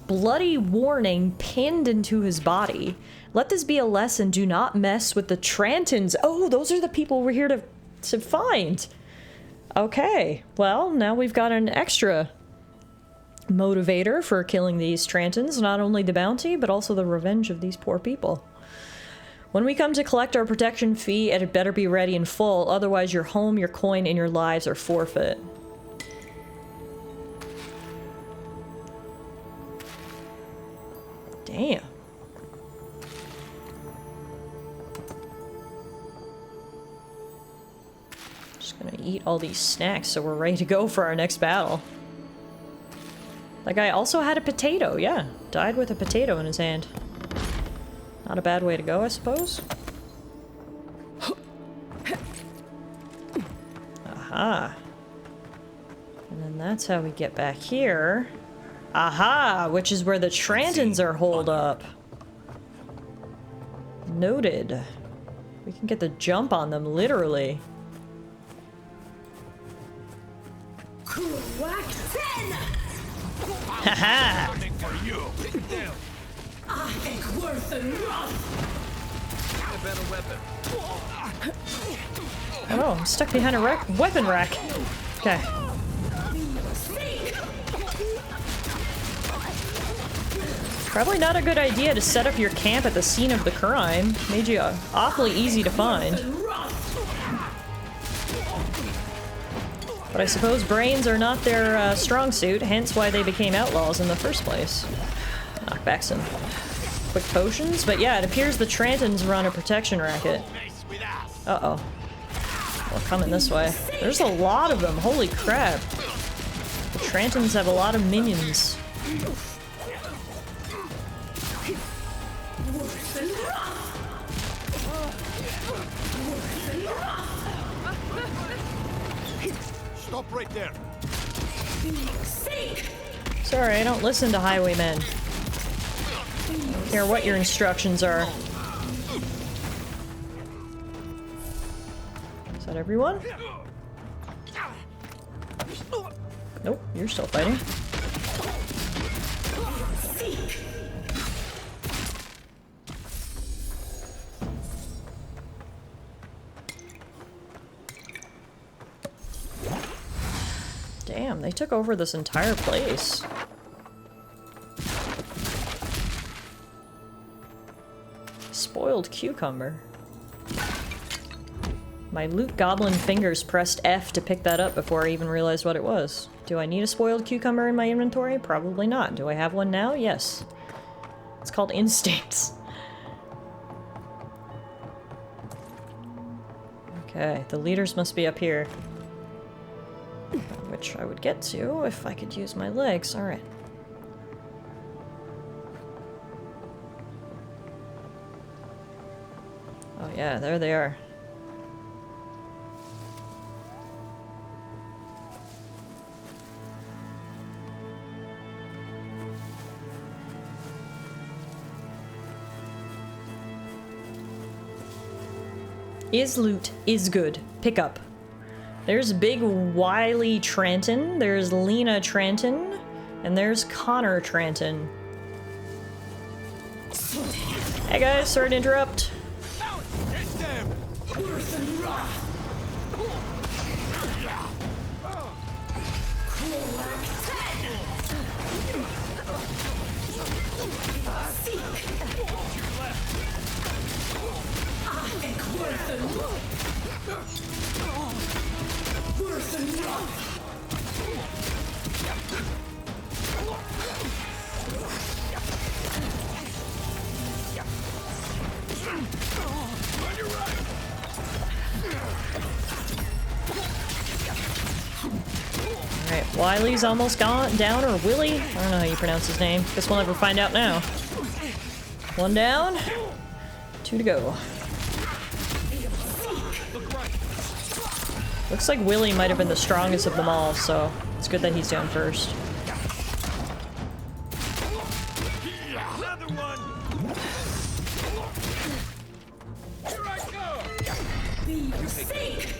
bloody warning pinned into his body. Let this be a lesson. Do not mess with the Trantons. Oh, those are the people we're here to find. Okay, well, now we've got an extra motivator for killing these Trantons. Not only the bounty, but also the revenge of these poor people. When we come to collect our protection fee, it had better be ready in full. Otherwise, your home, your coin, and your lives are forfeit. Damn. Just gonna eat all these snacks so we're ready to go for our next battle. That guy also had a potato, yeah. Died with a potato in his hand. Not a bad way to go, I suppose. Aha. And then that's how we get back here. Aha! Which is where the Trantons are holed up. Noted. We can get the jump on them, literally. Haha! Oh, I'm stuck behind a weapon rack. Okay. Probably not a good idea to set up your camp at the scene of the crime. Made you awfully easy to find. But I suppose brains are not their strong suit, hence why they became outlaws in the first place. Knock back some quick potions, but yeah, it appears the Trantons run a protection racket. Uh-oh. We're coming this way. There's a lot of them, holy crap. The Trantons have a lot of minions. Stop right there. Sorry, I don't listen to highwaymen. I don't care what your instructions are. Is that everyone? Nope, you're still fighting. Damn, they took over this entire place. Spoiled cucumber. My loot goblin fingers pressed F to pick that up before I even realized what it was. Do I need a spoiled cucumber in my inventory? Probably not. Do I have one now? Yes. It's called instincts. Okay, the leaders must be up here. Which I would get to if I could use my legs. Alright. Oh yeah, there they are. Is loot, is good. Pick up. There's big Wiley Tranton, there's Lena Tranton, and there's Connor Tranton. Hey guys, sorry to interrupt. Alright, Wiley's almost gone down, or Willie? I don't know how you pronounce his name. Guess we'll never find out now. One down, two to go. Looks like Willie might have been the strongest of them all, so It's good that he's down first. Another one. Here I go. Be sink.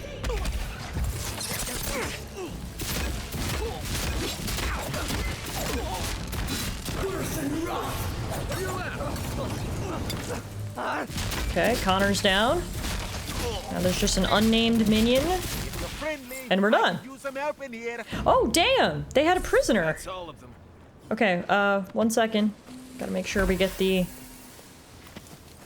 Okay, Connor's down. Now there's just an unnamed minion. And we're done. Oh, damn! They had a prisoner. Okay, 1 second. Gotta make sure we get the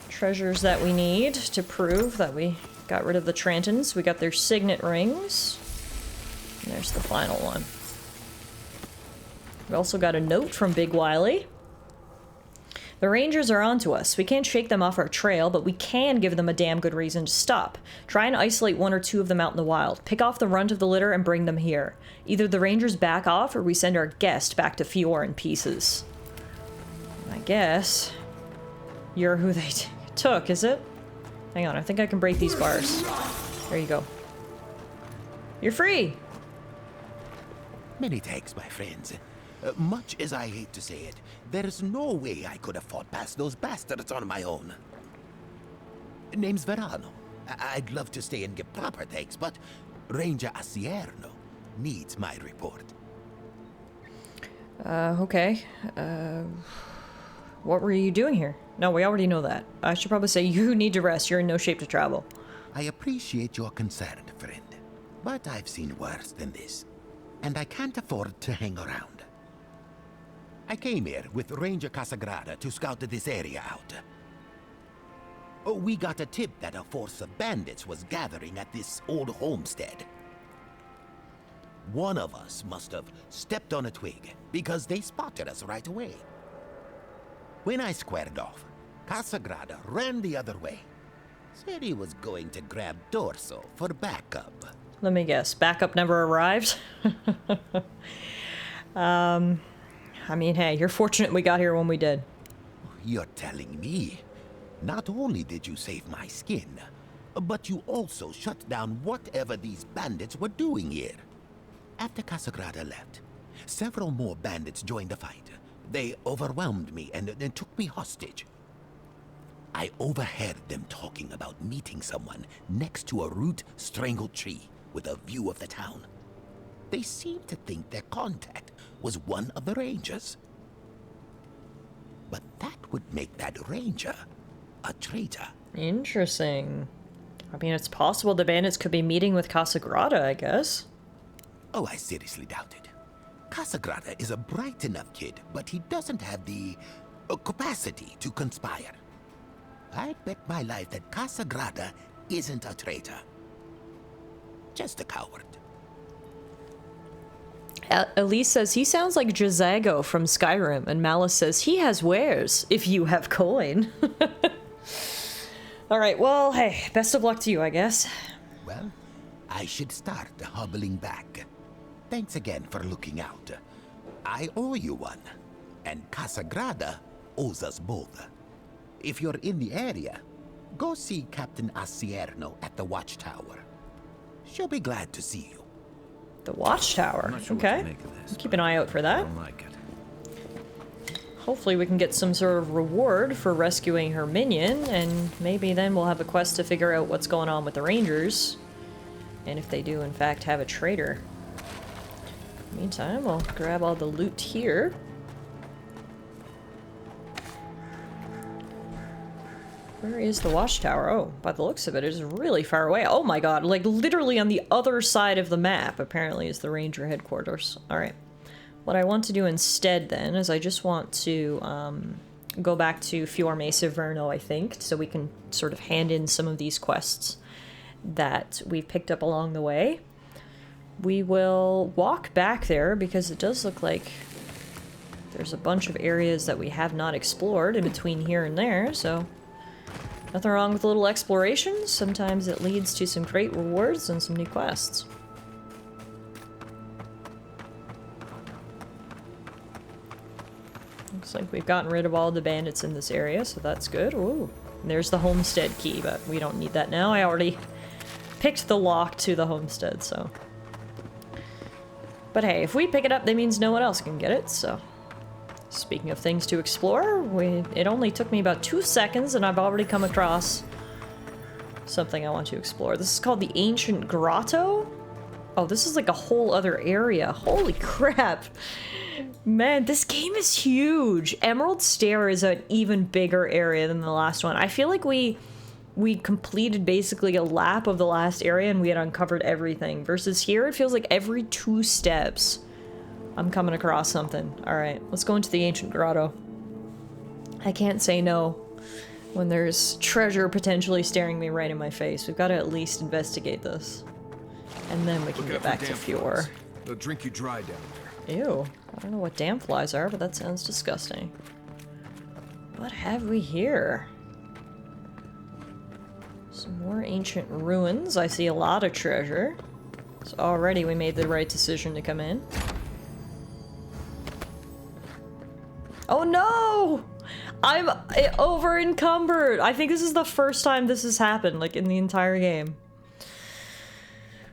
treasures that we need to prove that we got rid of the Trantons. We got their signet rings. And there's the final one. We also got a note from Big Wily. The Rangers are onto us. We can't shake them off our trail, but we can give them a damn good reason to stop. Try and isolate 1 or 2 of them out in the wild. Pick off the runt of the litter and bring them here. Either the Rangers back off or we send our guest back to Fior in pieces. I guess you're who they took, is it? Hang on, I think I can break these bars. There you go. You're free! Many thanks, my friends. Much as I hate to say it, there's no way I could have fought past those bastards on my own. Name's Verano. I'd love to stay and give proper thanks, but Ranger Asierno needs my report. Okay. What were you doing here? No, we already know that. I should probably say you need to rest. You're in no shape to travel. I appreciate your concern, friend, but I've seen worse than this, and I can't afford to hang around. I came here with Ranger Casagrada to scout this area out. We got a tip that a force of bandits was gathering at this old homestead. One of us must have stepped on a twig, because they spotted us right away. When I squared off, Casagrada ran the other way. Said he was going to grab Dorso for backup. Let me guess, backup never arrived? I mean, hey, you're fortunate we got here when we did. You're telling me? Not only did you save my skin, but you also shut down whatever these bandits were doing here. After Casagrada left, several more bandits joined the fight. They overwhelmed me and took me hostage. I overheard them talking about meeting someone next to a root-strangled tree with a view of the town. They seemed to think their contact was one of the Rangers. But that would make that Ranger a traitor. Interesting. I mean, it's possible the bandits could be meeting with Casagrada, I guess. Oh, I seriously doubt it. Casagrada is a bright enough kid, but he doesn't have the capacity to conspire. I'd bet my life that Casagrada isn't a traitor. Just a coward. Elise says he sounds like Jazago from Skyrim, and Malice says he has wares, if you have coin. Alright, well, hey, best of luck to you, I guess. Well, I should start hobbling back. Thanks again for looking out. I owe you one, and Casagrada owes us both. If you're in the area, go see Captain Asierno at the Watchtower. She'll be glad to see you. The Watchtower. Okay. Keep an eye out for that. I don't like it. Hopefully we can get some sort of reward for rescuing her minion, and maybe then we'll have a quest to figure out what's going on with the Rangers. And if they do, in fact, have a traitor. Meantime, I'll grab all the loot here. Where is the Watchtower? Oh, by the looks of it, it is really far away. Oh my god, like literally on the other side of the map, apparently, is the Ranger headquarters. Alright. What I want to do instead, then, is I just want to go back to Fior Mesa Verno, I think, so we can sort of hand in some of these quests that we've picked up along the way. We will walk back there, because it does look like there's a bunch of areas that we have not explored in between here and there, so nothing wrong with a little exploration. Sometimes it leads to some great rewards and some new quests. Looks like we've gotten rid of all the bandits in this area, so that's good. Ooh, there's the homestead key, but we don't need that now. I already picked the lock to the homestead, so. But hey, if we pick it up, that means no one else can get it, so... Speaking of things to explore, it only took me about 2 seconds and I've already come across something I want to explore. This is called the Ancient Grotto? Oh, this is like a whole other area. Holy crap. Man, this game is huge. Emerald Stair is an even bigger area than the last one. I feel like we completed basically a lap of the last area and we had uncovered everything. Versus here, it feels like every 2 steps I'm coming across something. Alright, let's go into the Ancient Grotto. I can't say no when there's treasure potentially staring me right in my face. We've got to at least investigate this. And then we can get back to Fjord. They'll drink you dry down there. Ew. I don't know what damflies are, but that sounds disgusting. What have we here? Some more ancient ruins. I see a lot of treasure. So already we made the right decision to come in. Oh no! I'm over encumbered! I think this is the first time this has happened, like, in the entire game.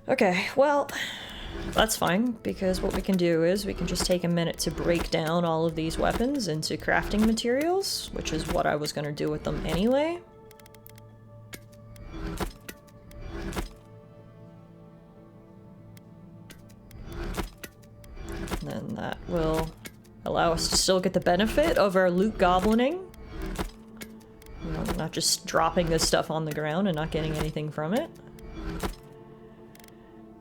Okay, well, that's fine, because what we can do is we can just take a minute to break down all of these weapons into crafting materials, which is what I was gonna do with them anyway. And then that will allow us to still get the benefit of our loot goblining. You know, not just dropping this stuff on the ground and not getting anything from it.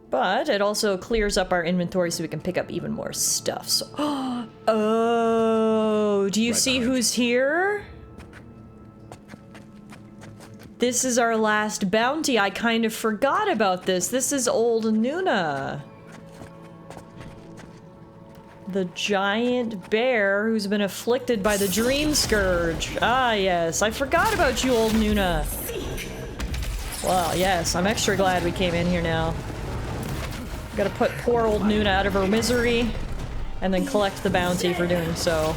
But it also clears up our inventory so we can pick up even more stuff. So, oh, do you see who's here? This is our last bounty. I kind of forgot about this. This is old Nuna. The giant bear who's been afflicted by the Dream Scourge. Ah, yes. I forgot about you, old Nuna. Well, yes. I'm extra glad we came in here now. Gotta put poor old Nuna out of her misery, and then collect the bounty for doing so.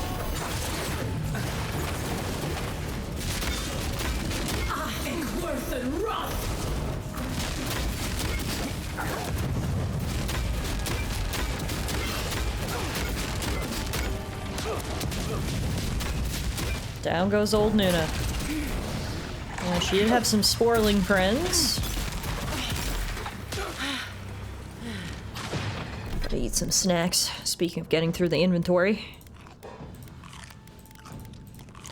Down goes old Nuna. Yeah, she did have some sporling friends. Gotta eat some snacks. Speaking of getting through the inventory.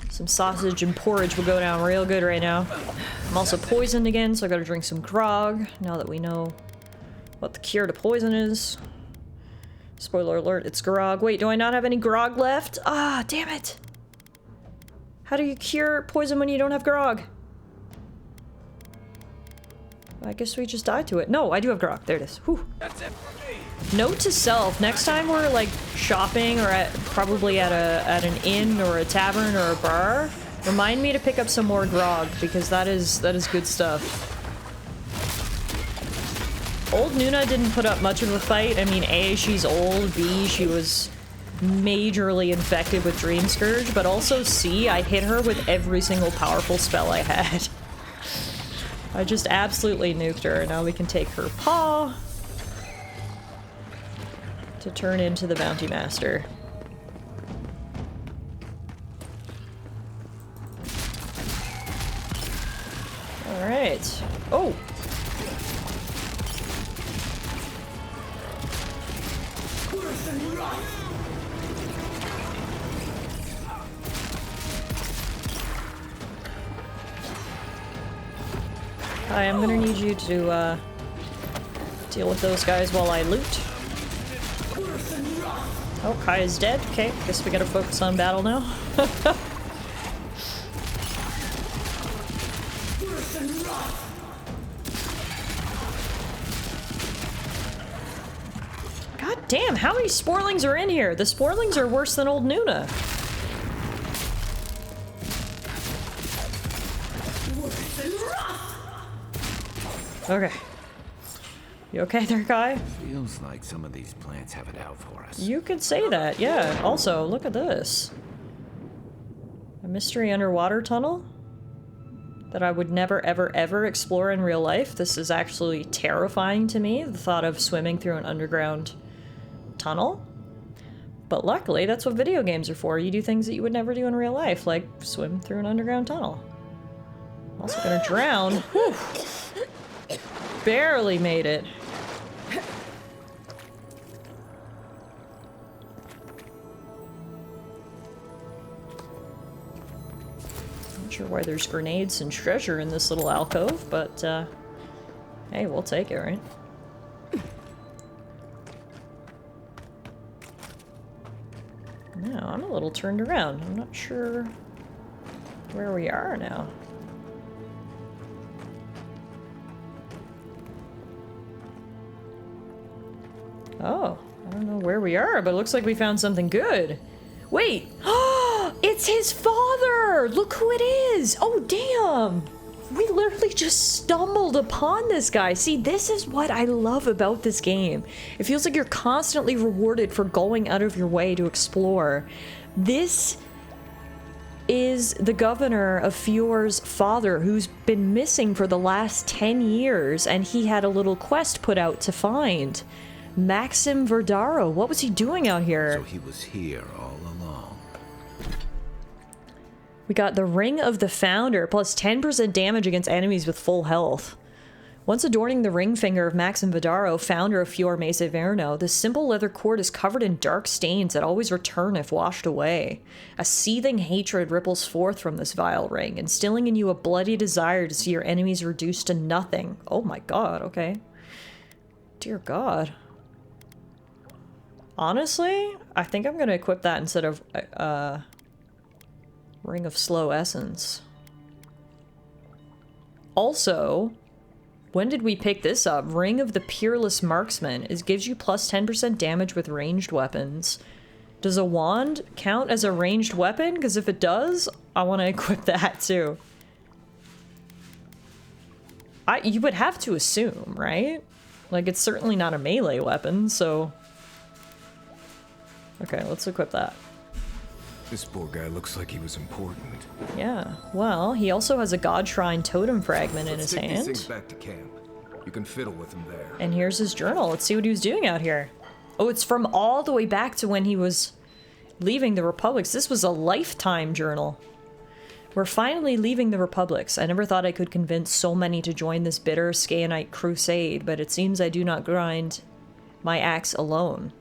Some sausage and porridge will go down real good right now. I'm also poisoned again, so I gotta drink some grog, now that we know what the cure to poison is. Spoiler alert, it's grog. Wait, do I not have any grog left? Ah, damn it! How do you cure poison when you don't have grog? I guess we just die to it. No, I do have grog. There it is. Whew. That's it for me. Note to self, next time we're like shopping or probably at an inn or a tavern or a bar, remind me to pick up some more grog, because that is good stuff. Old Nuna didn't put up much of a fight. I mean, A, she's old, B, she was majorly infected with Dream Scourge, but also C, I hit her with every single powerful spell I had. I just absolutely nuked her, and now we can take her paw to turn into the Bounty Master. Alright. Oh! Hi, I'm gonna need you to deal with those guys while I loot. Oh, Kai is dead. Okay, guess we gotta focus on battle now. God damn, how many Sporlings are in here? The Sporlings are worse than old Nuna. Okay. You okay there, Kai? Feels like some of these plants have it out for us. You could say that, yeah. Also, look at this. A mystery underwater tunnel that I would never, ever, ever explore in real life. This is actually terrifying to me, the thought of swimming through an underground tunnel. But luckily, that's what video games are for. You do things that you would never do in real life, like swim through an underground tunnel. I'm also gonna drown. Whew. Barely made it. Not sure why there's grenades and treasure in this little alcove, but hey, we'll take it, right? No, I'm a little turned around. I'm not sure where we are now. Oh, I don't know where we are, but it looks like we found something good. Wait! It's his father! Look who it is! Oh, damn! We literally just stumbled upon this guy. See, this is what I love about this game. It feels like you're constantly rewarded for going out of your way to explore. This is the governor of Fior's father, who's been missing for the last 10 years, and he had a little quest put out to find. Maxim Verdaro, what was he doing out here? So he was here all along. We got the Ring of the Founder, plus 10% damage against enemies with full health. Once adorning the ring finger of Maxim Verdaro, founder of Fior Mese Verno, the simple leather cord is covered in dark stains that always return if washed away. A seething hatred ripples forth from this vile ring, instilling in you a bloody desire to see your enemies reduced to nothing. Oh my god, okay. Dear god. Honestly, I think I'm gonna equip that instead of, Ring of Slow Essence. Also, when did we pick this up? Ring of the Peerless Marksman. It gives you plus 10% damage with ranged weapons. Does a wand count as a ranged weapon? Because if it does, I want to equip that too. You would have to assume, right? Like, it's certainly not a melee weapon, so... Okay, let's equip that. This poor guy looks like he was important. Yeah, well, he also has a God Shrine totem fragment in his Let's take hand. these things back to camp. You can fiddle with them there. And here's his journal. Let's see what he was doing out here. Oh, it's from all the way back to when he was leaving the Republics. This was a lifetime journal. We're finally leaving the Republics. I never thought I could convince so many to join this bitter Skaanite crusade, but it seems I do not grind my axe alone.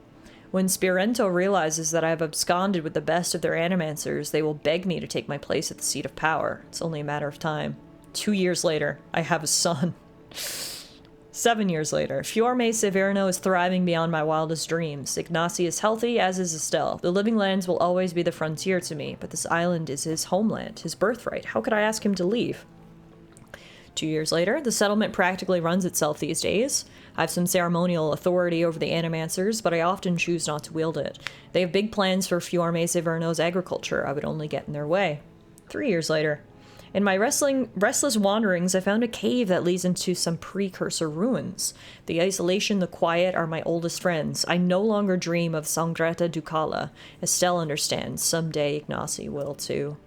When Spirento realizes that I have absconded with the best of their animancers, they will beg me to take my place at the seat of power. It's only a matter of time. 2 years later, I have a son. 7 years later, Fior Mese Verno is thriving beyond my wildest dreams. Ignacy is healthy, as is Estelle. The Living Lands will always be the frontier to me, but this island is his homeland, his birthright. How could I ask him to leave? 2 years later, the settlement practically runs itself these days. I have some ceremonial authority over the animancers, but I often choose not to wield it. They have big plans for Fior Mese Verno's agriculture. I would only get in their way. 3 years later. In my restless wanderings, I found a cave that leads into some precursor ruins. The isolation, the quiet are my oldest friends. I no longer dream of Sangreta Ducala. Estelle understands. Someday Ignacy will too.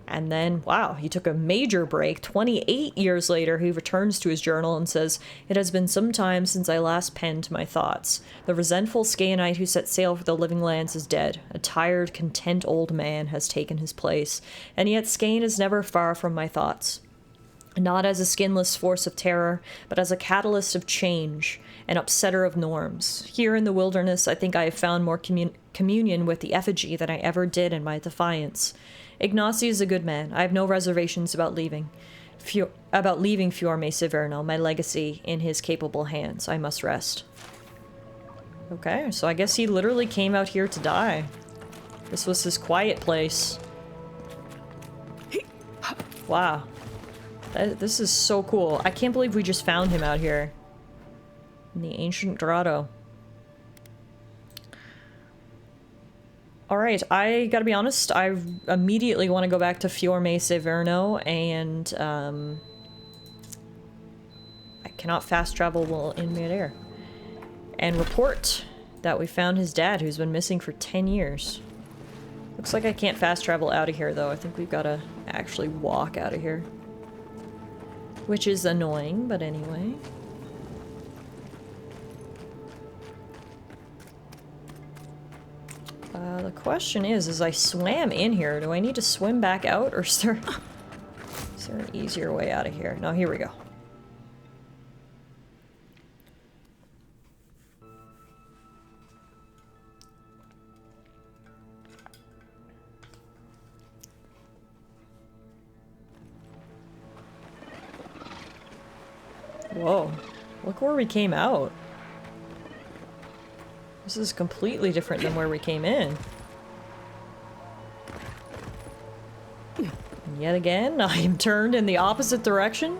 And then, wow, he took a major break. 28 years later, he returns to his journal and says, "It has been some time since I last penned my thoughts. The resentful Skaanite who set sail for the Living Lands is dead. A tired, content old man has taken his place. And yet Skane is never far from my thoughts. Not as a skinless force of terror, but as a catalyst of change, an upsetter of norms. Here in the wilderness, I think I have found more communion with the effigy than I ever did in my defiance. Ignacy is a good man. I have no reservations about leaving Fior Mese Verno, my legacy in his capable hands. I must rest." Okay, so I guess he literally came out here to die. This was his quiet place. Wow. This is so cool. I can't believe we just found him out here. In the ancient grotto. Alright, I gotta be honest, I immediately want to go back to Fior Mese Verno, and I cannot fast travel while in midair. And report that we found his dad, who's been missing for 10 years. Looks like I can't fast travel out of here, though. I think we've gotta actually walk out of here. Which is annoying, but anyway. The question is I swam in here. Do I need to swim back out, or is there an easier way out of here? No, here we go. Whoa, look where we came out. This is completely different than where we came in. And yet again, I am turned in the opposite direction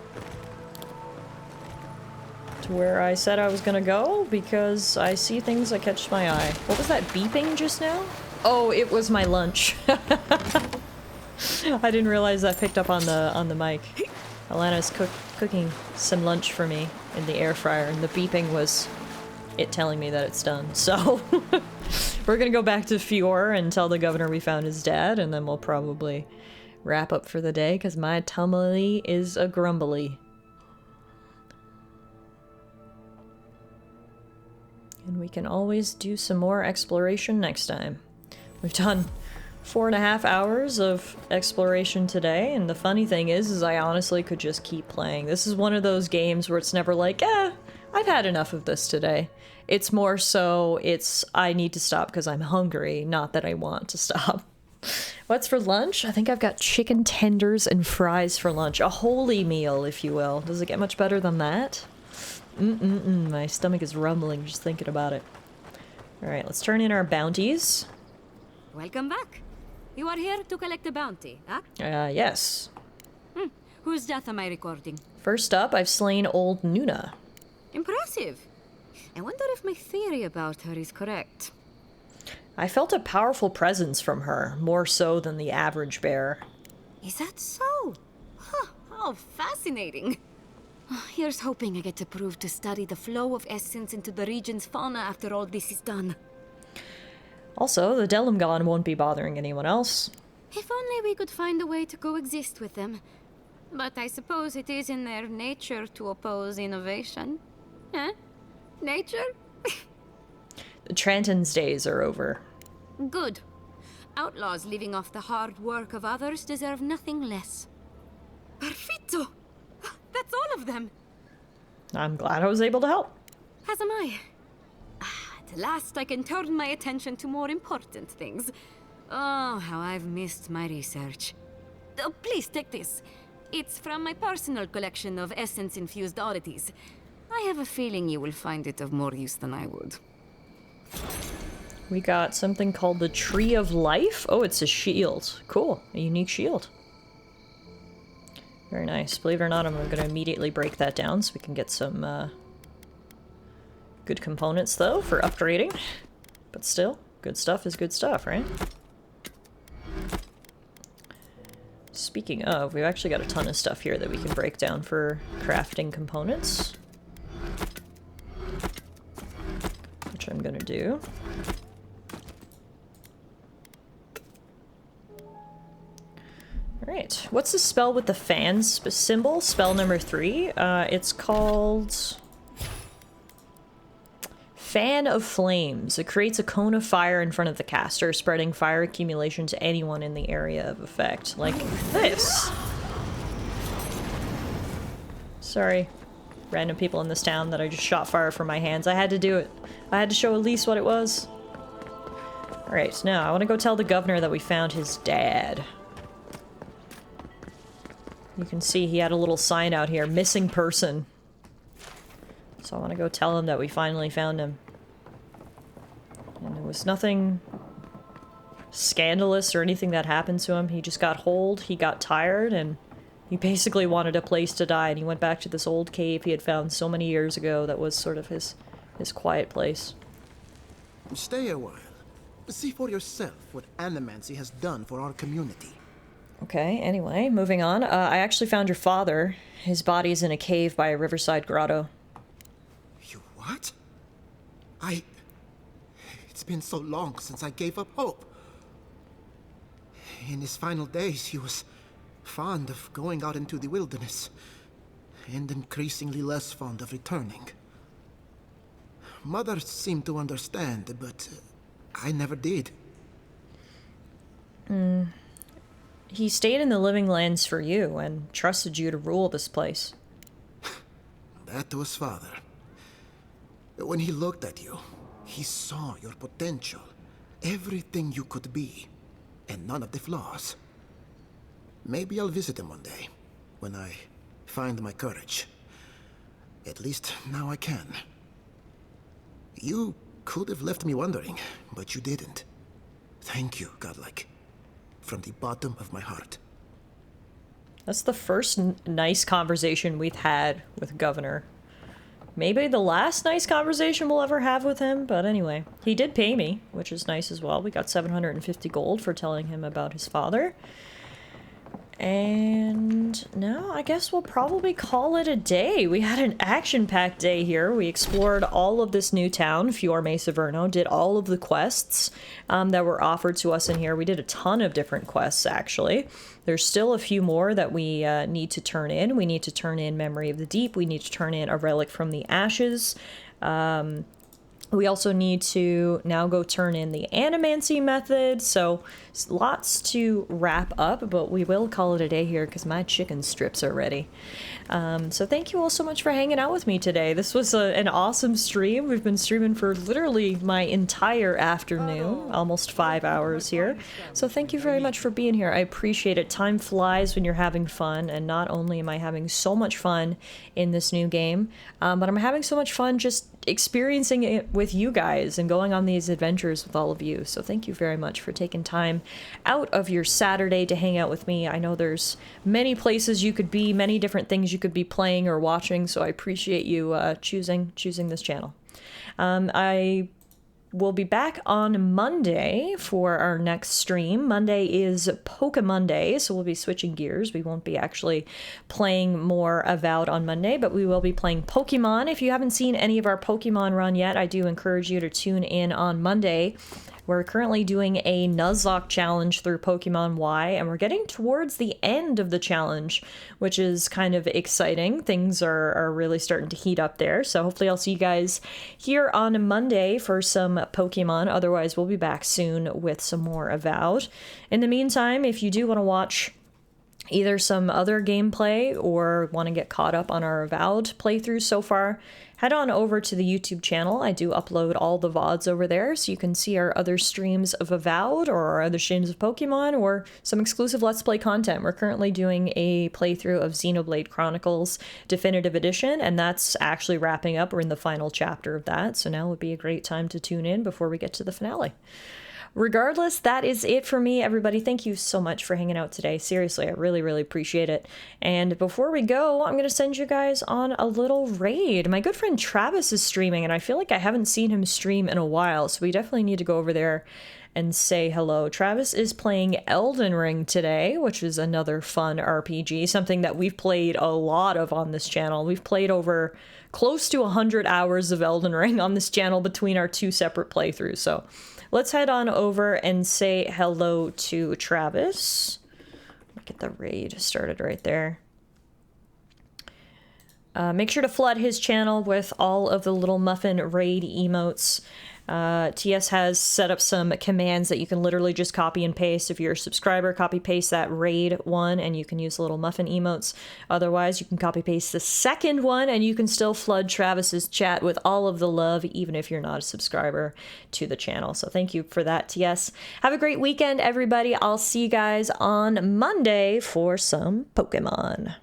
to where I said I was gonna go because I see things that catch my eye. What was that beeping just now? Oh, it was my lunch. I didn't realize that picked up on the mic. Alana's cooking some lunch for me in the air fryer, and the beeping was it telling me that it's done. So we're gonna go back to Fior and tell the governor we found his dad, and then we'll probably wrap up for the day because my tummy is a grumbly. And we can always do some more exploration next time. We've done 4.5 hours of exploration today, and the funny thing is I honestly could just keep playing. This is one of those games where it's never like, I've had enough of this today. It's more so, I need to stop because I'm hungry, not that I want to stop. What's for lunch? I think I've got chicken tenders and fries for lunch. A holy meal, if you will. Does it get much better than that? My stomach is rumbling just thinking about it. Alright, let's turn in our bounties. Welcome back. You are here to collect a bounty, huh? Yes. Whose death am I recording? First up, I've slain old Nuna. Impressive. I wonder if my theory about her is correct. I felt a powerful presence from her, more so than the average bear. Is that so? Huh, how fascinating. Here's hoping I get approved to study the flow of essence into the region's fauna after all this is done. Also, the Delimgon won't be bothering anyone else. If only we could find a way to coexist with them. But I suppose it is in their nature to oppose innovation. Huh? Nature? The Tranton's days are over. Good. Outlaws living off the hard work of others deserve nothing less. Perfetto! That's all of them! I'm glad I was able to help. As am I. At last I can turn my attention to more important things. Oh, how I've missed my research. Oh, please take this. It's from my personal collection of essence-infused oddities. I have a feeling you will find it of more use than I would. We got something called the Tree of Life. Oh, it's a shield. Cool. A unique shield. Very nice. Believe it or not, I'm going to immediately break that down so we can get some good components, though, for upgrading. But still, good stuff is good stuff, right? Speaking of, we've actually got a ton of stuff here that we can break down for crafting components. Which I'm going to do. Alright, what's the spell with the fan symbol? Spell number 3. It's called Fan of Flames. It creates a cone of fire in front of the caster, spreading fire accumulation to anyone in the area of effect. Like this. Sorry, random people in this town that I just shot fire from my hands. I had to do it. I had to show Elise what it was. Alright, now I want to go tell the governor that we found his dad. You can see he had a little sign out here, missing person. So I want to go tell him that we finally found him. And there was nothing scandalous or anything that happened to him. He just got holed, he got tired, and he basically wanted a place to die, and he went back to this old cave he had found so many years ago that was sort of his quiet place. Stay a while. See for yourself what animancy has done for our community. Okay, anyway, moving on. I actually found your father. His body's in a cave by a riverside grotto. You what? It's been so long since I gave up hope. In his final days, he was fond of going out into the wilderness, and increasingly less fond of returning. Mother seemed to understand, but I never did. He stayed in the Living Lands for you and trusted you to rule this place. That was father. When he looked at you, he saw your potential, everything you could be, and none of the flaws. Maybe I'll visit him one day, when I find my courage. At least now I can. You could have left me wondering, but you didn't. Thank you, Godlike. From the bottom of my heart. That's the first nice conversation we've had with Governor. Maybe the last nice conversation we'll ever have with him, but anyway. He did pay me, which is nice as well. We got 750 gold for telling him about his father. And now I guess we'll probably call it a day. We had an action-packed day here. We explored all of this new town, Fiorme Severno, did all of the quests that were offered to us in here. We did a ton of different quests, actually. There's still a few more that we need to turn in. We need to turn in Memory of the Deep. We need to turn in a Relic from the Ashes. We also need to now go turn in the Animancy method, so lots to wrap up, but we will call it a day here because my chicken strips are ready. So thank you all so much for hanging out with me today. This was an awesome stream. We've been streaming for literally my entire afternoon, almost 5 hours here. So thank you very much for being here. I appreciate it. Time flies when you're having fun, and not only am I having so much fun in this new game, but I'm having so much fun just experiencing it with you guys and going on these adventures with all of you. So thank you very much for taking time out of your Saturday to hang out with me. I know there's many places you could be, many different things you could be playing or watching, so I appreciate you choosing this channel. I will be back on Monday for our next stream. Monday is Monday, so we'll be switching gears. We won't be actually playing more Avowed on Monday, but we will be playing Pokemon. If you haven't seen any of our Pokemon run yet, I do encourage you to tune in on Monday. We're currently doing a Nuzlocke challenge through Pokemon Y, and we're getting towards the end of the challenge, which is kind of exciting. Things are really starting to heat up there, so hopefully I'll see you guys here on Monday for some Pokemon. Otherwise, we'll be back soon with some more Avowed. In the meantime, if you do want to watch either some other gameplay or want to get caught up on our Avowed playthrough so far, head on over to the YouTube channel. I do upload all the VODs over there, so you can see our other streams of Avowed or our other streams of Pokemon or some exclusive Let's Play content. We're currently doing a playthrough of Xenoblade Chronicles Definitive Edition, and that's actually wrapping up. We're in the final chapter of that, so now would be a great time to tune in before we get to the finale. Regardless, that is it for me, everybody. Thank you so much for hanging out today. Seriously, I really, really appreciate it. And before we go, I'm going to send you guys on a little raid. My good friend Travis is streaming, and I feel like I haven't seen him stream in a while, so we definitely need to go over there and say hello. Travis is playing Elden Ring today, which is another fun RPG, something that we've played a lot of on this channel. We've played over close to 100 hours of Elden Ring on this channel between our two separate playthroughs, so let's head on over and say hello to Travis. Get the raid started right there. Make sure to flood his channel with all of the little muffin raid emotes. TS has set up some commands that you can literally just copy and paste. If you're a subscriber, copy paste that raid one and you can use the little muffin emotes. Otherwise, you can copy paste the second one and you can still flood Travis's chat with all of the love, even if you're not a subscriber to the channel. So thank you for that, TS. Have a great weekend, everybody. I'll see you guys on Monday for some Pokemon.